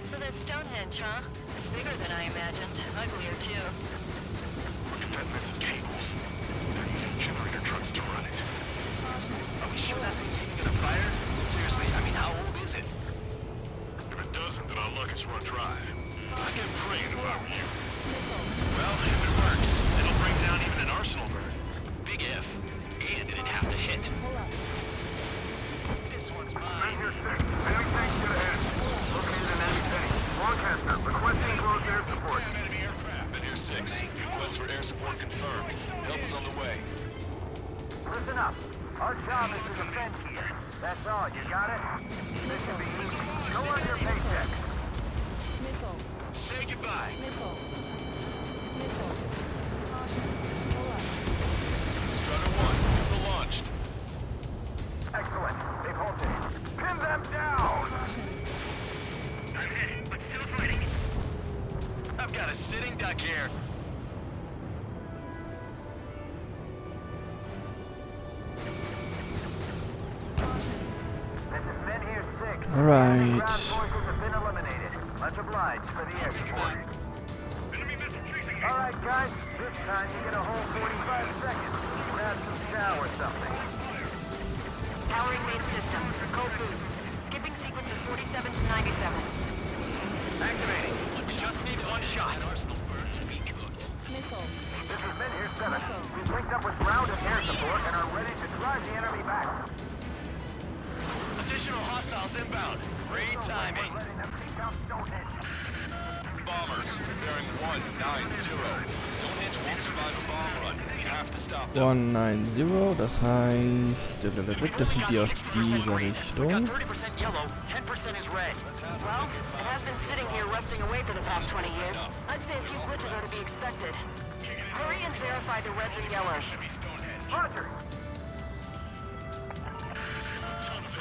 So that's Stonehenge, huh? It's bigger than I imagined. Uglier, too. Look at that mess of cables. They're using generator trucks to run it. Are we sure that thing's even gonna fire? Seriously, I mean, how old is it? If it doesn't, then our luck is run dry. I'd get praying if I were you. Well, if it works, it'll bring down even an Arsenal bird. Big if. And it'd have to hit. This one's mine. Major 6, enemy tank to the head. Located in enemy tank. Broadcaster, requesting close air support. Major 6, request for air support confirmed. Help is on the way. Listen up. Our job is to defend here. That's all, you got it? This can be easy. Go on your paycheck. Missile. Say goodbye. Missile. Missile. Caution. Pull up. Strider 1, missile launched. Excellent. They've halted. Pin them down! I'm hit, but still fighting. I've got a sitting duck here. This is men here 6. Alright. Ground forces have been eliminated. Much obliged for the air support. Alright, guys. This time you get a whole 45 seconds. Grab some chow or something. Powering main system. Cold boost. Skipping sequences 47 to 97. Activating. Just need one shot. Arsenal bird will be Pulse inbound. Great timing. Bombers, bearing 190. Stonehenge won't survive a bomb run. We have to stop them. 190, das heißt, das sind die aus dieser Richtung. 30% yellow, 10% is red. Well, it has been sitting here rusting away for the past 20 years. I'd say a few glitches are to be expected. Hurry and verify the reds and yellows. Roger.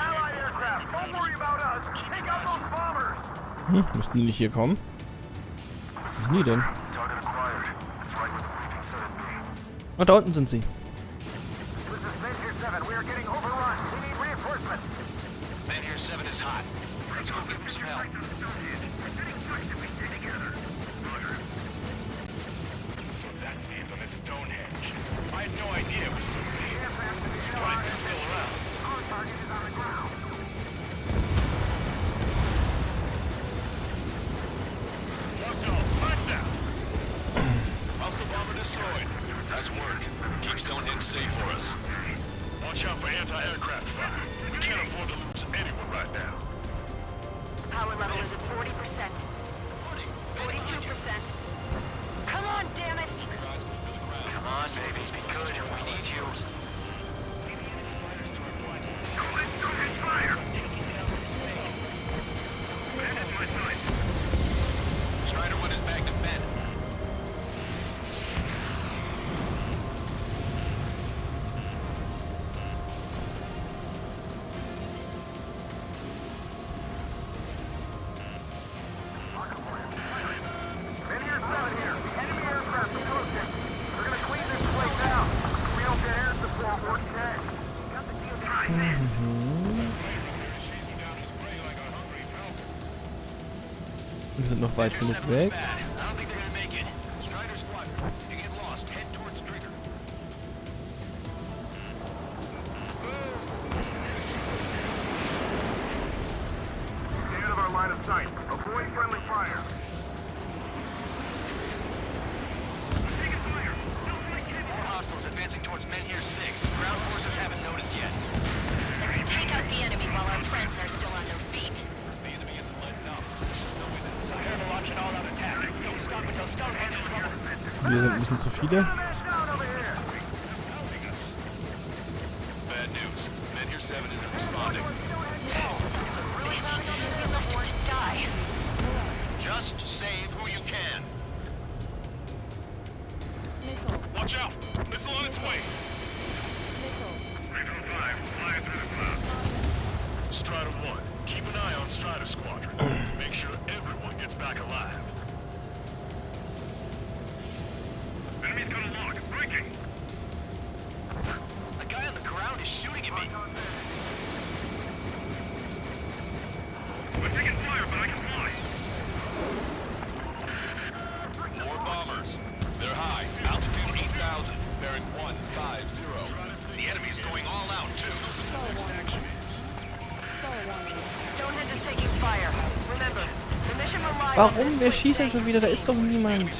Allied aircraft, don't worry about us. Take out those bombers. Müssten die nicht hier kommen? Was nie denn? Ah, da unten sind sie. This is Measure 7. We are getting overrun. We need reinforcements. Measure 7 is hot. Let's go give them some help. So that's the infamous Stonehenge. I had no idea it was so big. Strike is still around. Our target is on the ground. Lights out. Hostile bomber destroyed. Nice work. Keep Stonehenge safe for us. Watch out for anti-aircraft fire. We can't afford to lose anyone right now. Power level is at 40%. 42%. Come on, damn it! Come on, baby. Be good. We need you. Strider 1 is back to Ben. Wir sind noch weit genug weg. Hostiles advancing towards Menhir 6. Ground forces haven't noticed yet. Let's take out the enemy while our friends are still on their feet. The enemy isn't letting up. There's just no way that's sight. We're gonna launch an all-out attack. Don't stop until Stonehenge is level. Hier sind ein bisschen zu viele. Bad news. Menhir 7 isn't responding. We left him to die. Just save who you can. Watch out! Missile on its way! Regional 5, flying through the clouds. Strider 1, keep an eye on Strider Squadron. Make sure everyone gets back alive. Enemy's gonna lock. Breaking! The guy on the ground is shooting at me. We're taking fire, but I can fly. More bombers. They're high. Altitude 8,000. Bearing 150. The enemy's going all out, too. Stonehenge is taking fire. Remember, the mission relies Warum? Wer schießt denn schon wieder? Da ist doch niemand.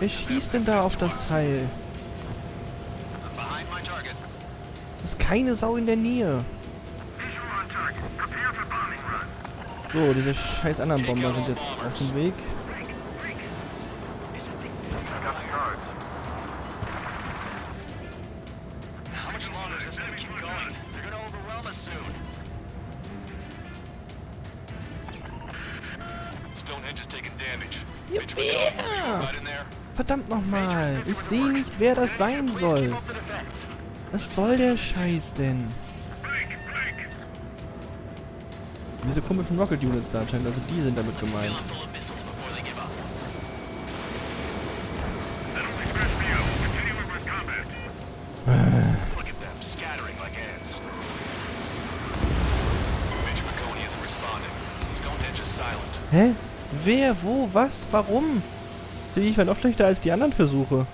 Wer schießt denn da auf das Teil? Es ist keine Sau in der Nähe. So, diese scheiß anderen Bomber sind jetzt auf dem Weg. Ja, wer? Verdammt nochmal. Ich sehe nicht, wer das sein soll. Was soll der Scheiß denn? Diese komischen Rocket Units da anscheinend, also die sind damit gemeint. Hä? Wer? Wo? Was? Warum? Ich war noch schlechter als die anderen Versuche.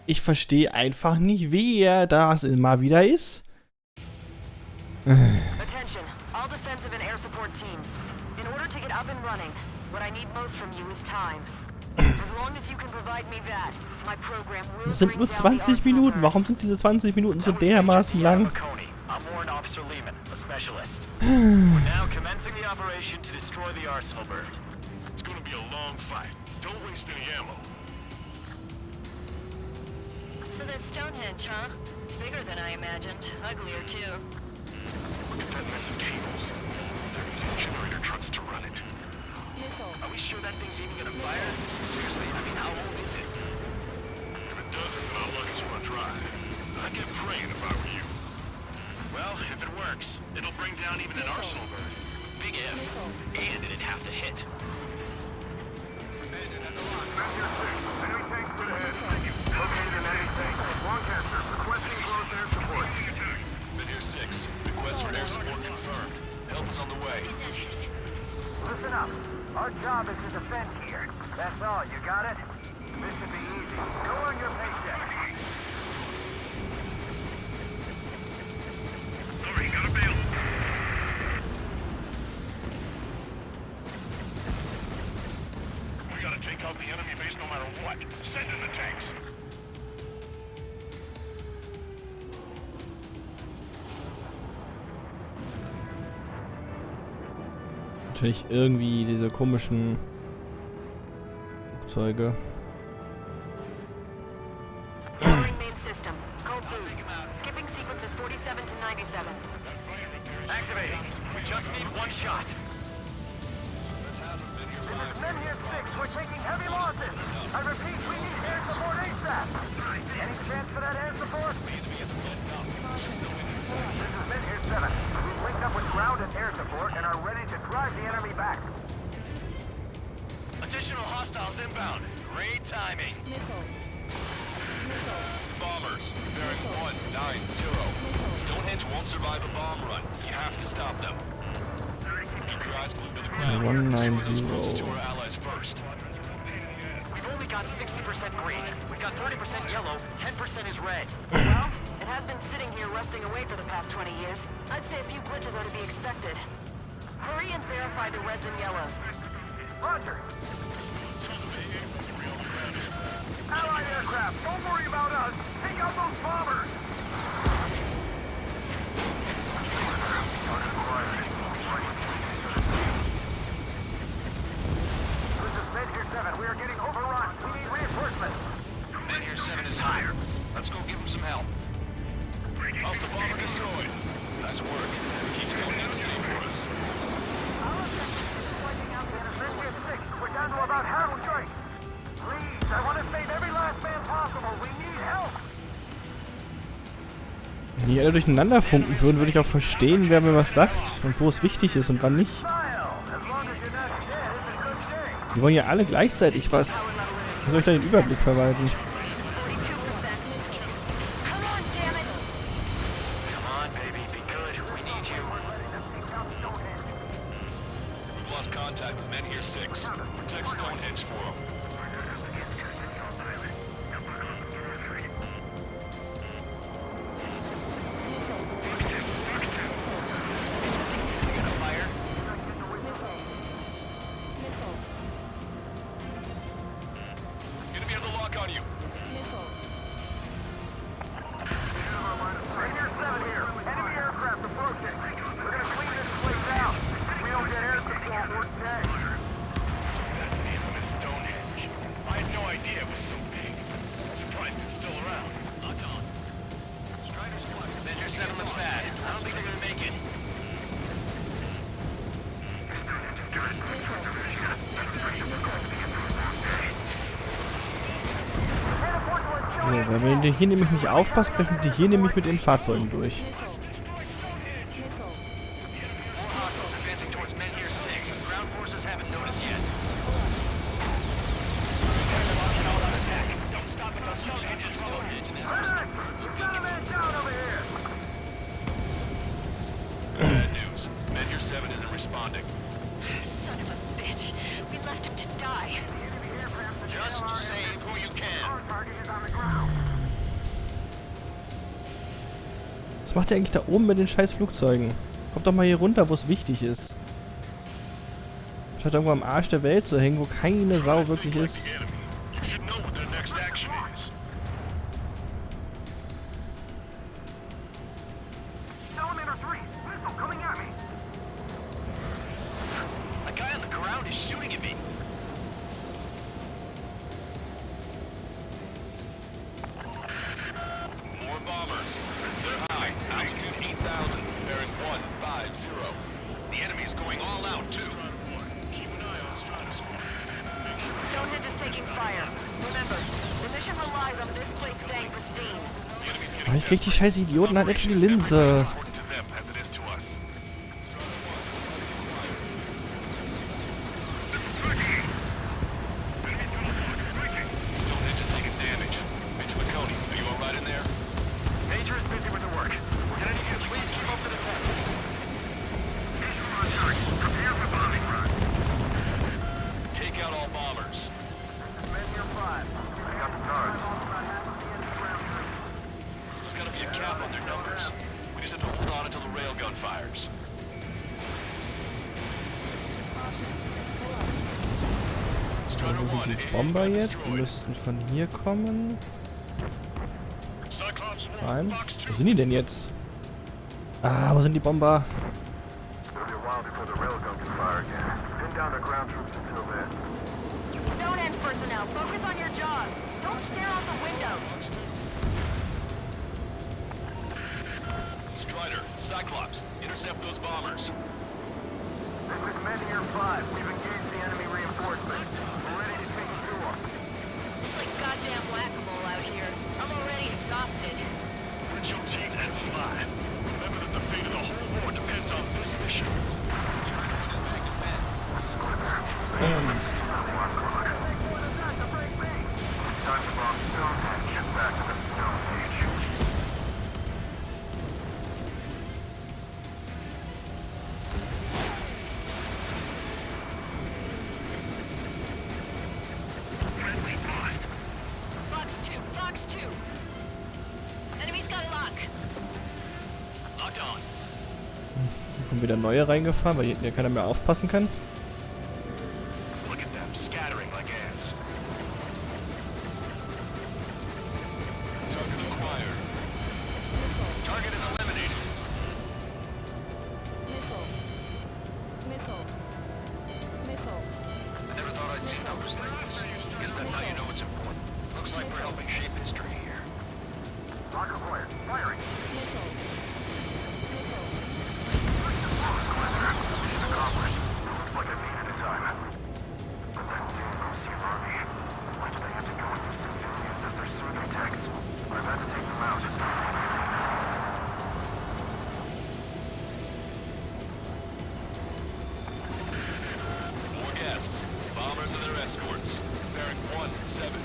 Ich verstehe einfach nicht, wer das immer wieder ist. Attention, all defensive and air support teams. In order to get up and running, what I need most from you is time. As long as you can provide me that, my program will Das sind nur 20 Minuten. Warum sind diese 20 Minuten so dermaßen lang? I'm warning Warrant Officer Lehman, a specialist. We're now commencing the operation to destroy the Arsenal bird. It's gonna be a long fight. Don't waste any ammo. So that's Stonehenge, huh? It's bigger than I imagined. Uglier, too. Look at that mess of cables. They're using generator trucks to run it. Are we sure that thing's even gonna fire? Seriously, I mean, how old is it? If it doesn't, then our luggage run dry. I'd get praying if I were you. Well, if it works, it'll bring down even an Arsenal bird. Big if. And it'd have to hit. Enemy tanks to the head. Located an enemy tank. Lancaster, requesting close air support. Bandai 6. Request for air support confirmed. Help is on the way. Listen up. Our job is to defend here. That's all. You got it? This should be easy. Go on your paycheck. Hurry, gotta bail. We gotta take out the enemy base no matter what. Send in the tanks. Natürlich irgendwie diese komischen Flugzeuge. Main system. Code blue. Skipping sequences 47 to 97. Activating. We just need one shot. That's half of men here This 5. is Men here 6. We're taking heavy losses. I repeat, we need air support ASAP. Any chance for that air support? The enemy isn't letting up. There's just no end in sight. This is Men here 7. We've linked up with ground and air support and are ready to drive the enemy back. Additional hostiles inbound. Great timing. Bombers, bearing 190. Stonehenge won't survive a bomb run. You have to stop them. Keep your eyes glued to the ground. 190. Destroy those closest to our allies first. We've only got 60% green. We've got 30% yellow. 10% is red. Well, it has been sitting here rusting away for the past 20 years. I'd say a few glitches are to be expected. Hurry and verify the reds and yellows. Roger. Allied aircraft, don't worry about us. Take out those bombers. This is Men here 7. We are getting overrun. We need reinforcements. Men here 7 is higher. Let's go give them some help. Hostile bomber destroyed. Nice work. Keep Stonehenge safe for us. Men here 6. We're down to about half strength. Please, I want to save every last man possible. We need help. Wenn die alle durcheinander funken würden, würde ich auch verstehen, wer mir was sagt und wo es wichtig ist und wann nicht. Die wollen ja alle gleichzeitig was. Wie soll ich da den Überblick verwalten? We've lost contact with Men here 6. Protect Stonehenge for them. Enemy has a lock on you. Men here 7 here. Enemy aircraft approaching. We're going to clean this place out. If we don't get air support, we're dead. That's the infamous Stonehenge. I had no idea it was so big. I'm surprised it's still around. Locked on. Strider squad. Men here 7 looks bad. I don't think they're gonna make it. So, wenn die hier nämlich nicht aufpasst, brechen die hier nämlich mit den Fahrzeugen durch. More hostiles advancing towards Men here 6. Ground forces haven't noticed yet. Don't stop until Stonehenge is Stonehenge. We've got a man down over here. Bad news. Men here 7 isn't responding. Son of a bitch. We left him to die. Just save who you can. Our target is on the ground. Was macht ihr eigentlich da oben mit den scheiß Flugzeugen? Kommt doch mal hier runter, wo es wichtig ist. Statt irgendwo am Arsch der Welt zu hängen, wo keine Sau wirklich ist. You should know what their next action is. Element Ich krieg die scheiß Idioten halt nicht für die Linse. Wo sind die Bomber jetzt? Die müssten von hier kommen. Nein. Wo sind die denn jetzt? Ah, wo sind die Bomber? Stonehenge personnel, focus on your job. Don't stare out the window. Strider, Cyclops, intercept those bombers. This is Commander Year 5. We've engaged the enemy reinforcements. We're ready to take you off. It's like goddamn whack-a-mole out here. I'm already exhausted. Put your team at 5. Remember that the fate of the whole war depends on this mission. Time to bomb Stonehenge and back to the Stone Age. Box 2. Enemy's got a lock. Locked on. Hier kommen wieder neue reingefahren, weil hier hinten ja keiner mehr aufpassen kann. Look at them, scattering like ants. Target acquired. Target is eliminated. I never thought I'd see numbers like this. Guess that's how you know it's important. Looks like we're helping shape history here. Lock acquired. Firing. Mission accomplished. Looks like I needed a time. But that damn Russian army. Why do they have to go after civilians as their soothing tanks? I've had to take them out. More guests. Bombers and their escorts. Bearing 170.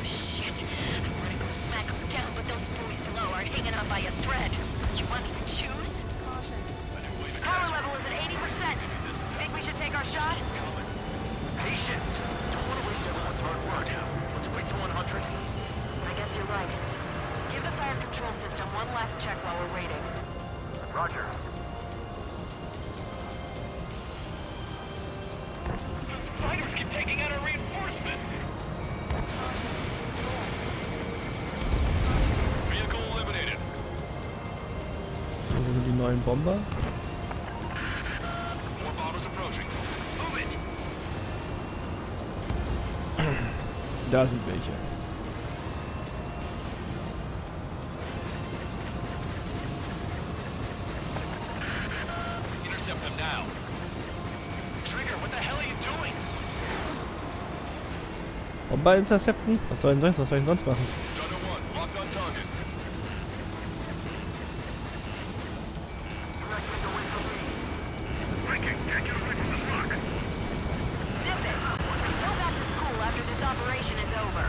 Shit. I want to go smack them down, but those boys below are hanging on by a thread. You want me to choose? Power level is at 80%. Think we should take our shot? Patience. Don't want to waste everyone's hard work. Let's wait to 100. I guess you're right. Give the fire control system one last check while we're waiting. Roger. Fighters keep taking out our reinforcement. Vehicle eliminated. So, wo sind die neuen Bomber? More bombers approaching. Move it. Da sind welche. Intercept them now. Trigger, what the hell are you doing? Bomber intercepten? Was soll ich denn sonst machen? Strider 1, locked on target. Zip it! Go back to school after this operation is over.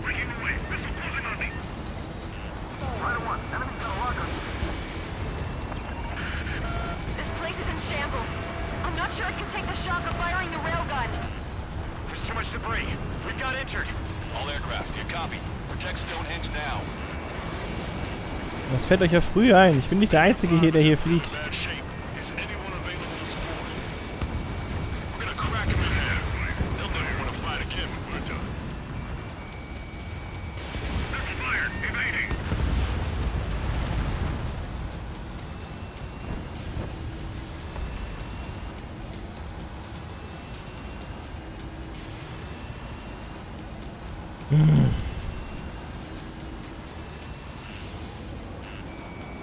Breaking away. Missile closing on me. Rider 1, enemy's got a lock on you. This place is in shambles. I'm not sure it can take the shock of firing the railgun. There's too much debris. We've got injured. All aircraft, get copy. Protect Stonehenge now. Das fällt euch ja früh ein. Ich bin nicht der Einzige hier, der hier fliegt. Bad shape. Is anyone available to support? We're gonna crack him in half. They'll never want to fight again when we're done. Missile fired. Evading.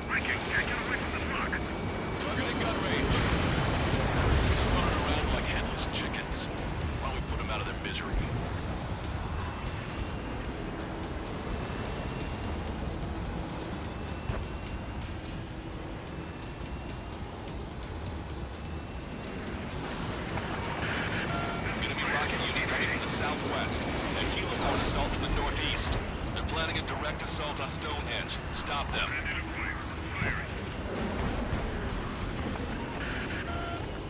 Breaking. Can't get away from this lock. Targeting gun range. Running around like headless chickens. While we put them out of their misery. planning a direct assault on Stonehenge. Stop them.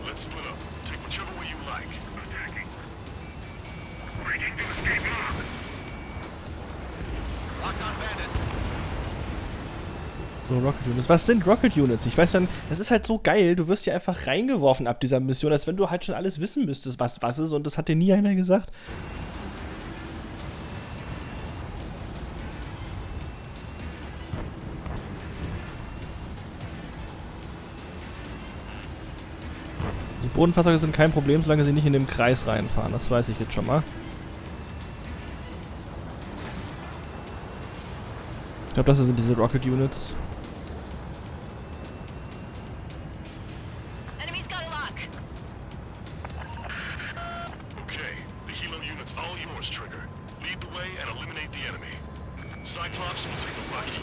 Let's split up. Take whichever way you like. Attacking. Breaking to escape lock. Locked on bandit. So, Rocket Units. Was sind Rocket Units? Ich weiß dann, das ist halt so geil, du wirst ja einfach reingeworfen ab dieser Mission, als wenn du halt schon alles wissen müsstest, was ist, und das hat dir nie einer gesagt. Die Bodenfahrzeuge sind kein Problem, solange sie nicht in den Kreis reinfahren, das weiß ich jetzt schon mal. Ich glaube, das sind diese Rocket Units. Okay, the helo unit's all yours, Trigger. Lead the way and eliminate the enemy. Cyclops will take the left.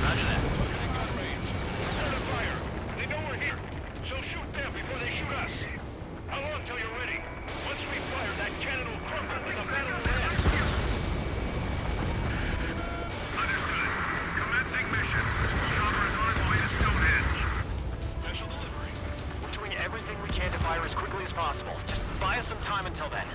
Roger that. Targeting on range. Center fire! They know we're here, so shoot them before they shoot us. How long till you're ready? Once we fire, that cannon will crumble like a battle ram. Understood. Commencing mission. Chopper is on its way to Stonehenge. Special delivery. We're doing everything we can to fire as quickly as possible. Just buy us some time until then.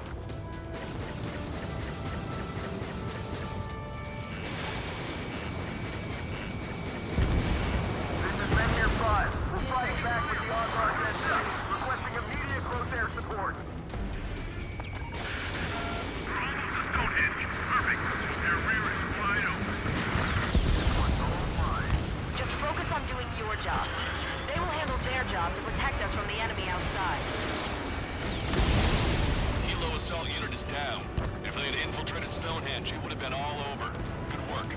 This is Men 5. We're fighting back with the on-guard Bandai. Requesting immediate close air support. We're almost to Stonehenge. Perfect. Their rear is wide open. Just focus on doing your job. They will handle their job to protect us from the enemy outside. Helo assault unit is down. If they had infiltrated Stonehenge, it would have been all over. Good work.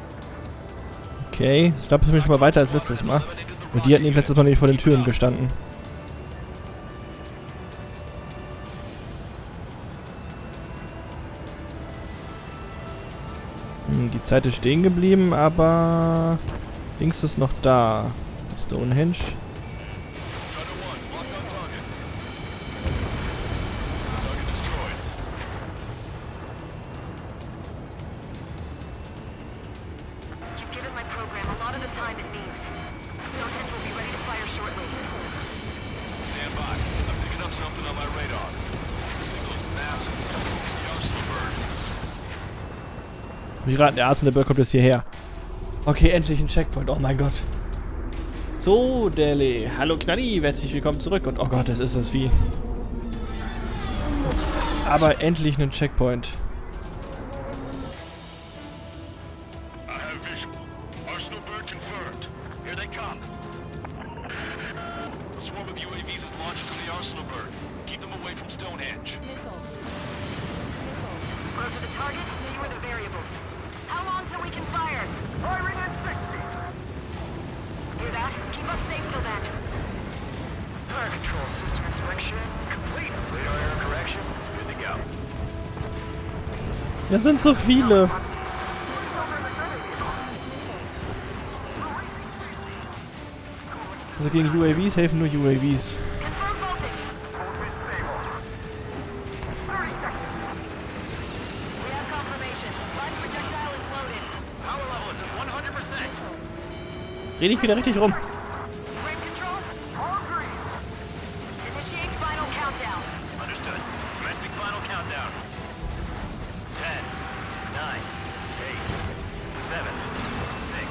Okay, ich glaube, es ist mir schon mal weiter als letztes Mal. Und die hatten eben letztes Mal nicht vor den Türen gestanden. Die Zeit ist stehen geblieben, aber links ist noch da. Stonehenge. Strider 1, locked on target. Target destroyed. You've given my program a lot of the time it needs. Stonehenge will be ready to fire shortly. Stand by. I'm picking up something on my radar. The signal is massive. It's the Arsenal bird. Wie raten, der Arzt in der Bird kommt jetzt hierher. Okay, endlich ein Checkpoint. Oh mein Gott. So, Dele. Hallo Knalli, herzlich willkommen zurück. Und oh Gott, das ist das Vieh. Aber endlich ein Checkpoint. I have visual. Arsenal bird confirmed. Here they come. A swarm of UAVs is launching from the Arsenal bird. Keep them away from Stonehenge. Closer to target, fewer the variables. How long till we can fire? Firing at 60. Hear that? Keep us safe till then. Fire control system inspection complete. Radar error correction. It's good to go. Das sind so viele. Also gegen UAVs helfen nur UAVs. Dreh dich wieder richtig rum. Initiate final countdown. Understood. Commencing final countdown. 10, 9, 8, 7, 6,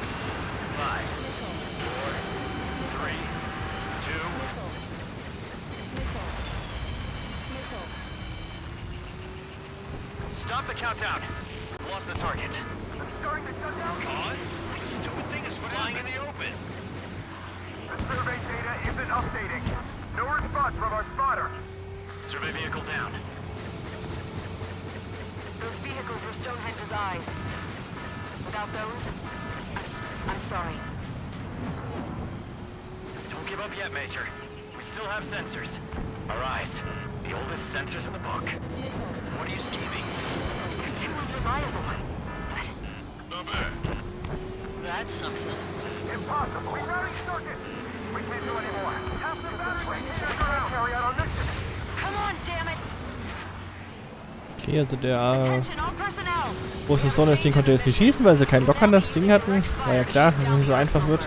5, 4, 3, 2. Stop the countdown. We've lost the target. Starting to shut down. On? The stupid thing is flying in the open. The survey data isn't updating. No response from our spotter. Survey vehicle down. Those vehicles were Stonehenge's eyes. Without those, I'm sorry. Don't give up yet, Major. We still have sensors. Our eyes. The oldest sensors in the book. What are you scheming? They're too unreliable. Not bad. That's something. Impossible. We routing circuit. We can't do anymore. Half the battery. Carry out our mission. Come on, damn it! Okay, also der große Storage-Ding konnte jetzt nicht schießen, weil sie keinen Lock an das Ding hatten. War ja klar, dass es nicht so einfach wird.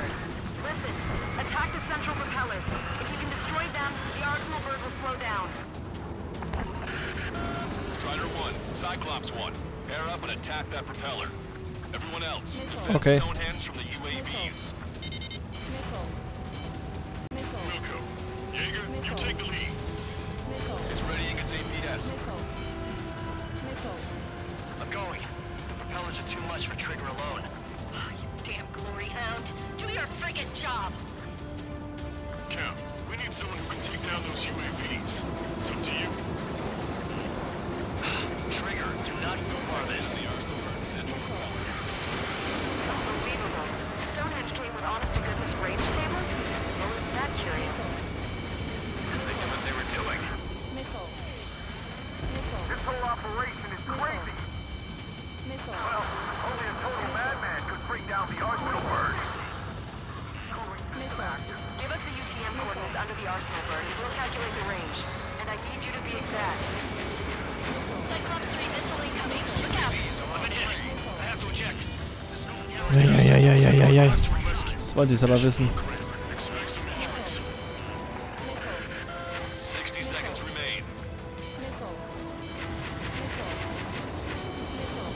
Strider 1, Cyclops 1, pair up and attack that propeller. Everyone else, defend Okay. Stonehands from the UAVs. Wilco, Jaeger, you take the lead. It's readying its APS. I'm going. The propellers are too much for Trigger alone. You damn glory hound. Do your friggin' job. Cap, we need someone who can take down those UAVs. It's up to you. Trigger, do not foobar this. Unbelievable. Stonehenge came with honest-to-goodness range tables? What was that curious? They knew what they were doing. This whole operation is crazy. Well, only a total madman could bring down the arsenal bird. Give us the UTM coordinates under the arsenal bird and we'll calculate the range. And I need you to be exact. Cyclops 3 missile incoming. Look out. I'm in hit. I have to eject. Ja. Jetzt wollen sie es aber wissen. 60 seconds remain.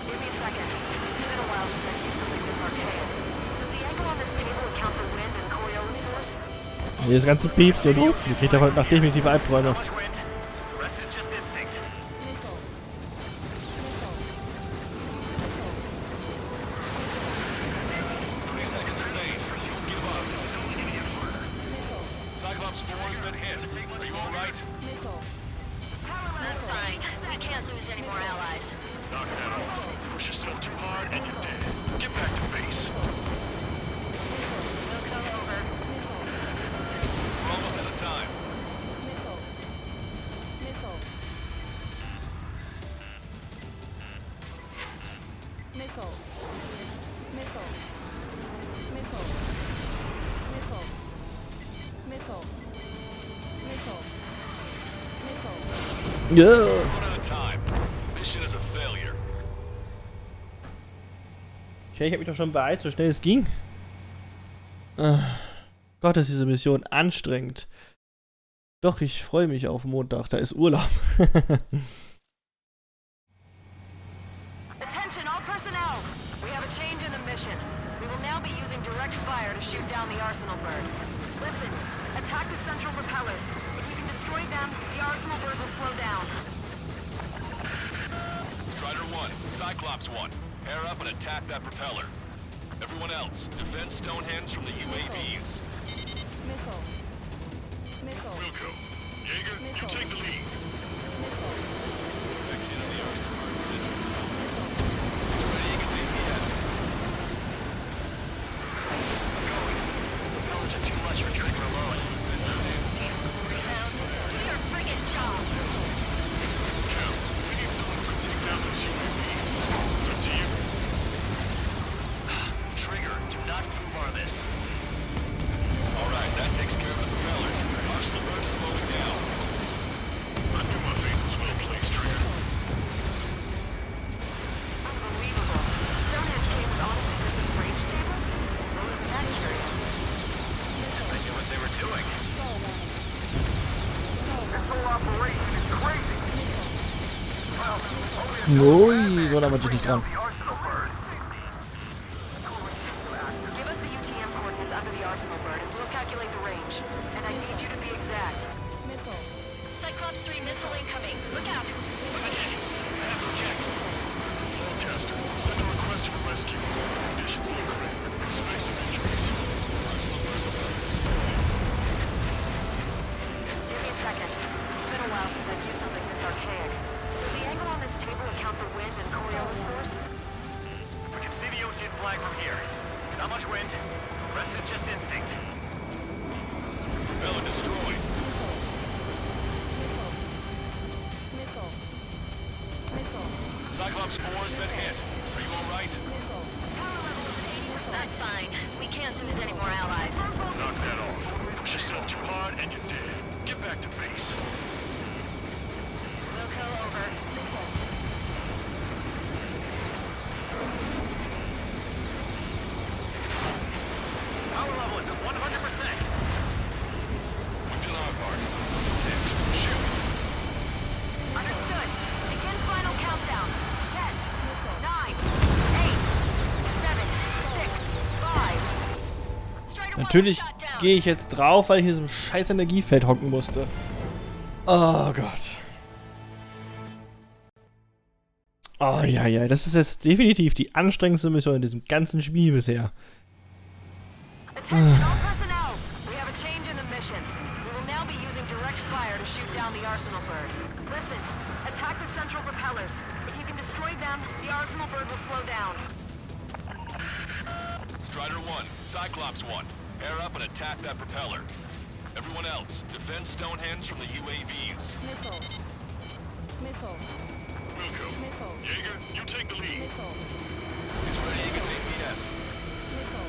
Give me a second. It's been a while since I've used something this archaic. Does the angle on this table account for wind and Coriolis force? Hier das ganze Piepst und die kriegt heute Nacht definitiv Albträume. Cyclops 4 has been hit. Are you all right? I'm fine. We can't lose any more allies. Knock that off. Push yourself too hard and you're dead. Get back to base. Wilco over. We're almost out of time. Ja. Run out of time. Mission is a failure. Okay, ich habe mich doch schon beeilt, so schnell es ging. Gott, ist diese Mission anstrengend. Doch, ich freue mich auf Montag, da ist Urlaub. Attention all personnel! We have a change in the mission. We will now be using direct fire to shoot down the arsenal bird. Listen, attack the central propellers. If you can destroy them, the arsenal bird will slow down. Strider 1, Cyclops 1, pair up and attack that propeller. Everyone else, defend Stonehands from the UAVs. Wilco, Jaeger, you take the lead. Next hit on the arsenal bird central. It's readying its APS. I'm going. The propellers are too much for Trigger alone. Damn glory hound. Do your friggin' job. Cap, we need someone who can take down those UAVs. It's up to you. Trigger, do not foobar this. Alright, that takes care of the propellers. Arsenal bird is slowing down. I knew my fate was well placed, Trigger. Unbelievable. Stonehenge came with honest-to-goodness range tables? What was that curious? They knew what they were doing. This whole operation is crazy. Well, Ui, so da wollte ich nicht dran. the arsenal bird. Give us the UTM coordinates under the arsenal bird and we'll calculate the range. And I need you to be exact. Cyclops 3 missile incoming. Look out. I'm in hit. I have to eject. Broadcaster, send a request for rescue. Conditions look grim. Expect some injuries. Give me a second. It's been a while since I've used something this archaic. Does the angle on this table account for wind and Coriolis force? We can see the ocean flag from here. Not much wind. The rest is just instinct. Propeller destroyed. Cyclops 4 has been hit. Are you all right? I'm fine. We can't lose any more allies. Knock that off. Push yourself too hard and you're dead. Get back to base. Wilco over. We've done our part. Shoot. Understood. Begin final countdown. 10, 9, 8, 7, 6, 5. Natürlich gehe ich jetzt drauf, weil ich in diesem scheiß Energiefeld hocken musste. Oh Gott. Oh ja, ja, das ist jetzt definitiv die anstrengendste Mission in diesem ganzen Spiel bisher. Attention all personnel. We have a change in the mission. We will now be using direct fire to shoot down the Arsenal bird. Listen, attack the central propellers. If you can destroy them, the Arsenal bird will slow down. Strider 1, Cyclops 1. Pair up and attack that propeller. Everyone else, defend Stonehenge from the UAVs. Missile. Missile. Wilco. Missile. Jaeger, you take the lead. Missile. He's ready against APS. Missile.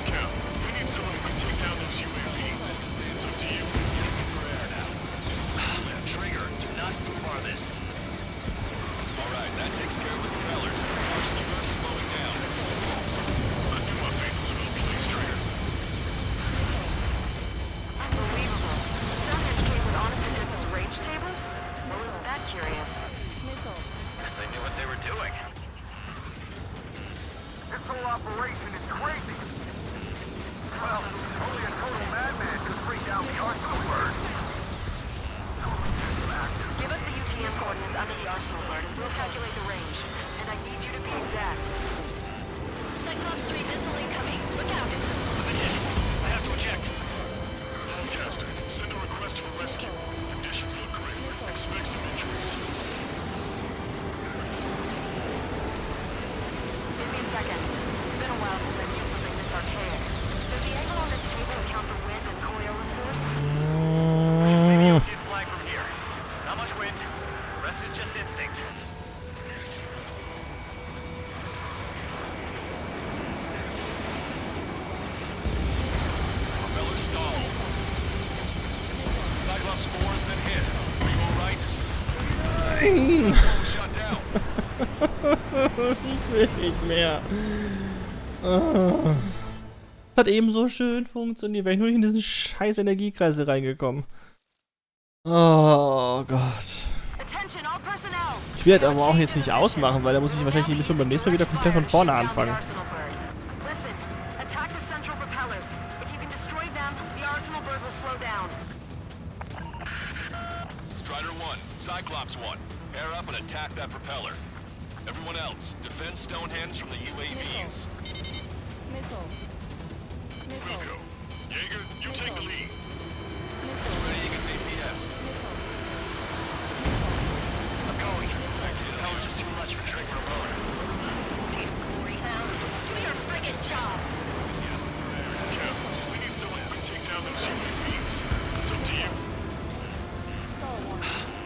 Cal, we need someone who can take down those UAVs. It's up to you. He's asking for air now. Trigger, do not bar this. Alright, that takes care of the propellers. Arsenal bird is slowing down. I knew my faith was well placed, Trigger. Unbelievable. Stonehenge came with honest to goodness range tables? Well, isn't that curious? Missile. Guess they knew what they were doing. This whole operation is crazy. Well, only a total madman could bring down the Arsenal bird. Give us the UTM coordinates under the Arsenal bird and we'll calculate the range. And I need you to be exact. Cyclops 3 missile incoming. Look out. I have to eject. Caster, send a request for rescue. Conditions look grim. Expect some injuries. Give me a second. It's been a while since I've used something this archaic. Does the angle on this table account for wind and Coriolis force? Maybe you'll see a flag from here. Not much wind. The rest is just instinct. Propeller stall. Cyclops 4 has been hit. Are you alright? Shut down. Ich will nicht mehr. Ah. Hat eben so schön funktioniert. Wäre ich nur nicht in diesen scheiß Energiekreisel reingekommen. Oh Gott. Ich will das aber auch jetzt nicht ausmachen, weil da muss ich wahrscheinlich die Mission beim nächsten Mal wieder komplett von vorne anfangen. Strider 1, Cyclops 1. Pair up and attack that propeller. Everyone else, defend Stonehenge from the UAVs. Missile. Wilco. Jaeger, you take the lead. It's ready against APS. I'm going. That was just too much for Trigger alone. Rehound. Do your friggin' job. Cap, we need someone who can take down those UAVs. It's up to you.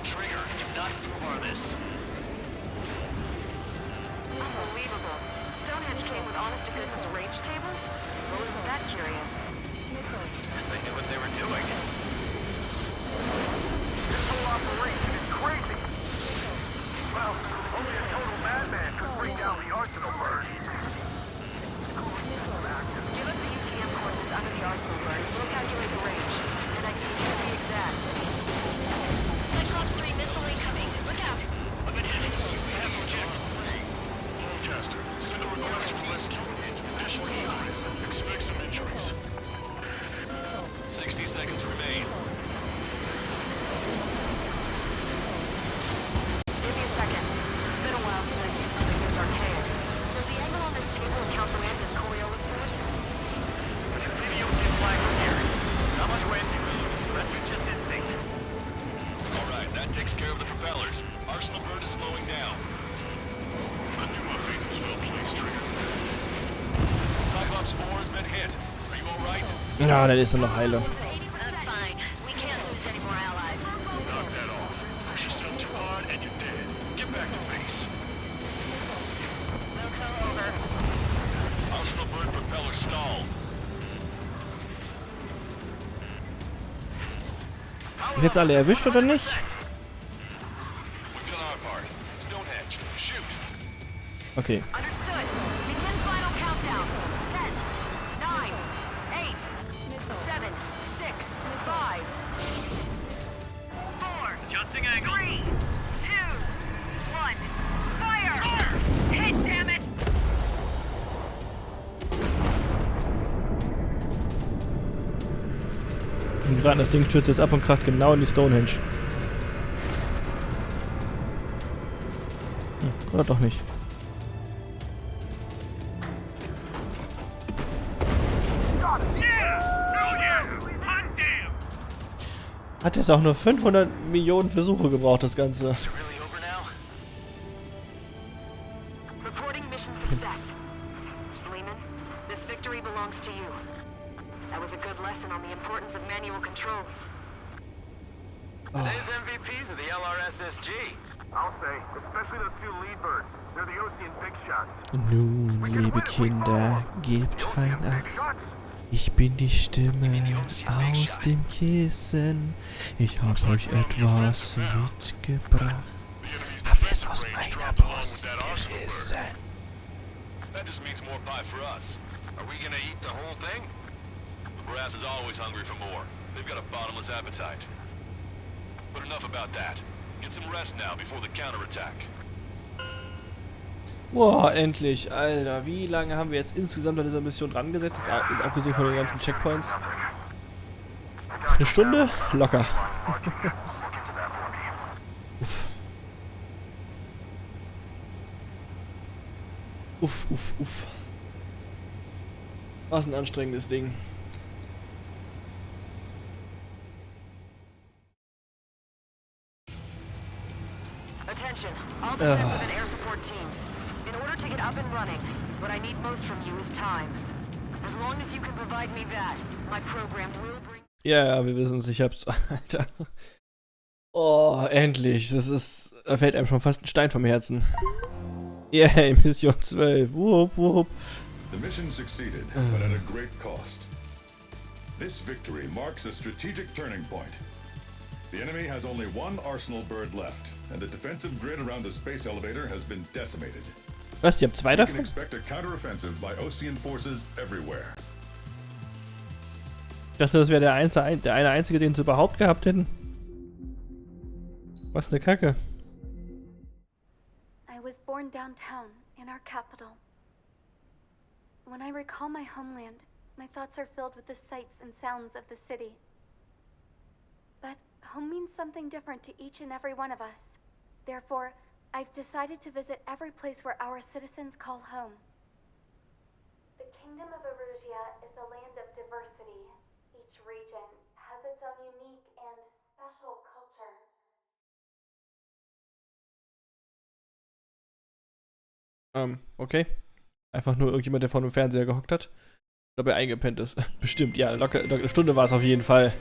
Trigger, do not bar this. Unbelievable. Stonehenge came with honest to goodness range tables? Well, isn't that curious? Guess they knew what they were doing. This whole operation is crazy. Well, only a total madman could bring down the Arsenal bird. Give us the UTM coordinates under the Arsenal bird and we'll calculate the range. And I need you to be exact. Cyclops 3 missile incoming. Look out. I've been hit. We have to eject. Caster, send a request for rescue. Conditions look grim. Expect some injuries. 60 seconds remain. Give me a second. It's been a while since I've used something this archaic. Does the angle on this table account for wind and Coriolis force? Maybe you'll see a flag from here. Not much wind. The rest is just instinct. Alright, that takes care of the propellers. Arsenal bird is slowing down. I knew my faith was well placed, Trigger. Cyclops 4 has been hit. Are you alright? Ja, das ist er noch heile. I'm fine. We can't lose any more allies. Knock that off. Push yourself too hard and you're dead. Get back to base. Wilco, over. Arsenal bird propeller stall. Jetzt alle erwischt oder nicht? Okay. Understood. Begin final countdown. 10, 9, 8, 7, 6, 5, 4, Adjusting angle. 3, 2, 1. Fire! Hit, damn it! Und gerade das Ding stürzt jetzt ab und kracht genau in die Stonehenge. Oder doch nicht. Hat jetzt auch nur 500 Millionen Versuche gebraucht, das Ganze. Reporting mission success. Lehman, this victory belongs to you. That was a good lesson on the importance of manual control. Today's MVPs are the LRSSG. I'll say, especially those two lead birds. They're the Ocean big shots. Nun, liebe Kinder, gebt fein Acht. Ich bin die Stimme aus dem Kissen. Ich hab euch etwas mitgebracht. Hab es aus meiner Brust gerissen. That just means more pie for us. Are we gonna eat the whole thing? The brass is always hungry for more. They've got a bottomless appetite. But enough about that. Get some rest now before the counterattack. Boah, endlich, Alter. Wie lange haben wir jetzt insgesamt an dieser Mission dran gesetzt? Ist abgesehen von den ganzen Checkpoints. Eine Stunde? Locker. Uff. Uff, uff, uff. Was ein anstrengendes Ding. Attention, all defensive and air support teams. In order to get up and running, what I need most from you is time. As long as you can provide me that, my program will bring... Ja, wir wissen es, ich hab's... Alter. Oh, endlich. Das ist... Da fällt einem schon fast ein Stein vom Herzen. Yay, Mission 12. Wupp, wupp. The mission succeeded, but at a great cost. This victory marks a strategic turning point. The enemy has only one arsenal bird left, and the defensive grid around the space elevator has been decimated. Was, die haben zwei You can davon? expect a counteroffensive by Ocean forces everywhere. Ich dachte, das wäre der eine einzige, den sie überhaupt gehabt hätten. Was eine Kacke. I was born downtown, in our capital. When I recall my homeland, my thoughts are filled with the sights and sounds of the city. But home means something different to each and every one of us. Therefore, I've decided to visit every place where our citizens call home. The Kingdom of Erusia is a land of diversity. Each region has its own unique and special culture. Okay. Einfach nur irgendjemand, der vor dem Fernseher gehockt hat. Dabei eingepennt ist. Bestimmt, ja, locker eine Stunde war es auf jeden Fall.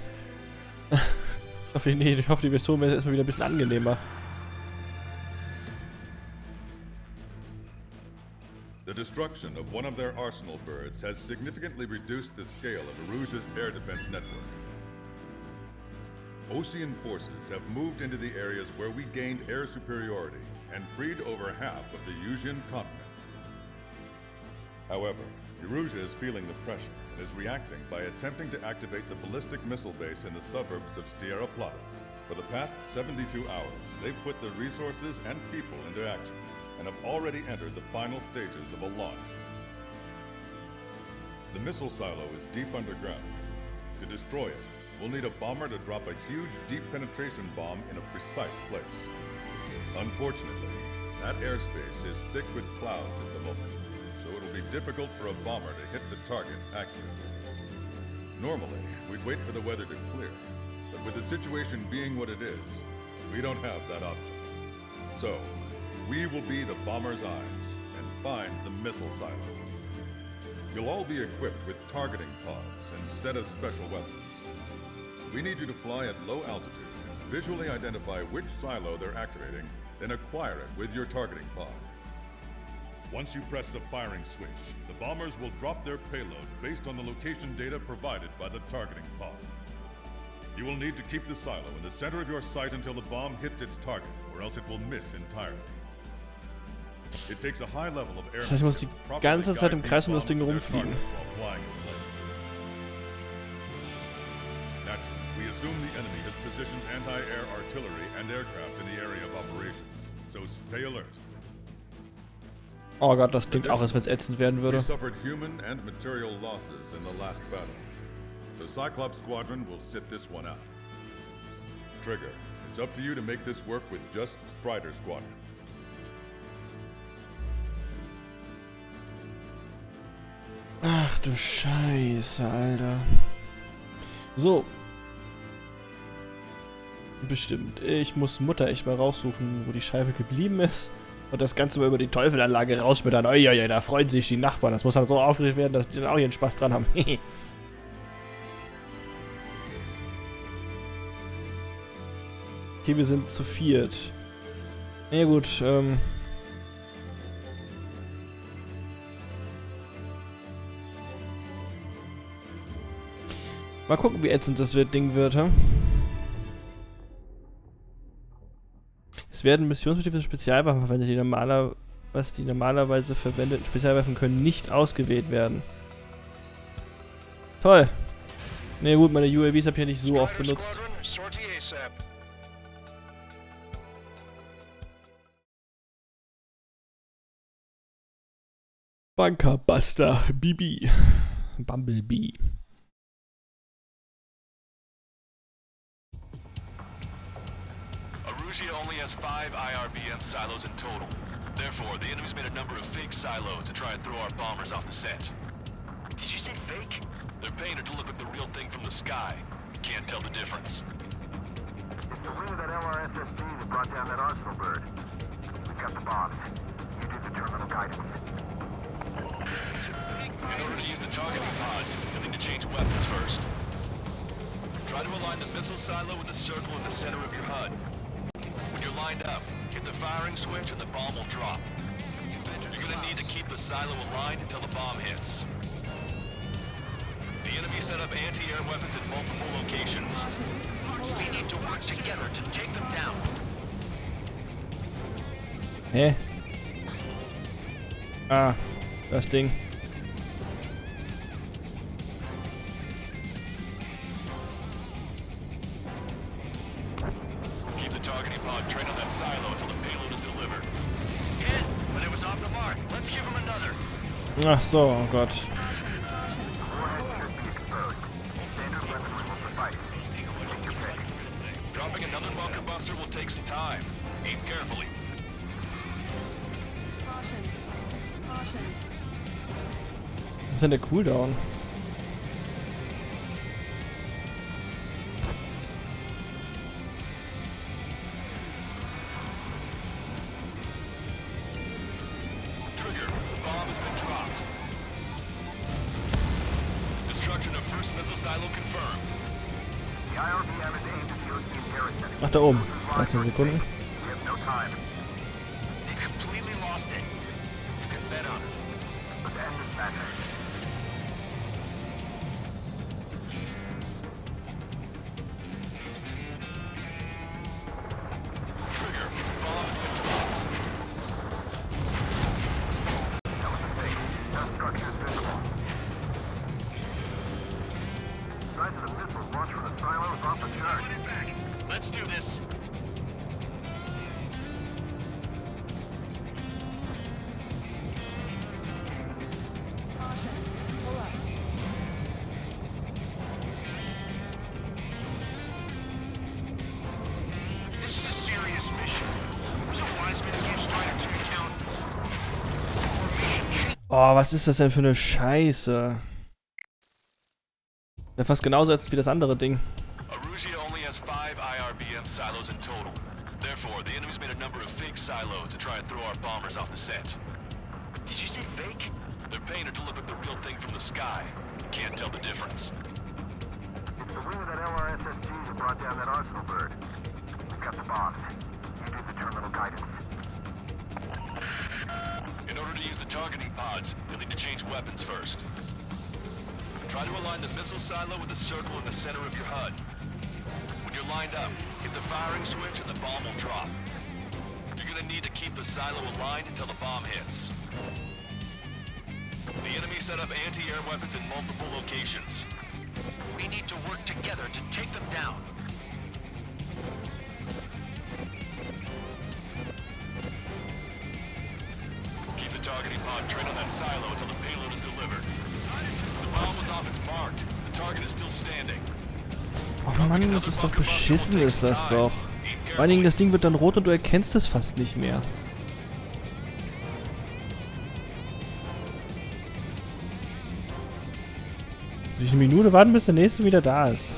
Ich hoffe, die Mission wäre jetzt erstmal wieder ein bisschen angenehmer. The destruction of one of their arsenal birds has significantly reduced the scale of Erusia's air defense network. Ocean forces have moved into the areas where we gained air superiority and freed over half of the Eusian continent. However, Erusia is feeling the pressure and is reacting by attempting to activate the ballistic missile base in the suburbs of Sierra Plata. For the past 72 hours, they've put their resources and people into action and have already entered the final stages of a launch. The missile silo is deep underground. To destroy it, we'll need a bomber to drop a huge deep penetration bomb in a precise place. Unfortunately, that airspace is thick with clouds at the moment, so it'll be difficult for a bomber to hit the target accurately. Normally, we'd wait for the weather to clear, but with the situation being what it is, we don't have that option. So, we will be the bomber's eyes and find the missile silo. You'll all be equipped with targeting pods instead of special weapons. We need you to fly at low altitude, visually identify which silo they're activating, then acquire it with your targeting pod. Once you press the firing switch, the bombers will drop their payload based on the location data provided by the targeting pod. You will need to keep the silo in the center of your sight until the bomb hits its target, or else it will miss entirely. It takes a high level of Das heißt, ich muss die ganze Zeit im Kreis um das Ding rumfliegen. Naturally, we assume the enemy has positioned anti-air artillery and aircraft in the area of operations. So stay alert. Oh Gott, das klingt auch, als wenn es ätzend werden würde. We suffered human and material losses in the last battle. The Cyclops Squadron will sit this one out. Trigger, it's up to you to make this work with just Strider Squadron. Ach du Scheiße, Alter. So. Bestimmt. Ich muss Mutter echt mal raussuchen, wo die Scheibe geblieben ist. Und das Ganze mal über die Teufelanlage rausschmettern. Uiuiui, da freuen sich die Nachbarn. Das muss dann so aufgeregt werden, dass die dann auch ihren Spaß dran haben. Okay, wir sind zu viert. Na ja, gut, mal gucken, wie ätzend das Ding wird, ha? Es werden missionsspezifische Spezialwaffen verwendet, die normalerweise verwendeten Spezialwaffen können nicht ausgewählt werden. Toll. Ne gut, meine UAVs habe ich ja nicht so oft benutzt. Bunkerbuster BB. Bumblebee. Arusia only has 5 IRBM silos in total. Therefore, the enemy's made a number of fake silos to try and throw our bombers off the scent. Did you say fake? They're painted to look like the real thing from the sky. You can't tell the difference. It's the wing of that LRSSG that brought down that arsenal bird. We got the bombs. You do the terminal guidance. In order to use the targeting pods, you'll need to change weapons first. Try to align the missile silo with the circle in the center of your HUD. When you're lined up, hit the firing switch and the bomb will drop. You're gonna need to keep the silo aligned until the bomb hits. The enemy set up anti-air weapons at multiple locations. We need to work together to take them down. Hä? Ah, das Ding. Keep the targeting pod trained on that silo until the payload is delivered. Hit, but it was off the mark. Let's give him another. Ach so, oh Gott. Dropping another bunker buster will take some time. Aim carefully. Was ist denn der Cooldown? Trigger, the bomb has been dropped. Destruction of first missile silo confirmed. The IRBM is aimed at the Ocean garrison. Ach, da oben. 13 Sekunden. We have no time. They completely lost it. You can bet on it. Let's end this madness. Trigger, the bomb has been dropped. That was a mistake. That structure is visible. The size of the missiles launched from the silo is off the chart. Let's do this. This is a serious mission. Was it wise of me to give Strider to account? Oh, was ist das denn für eine Scheiße? Ja, fast genauso jetzt wie das andere Ding. Arusia only has 5 IRBM silos in total. Therefore, the enemy's made a number of fake silos to try and throw our bombers off the scent. Did you say fake? They're painted to look like the real thing from the sky. You can't tell the difference. It's the wing of that LRSSG that brought down that arsenal bird. We got the bombs. You do the terminal guidance. In order to use the targeting pods, you'll need to change weapons first. Try to align the missile silo with the circle in the center of your HUD. When you're lined up, hit the firing switch and the bomb will drop. You're gonna need to keep the silo aligned until the bomb hits. The enemy set up anti-air weapons in multiple locations. We need to work together to take them down. Keep the targeting pod trained on that silo until the payload is delivered. The bomb was off its mark. The target is still standing. Oh Mann, das ist doch beschissen, ist das doch. Vor allen Dingen, das Ding wird dann rot und du erkennst es fast nicht mehr. Muss ich eine Minute warten, bis der nächste wieder da ist.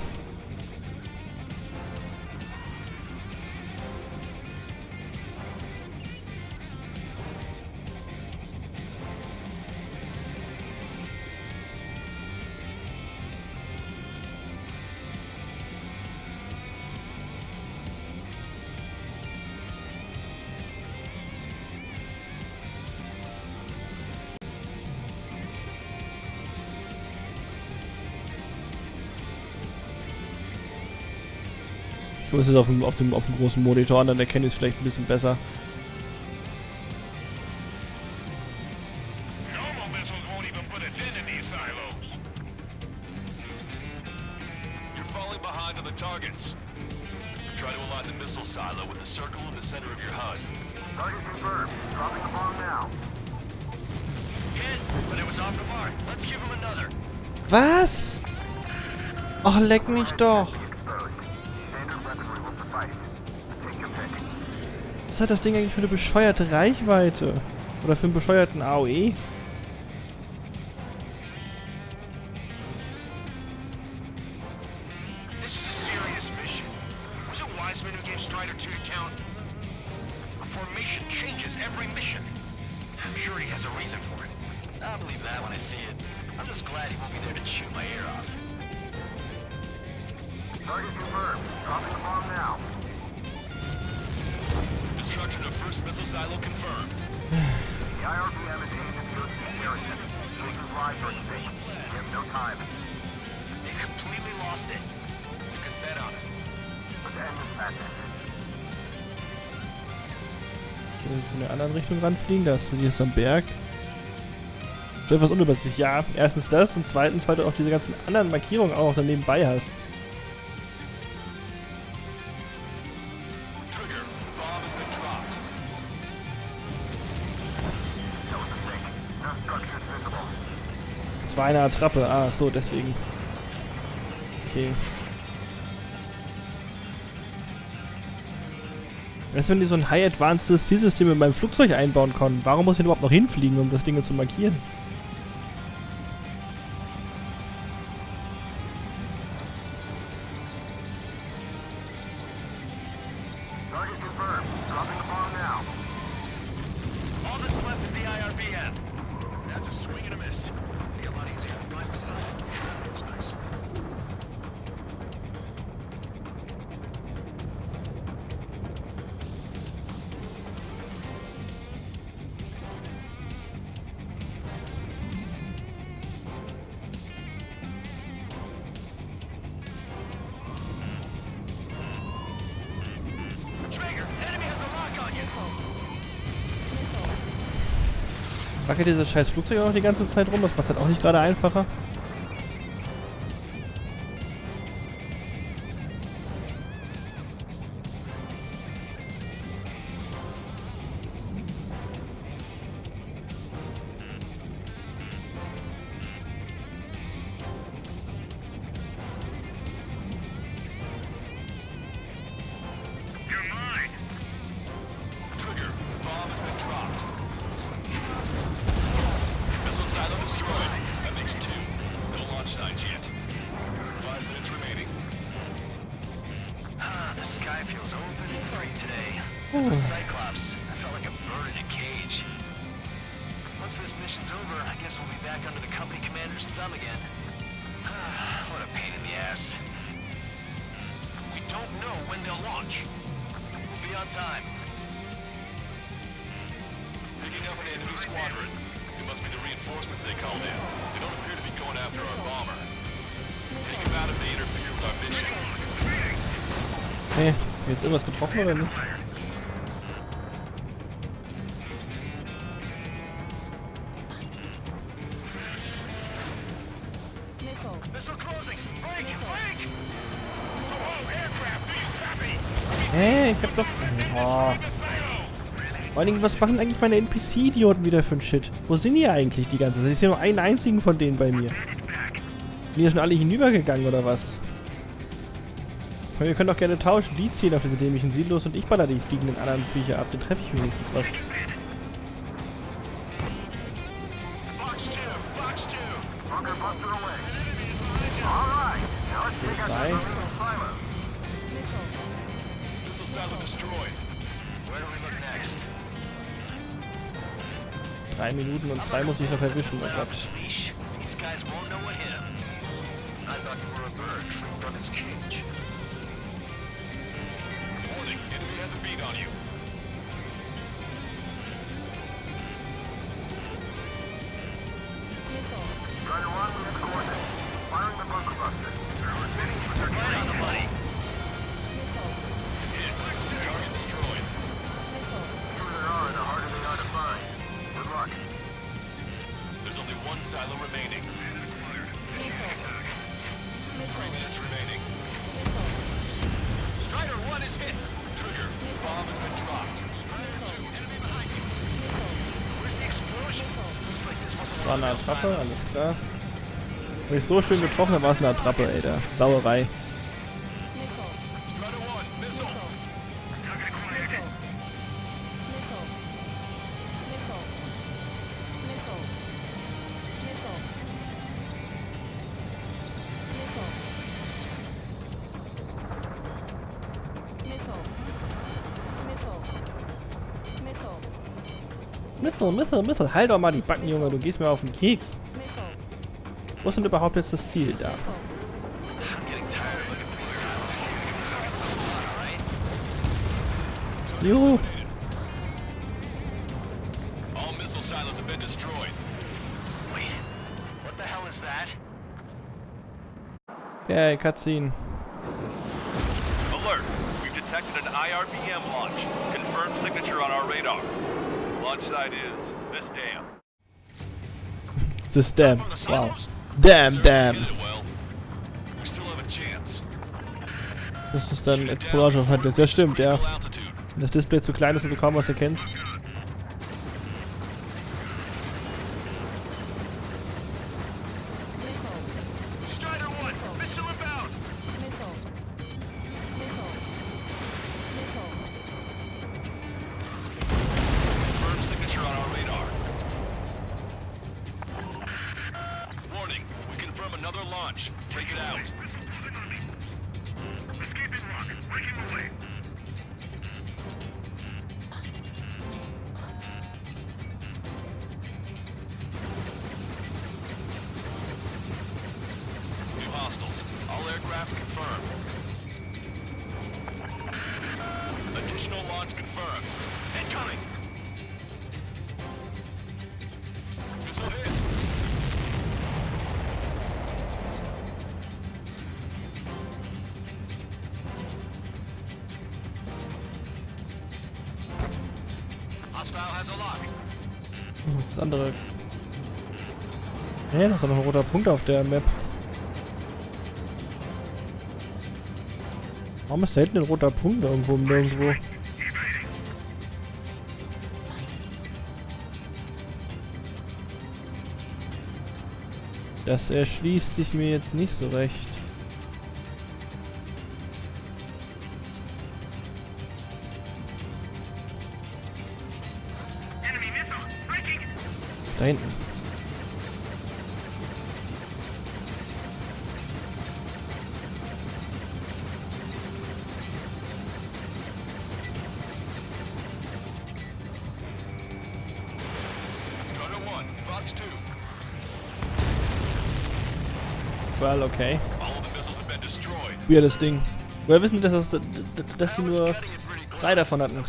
Ich muss es auf dem großen Monitor an, dann erkenne ich es vielleicht ein bisschen besser. Normal missiles won't even put a dent in these silos. You're falling behind on the targets. Try to align the missile silo with the circle in the center of your HUD. Target confirmed. Dropping the bomb now. Hit, but it was off the mark. Let's give him another. Was? Ach, leck mich doch. Was hat das Ding eigentlich für eine bescheuerte Reichweite? Oder für einen bescheuerten AOE? This is a serious mission. Was it Wiseman who gave Strider 2 to count? A formation changes every mission. I'm sure he has a reason for it. I'll believe that when I see it. I'm just glad he won't be there to chew my ear off. Target confirmed. Dropping the bomb now. Destruction of first missile silo confirmed. The IRBM is aimed at the OC garrison. Taking live for station. We have no time. They completely lost it. You can bet on it. Let's end this madness. Ich will in der anderen Richtung ranfliegen. Da ist hier so ein Berg. Schon etwas unübersichtlich. Ja, erstens das und zweitens, weil du auch diese ganzen anderen Markierungen auch noch daneben bei hast. Das war eine Attrappe. Ah, so, deswegen. Okay. Erst wenn die so ein High-Advanced Zielsystem in meinem Flugzeug einbauen konnten, warum muss ich denn überhaupt noch hinfliegen, um das Ding zu markieren? Target confirmed. Dropping the bomb now. All that's left is the IRBM. That's a swing and a miss. Be a lot easier to find the side. That's nice. Wackelt dieses scheiß Flugzeug auch noch die ganze Zeit rum? Das macht es halt auch nicht gerade einfacher. Silo destroyed. That makes 2. No launch signs yet. 5 minutes remaining. The sky feels open and bright today. As a Cyclops, I felt like a bird in a cage. Once this mission's over, I guess we'll be back under the company commander's thumb again. What a pain in the ass. We don't know when they'll launch. We'll be on time. Picking up an enemy squadron. It must be the reinforcements they called in. They don't appear to be going after our bomber. Take them out if they interfere with our mission. Hey, jetzt irgendwas getroffen oder nicht? Hä? Ich hab doch... Oh. Vor allen Dingen, was machen eigentlich meine NPC-Idioten wieder für ein Shit? Wo sind die eigentlich die ganze Zeit? Ich sehe nur einen einzigen von denen bei mir. Sind die ja schon alle hinübergegangen, oder was? Wir können doch gerne tauschen. Die ziehen auf diese dämlichen Silos und ich baller die fliegenden anderen Viecher ab. Den treffe ich wenigstens was. Drei. Missile silo destroyed. Where do we look next? 3 Minuten und 2 muss ich noch erwischen. Oh Gott. These guys won't know what hit 'em. I thought you were a bird freed from its cage. Warning, enemy has a beat on you. Strider 1, we have coordinates. Firing the bunker buster. Right on the money. Hit. Target destroyed. Fewer there are, the harder they are to find. Good luck. There's only one silo remaining. 3 minutes remaining. Strider 1 is hit. Trigger. Bomb has been dropped. Enemy behind you. Where's the explosion? Looks like this wasn't Das war one eine of those Attrappe, silos. alles klar. Wenn ich so schön getroffen habe, war es eine Attrappe, ey. Da. Sauerei. Strider 1, missile. Missile. Halt doch mal die Backen, Junge. Du gehst mir auf den Keks. Wo ist denn überhaupt jetzt das Ziel da? I'm getting tired of looking for these silos. All right? Juhu. All missile silos have been destroyed. Wait, what the hell is that? Yeah, Cutscene. Alert! We've detected an IRBM launch. Confirmed signature on our radar. Launch site is this dam. This dam. Wow. Damn. Hit it well. We still have a chance. Das ist dann Exploration of Hunters. Ja, stimmt, ja. Wenn das Display zu klein ist und du kaum was erkennst. Strider 1, missile inbound. Confirmed signature on our radar. Warning, we confirm another launch. Take it out. Escaping rock, breaking away. New hostiles. All aircraft confirmed. Additional launch confirmed. Incoming. Missile hit. Hostile has a lock. Was ist das andere? Hä, das ist doch noch ein roter Punkt auf der Map. Warum ist da hinten ein roter Punkt irgendwo nirgendwo? Das erschließt sich mir jetzt nicht so recht. Da hinten. Strider 1, Fox 2. Well, okay. All of the missiles have been destroyed. Weirdes Ding. Woher wissen die, dass die nur 3 davon hatten? You're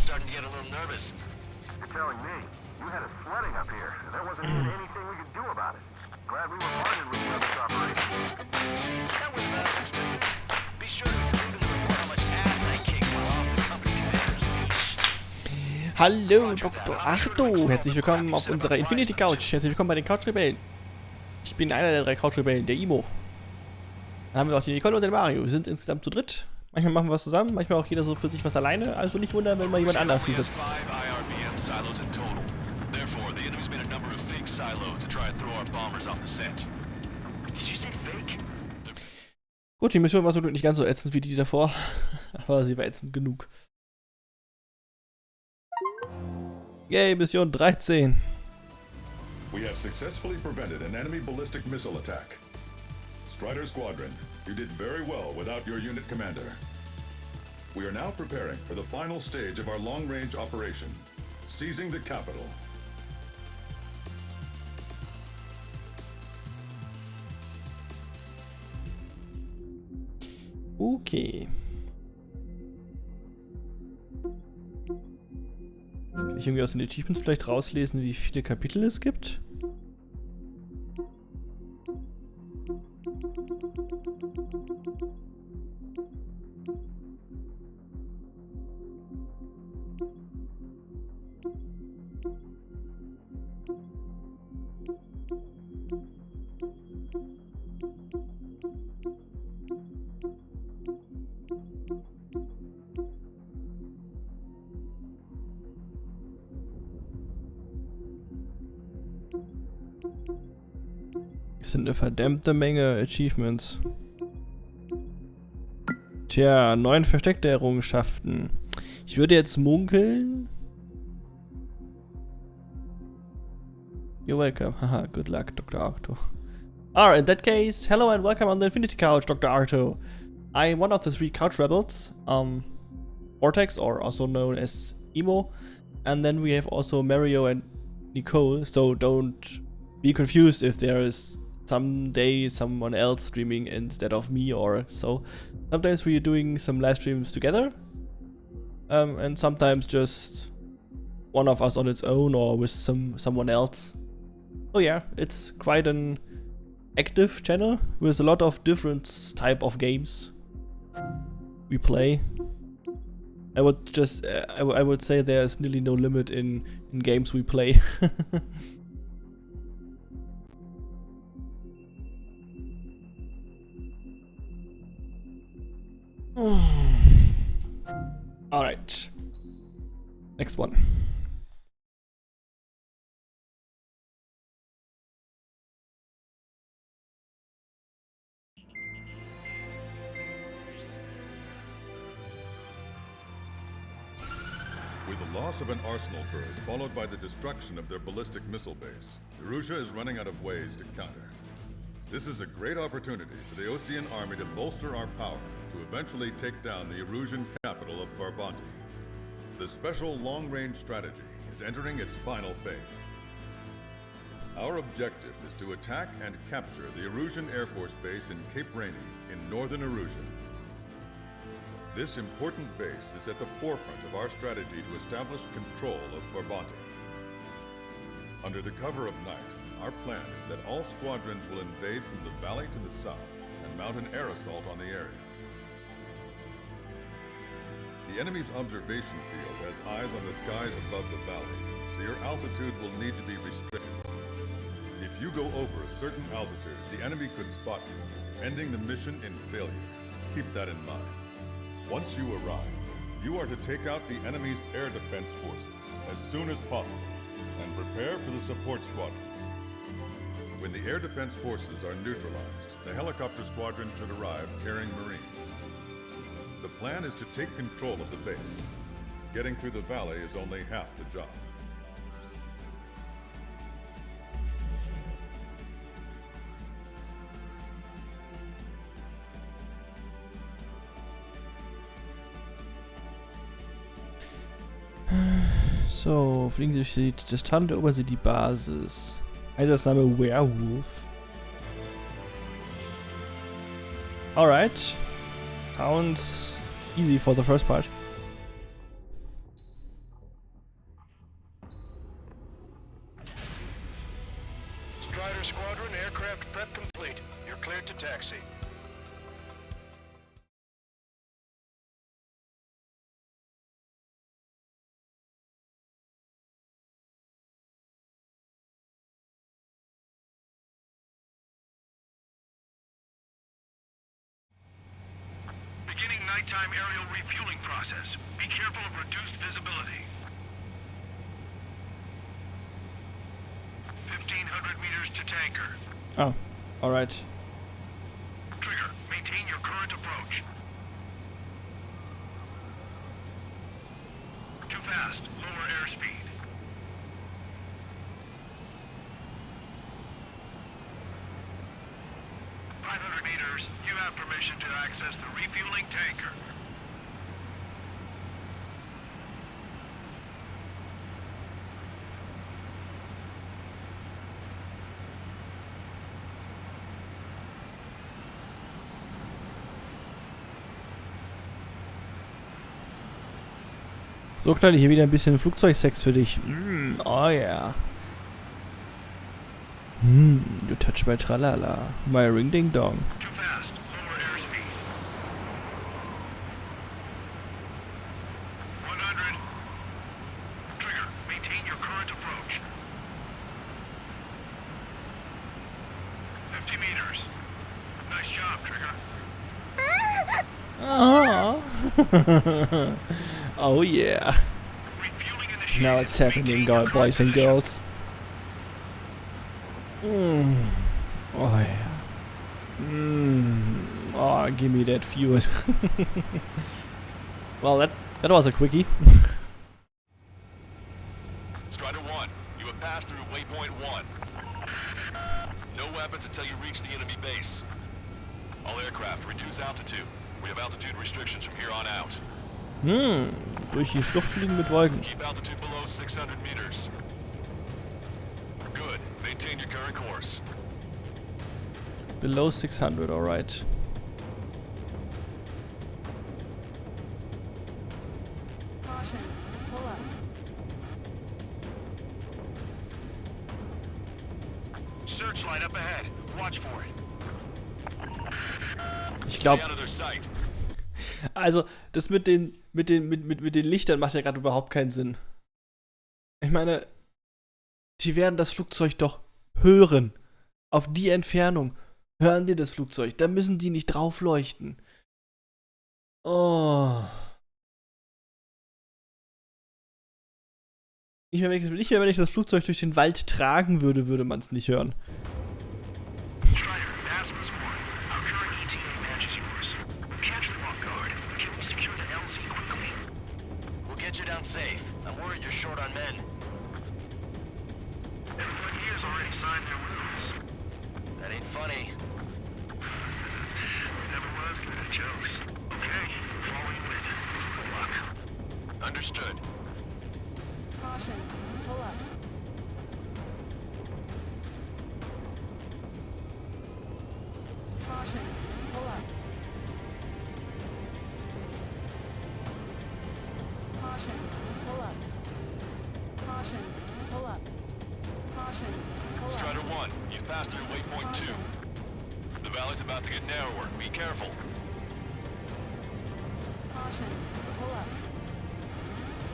telling me. You had us flooding up here. There wasn't even anything we could do about it. Glad we were partnered with you on this operation. That was about as expected. Be sure to include in the report how much ass I kicked while off the company commander's leash. Hallo, Dr. Achto! Herzlich willkommen auf unserer Infinity Couch. Herzlich willkommen bei den Couch-Rebellen. Ich bin einer der 3 Couch-Rebellen, der Imo. Dann haben wir auch die Nicole und den Mario. Wir sind insgesamt zu dritt. Manchmal machen wir was zusammen, manchmal auch jeder so für sich was alleine. Also nicht wundern, wenn mal jemand anders hier sitzt. Silos in total. Therefore, the enemy's made a number of fake silos to try and throw our bombers off the scent. Did you say fake? Gut, die Mission war so nicht ganz so ätzend wie die davor, aber sie war ätzend genug. Yay, Mission 13. We have successfully prevented an enemy ballistic missile attack. Strider Squadron, you did very well without your unit commander. We are now preparing for the final stage of our long-range operation, seizing the capital. Okay. Kann ich irgendwie aus den Achievements vielleicht rauslesen, wie viele Kapitel es gibt? Das sind eine verdammte Menge Achievements. Tja, 9 versteckte Errungenschaften. Ich würde jetzt munkeln. You're welcome. Haha, good luck, Dr. Arto. Alright, in that case, hello and welcome on the Infinity Couch, Dr. Arto. I'm one of the 3 couch rebels. Vortex, or also known as Emo. And then we have also Mario and Nicole, so don't be confused if there is someday someone else streaming instead of me or so. Sometimes we're doing some live streams together, and sometimes just one of us on its own or with someone else. So yeah, it's quite an active channel with a lot of different type of games we play. I would say there's nearly no limit in games we play. Alright. Next one. With the loss of an arsenal bird, followed by the destruction of their ballistic missile base, Erussia is running out of ways to counter. This is a great opportunity for the Osean army to bolster our power to eventually take down the Erusian capital of Farbanti. The special long-range strategy is entering its final phase. Our objective is to attack and capture the Erusian Air Force Base in Cape Rainy in northern Erusia. This important base is at the forefront of our strategy to establish control of Farbanti. Under the cover of night, our plan is that all squadrons will invade from the valley to the south and mount an air assault on the area. The enemy's observation field has eyes on the skies above the valley, so your altitude will need to be restricted. If you go over a certain altitude, the enemy could spot you, ending the mission in failure. Keep that in mind. Once you arrive, you are to take out the enemy's air defense forces as soon as possible and prepare for the support squadrons. When the air defense forces are neutralized, the helicopter squadron should arrive carrying Marines. The plan is to take control of the base. Getting through the valley is only half the job. So, fliegen Sie durch die Distanz, erobern Sie die Basis. Einsatzname Werewolf. Alright. Sounds easy for the first part. Strider Squadron, aircraft prep complete. You're cleared to taxi. Beginning nighttime aerial refueling process. Be careful of reduced visibility. 1,500 meters to tanker. Oh, alright. Trigger, maintain your current approach. Too fast. Lower airspeed. Meters, you have permission to access the refueling tanker. So, Kleine, hier wieder ein bisschen Flugzeugsex für dich. Oh yeah. You touch my tralala. My ring ding dong. Too fast. Lower airspeed. 100. Trigger, maintain your current approach. 50 meters. Nice job, Trigger. Oh yeah. Now it's happening, boys and girls. Oh yeah. Oh, give me that fuel. Well, that was a quickie. Strider 1, you have passed through waypoint 1. No weapons until you reach the enemy base. All aircraft reduce altitude. We have altitude restrictions from here on out. Durch die Schlucht fliegen mit Wolken. Keep altitude below 600 meters. Good. Maintain your current course. Below 600, alright. Caution. Pull up. Searchlight up ahead. Watch for it. Ich glaube, also das mit den Lichtern macht ja gerade überhaupt keinen Sinn. Ich meine, die werden das Flugzeug doch hören. Auf die Entfernung hören die das Flugzeug. Da müssen die nicht drauf leuchten. Oh. Nicht mehr, wenn ich das Flugzeug durch den Wald tragen würde, würde man es nicht hören. Get you down safe. I'm worried you're short on men. Everyone here's already signed their wills. That ain't funny. Never was good at jokes. Okay, follow you in. Good luck. Understood. Caution. Pull up. Caution. Pull up. Caution. Pull up. Caution. Pull up. Caution. Pull up. Strider 1, you've passed through waypoint 2. The valley's about to get narrower. Be careful. Caution. Pull up.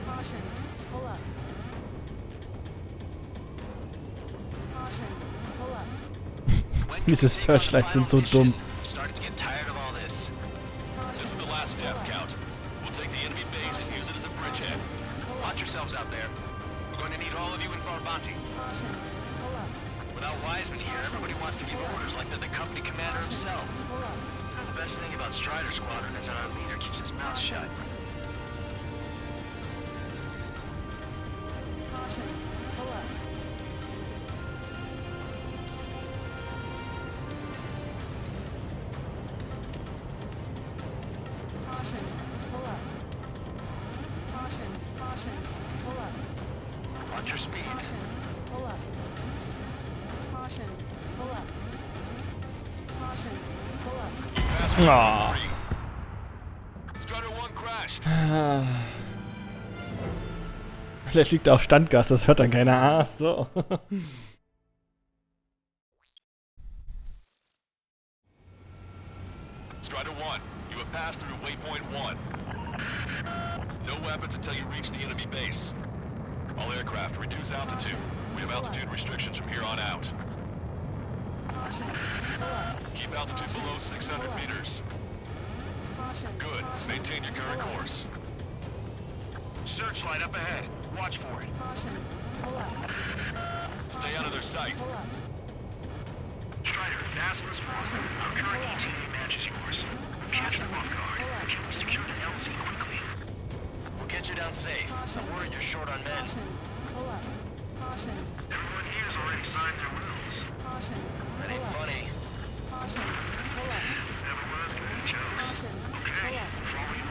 Caution. Pull up. Caution. Pull up. Diese Searchlights sind so dumm. Starting to get tired of all this. This is the last step, Count. We'll take the enemy base and use it as a bridgehead. Watch yourselves out there. We're going to need all of you in Farbanti. Without Wiseman here, everybody wants to give orders like they're the company commander himself. The best thing about Strider Squadron is that our leader keeps his mouth shut. Caution. Pull up. Caution. Pull up. Caution. Caution. Pull up. Watch your speed. Caution. Pull up. Caution. Pull up. Caution. Pull up. Aw. Strider 1 crashed. Vielleicht liegt er auf Standgas, das hört dann keiner. Ah, so. Strider 1, you have passed through waypoint 1. No weapons until you reach the enemy base. All aircraft reduce altitude. We have altitude restrictions from here on out. Caution. Pull up. Keep altitude below 600 meters. Caution. Good. Maintain your current course. Searchlight up ahead. Watch for it. Stay out of their sight. Strider, Dazzler's one. Our current ETA matches yours. Catch them off guard. Can we secure the LZ quickly? We'll get you down safe. I'm worried you're short on men. Everyone here's already signed their wills. That ain't funny. Never was good, jokes. Okay, follow you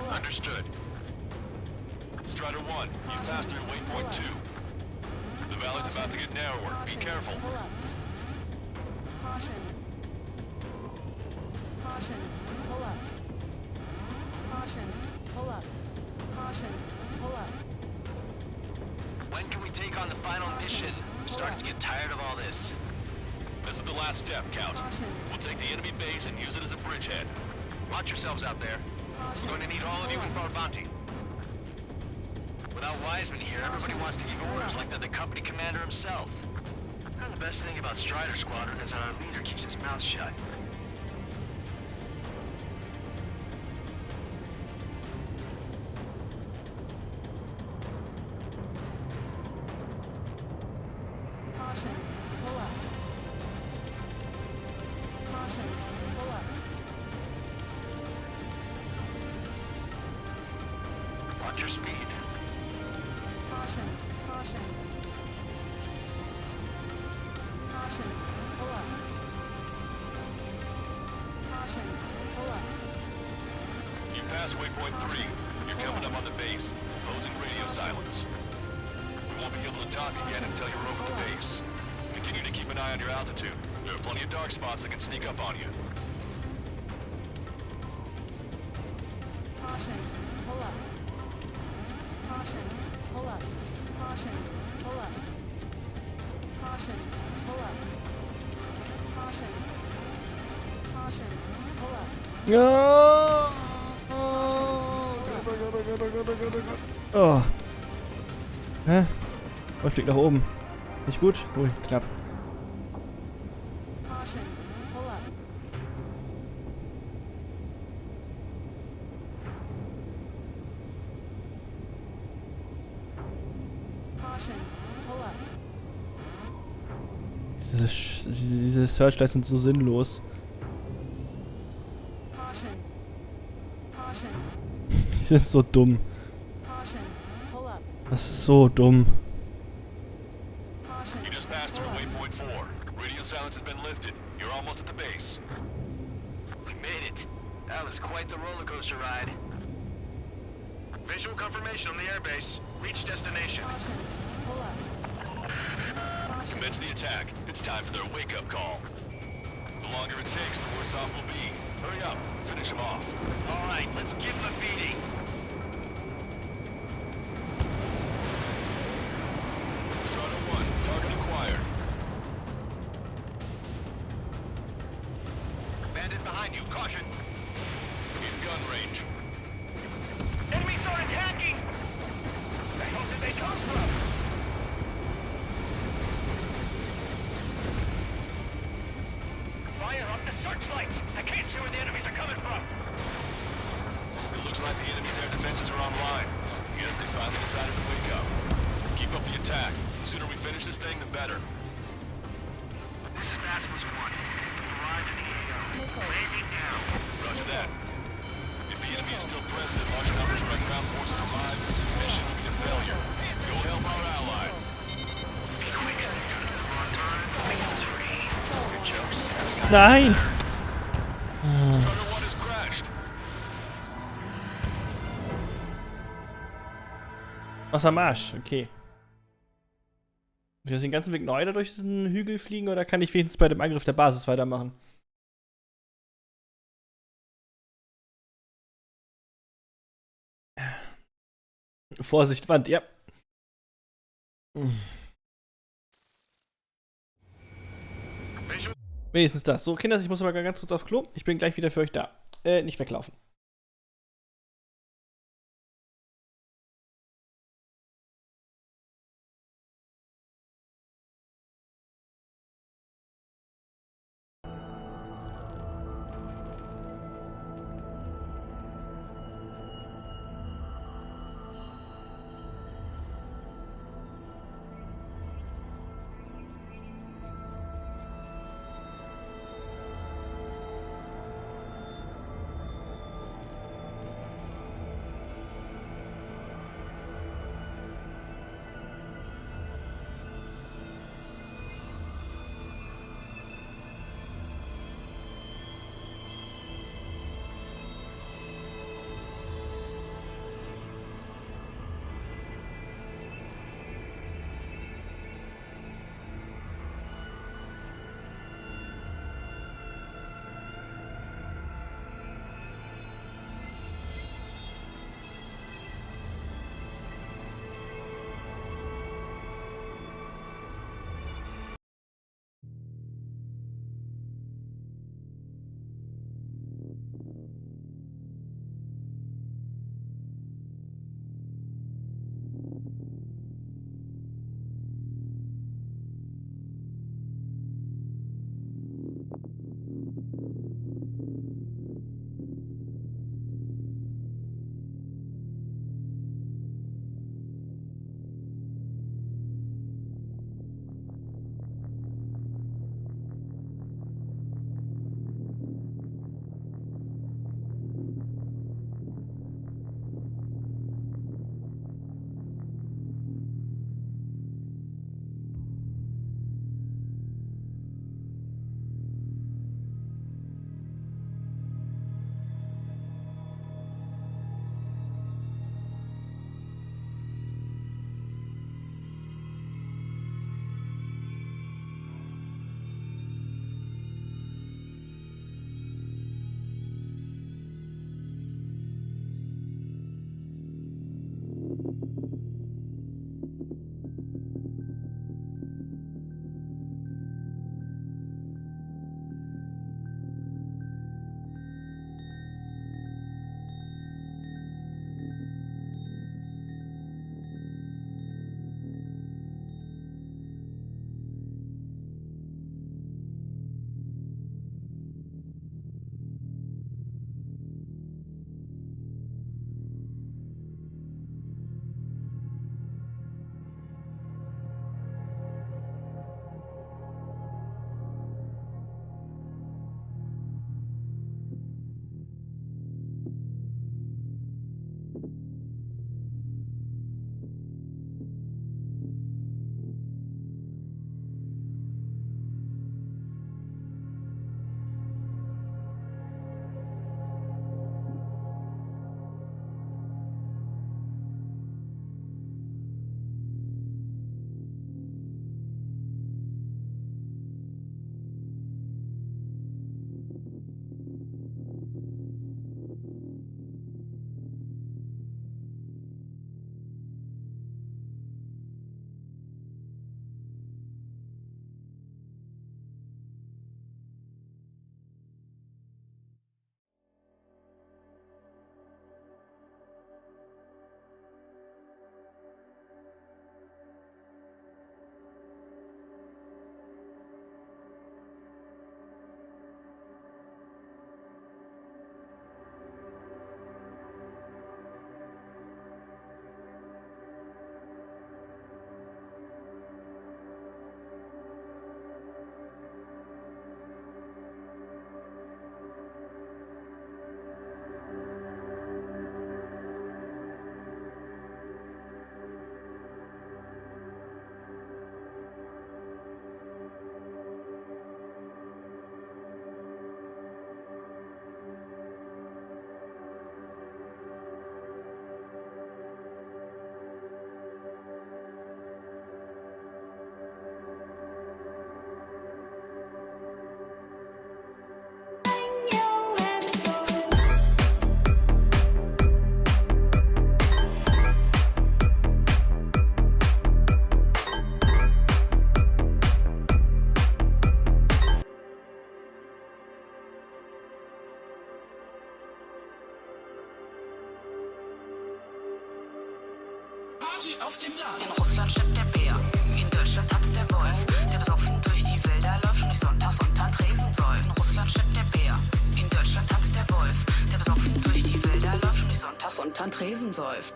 in. Understood. Strider 1, you've passed through waypoint 2. The valley's about to get narrower. Be careful. When can we take on the final mission? I'm starting to get tired of all this. This is the last step, Count. We'll take the enemy base and use it as a bridgehead. Watch yourselves out there. We're going to need all of you in Farbanti. Without Wiseman here, everybody wants to give orders like they're the company commander himself. And the best thing about Strider Squadron is that our leader keeps his mouth shut. Watch your speed. You've passed waypoint 3. You're coming up on the base. Closing radio silence. We won't be able to talk again until you're over the base. Continue to keep an eye on your altitude. There are plenty of dark spots that can sneak up on you. Oh. Hä? Was fliegt nach oben? Nicht gut? Ui, knapp. Diese Searchlights sind so sinnlos. Die sind so dumm. Das ist so dumm. You just passed through waypoint 4. Radio silence has been lifted. You're almost at the base. We made it. That was quite the roller coaster ride. Visual confirmation on the airbase. Reach destination. Commence the attack. It's time for their wake-up call. The longer it takes, the worse off we'll be. Hurry up. Finish them off. All right, let's give them a beating. Strider 1, target acquired. Bandit behind you. Caution. In gun range. Enemies are attacking! The hell did they come from? Fire up the searchlights! I can't see where the enemies are coming from! It looks like the enemy's air defenses are online. Yes, they finally decided to wake up. Keep up the attack. The sooner we finish this thing, the better. This is Basilisk 1. Arrived in the AO. Landing now. Roger that. If the enemy is still present in large numbers when our ground forces arrive, the mission will be a failure. Go help our allies. Be quick. On time. Good jokes. Nein! Strider 1 has crashed. Was am Arsch, okay. Will ich den ganzen Weg neu da durch diesen Hügel fliegen oder kann ich wenigstens bei dem Angriff der Basis weitermachen? Vorsicht, Wand, ja. Wenigstens das. So, Kinder, ich muss aber ganz kurz aufs Klo. Ich bin gleich wieder für euch da. Nicht weglaufen. Auf dem Land. In Russland steppt der Bär, in Deutschland tanzt der Wolf, der besoffen durch die Wälder läuft und nicht sonntags unter Tresen soll. In Russland steppt der Bär, in Deutschland tanzt der Wolf, der besoffen durch die Wälder läuft und nicht sonntags unter Tresen säuft.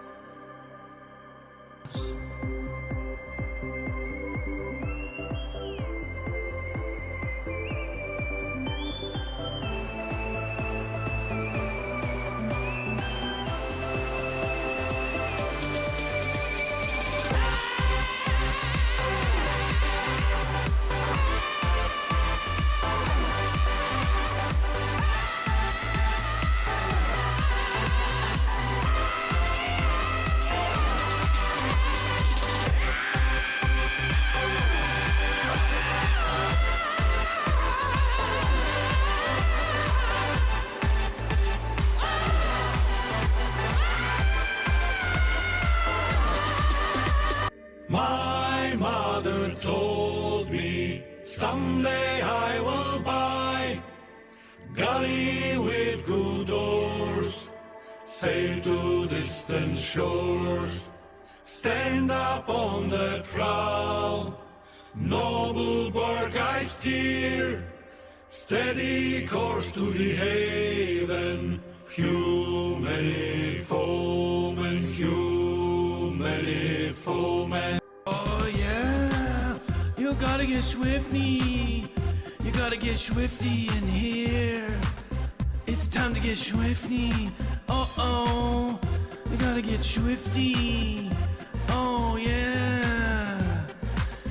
My mother told me someday I will buy galley with good oars, sail to distant shores, stand up on the prowl. Noble Burgeist here, steady course to the haven. Humany foemen, humany foemen. Oh yeah, you gotta get swifty. You gotta get swifty in here. It's time to get swifty. Oh, you gotta get swifty. Oh yeah.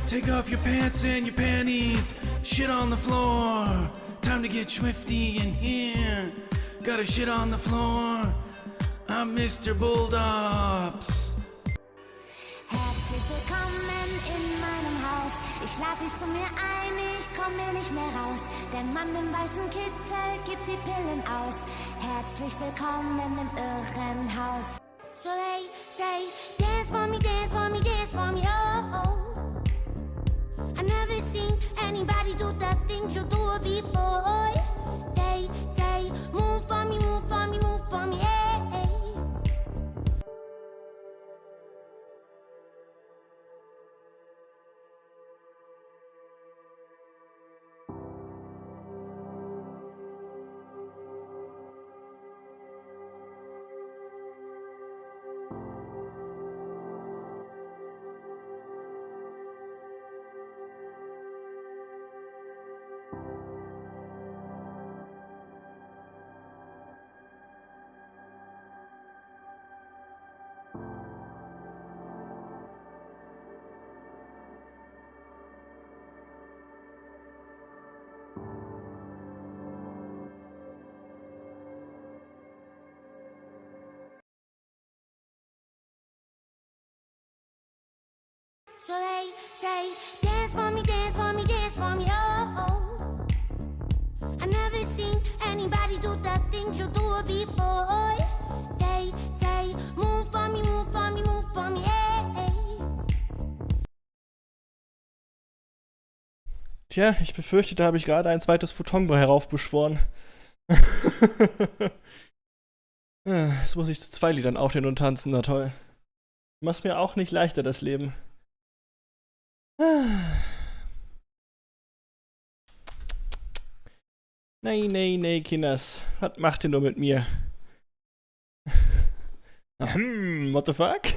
Take off your pants and your panties. Shit on the floor. Time to get swifty in here. Gotta shit on the floor. I'm Mr. Bulldogs. Herzlich willkommen in meinem Haus. Ich lade dich zu mir ein, ich komm mir nicht mehr raus. Der Mann im weißen Kittel gibt die Pillen aus. Herzlich willkommen im Irrenhaus. So they say, dance for me, dance for me, dance for me, oh. I never seen anybody do the things you do before. They say, move for me, move for me, move for me, hey. So they say, dance for me, dance for me, dance for me, oh. I never seen anybody do the things you do before. They say, move for me, move for me, move for me, hey. Tja, ich befürchte, da habe ich gerade ein zweites Futongo heraufbeschworen. Jetzt muss ich zu 2 Liedern aufstehen und tanzen, na toll. Machst mir auch nicht leichter, das Leben. Nee, Kinders. Was macht ihr nur mit mir? What the fuck?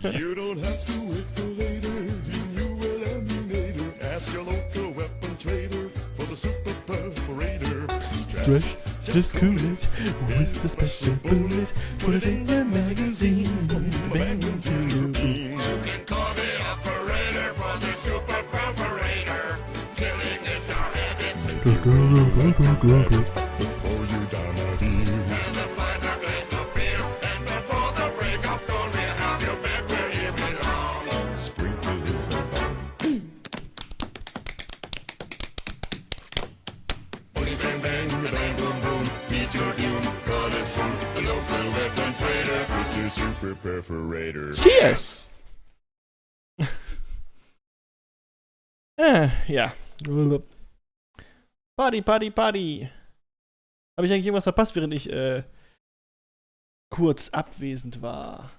You don't have to wait for later. He's new eliminator. Ask your local weapon trader for the super perforator. Stretch, just cool it with the special bullet. Put it in your magazine. Bang into your beam. You can call the operator for the super perforator. Killing is our habit. Before you die, my dear. And a final glass of beer. And before the break of dawn, we'll have you back where you belong. Sprinkle it down. Booty bang bang, bang boom boom. Meet your doom, call it soon. The local weapon trader with your super perforator. Cheers! Ja. Party. Habe ich eigentlich irgendwas verpasst, während ich kurz abwesend war?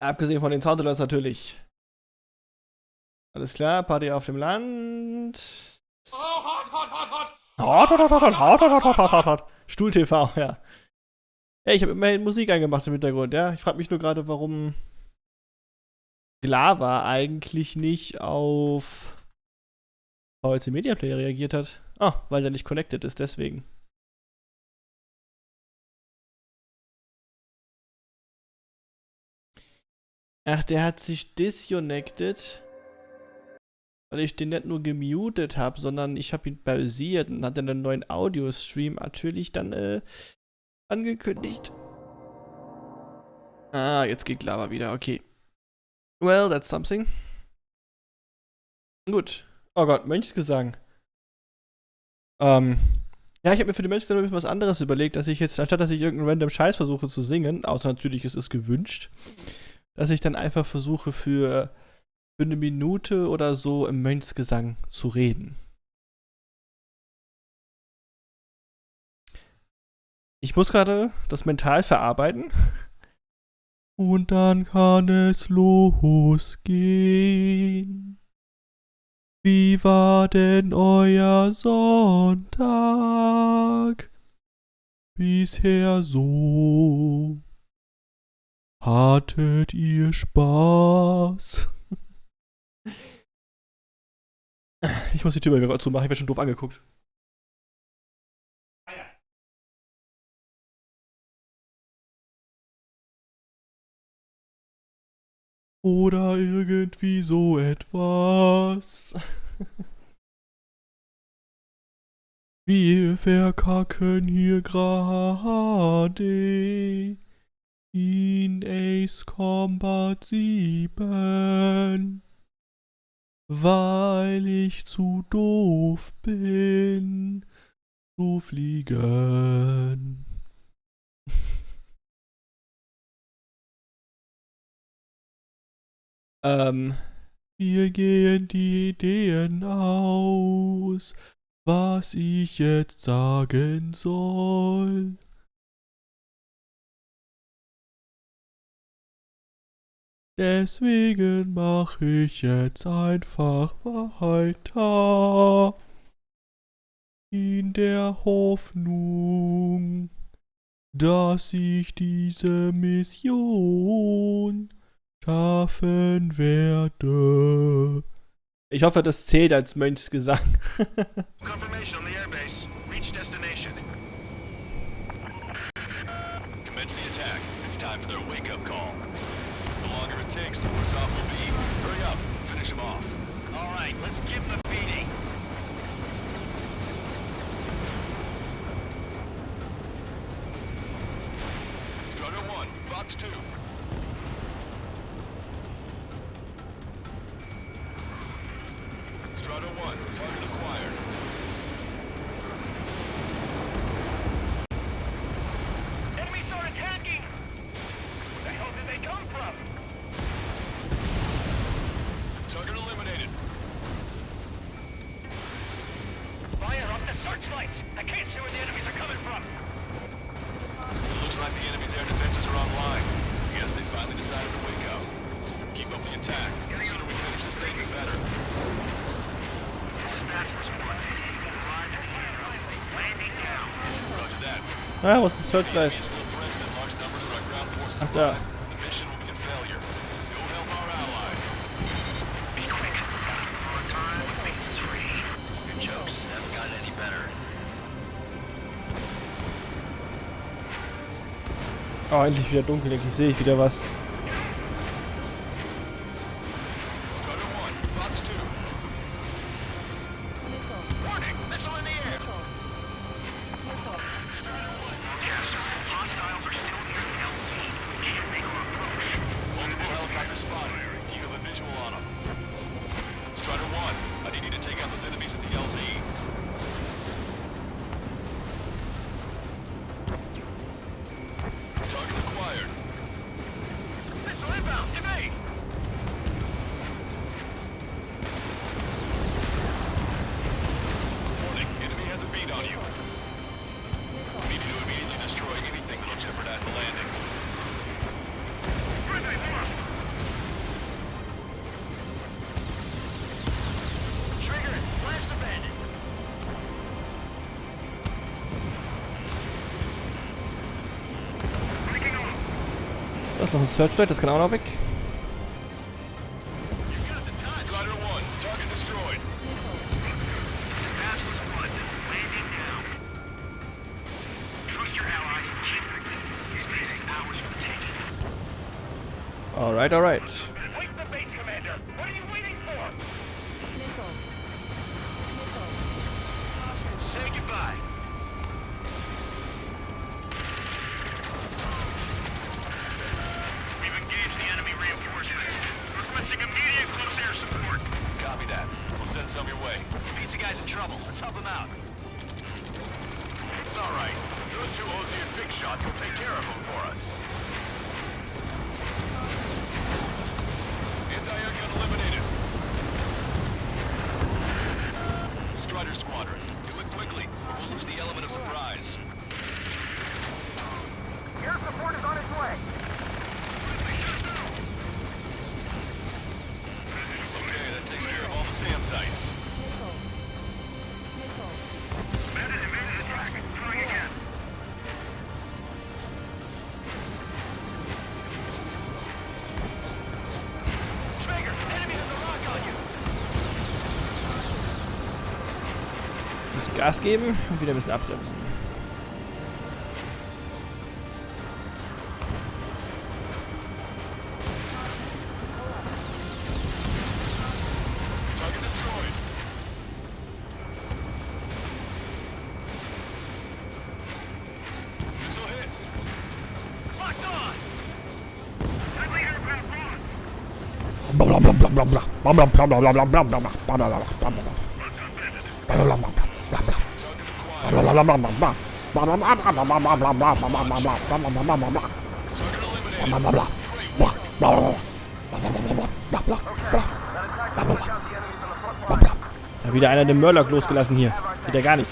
Abgesehen von den Soundtracks natürlich. Alles klar, Party auf dem Land. Hot. Stuhl-TV, ja. Ey, ich habe immerhin Musik angemacht im Hintergrund, ja. Ich frage mich nur gerade, warum Glava eigentlich nicht auf VLC Media Player reagiert hat. Ah, weil der nicht connected ist, deswegen. Ach, der hat sich disconnected, weil ich den nicht nur gemutet habe, sondern ich habe ihn pausiert und hat dann einen neuen Audio-Stream natürlich dann angekündigt. Ah, jetzt geht Glava wieder, okay. Well, that's something. Gut. Oh Gott, Mönchsgesang. Ja, ich habe mir für die Mönchsgesang ein bisschen was anderes überlegt, dass ich jetzt, anstatt dass ich irgendeinen random Scheiß versuche zu singen, außer natürlich ist es gewünscht, dass ich dann einfach versuche für 1 Minute oder so im Mönchsgesang zu reden. Ich muss gerade das mental verarbeiten. Und dann kann es losgehen. Wie war denn euer Sonntag bisher so? Hattet ihr Spaß? Ich muss die Tür mal zumachen, ich werde schon doof angeguckt. Oder irgendwie so etwas. Wir verkacken hier gerade in Ace Combat 7, weil ich zu doof bin zu fliegen. Mir gehen die Ideen aus, was ich jetzt sagen soll. Deswegen mache ich jetzt einfach weiter. In der Hoffnung, dass ich diese Mission schaffen werde. Ich hoffe, das zählt als Mönchsgesang. Confirmation on the airbase. Reach destination. Commence the attack. It's time for their wake-up call. The longer it takes, the worse off we'll be. Hurry up. Finish them off. All right, let's give them a beating. Strider 1, Fox 2. Strider 1, target acquired. Enemies are attacking! Where the hell did they come from? Target eliminated. Fire up the searchlights! I can't see where the enemies are coming from! It looks like the enemy's air defenses are online. I guess they finally decided to wake up. Keep up the attack. The sooner we finish this thing, the better. Roger that. Ah, was ist das gleich? Still present in large numbers when our ground forces Ach da. arrive. The mission will be a failure. Go help our allies. Be quick. On time, things is free. Your jokes haven't gotten any better. Oh, endlich wieder dunkel, endlich sehe ich wieder was. Strider 1, Fox 2. Warning! Missile in the air! Hostiles are still near the LZ. Can't make our approach. Multiple helicopters spotted. Do you have a visual on them? Strider 1, I need you to take out those enemies at the LZ. Target acquired. Missile inbound! Evade! Warning, enemy has a beat on you. We need you to immediately destroy anything that'll jeopardize the landing. Where they from? Trigger, blast abandoned. Da ist noch ein Searchlight, das kann auch noch weg. Strider 1, target destroyed. Fast was one. Landing now. Trust your allies and keep moving. This base is ours for the taking. Alright, alright. Wait the base, Commander! What are you waiting for? Say goodbye. We've engaged the enemy reinforcements. Requesting immediate close air support. Copy that. We'll send some your way. Pizza guy's in trouble. Let's help him out. It's all right. Those two Ozzy and Big Shots will take care of him for us. Anti-air gun eliminated. Strider Squadron, do it quickly, or we'll lose the element of surprise. Gas geben und wieder ein bisschen abbremsen. Ja, wieder einer den Murloc losgelassen hier. Geht ja gar nicht.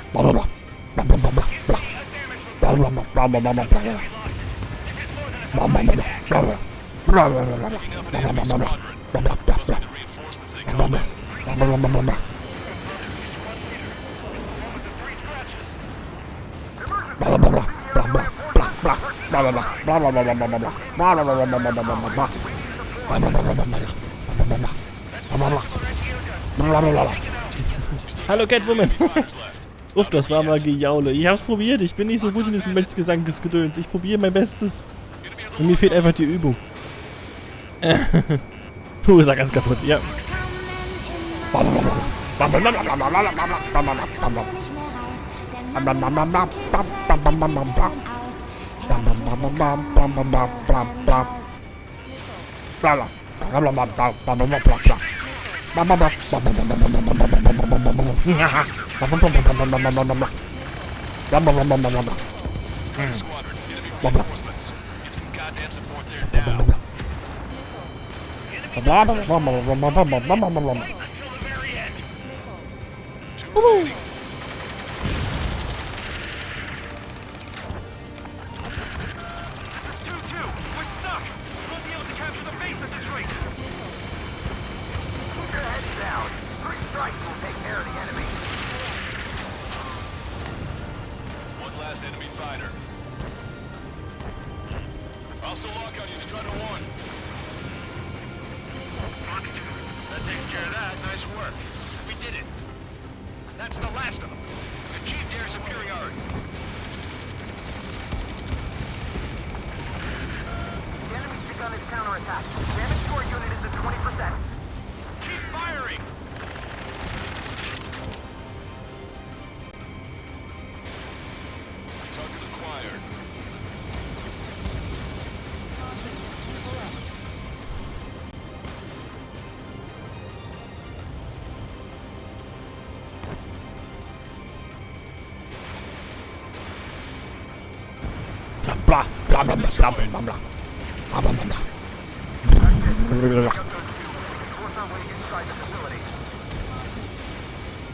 Hallo Catwoman. Uff, das war mal Gejaule. Ich hab's probiert. Ich bin nicht so gut in diesem Menschgesangsgedöns. Ich probiere mein Bestes. Und mir fehlt einfach die Übung. Du ist ja ganz kaputt, ja. Bla bla bla bla bla bla bla.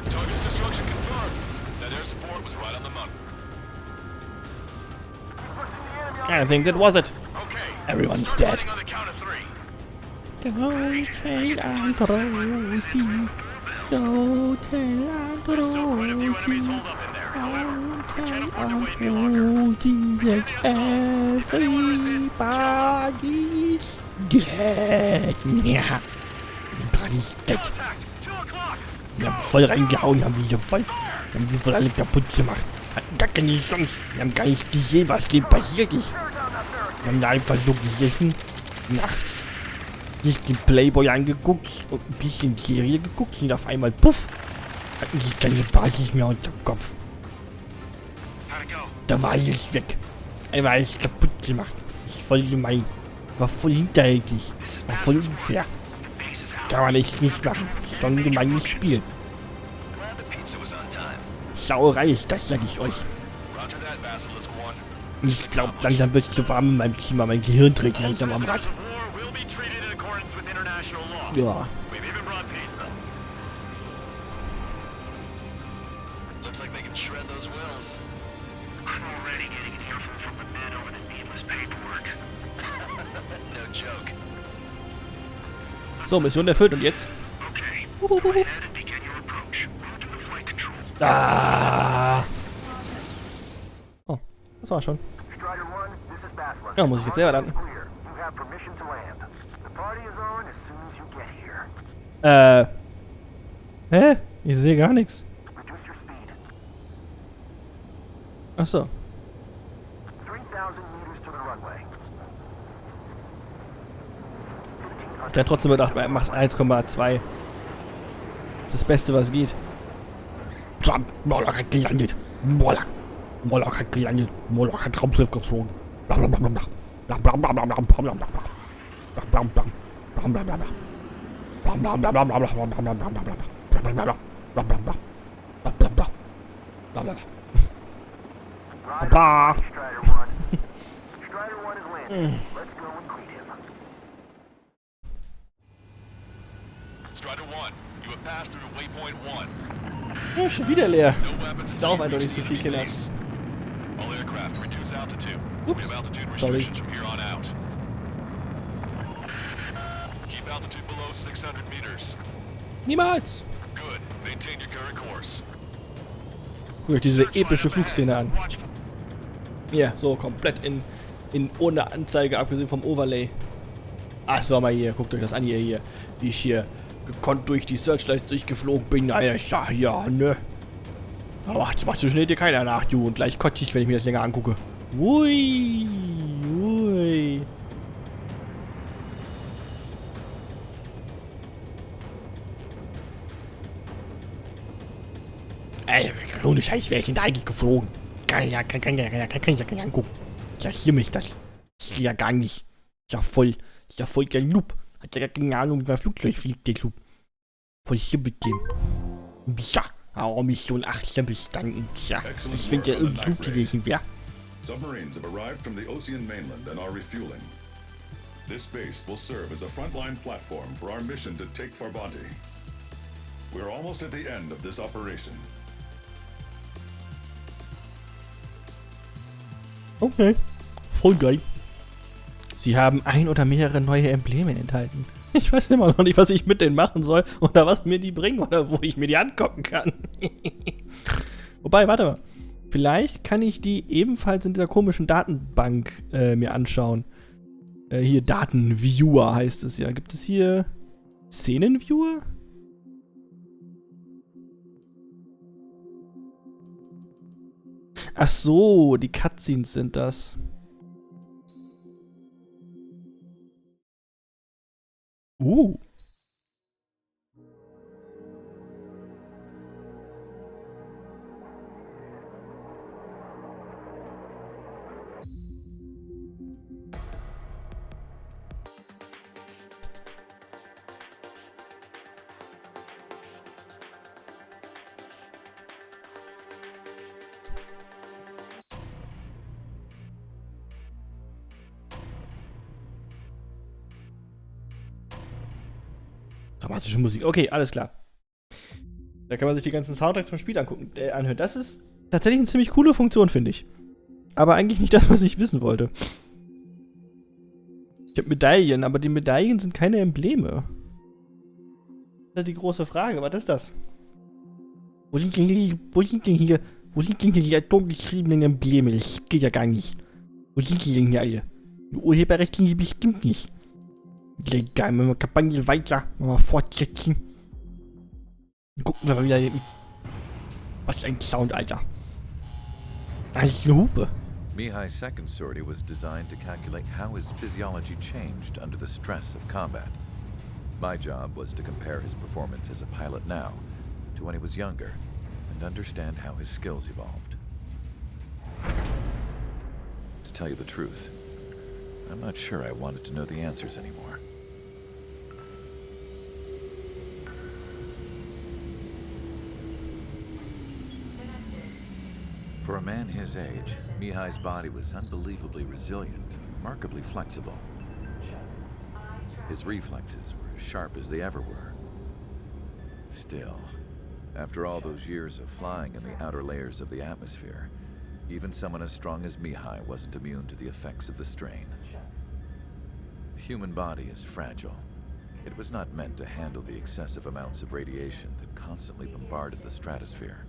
Target's destruction confirmed. That air support was right on the money. I think that was it. Okay. Everyone's dead. On the count of 3. Everybody's dead. Ja. Everybody's dead. Wir haben voll reingehauen, haben wir voll alle kaputt gemacht. Hatten gar keine Chance. Wir haben gar nicht gesehen, was dem passiert ist. Wir haben da einfach so gesessen, nachts, sich den Playboy angeguckt und ein bisschen Serie geguckt und auf einmal, puff, hatten sie keine Basis mehr unter dem Kopf. Da war alles weg. Einmal alles kaputt gemacht. Ich voll gemein. War voll hinterhältig. War voll unfair. Kann man echt nicht machen. So ein gemeines Spiel. Sauerei ist das, sag ich euch. Ich glaube, langsam wird es zu warm in meinem Zimmer. Mein Gehirn trägt langsam am Rad. Ja. So, Mission erfüllt und jetzt? Ah. Oh, das war schon. Ja, muss ich jetzt selber landen. Hä? Ich sehe gar nichts. Achso. 3,000 meters to the runway. Der hat trotzdem gedacht, er macht 1,2. Das Beste, was geht. Moloch hat gelandet. Moloch hat gelandet. Moloch hat Raumschiff geflogen. Blablabla. Blablabla. Strider 1. Strider 1 is landing. Let's go and greet him. Strider 1, you have passed through waypoint 1. Ja, schon wieder leer. No weapons Ist auch eindeutig zu viel, Kinders. All aircraft reduce altitude. We have altitude Sorry. restrictions from here on out. Keep altitude below 600 meters. Niemals! Good. Maintain your current course. Guckt euch diese epische Flugszene an. Ja, so komplett in ohne Anzeige, abgesehen vom Overlay. Ach, so mal hier, guckt euch das an hier. Wie ich hier gekonnt durch die Searchlights durchgeflogen bin. Naja, ja, ne. Aber macht so schnell dir keiner nach, du. Und gleich kotze ich, wenn ich mir das länger angucke. Ui, ui. Ey, ohne Scheiß, wäre ich denn da eigentlich geflogen? Kann ich ja gar nicht angucken. Ja, hier mich das. Ich ja gar nicht. Ist ja voll der Loop. Hat ja gar keine Ahnung, wie mein Flugzeug fliegt, der Loop. Voll hier mit dem. Ja, aber Mission 18 bestanden. Tja, ich finde ja irgendwie Loop gewesen wäre. Submarines have arrived from the Ocean mainland and are refueling. This base will serve as a frontline platform for our mission to take Farbanti. We're almost at the end of this operation. Okay, voll geil. Sie haben ein oder mehrere neue Embleme enthalten. Ich weiß immer noch nicht, was ich mit denen machen soll oder was mir die bringen oder wo ich mir die angucken kann. Wobei, warte mal. Vielleicht kann ich die ebenfalls in dieser komischen Datenbank mir anschauen. Hier, Datenviewer heißt es ja. Gibt es hier Szenenviewer? Ach so, die Cutscenes sind das. Dramatische Musik. Okay, alles klar. Da kann man sich die ganzen Soundtracks vom Spiel anhören. Das ist tatsächlich eine ziemlich coole Funktion, finde ich. Aber eigentlich nicht das, was ich wissen wollte. Ich habe Medaillen, aber die Medaillen sind keine Embleme. Das ist halt die große Frage. Was ist das? Wo sind denn hier die atomgeschriebenen Embleme? Das geht ja gar nicht. Wo sind die denn hier alle? Die Urheberrechtliche bestimmt nicht. Egal, wenn wir Kampagne weiter, mal fortsetzen. Gucken wir mal wieder. Was ein Sound, Alter. Das ist eine Hupe. Mihai's second sortie was designed to calculate how his physiology changed under the stress of combat. My job was to compare his performance as a pilot now to when he was younger and understand how his skills evolved. To tell you the truth, I'm not sure I wanted to know the answers anymore. For a man his age, Mihai's body was unbelievably resilient, remarkably flexible. His reflexes were as sharp as they ever were. Still, after all those years of flying in the outer layers of the atmosphere, even someone as strong as Mihai wasn't immune to the effects of the strain. The human body is fragile. It was not meant to handle the excessive amounts of radiation that constantly bombarded the stratosphere.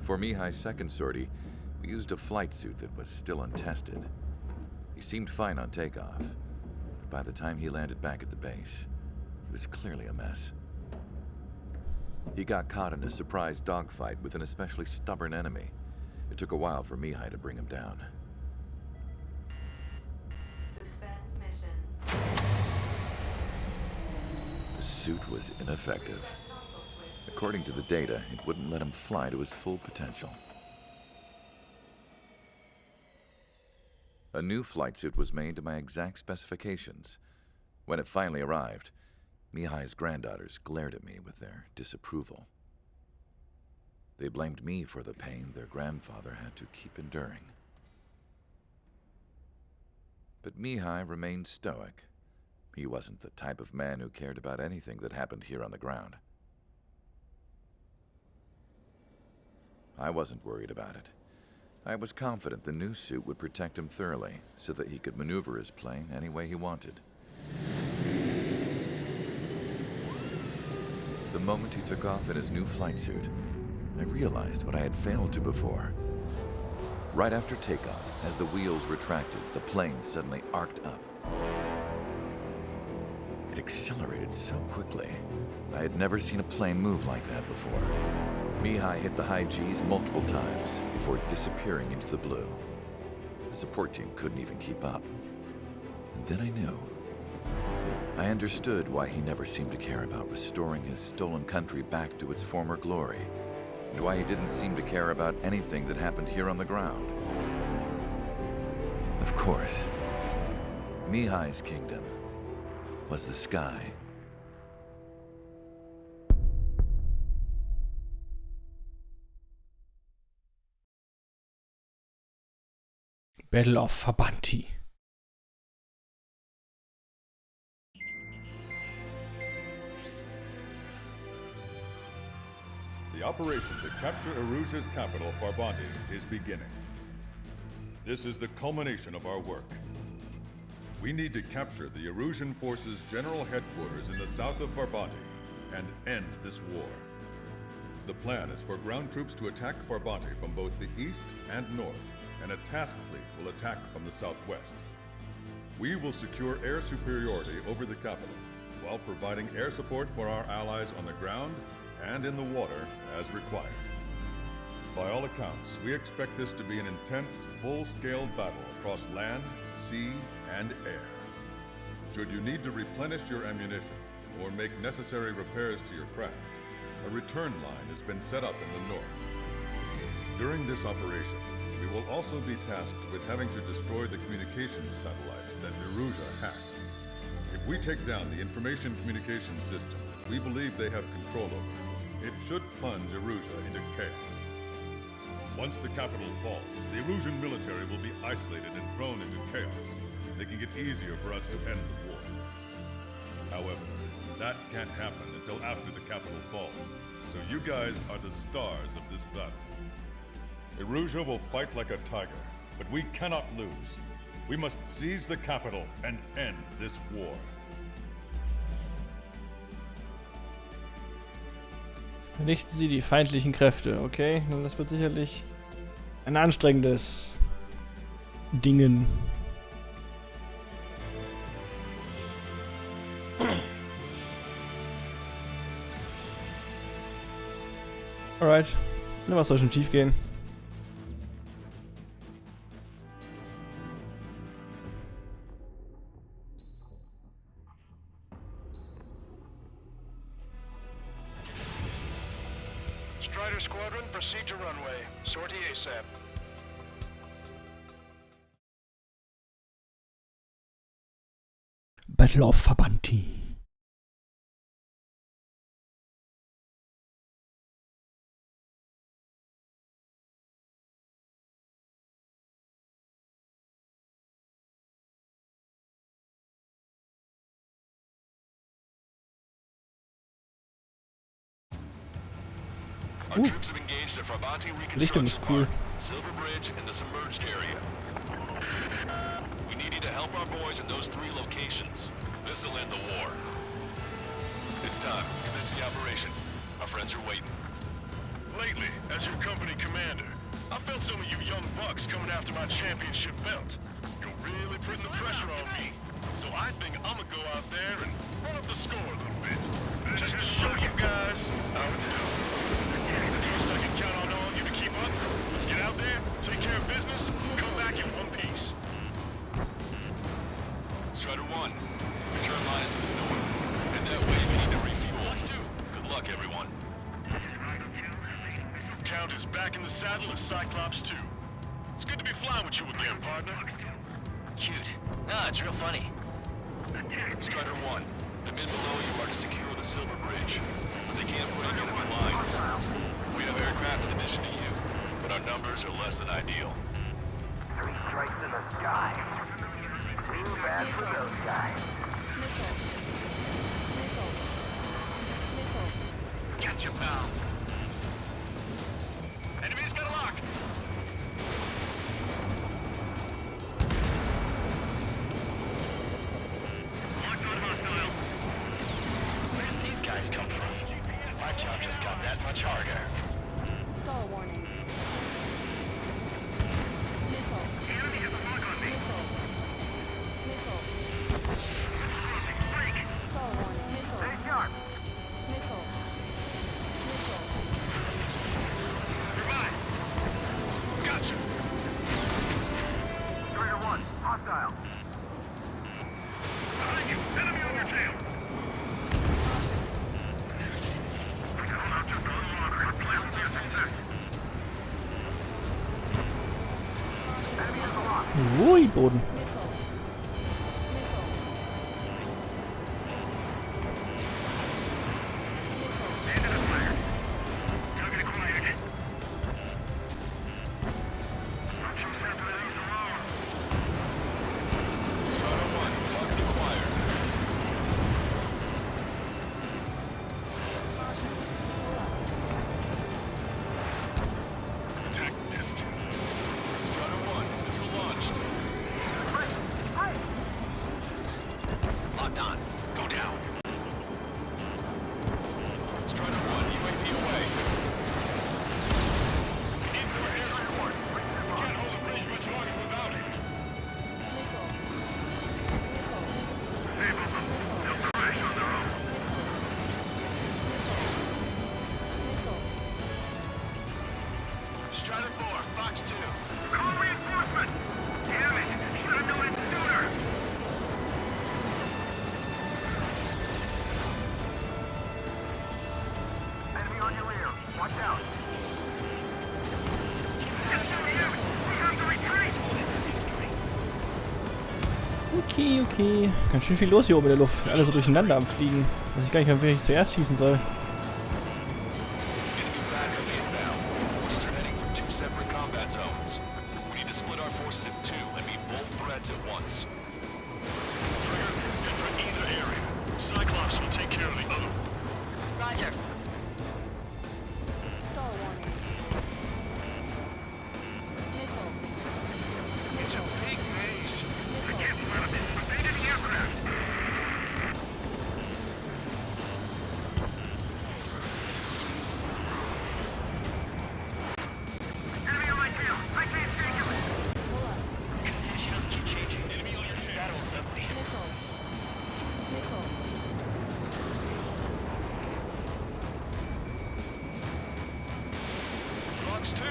For Mihai's second sortie, we used a flight suit that was still untested. He seemed fine on takeoff, but by the time he landed back at the base, he was clearly a mess. He got caught in a surprise dogfight with an especially stubborn enemy. It took a while for Mihai to bring him down. The suit was ineffective. According to the data, it wouldn't let him fly to his full potential. A new flight suit was made to my exact specifications. When it finally arrived, Mihai's granddaughters glared at me with their disapproval. They blamed me for the pain their grandfather had to keep enduring. But Mihai remained stoic. He wasn't the type of man who cared about anything that happened here on the ground. I wasn't worried about it. I was confident the new suit would protect him thoroughly so that he could maneuver his plane any way he wanted. The moment he took off in his new flight suit, I realized what I had failed to before. Right after takeoff, as the wheels retracted, the plane suddenly arced up. It accelerated so quickly. I had never seen a plane move like that before. Mihai hit the high G's multiple times before disappearing into the blue. The support team couldn't even keep up. And then I knew. I understood why he never seemed to care about restoring his stolen country back to its former glory, and why he didn't seem to care about anything that happened here on the ground. Of course, Mihai's kingdom was the sky. Battle of Verbanti. The operation to capture Erusia's capital, Farbanti, is beginning. This is the culmination of our work. We need to capture the Erusian forces' general headquarters in the south of Farbanti and end this war. The plan is for ground troops to attack Farbanti from both the east and north, and a task fleet will attack from the southwest. We will secure air superiority over the capital, while providing air support for our allies on the ground and in the water as required. By all accounts, we expect this to be an intense, full-scale battle across land, sea, and air. Should you need to replenish your ammunition or make necessary repairs to your craft, a return line has been set up in the north. During this operation, we will also be tasked with having to destroy the communications satellites that Erusia hacked. If we take down the information communication system that we believe they have control over, it should plunge Erusia into chaos. Once the capital falls, the Erusian military will be isolated and thrown into chaos, making it easier for us to end the war. However, that can't happen until after the capital falls, so you guys are the stars of this battle. Erusia will fight like a tiger, but we cannot lose. We must seize the capital and end this war. Vernichten Sie die feindlichen Kräfte, okay? Nun, das wird sicherlich ein anstrengendes Dingen. Alright. Na, was soll schon schief gehen? Strider Squadron, proceed to runway. Sortie ASAP. Battle of Verbanti. Our troops have engaged at Farbanti Reconstruction Park, Silver Bridge, and the submerged area. We need you to help our boys in those 3 locations. This'll end the war. It's time. Commence the operation. Our friends are waiting. Lately, as your company commander, I felt some of you young bucks coming after my championship belt. You're really putting the pressure on me. So I think I'm gonna go out there and run up the score a little bit. Just to show you guys how it's done. I trust I can count on all of you to keep up. Let's get out there, take care of business, come back in one piece. Strider 1, return line is to the north. And that way if you need to refuel. Good luck, everyone. Count is back in the saddle as Cyclops 2. It's good to be flying with you again, partner. Cute. Nah, it's real funny. Strider 1, the men below you are to secure the Silver Bridge, but they can't put in enemy lines. We have aircraft in addition to you, but our numbers are less than ideal. 3 strikes in the sky. Too bad for those guys. Gotcha, pal. Enemy's got a lock. Where did these guys come from? My job just got that much harder. Stall warning. Missile. Stall warning. Missile. Stay sharp. Missile. Gotcha. Strider 1, hostile. Behind you, enemy on your tail. Enemy in the lock. Ui, Boden. Strider 1, talking acquired. Attack missed. Strider 1, missile launched. Locked on. Go down. Strider 1, UAV away. We need more air support. We can't hold the bridge much longer without it. Strider 4, Fox 2. Call reinforcement. Damn it. Should have known it sooner. Enemy on your rear. Watch out. We have to retreat. Okay, okay. Ganz schön viel los hier oben in der Luft. Alle so durcheinander am Fliegen. Weiß ich gar nicht, wen ich zuerst schießen soll. Enemy backup inbound. Forces are heading from 2 separate combat zones. We need to split our forces in 2 and meet both threats at once. Trigger, head for either area. Cyclops will take care of the other. Roger. Stall warning. Missile. It's a big maze. I can't let them invade the aircraft. Enemy on my tail. I can't take him. Conditions keep changing. Enemy on your tail. Battle's up. Missile. Missile. Fox 2.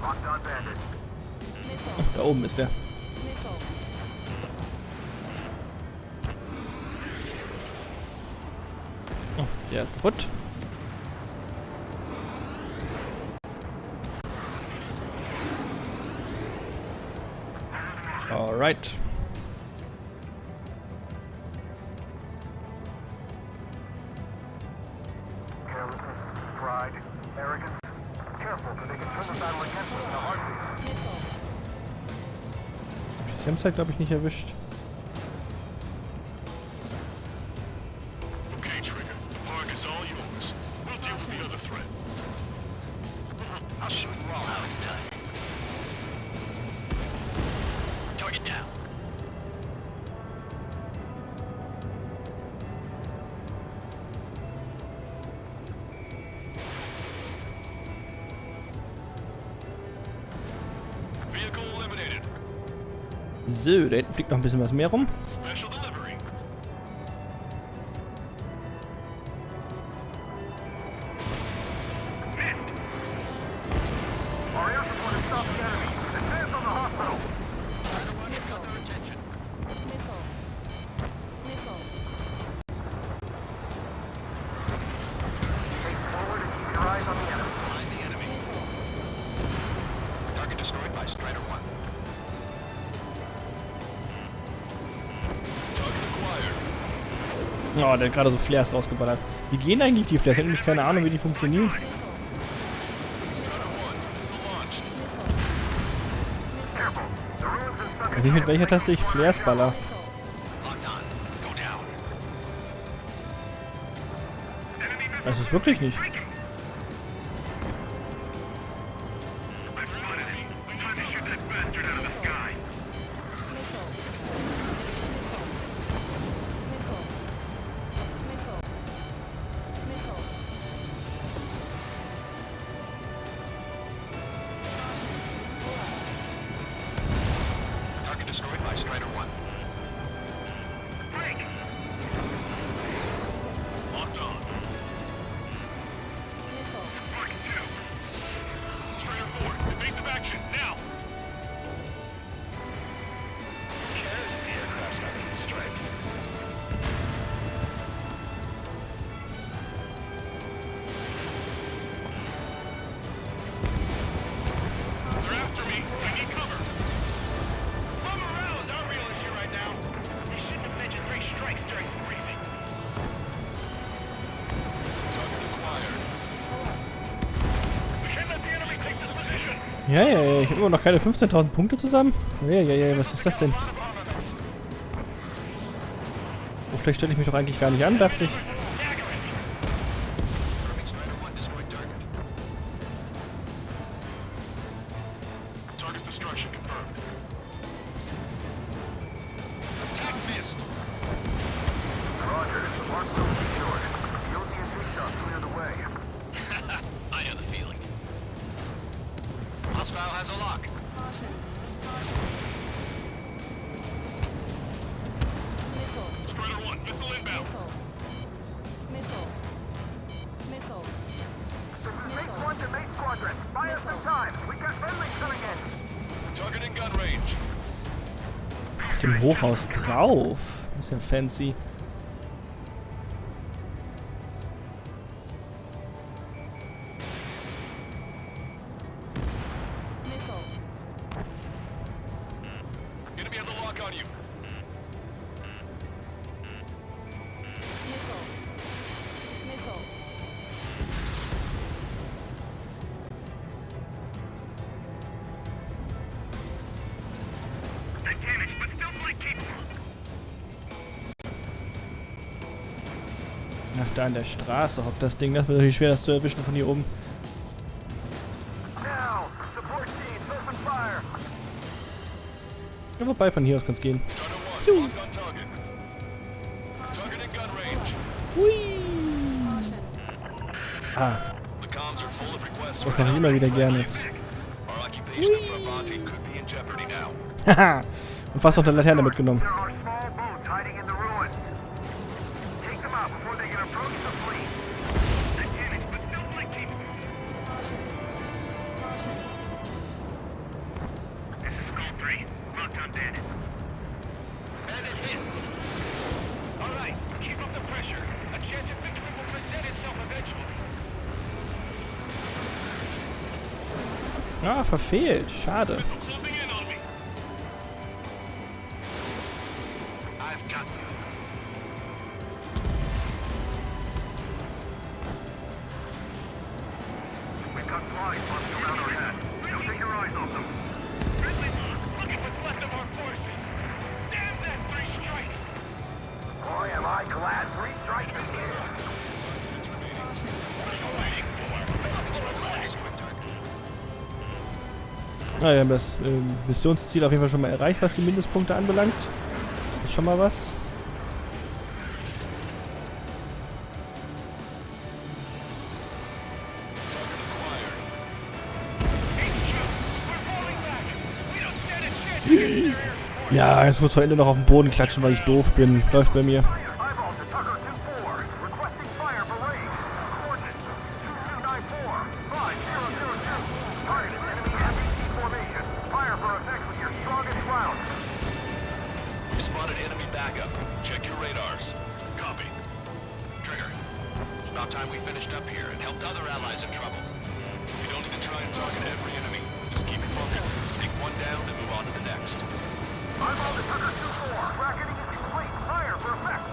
Locked on bandit. Missile. Da oben ist der. Missile. Oh, der ist kaputt. Alright. Carelessness, pride, arrogance. Careful, because they can turn the battle against us in a heartbeat. Sie haben es halt, glaube ich, nicht erwischt. Okay, Trigger. The park is all yours. We'll deal with the other threat. I'll show you all how it's done. Target down. Vehicle eliminated. So, da hinten fliegt noch ein bisschen was mehr rum. Special delivery. Our air support has stopped the enemy. Advance on the hospital. Got their attention. Missile. Missile. Take forward and keep your eyes on the enemy. Find the enemy. Target destroyed by Strider 1. Target acquired. Oh, der hat gerade so Flares rausgeballert. Wie gehen eigentlich die Flares? Ich habe nämlich keine Ahnung, wie die funktionieren. Strider 1, missile launched. Careful. The ruins and stuck Ich weiß nicht, mit welcher Taste ich Flares baller. Locked on. Go down. Das ist wirklich nicht. Target destroyed by Strider 1. Locked on. Strider 4, evasive action, now! Who cares if the aircraft's not being striped? They're after me. I need cover. Move around is our real issue right now. They shouldn't have mentioned 3 strikes during the briefing. Target acquired. We can't let the enemy take this position. Ja, ich habe immer noch keine 15.000 Punkte zusammen. Ja, was ist das denn? So schlecht stelle ich mich doch eigentlich gar nicht an, dachte ich. Strider 1 destroyed target. Target's destruction confirmed. Attack missed. Roger. Mark still secured. The OT&C shop cleared the way. I know the feeling. Hostile has a lock. Strider 1, missile inbound. Missile. Missile. This is Mate 1 to Mate Squadron. Buy us some time. We've got friendlies coming in. Target in gun range. Auf dem Hochhaus drauf. Ist ja fancy. Missile. Enemy has a lock on you. Missile. Missile. Ach, da an der Straße hockt das Ding. Das wird natürlich schwer, das zu erwischen von hier oben. Now, support teams, open fire. Ja, wobei, von hier aus kann es gehen. Strider 1, locked on target. Target in gun range. Ah, The comms are full of requests das for mache ich immer wieder gerne. Our occupation of Fravanti could be in jeopardy now. Haha. Und fast noch eine Laterne mitgenommen. There are small boats hiding in the ruins. Take them out before they can approach the fleet. This is Skull 3. Locked on Bandit. Bandit hit. All right, keep up the pressure. A chance of victory will present itself eventually. Ah, verfehlt. Schade. Missile closing in on me. I've got you. We've got flies bumping around our head. Don't take your eyes off them. Friendly lock. Look at what's left of our forces. Damn that 3 strikes. Boy, am I glad 3 strikes is here. Ah, wir haben das Missionsziel auf jeden Fall schon mal erreicht, was die Mindestpunkte anbelangt. Das ist schon mal was. Ja, jetzt muss ich am Ende noch auf den Boden klatschen, weil ich doof bin. Läuft bei mir. We've spotted enemy backup. Check your radars. Copy. Trigger, it's about time we finished up here and helped other allies in trouble. You don't need to try and target every enemy. Just keep your focus. Take one down and move on to the next. Eyeball to Tucker 2-4. Bracketing is complete. Fire for effect.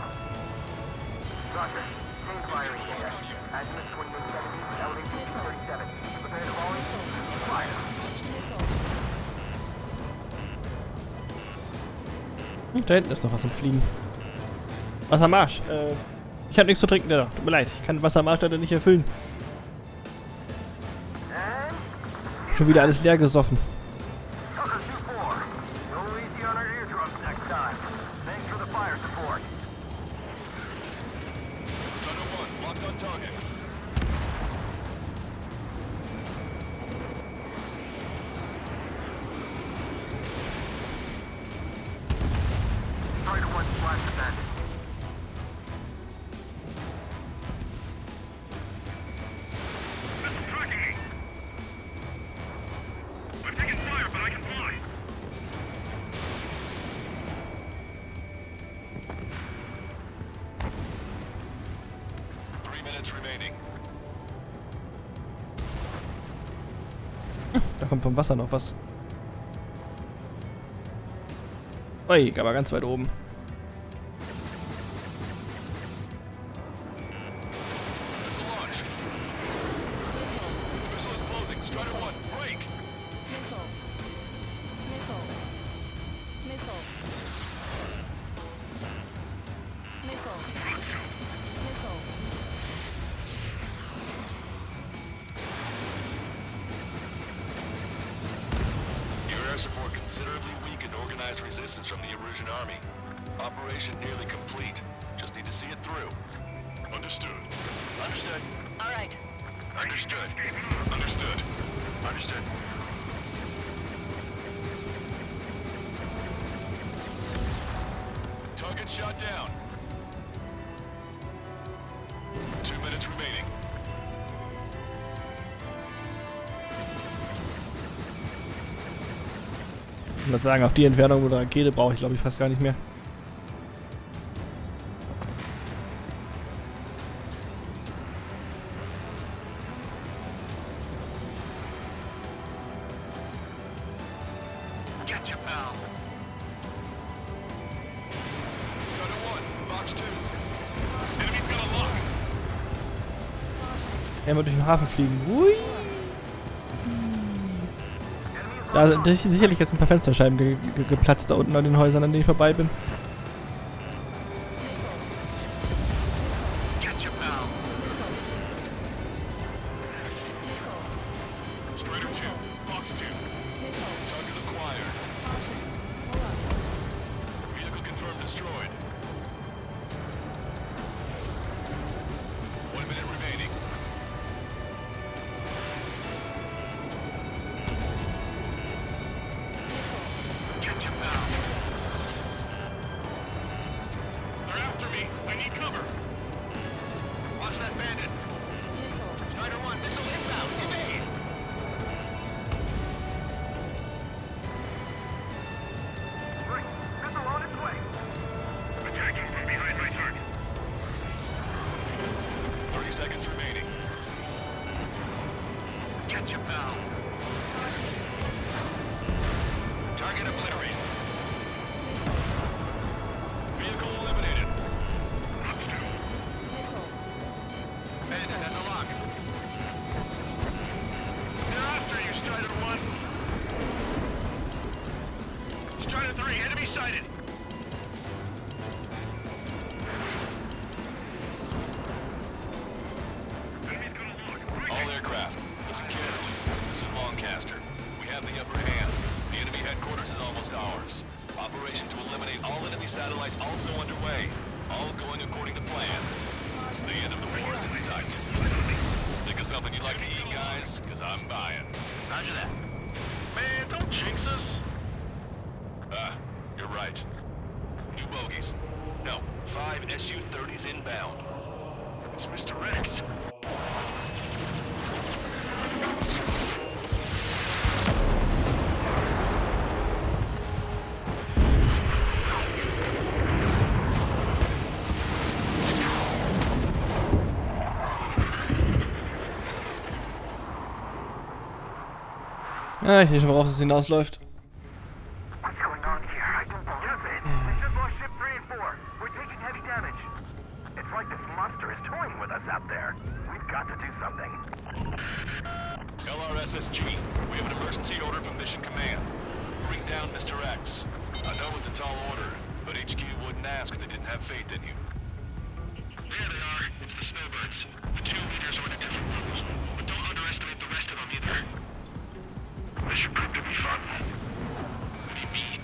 Roger. Change firing here. Azimuth 2870, elevation 237. Prepare to volley. Fire. Da hinten ist noch was im Fliegen. Wassermarsch. Ich habe nichts zu trinken, tut mir leid. Ich kann Wassermarsch leider nicht erfüllen. Schon wieder alles leer gesoffen. Tucker 2-4. No easy on our eardrums next time. Thanks for the fire support. Strider 1, locked on target. Strider 1 flash event. Da kommt vom Wasser noch was. Ui, aber ganz weit oben. Missile launched. Missile is closing. Strider 1, break. Missile. Missile. Missile. Missile. Missile. Your air support considerably weakened organized resistance from the Erusian army. Operation nearly complete. Just need to see it through. Understood. Understood. All right. Understood. Understood. Understood. Target shot down. 2 minutes remaining. Ich würde sagen, auf die Entfernung oder Rakete brauche ich, glaube ich, fast gar nicht mehr. Gotcha, pal. Strider 1, Box 2. Enemy's gonna lock. Er wird durch den Hafen fliegen. Ui. Da sind sicherlich jetzt ein paar Fensterscheiben geplatzt da unten an den Häusern, an denen ich vorbei bin. Gotcha, pal. Strider 2, Box 2. Target acquired. Vehicle confirmed destroyed. 1 minute remaining. Gotcha, pal. They're after me. I need cover. Watch that bandit. Strider 1, missile inbound. Evade. Right. Missile on its way. Attacking from behind my target. 30 seconds remaining. Gotcha, pal. Target obliterated. Vehicle eliminated. Bandit has a lock. They're after you, Strider 1. Strider 3, enemy sighted. All aircraft, listen carefully. This is Lancaster. We have the upper hand. The enemy headquarters is almost ours. Operation to eliminate all enemy satellites also underway. All going according to plan. The end of the war is in sight. Think of something you'd like to eat, guys? Because I'm buying. Roger that. Man, don't jinx us. You're 5 Su-30s inbound. It's Mr. Rex. Ah, ich sehe schon, worauf es hinausläuft. What's going on here? I don't believe it. We just lost ship 3 and 4. We're taking heavy damage. It's like this monster is toying with us out there. We've got to do something. LRSSG, we have an emergency order from Mission Command. Bring down Mr. X. I know it's a tall order, but HQ wouldn't ask if they didn't have faith in you. There they are. It's the snowbirds. The 2 leaders are at a different level, but don't underestimate the rest of them either. This should prove to be fun. What do you mean?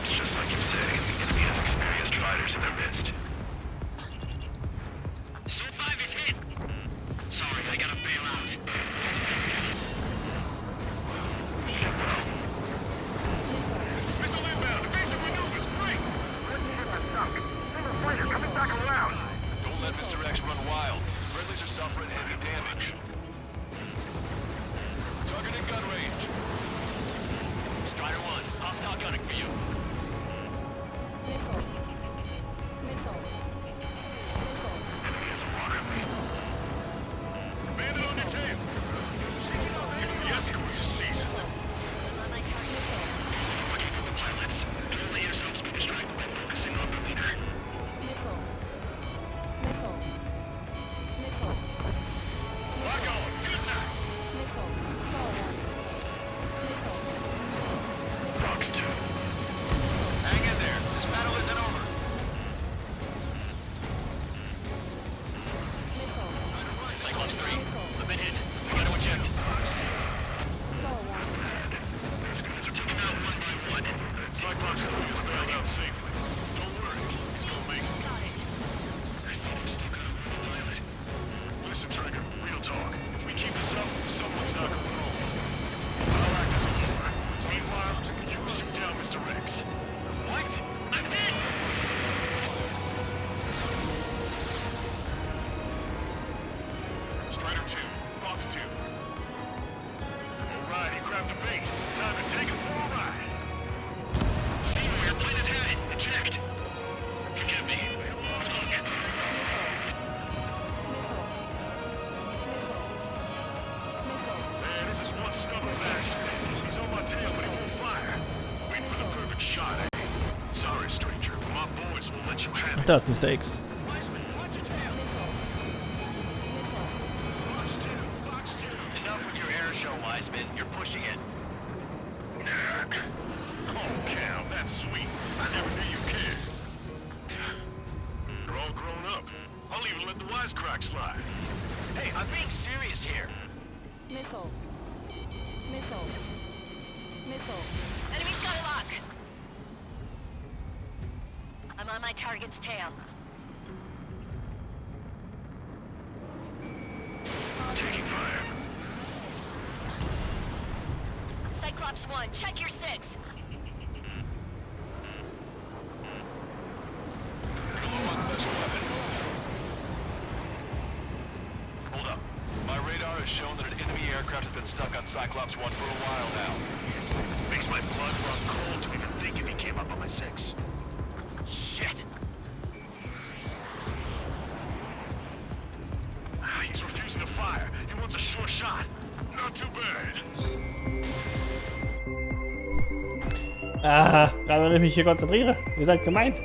It's just like you say, the enemy has experienced fighters in their midst. Soul 5 is hit! Sorry, I gotta bail out. Shit. Missile inbound! Evasive maneuvers! Break! Good ship has sunk. Single fighter coming back around. Don't let Mr. X run wild. Friendlies are suffering heavy damage. Target in gun range. Strider 1, hostile gunning for you. Missile. Missile. Bandit on your tail. The escorts are seasoned. Looking for the pilots. Don't let yourselves be distracted by focusing on the leader. Missile. Missile. Missile. Lock on. Good night. Missile. Solid. Missile. Fox 2. Hang in there. This battle isn't over. Missile. Cyclops 3. I've been hit. We gotta eject. Solid. Taking out one by one. Cyclops 3 is bailed out safely. Don't worry. He's gonna make it. I thought I'm still gonna run the pilot. Listen, Trigger. Real talk. If we keep this up, someone's not going home. I'll act as a lure. Meanwhile, you shoot down Mr. X. What? I'm in! Strider 2, Fox 2. Alright, he grabbed the bait. Time to take him for a ride. Steamer, your plane is headed. Eject. Forgive me. Man, this is one stubborn bastard. He's on my tail, but he won't fire. Waiting for the perfect shot, eh? Sorry, stranger, but my boys will let you have it. Da ist Mr. X. Enough with your air show, Wiseman. You're pushing it. Oh, Cal, that's sweet. I never knew you cared. You're all grown up. I'll even let the wisecrack slide. Hey, I'm being serious here. Missile. Missile. Missile. Enemy skylock. I'm on my target's tail. Taking fire. Cyclops 1, check your 6. Low on special weapons. Hold up. My radar has shown that an enemy aircraft has been stuck on Cyclops 1 for a while now. Makes my blood run cold to even think if he came up on my 6. Shit. He's refusing to fire. He wants a sure shot. Not too bad. Ah, gerade wenn ich mich hier konzentriere. Ihr seid gemein.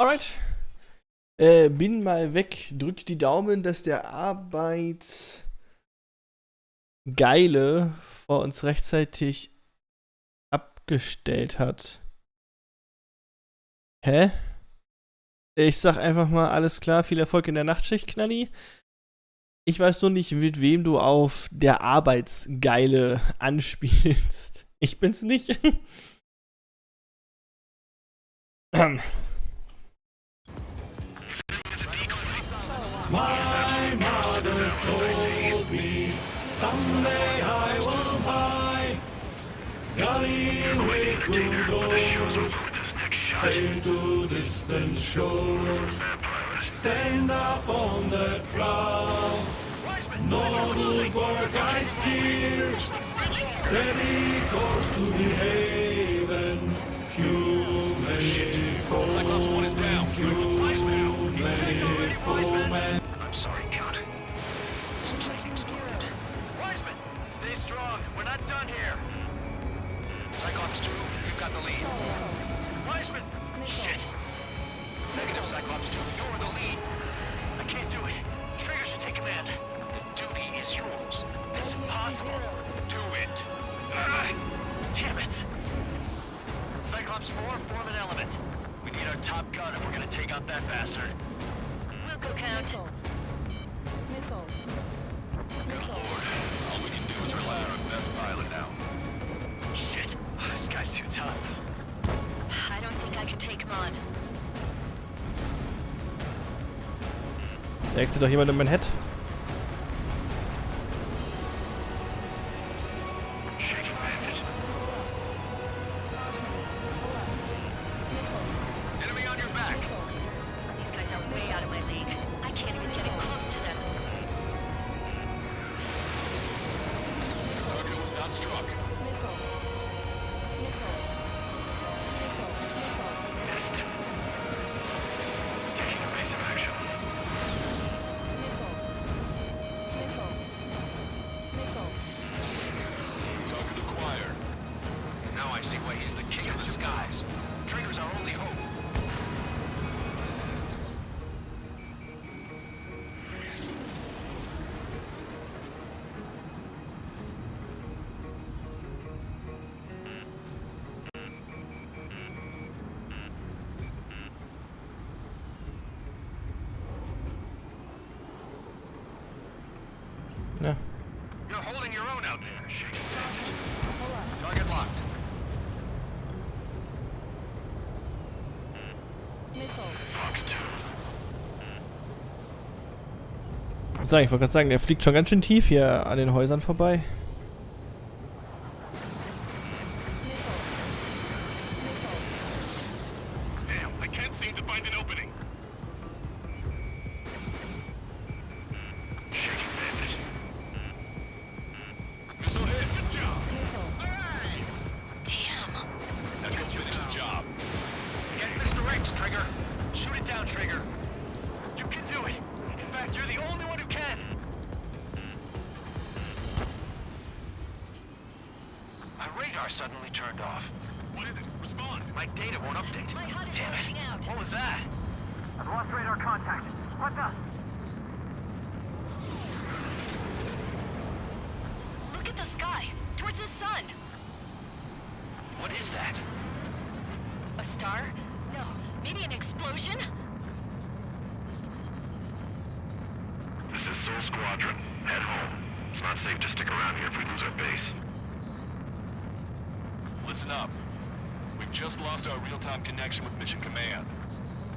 Alright. Bin mal weg. Drück die Daumen, dass der Arbeitsgeile vor uns rechtzeitig abgestellt hat. Hä? Ich sag einfach mal, alles klar, viel Erfolg in der Nachtschicht, Knalli. Ich weiß nur nicht, mit wem du auf der Arbeitsgeile anspielst. Ich bin's nicht. My mother told me someday I will buy galley with windows, sail to distant shores, stand up on the prow, noble work I steer, steady course to the haven, human Cyclops 1 is down. I'm sorry, Count. This plane exploded. Wiseman, stay strong. We're not done here. Cyclops 2, you've got the lead. Wiseman! Shit! Negative, Cyclops 2, you're the lead. I can't do it. Trigger should take command. The duty is yours. It's impossible. Do it. Damn it! Cyclops 4, form an element. We need our top gun if we're gonna take out that bastard. We'll go, Count. Missile. Good lord. All we can do is rely on our best pilot now. Shit. This guy's too tough. I don't think I can take him on. Da eckt sich doch jemand in mein Head. Enemy on your back. These guys are way out of my league. I can't even get in close to them. Target was not struck. Taking evasive action. Target acquired. Now I see why he's the king of the skies. Trigger's our only hope. Ja. You're holding your own out there. Target locked. Ich wollte gerade sagen, der fliegt schon ganz schön tief hier an den Häusern vorbei. Damn, I can't seem to find an opening. Missile hit. Damn. Now go finish the job. Get Mr. X, Trigger. Shoot it down, Trigger. You can do it. In fact, you're the only one who can. My radar suddenly turned off. What is it? Respond. My data won't update. My HUD is Damn crashing it. out. What was that? I've lost radar contact. What's up? Look at the sky. Towards the sun. What is that? A star? No. Maybe an explosion? This is Soul Squadron. Head home. It's not safe to stick around here if we lose our base. Listen up. We've just lost our real-time connection with Mission Command.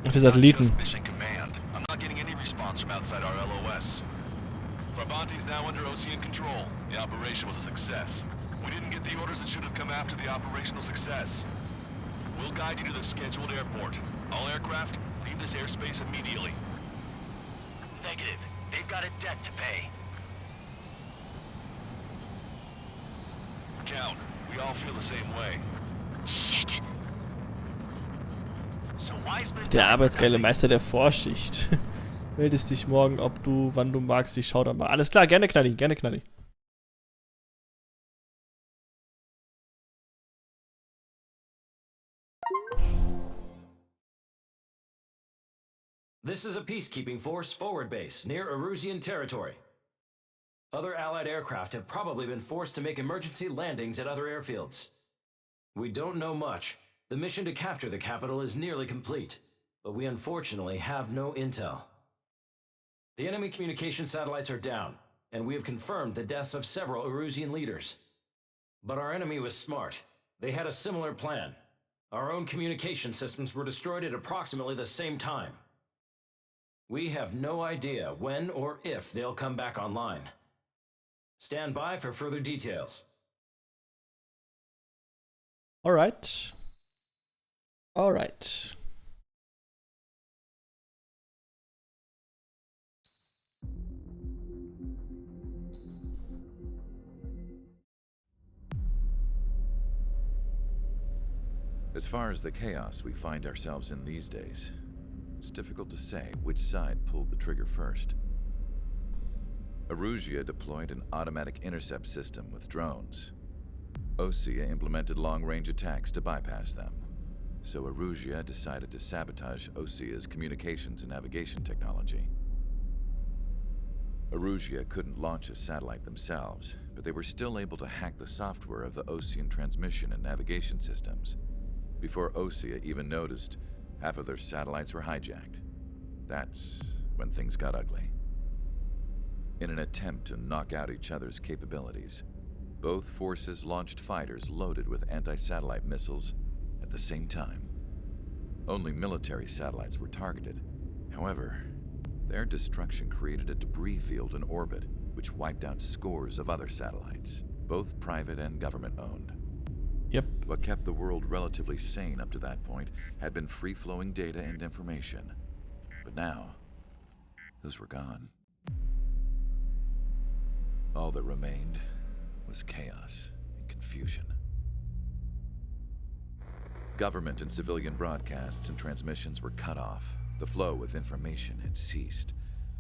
Ach, die Satelliten. Just Mission Command. I'm not getting any response from outside our LOS. Brabanti's now under OCN control. The operation was a success. We didn't get the orders that should have come after the operational success. We'll guide you to the scheduled airport. All aircraft, leave this airspace immediately. Negative. They've got a debt to pay. Count, we all feel the same way. Shit. So Wiseman. Der arbeitsgeile Meister der Vorschicht. Meldest dich morgen, wann du magst. Ich schau dann mal. Alles klar, gerne Knalli, gerne Knalli. This is a peacekeeping force forward base near Erusian territory. Other Allied aircraft have probably been forced to make emergency landings at other airfields. We don't know much. The mission to capture the capital is nearly complete, but we unfortunately have no intel. The enemy communication satellites are down, and we have confirmed the deaths of several Erusian leaders. But our enemy was smart. They had a similar plan. Our own communication systems were destroyed at approximately the same time. We have no idea when or if they'll come back online. Stand by for further details. Alright. Alright. As far as the chaos we find ourselves in these days, it's difficult to say which side pulled the trigger first. Erusia deployed an automatic intercept system with drones. Osea implemented long-range attacks to bypass them. So Erusia decided to sabotage Osea's communications and navigation technology. Erusia couldn't launch a satellite themselves, but they were still able to hack the software of the Osean transmission and navigation systems. Before Osea even noticed, half of their satellites were hijacked. That's when things got ugly. In an attempt to knock out each other's capabilities, both forces launched fighters loaded with anti-satellite missiles at the same time. Only military satellites were targeted. However, their destruction created a debris field in orbit, which wiped out scores of other satellites, both private and government-owned. Yep. What kept the world relatively sane up to that point had been free-flowing data and information. But now, those were gone. All that remained was chaos and confusion. Government and civilian broadcasts and transmissions were cut off. The flow of information had ceased.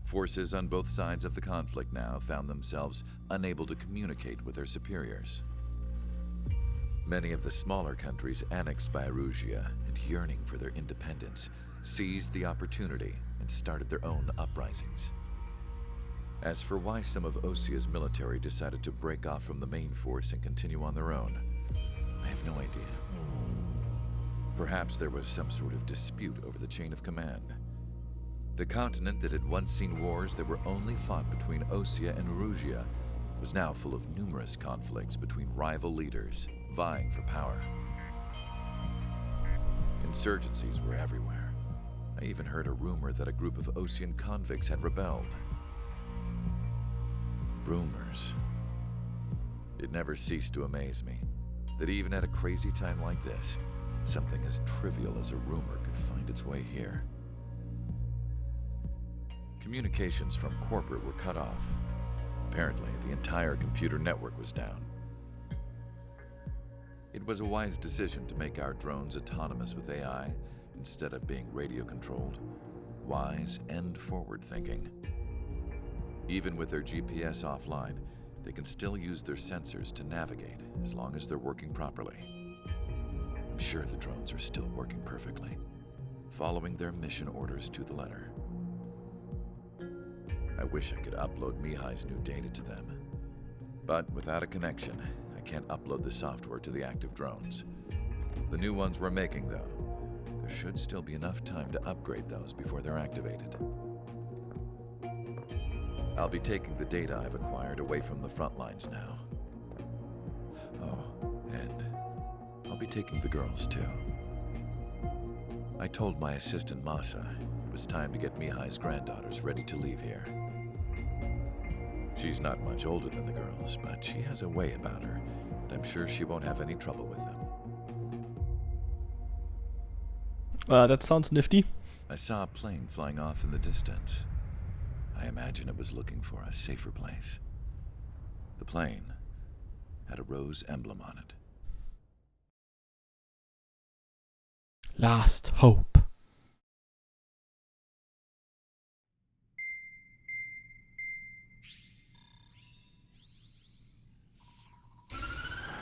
Forces on both sides of the conflict now found themselves unable to communicate with their superiors. Many of the smaller countries annexed by Erusia and yearning for their independence seized the opportunity and started their own uprisings. As for why some of Osea's military decided to break off from the main force and continue on their own, I have no idea. Perhaps there was some sort of dispute over the chain of command. The continent that had once seen wars that were only fought between Osea and Erusia was now full of numerous conflicts between rival leaders vying for power. Insurgencies were everywhere. I even heard a rumor that a group of Osean convicts had rebelled. Rumors. It never ceased to amaze me that even at a crazy time like this, something as trivial as a rumor could find its way here. Communications from corporate were cut off. Apparently, the entire computer network was down. It was a wise decision to make our drones autonomous with AI instead of being radio-controlled. Wise and forward-thinking. Even with their GPS offline, they can still use their sensors to navigate as long as they're working properly. I'm sure the drones are still working perfectly, following their mission orders to the letter. I wish I could upload Mihai's new data to them. But without a connection, I can't upload the software to the active drones. The new ones we're making, though, there should still be enough time to upgrade those before they're activated. I'll be taking the data I've acquired away from the front lines now. Oh, and I'll be taking the girls, too. I told my assistant Masa it was time to get Mihai's granddaughters ready to leave here. She's not much older than the girls, but she has a way about her, and I'm sure she won't have any trouble with them. That sounds nifty. I saw a plane flying off in the distance. I imagine it was looking for a safer place. The plane had a rose emblem on it. Last hope.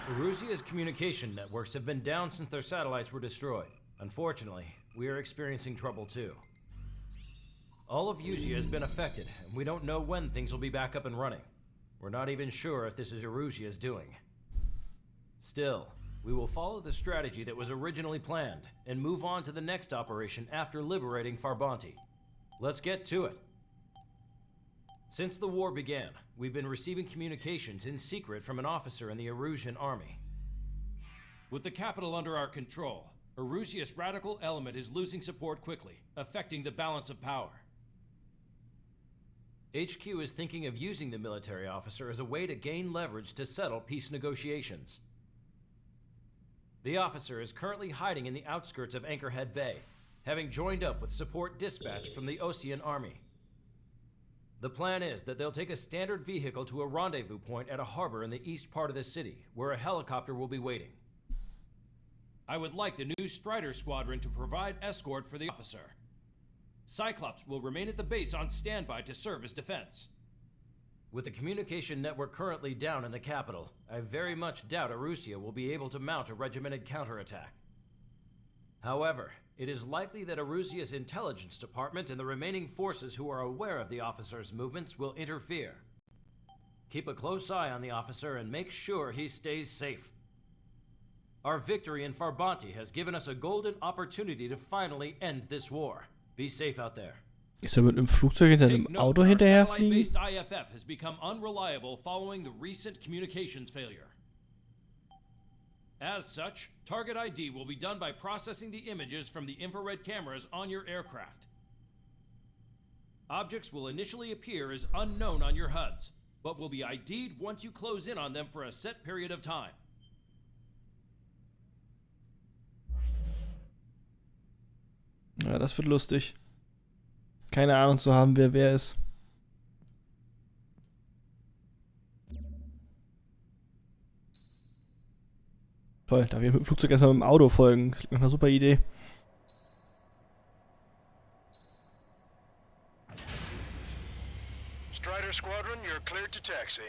Erusia's communication networks have been down since their satellites were destroyed. Unfortunately, we are experiencing trouble too. All of Erusia has been affected, and we don't know when things will be back up and running. We're not even sure if this is Erusia's doing. Still, we will follow the strategy that was originally planned, and move on to the next operation after liberating Farbanti. Let's get to it. Since the war began, we've been receiving communications in secret from an officer in the Erusian army. With the capital under our control, Erusia's radical element is losing support quickly, affecting the balance of power. HQ is thinking of using the military officer as a way to gain leverage to settle peace negotiations. The officer is currently hiding in the outskirts of Anchorhead Bay, having joined up with support dispatch from the Osean army. The plan is that they'll take a standard vehicle to a rendezvous point at a harbor in the east part of the city, where a helicopter will be waiting. I would like the new Strider Squadron to provide escort for the officer. Cyclops will remain at the base on standby to serve as defense. With the communication network currently down in the capital, I very much doubt Erusia will be able to mount a regimented counterattack. However, it is likely that Erusia's intelligence department and the remaining forces who are aware of the officer's movements will interfere. Keep a close eye on the officer and make sure he stays safe. Our victory in Farbanti has given us a golden opportunity to finally end this war. Be safe out there. Ist er mit einem Flugzeug hinter einem Auto hinterherfliegen? Satellite-based IFF has become unreliable following the recent communications failure. As such, target ID will be done by processing the images from the infrared cameras on your aircraft. Objects will initially appear as unknown on your HUDs, but will be ID'd once you close in on them for a set period of time. Ja, das wird lustig. Keine Ahnung zu haben, wer ist. Toll, darf ich mit dem Flugzeug erstmal mit dem Auto folgen. Das klingt nach einer super Idee. Strider Squadron, you're cleared to taxi.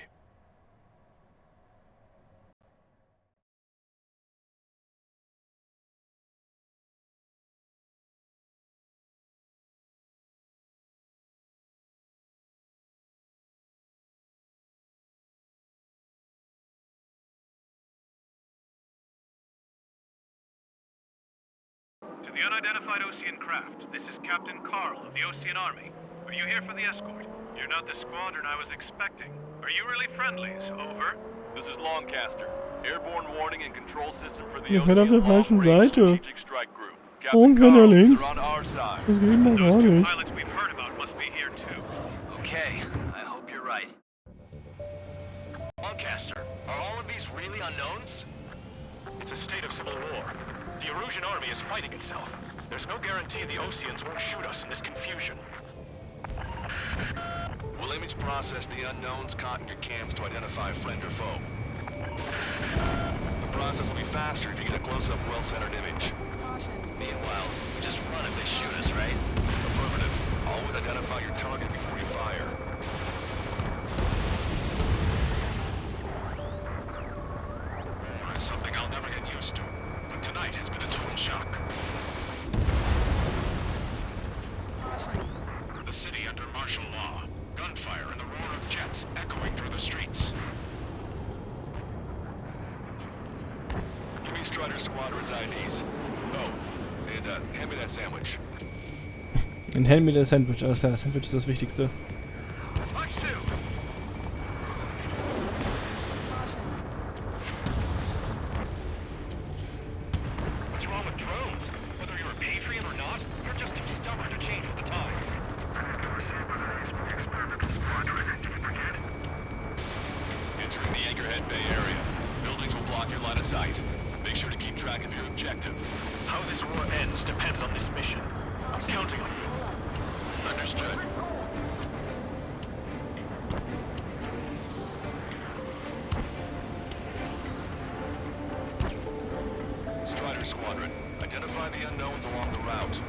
To the unidentified Osean craft, this is Captain Carl of the Osean Army. Are you here for the escort? You're not the squadron I was expecting. Are you really friendlies? Over. This is Longcaster. Airborne warning and control system for the Ich bin auf der falschen Long-Range Seite. Strategic Strike Group. Warum Captain kann er Carl, links? they're on our side. Das geht mal gar nicht. Pilots we've heard about must be here too. Okay, I hope you're right. Lancaster, are all of these really unknowns? It's a state of civil war. The Erusian army is fighting itself. There's no guarantee the Oseans won't shoot us in this confusion. We'll image process the unknowns caught in your cams to identify friend or foe. The process will be faster if you get a close-up, well-centered image. Meanwhile, just run if they shoot us, right? Affirmative. Always identify your target before you fire. It's something I'll never get used to, but tonight has been a total shock. The city under martial law, gunfire and the roar of jets echoing through the streets. Give me Strider Squadron's IDs. Oh, and hand me that sandwich. Und hand mir das Sandwich. Alles klar, das Sandwich ist das Wichtigste. What's wrong with drones? Whether you're a patriot or not, you're just too stubborn to change with the times. Entering the Anchorhead Bay area. Buildings will block your line of sight. Make sure to keep track of your objective. How this war ends depends on this mission. I'm counting on you. Understood. Strider Squadron, identify the unknowns along the route.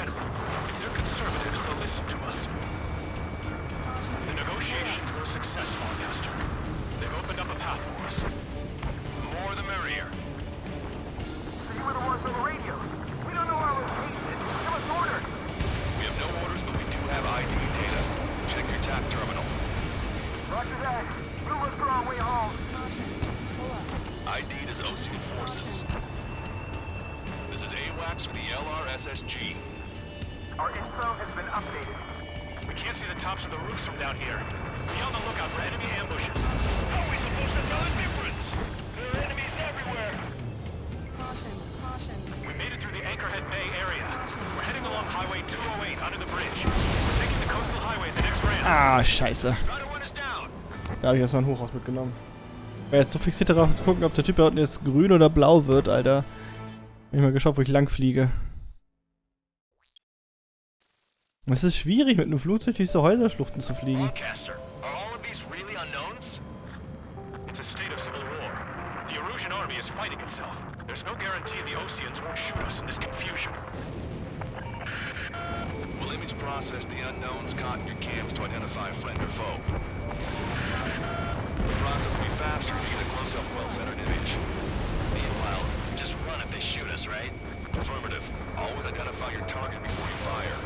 General, if they're conservatives, they'll listen to us. The negotiations were a success, Lancaster. They've opened up a path for us. The more the merrier. So you were the ones on the radio. We don't know our location. Give us orders. We have no orders, but we do have ID data. Check your TAC terminal. Roger that. Move us for our way home. ID'd as Ocean Forces. This is AWACS for the LRSSG. Our info has been updated. We can't see the tops of the roofs from down here. Be on the lookout for enemy ambushes. How are we supposed to know the difference? There are enemies everywhere. Caution. We made it through the Anchorhead Bay area. We're heading along Highway 208 under the bridge. We're taking the coastal highway at the next ramp. Ah, scheiße. Da habe ich erstmal ein Hochhaus mitgenommen. Ich war jetzt so fixiert darauf zu gucken, ob der Typ da unten jetzt grün oder blau wird, Alter. Bin ich mal geschaut, wo ich lang fliege. Es ist schwierig, mit einem Flugzeug durch diese Häuserschluchten zu fliegen. Lancaster, are all of these really unknowns? It's a state of civil war. The Erusian army is fighting itself. There's no guarantee the Oceans won't shoot us in this confusion. We'll image process the unknowns caught in your cams to identify friend or foe. The process will be faster if you get a close-up, well-centered image. Meanwhile, just run if they shoot us, right? Affirmative. Always identify your target before you fire.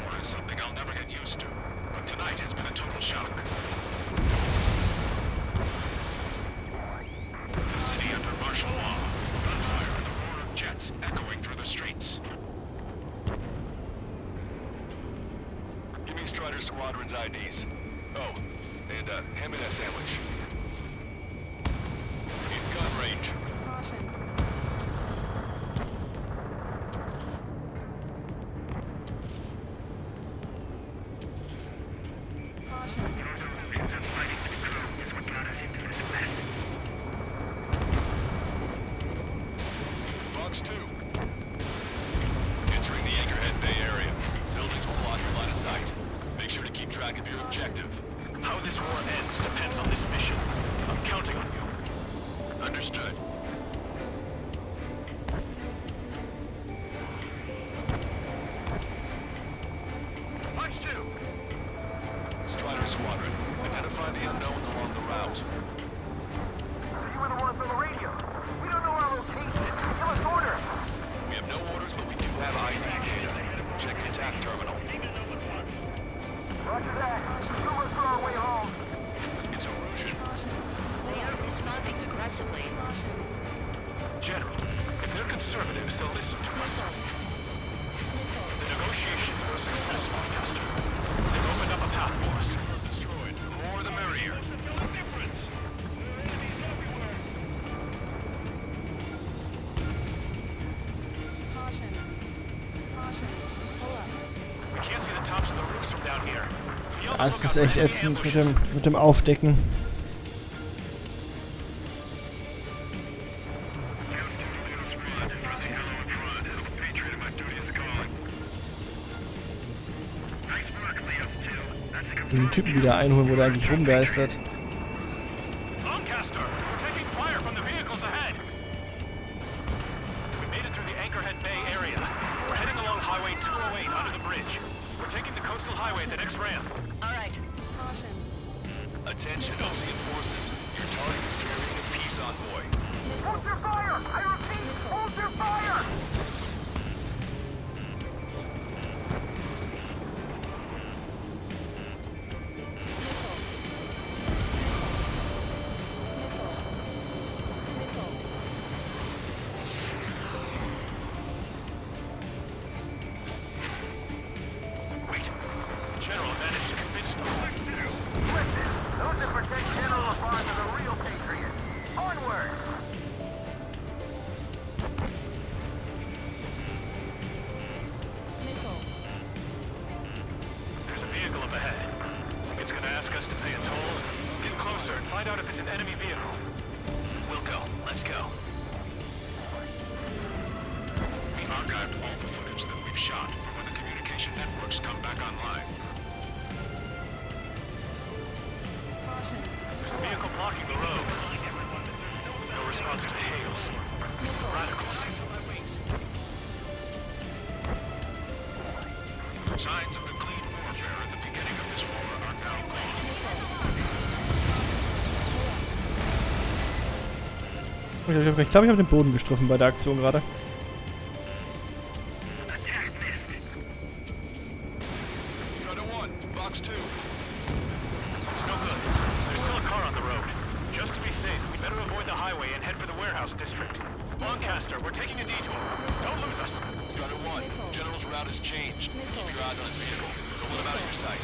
War is something I'll never get used to, but tonight has been a total shock. The city under martial law, gunfire and the roar of jets echoing through the streets. Give me Strider Squadron's IDs. Oh, and hand me that sandwich. In gun range. Fox 2. Entering the Anchorhead Bay area. Buildings will block your line of sight. Make sure to keep track of your objective. How this war ends depends on this mission. I'm counting on you. Understood. Watch 2. Strider Squadron, identify the unknowns along the route. So you were the ones on the radio. We don't know our location. Give us orders. We have no orders, but we do have ID data. Check your TAC terminal. Roger that. Move us for our way home. It's Erusian. They aren't responding aggressively. General, if they're conservatives, they'll listen to us. The negotiations were a success, Lancaster. They've opened up a path for us. Destroyed. The more the merrier. We can't see the tops of the roofs from down here. Be on the Das ist lookout echt for enemy ätzend ambushes. mit dem Aufdecken. Den Typen wieder einholen, wo der eigentlich rumgeistert. Lancaster, we're taking fire from the vehicles ahead. We made it through the Anchorhead Bay area. We're heading along Highway 208 under the bridge. We're taking the coastal highway at the next ramp. All right. Attention, Ocean Forces. Your target is carrying a peace envoy. Hold your fire! I repeat, hold your fire! Wait, the General managed to convince them. Listen, those that protect General LaFarge are the real patriots. Onward! There's a vehicle up ahead. Think it's gonna ask us to pay a toll? Get closer and find out if it's an enemy vehicle. We'll go. Let's go. We archived all the footage that we've shot for when the communication networks come back online. There's a vehicle blocking the road. No response to hails. Signs of the clean warfare at the beginning of this war are now gone. Ich glaube, ich habe den Boden gestriffen bei der Aktion gerade. Strider 1, Fox 2. No good. There's still a car on the road. Just to be safe, we better avoid the highway and head for the warehouse district. Lancaster, we're taking a detour. Don't lose us. Strider 1, General's route has changed. Keep your eyes on his vehicle. Don't let him out of your sight.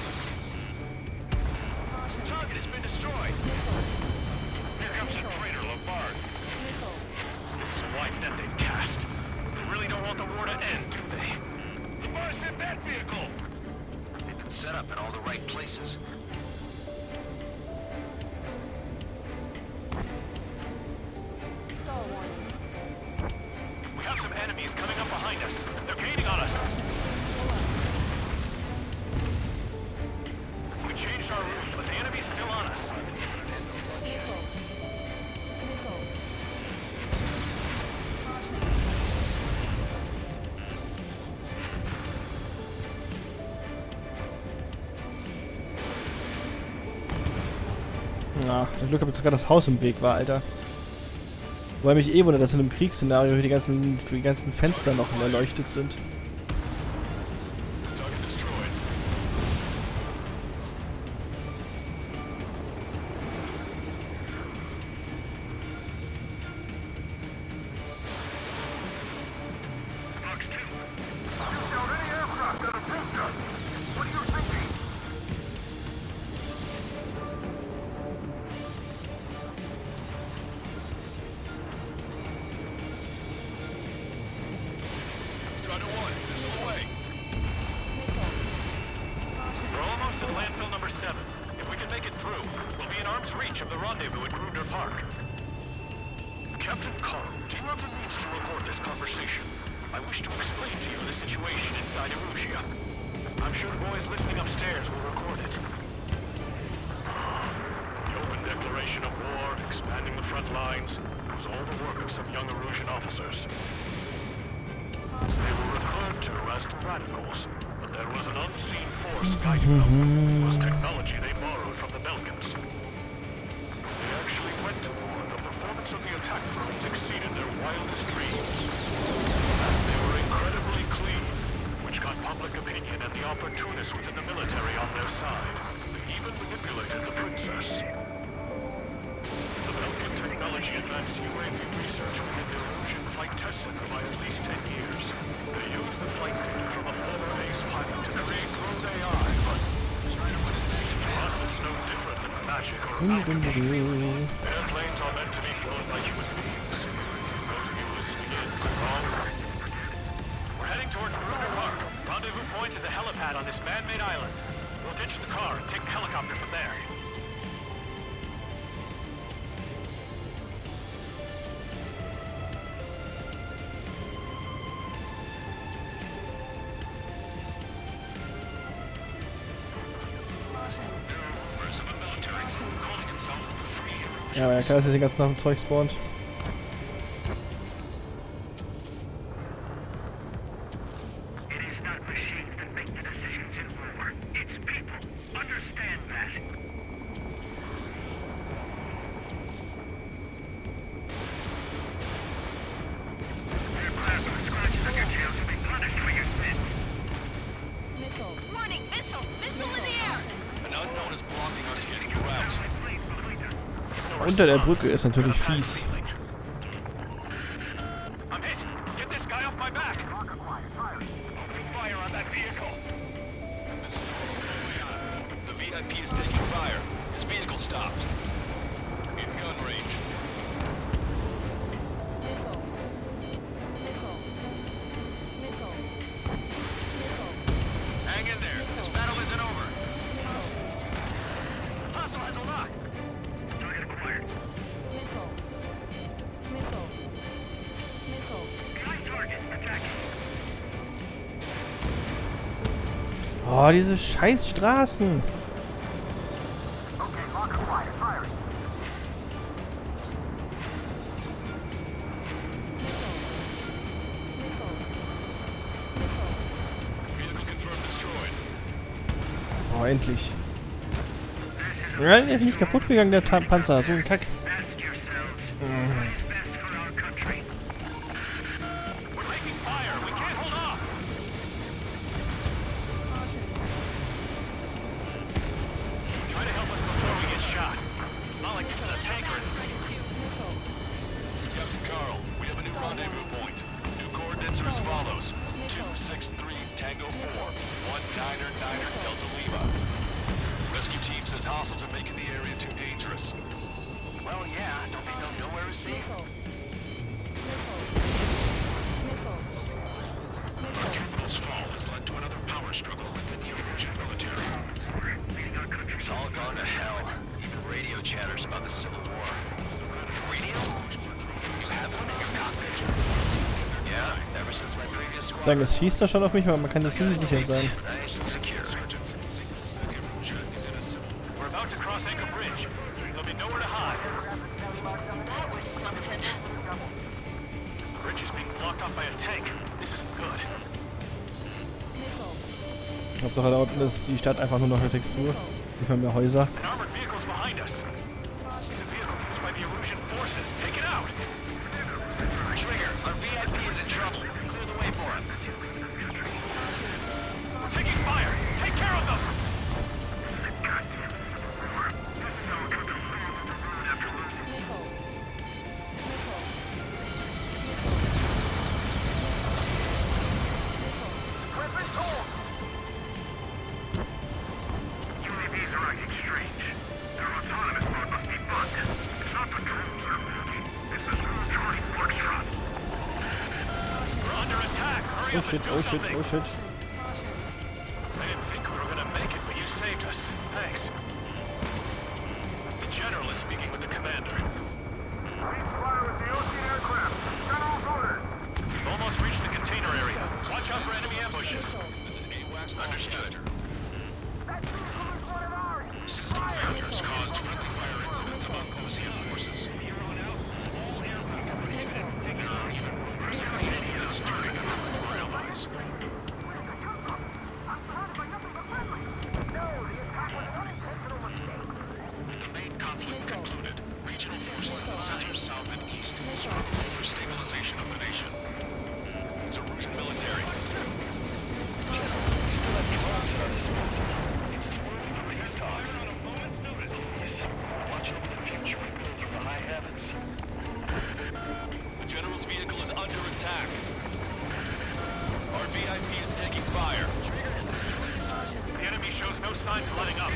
Target has been destroyed. Here comes the traitor, Lombard. This is a wide net they've cast. They really don't want the war to end, do they? Lombard's in that vehicle! They've been set up in all the right places. We have some enemies coming up behind us. They're gaining on us. We changed our route, but the enemy's still on us. Ja, das Glück, dass sogar das Haus im Weg war, Alter. Wobei mich eh wundert, dass in einem Kriegsszenario hier die ganzen Fenster noch erleuchtet sind. Target destroyed. Fox 2. Shoot down any aircraft that approach us. What are you thinking? Strider 1, missile away. We're almost at landfill number 7. If we can make it through, we'll be in arm's reach of the rendezvous at Grunder Park. Captain Carl, do you have the means to record this conversation? I wish to explain to you the situation inside Erusia. I'm sure the boys listening upstairs will record it. The open declaration of war, expanding the front lines, was all the work of some young Erusian officers. They were referred to as the Radicals, but there was an unseen force guiding them. It was technology they borrowed from the Belkans. They actually went to war, and the performance of the attack drones exceeded their wildest dreams. And they were incredibly clean, which got public opinion and the opportunists within the military on their side. They even manipulated the princess. The Belkan technology advanced UAV research within the Erusian Flight Test Center by at least 10 years. They used the flight data from a former ace pilot to create drone AI, but it's no different than magic or alchemy. Airplanes are meant to be flown by human beings. Those of you listening in are wrong. We're heading towards Grunder Park. Rendezvous point is the helipad on this man-made island. We'll ditch the car and take the helicopter from there. Members of a military group calling itself the Free Erusians. Ja, aber ja klar, dass hier den ganzen Tag Zeug spawnt. It is not machines that make the decisions in war. It's people. Understand that. Aircraft with scratches on your tails will be punished for your sins. Warning! Missile! Missile in the air! An unknown is blocking our scheduled route. Unter der Brücke ist natürlich fies. I'm hit. Get this guy off my back. Opening fire on that vehicle. The VIP is taking fire. His vehicle stopped. In gun range. Hang in there. This battle isn't over. Hostile has a lock. Target acquired. Behind target. Attacking. Oh, diese scheiß Straßen. Okay, lock acquired. Firing. Vehicle confirmed destroyed. endlich. Nein, der ist nicht kaputt gegangen, der Panzer. So ein Kack. As follows: 263 Tango 4, 1999 Delta Lima. Rescue team says hostiles are making the area too dangerous. Well, yeah, don't they know nowhere is safe? Capital's fall has led to another power struggle within the Emergent military. It's all gone to hell. Even radio chatters about the Civil War. Radio? You have one in your cockpit? Yeah, ever since my previous squad. Sagen, es schießt doch schon auf mich, aber man kann jetzt nie sicher sein. Nice and secure. We're about to cross Anchor Bridge. There'll be nowhere to hide. That was something. The bridge is being blocked off by a tank. This isn't good. Hauptsache da unten ist die Stadt einfach nur noch eine Textur. Nicht mal mehr Häuser. An armored vehicle's behind us. It's a vehicle used by the Erusian forces. Take it out. Trigger, our VIP is in trouble. Clear the way for him. We're taking fire. Take care of them. UAVs are acting strange. Their autonomous mode must be bugged. It's not the drones they're working. It's the smooth Charlie Foxtrot. We're under attack. Hurry Oh up shit, and do oh shit, something. oh shit. I didn't think we were gonna make it, but you saved us. Thanks. The general is speaking with the commander. We've almost reached the container area. Watch out for enemy ambushes. This is AWACS Understood. System failures caused friendly fire incidents among OCM forces. Here on out, all aircraft are prohibited. There are even rumors of idiots turning on our allies. The main conflict concluded. Regional forces in the center, south, and east struggle for stabilization of the nation. It's Erusian military. The general's vehicle is under attack. Our VIP is taking fire. The enemy shows no signs of letting up.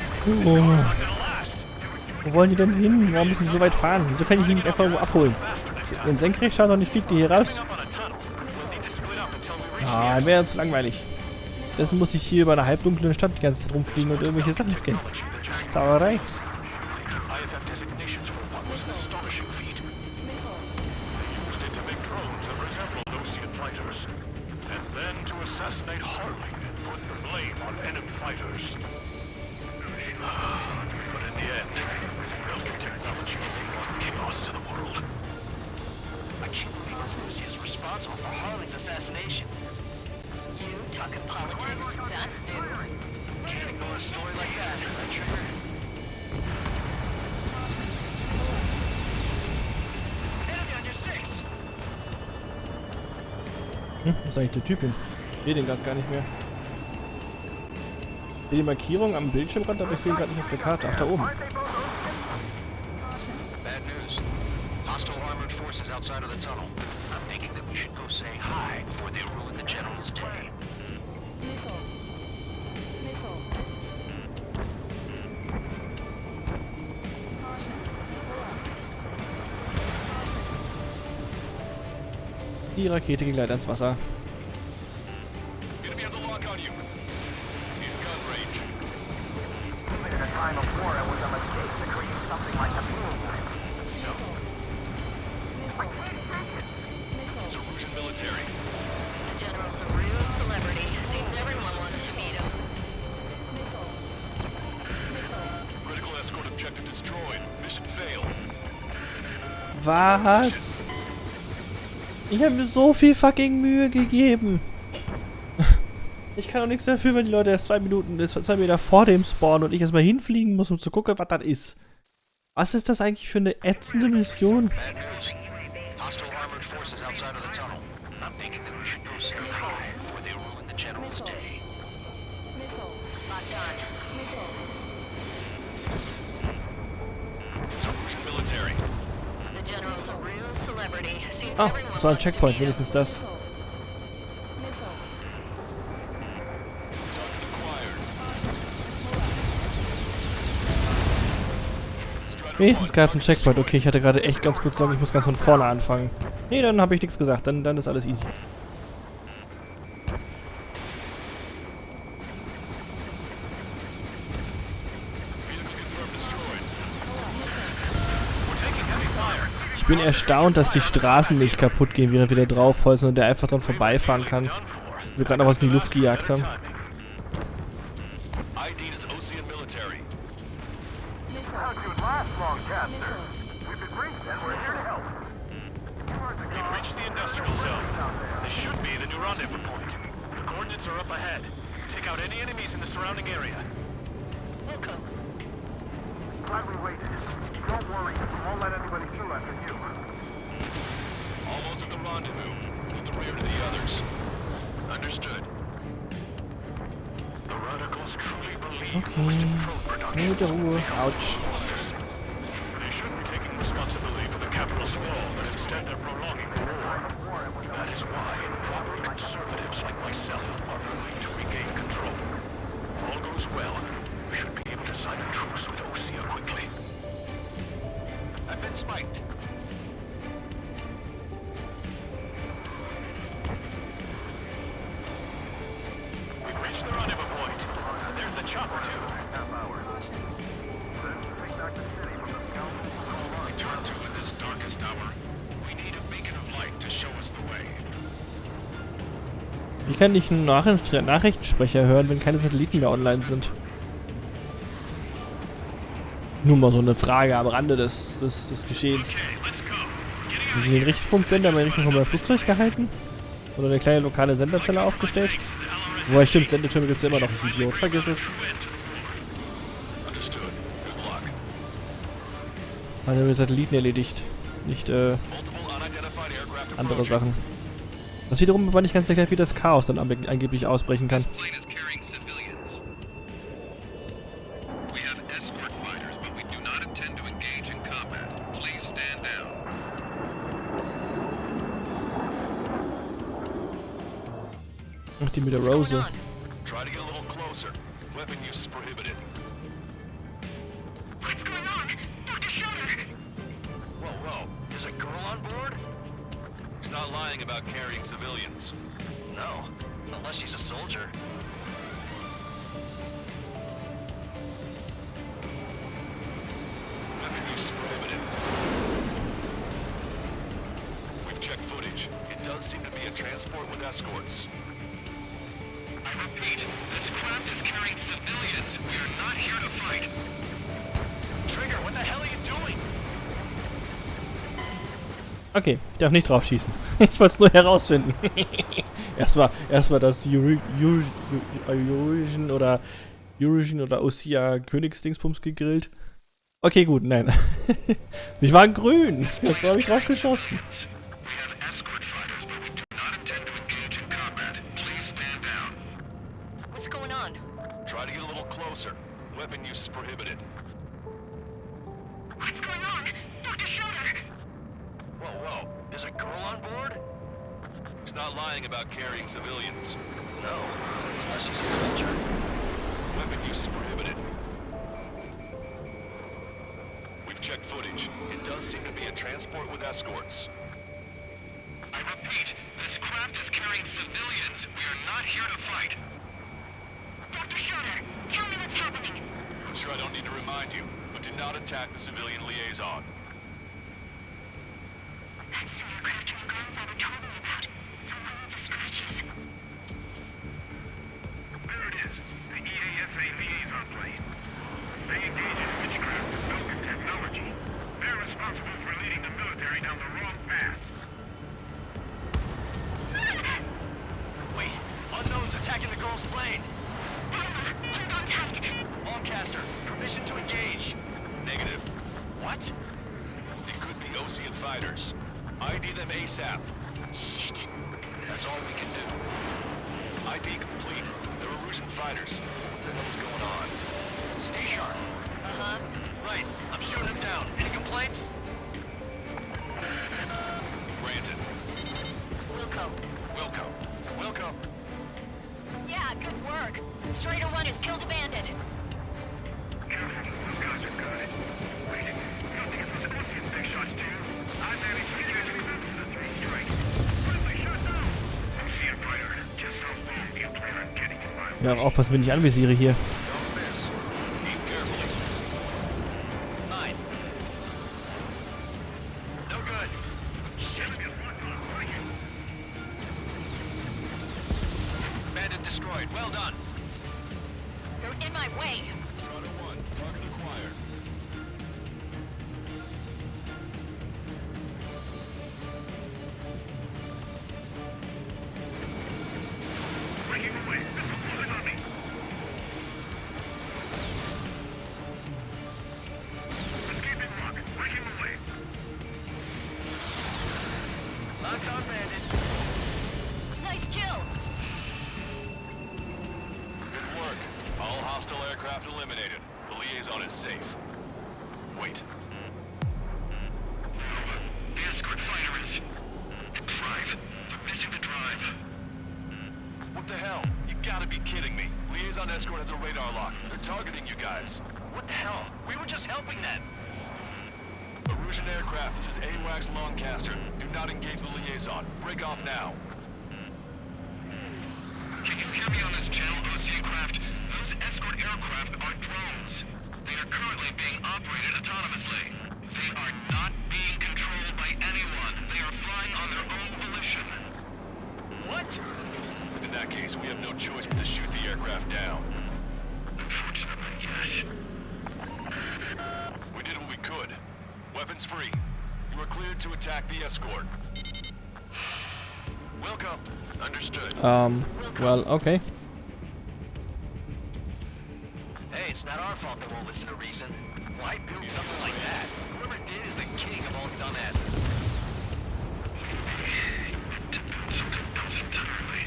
Wo wollen die denn hin? Warum müssen die so weit fahren? Wieso kann ich ihn nicht einfach irgendwo abholen? Den Senkrechtstarter und ich fliege die hier raus. Ah, wäre zu langweilig. Dessen muss ich hier über eine halbdunkle Stadt die ganze Zeit rumfliegen und irgendwelche Sachen scannen. Zauberei. IFF designations for one was an astonishing feat. They used it to make drones that resembled Ocean fighters. And then to assassinate Harling and put the blame on enemy fighters. But in the end, brilliant technology brought chaos to the world. I can't believe Lucy is responsible for Harling's assassination. You talking politics? That's new. Can't ignore a story like that, right, Trigger? Enemy on your six! Wo ist eigentlich der Typ hin? Ich sehe den gerade gar nicht mehr. Ich sehe die Markierung am Bildschirmrand, aber ich sehe ihn gerade nicht auf der Karte. Ach, da oben. Bad news. Hostile armored forces outside of the tunnel. I'm thinking that we should go say hi before they ruin the general's day. Die Rakete ging leider ins Wasser. Enemy has a lock on you. In gun range. Even in a time of war, it was a mistake to create something like a fuel line. So? I can't take it. It's Erusian military. The general's a real celebrity. Seems everyone wants to meet him. Critical escort objective destroyed. Mission failed. Was? Ich habe mir so viel fucking Mühe gegeben. Ich kann auch nichts dafür, wenn die Leute erst 2 Meter vor dem spawnen und ich erstmal hinfliegen muss, um zu gucken, was das ist. Was ist das eigentlich für eine ätzende Mission? Bad news. Hostile armored forces outside of the tunnel. I'm thinking that we should go sky high before they ruin the general's day. Locked on. It's Erusian military. The general's a real celebrity. Seems Ah, everyone das war ein wants to Checkpoint, meet him. wenigstens das. Wenigstens gab es einen Checkpoint. Okay, ich hatte gerade echt ganz kurz Sorge, ich muss ganz von vorne anfangen. Nee, dann habe ich nichts gesagt. Dann ist alles easy. Ich bin erstaunt, dass die Straßen nicht kaputt gehen, während wir da draufholzen und der einfach dran vorbeifahren kann. Wir gerade noch was in die Luft gejagt haben. ID is Ocean military. How'd you last long, Caster? We've been briefed and we're here to help. We've reached the industrial zone. This should be the new rendezvous point. The coordinates are up ahead. Take out any enemies in the surrounding area. Welcome. Glad we waited. Don't worry, we won't let anybody through after you. Almost at the rendezvous. To the rear of the others. Understood. The radicals truly believe Okay. Mit der Ruhe. Autsch. they shouldn't be taking responsibility for the capital's fall, but instead they're prolonging the war. That is why proper conservatives like myself are willing to regain control. If all goes well, we should be able to sign a truce with Osea quickly. I've been spiked. We've reached the rendezvous point. There's the chopper, too. Return to in this darkest hour. We need a beacon of light to show us the way. Wie kann ich einen Nachrichtensprecher hören, wenn keine Satelliten mehr online sind? Nur mal so eine Frage am Rande des Geschehens. Haben die den Richtfunksender mal in Richtung von meinem Flugzeug gehalten? Oder eine kleine lokale Senderzelle aufgestellt? Wobei, stimmt, Sendetürme gibt es immer noch, ich Idiot. Vergiss es. Also wir Satelliten erledigt. Nicht, andere Sachen. Das wiederum aber nicht ganz erklärt, wie das Chaos dann angeblich ausbrechen kann. Ach, die mit der Rose. Try to get a little closer. Weapon use is prohibited. What's going on? Dr. Schroeder! Whoa, whoa. There's a girl on board? He's not lying about carrying civilians. No. Unless she's a soldier. Weapon use is prohibited. We've checked footage. It does seem to be a transport with escorts. I repeat, this craft is carrying civilians. We are not here to fight. Trigger, what the hell are you doing? Okay, ich darf nicht drauf schießen. Ich wollte es nur herausfinden. erstmal das Eurasian oder Osea Königsdingsbums gegrillt. Okay, gut, nein. Die waren grün. Jetzt habe ich drauf geschossen. What's going on? Try to get a little closer. Weapon use is prohibited. What's going on? Dr. Schroeder! Whoa, whoa. There's a girl on board? He's not lying about carrying civilians. No. Unless she's a soldier. Weapon use is prohibited. We've checked footage. It does seem to be a transport with escorts. I repeat, this craft is carrying civilians. We are not here to fight. Dr. Schroeder, tell me what's happening. I'm sure I don't need to remind you, but do not attack the civilian liaison. That's the aircraft my grandfather told me about. The one with the scratches. There it is. The EASA liaison plane. They engage in witchcraft with Belgian technology. They're responsible for leading the military down the wrong path. Wait, unknowns attacking the girl's Bosnian fighters. ID them ASAP. Shit. That's all we can do. ID complete. They're Erusian fighters. What the hell is going on? Stay sharp. Uh-huh. Right. I'm shooting him down. Any complaints? Granted. Wilco. Yeah, good work. Strider 1 has killed a bandit. Careful, those guys are good. Wait, you don't think it's supposed to be big shots too? I managed to catch the 3 strikes. Friendly shot down. I see a fighter. Just how long do you plan on getting in my way? Ja, aufpassen, wenn ich anvisiere hier. Don't miss. Aim carefully. Fine. No good. Shit. Bandit destroyed. Well done. They're in my way. Strider 1, target acquired. Breaking away. Missile closing on me. Escaping rock. Breaking away. Locked on bandit. Nice kill. Good work. All hostile aircraft eliminated. The liaison is safe. Wait. The escort fighter is... The drive. They're missing the drive. What the hell? You gotta be kidding me. Liaison escort has a radar lock. They're targeting you guys. What the hell? We were just helping them. Erusian aircraft, this is AWACS Lancaster. Do not engage the liaison. Break off now. Can you hear me on this channel, OC craft? Those escort aircraft are drones. They are currently being operated autonomously. They are not being controlled by anyone. They are flying on their own volition. What? In that case, we have no choice but to shoot the aircraft down. Unfortunately, yes. We did what we could. Weapons free. You are cleared to attack the escort. Wilco. Understood. Well, okay. Hey, it's not our fault they won't listen to reason. Why build something like that? Whoever did is the king of all dumbasses. To build something else entirely.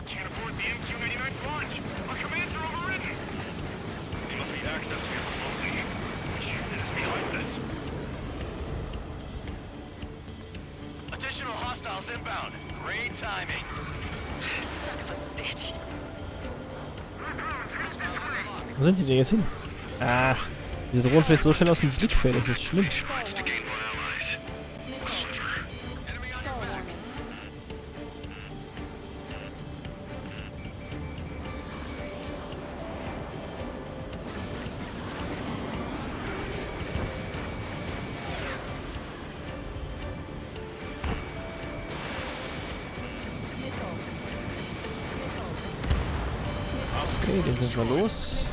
Can't afford the MQ-99 launch. Our commands are overridden. There must be access to it remotely. Shit is behind this. Additional hostiles inbound. Great timing. Son of a bitch. Wo sind die denn jetzt hin? Ah, diese drohen vielleicht so schnell aus dem Blickfeld, das ist schlimm. Okay, den sind wir los.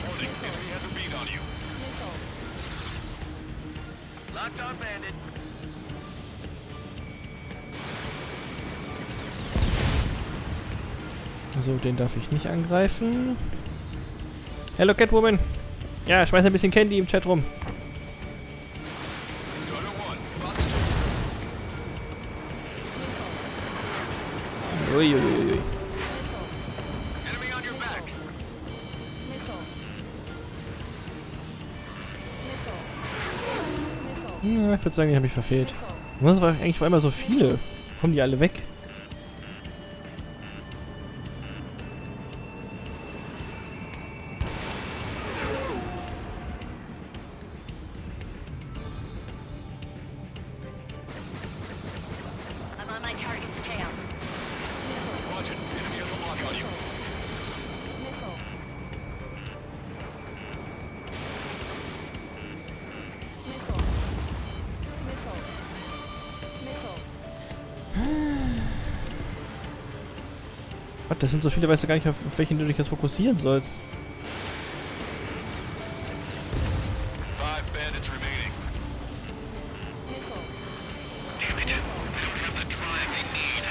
Warning, enemy has a beat on you. Locked on bandit. So, den darf ich nicht angreifen. Hello Catwoman! Ja, schmeiß ein bisschen Candy im Chat rum. Strider 1, Fox 2. Uiuiui. Enemy on your back. Ja, ich würde sagen, die habe ich verfehlt. Das war eigentlich vor allem so viele. Kommen die alle weg? I'm on my target's tail. Watch it, enemy has a lock on you. Gott, das sind so viele, weißt du gar nicht, auf welchen du dich jetzt fokussieren sollst. 5 bandits remaining. Damn it. They don't have the drive they need.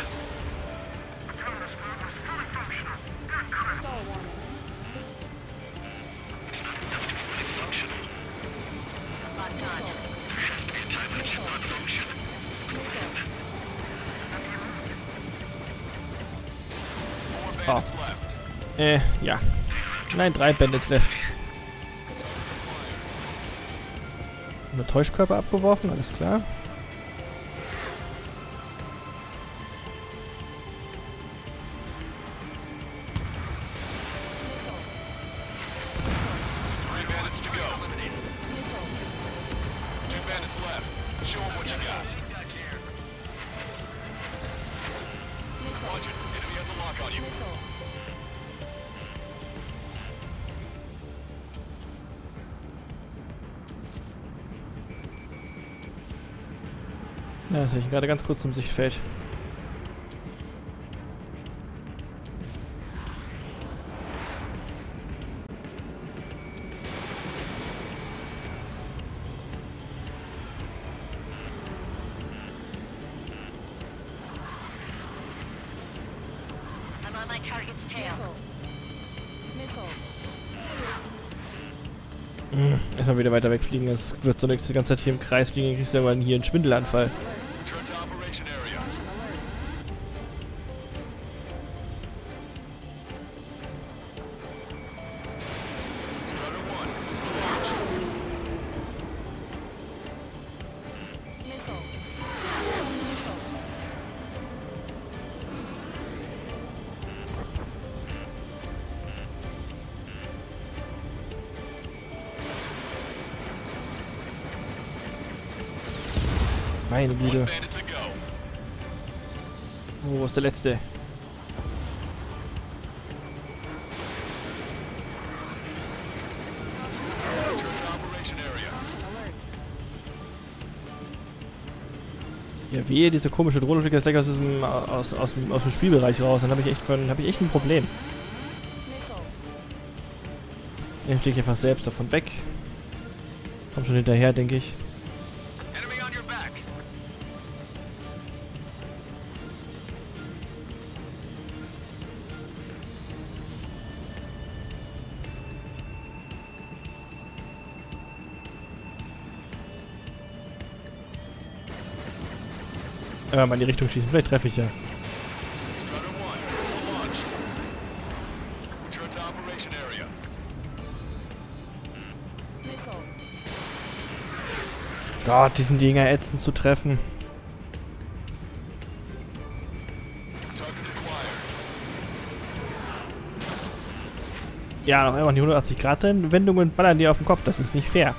Autonomous mode was fully functional. They're incredible. It's not bandits left. Ja. Nein, 3 Bandits left. Eine Täuschkörper abgeworfen, alles klar. Show him what you got. Watch it. Enemy has a lock on you. Ja, das habe ich gerade ganz kurz im Sichtfeld. I'm on my target's tail. Erstmal wieder weiter wegfliegen. Es wird so nichts die ganze Zeit hier im Kreis fliegen. Dann kriegst du irgendwann hier einen Schwindelanfall. Return to operation area. Strider 1 is launched. Meine Güte. Bandit to go. Wo ist der letzte? Return to operation area. Ja, wehe, diese komische Drohne fliegt jetzt gleich aus dem Spielbereich raus. Dann habe ich echt ein Problem. Dann fliege ich einfach selbst davon weg. Komm schon hinterher, denke ich. Enemy on your back. Mal in die Richtung schießen. Vielleicht treffe ich ja. Strider 1 is launched. Return to operation area. Gott, diesen Dinger ätzend zu treffen. Target acquired. Ja, noch einmal die 180-Grad-Wendungen ballern dir auf den Kopf. Das ist nicht fair.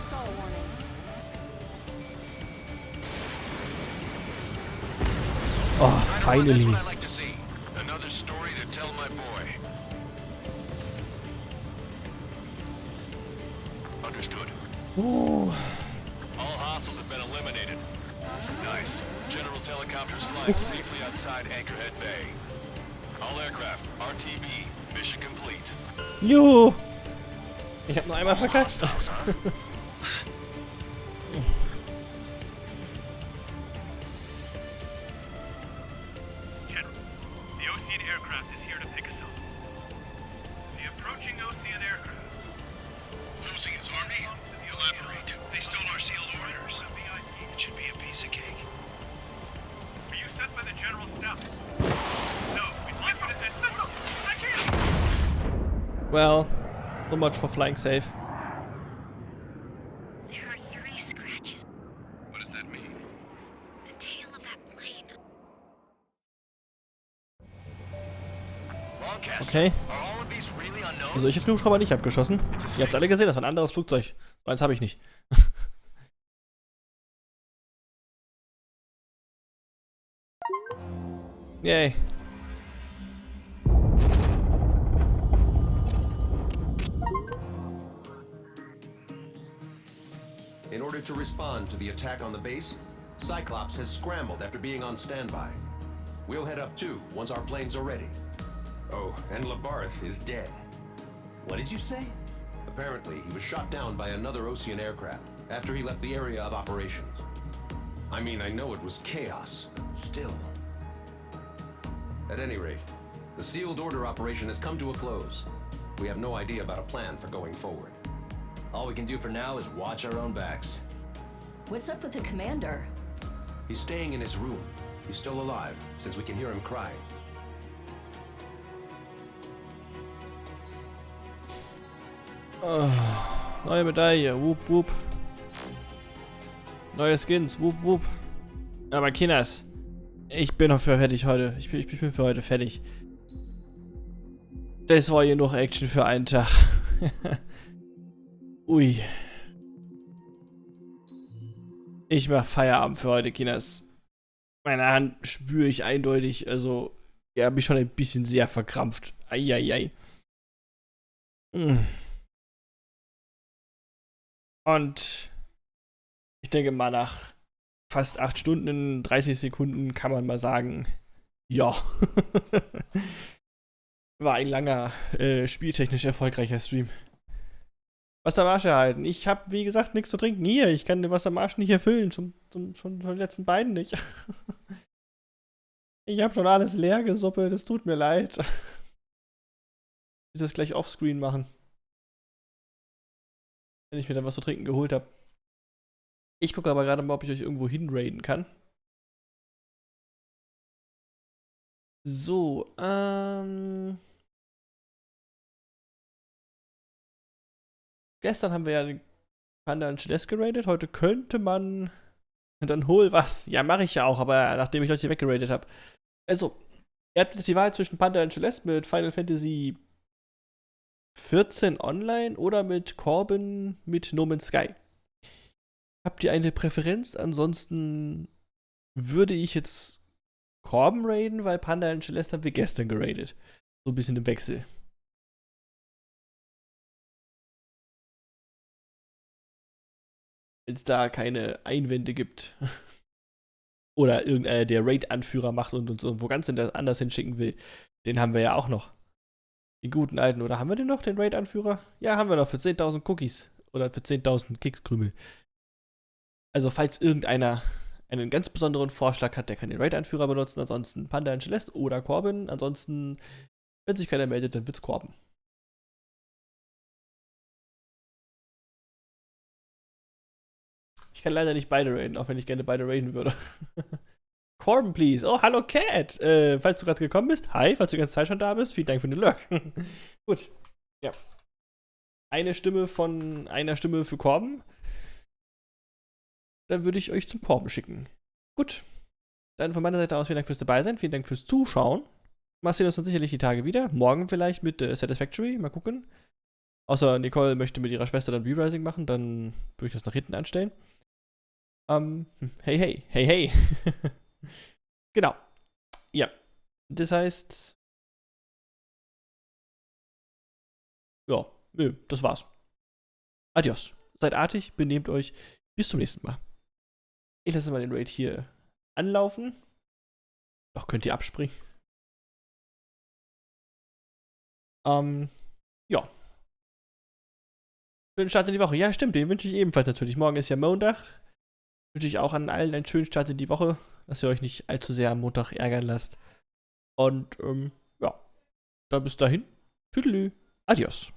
Oh, finally. What I like to see. Another story to tell my boy. Understood. Oh. All hostiles have been eliminated. Nice. General's helicopters flying safely outside Anchorhead Bay. All aircraft, RTB, mission complete. Juhu. Ich hab nur einmal verkackt. General, the Ocean aircraft is here to pick us up. The approaching Ocean aircraft. Losing his army? Elaborate. They stole our sealed orders. It should be a piece of cake. Were you sent by the General staff? No, we'd like you to send missiles. I can't. Well, so much for flying safe. There are 3 scratches. What does that mean? The tail of that plane. Okay. Are all of these really unknown? Also ich habe den Hubschrauber nicht abgeschossen. Ihr habt alle gesehen, das war ein anderes Flugzeug. So eins habe ich nicht. Yay. In order to respond to the attack on the base, Cyclops has scrambled after being on standby. We'll head up too, once our planes are ready. Oh, and Labarth is dead. What did you say? Apparently, he was shot down by another Ocean aircraft after he left the area of operations. I mean, I know it was chaos, but still. At any rate, the sealed order operation has come to a close. We have no idea about a plan for going forward. All we can do for now is watch our own backs. What's up with the commander? He's staying in his room. He's still alive, since we can hear him crying. Oh, neue Medaille, wup, wup. Neue Skins, wup, wup. Aber Kinders, ich bin noch für fertig heute. Ich bin für heute fertig. Das war hier noch Action für einen Tag. Ui. Ich mach Feierabend für heute, Kinders. Meine Hand spüre ich eindeutig, also, ja, habe ich schon ein bisschen sehr verkrampft. Eieiei. Und ich denke mal, nach fast 8 Stunden in 30 Sekunden kann man mal sagen, ja. War ein langer, spieltechnisch erfolgreicher Stream. Wassermarsch erhalten. Ich habe, wie gesagt, nichts zu trinken. Hier, ich kann den Wassermarsch nicht erfüllen. Schon die letzten beiden nicht. Ich habe schon alles leer gesuppelt. Es tut mir leid. Ich muss das gleich offscreen machen. Wenn ich mir dann was zu trinken geholt habe. Ich gucke aber gerade mal, ob ich euch irgendwo hinraiden kann. So, gestern haben wir ja den Panda und Celeste geradet. Heute könnte man dann hol was. Ja, mache ich ja auch, aber nachdem ich Leute weggeradet habe. Also, ihr habt jetzt die Wahl zwischen Panda und Celeste mit Final Fantasy 14 online oder mit Corbin mit No Man's Sky. Habt ihr eine Präferenz? Ansonsten würde ich jetzt Corbin raiden, weil Panda und Celeste haben wir gestern geradet. So ein bisschen im Wechsel. Wenn es da keine Einwände gibt. Oder irgendeiner, der Raid-Anführer macht und uns irgendwo ganz anders hinschicken will. Den haben wir ja auch noch. Den guten alten. Oder haben wir den noch, den Raid-Anführer? Ja, haben wir noch für 10.000 Cookies. Oder für 10.000 Kekskrümel. Also, falls irgendeiner einen ganz besonderen Vorschlag hat, der kann den Raid-Anführer benutzen. Ansonsten Panda und Celeste oder Corbin. Ansonsten, wenn sich keiner meldet, dann wird's Corbin. Ich kann leider nicht beide raiden, auch wenn ich gerne beide raiden würde. Corbin, please. Oh, hallo Cat. Falls du gerade gekommen bist, hi. Falls du die ganze Zeit schon da bist, vielen Dank für den Lurk. Gut. Ja. Eine Stimme für Corbin. Dann würde ich euch zum Corbin schicken. Gut. Dann von meiner Seite aus vielen Dank fürs Dabei sein. Vielen Dank fürs Zuschauen. Wir sehen uns dann sicherlich die Tage wieder. Morgen vielleicht mit Satisfactory. Mal gucken. Außer Nicole möchte mit ihrer Schwester dann Re-Rising machen, dann würde ich das nach hinten anstellen. Hey. Genau. Ja. Das heißt. Ja, das war's. Adios. Seid artig, benehmt euch. Bis zum nächsten Mal. Ich lasse mal den Raid hier anlaufen. Doch, könnt ihr abspringen. Ja. Schönen Start in die Woche. Ja, stimmt, den wünsche ich ebenfalls natürlich. Morgen ist ja Montag. Wünsche ich auch an allen einen schönen Start in die Woche, dass ihr euch nicht allzu sehr am Montag ärgern lasst. Und, ja. Dann bis dahin. Tüdelü. Adios.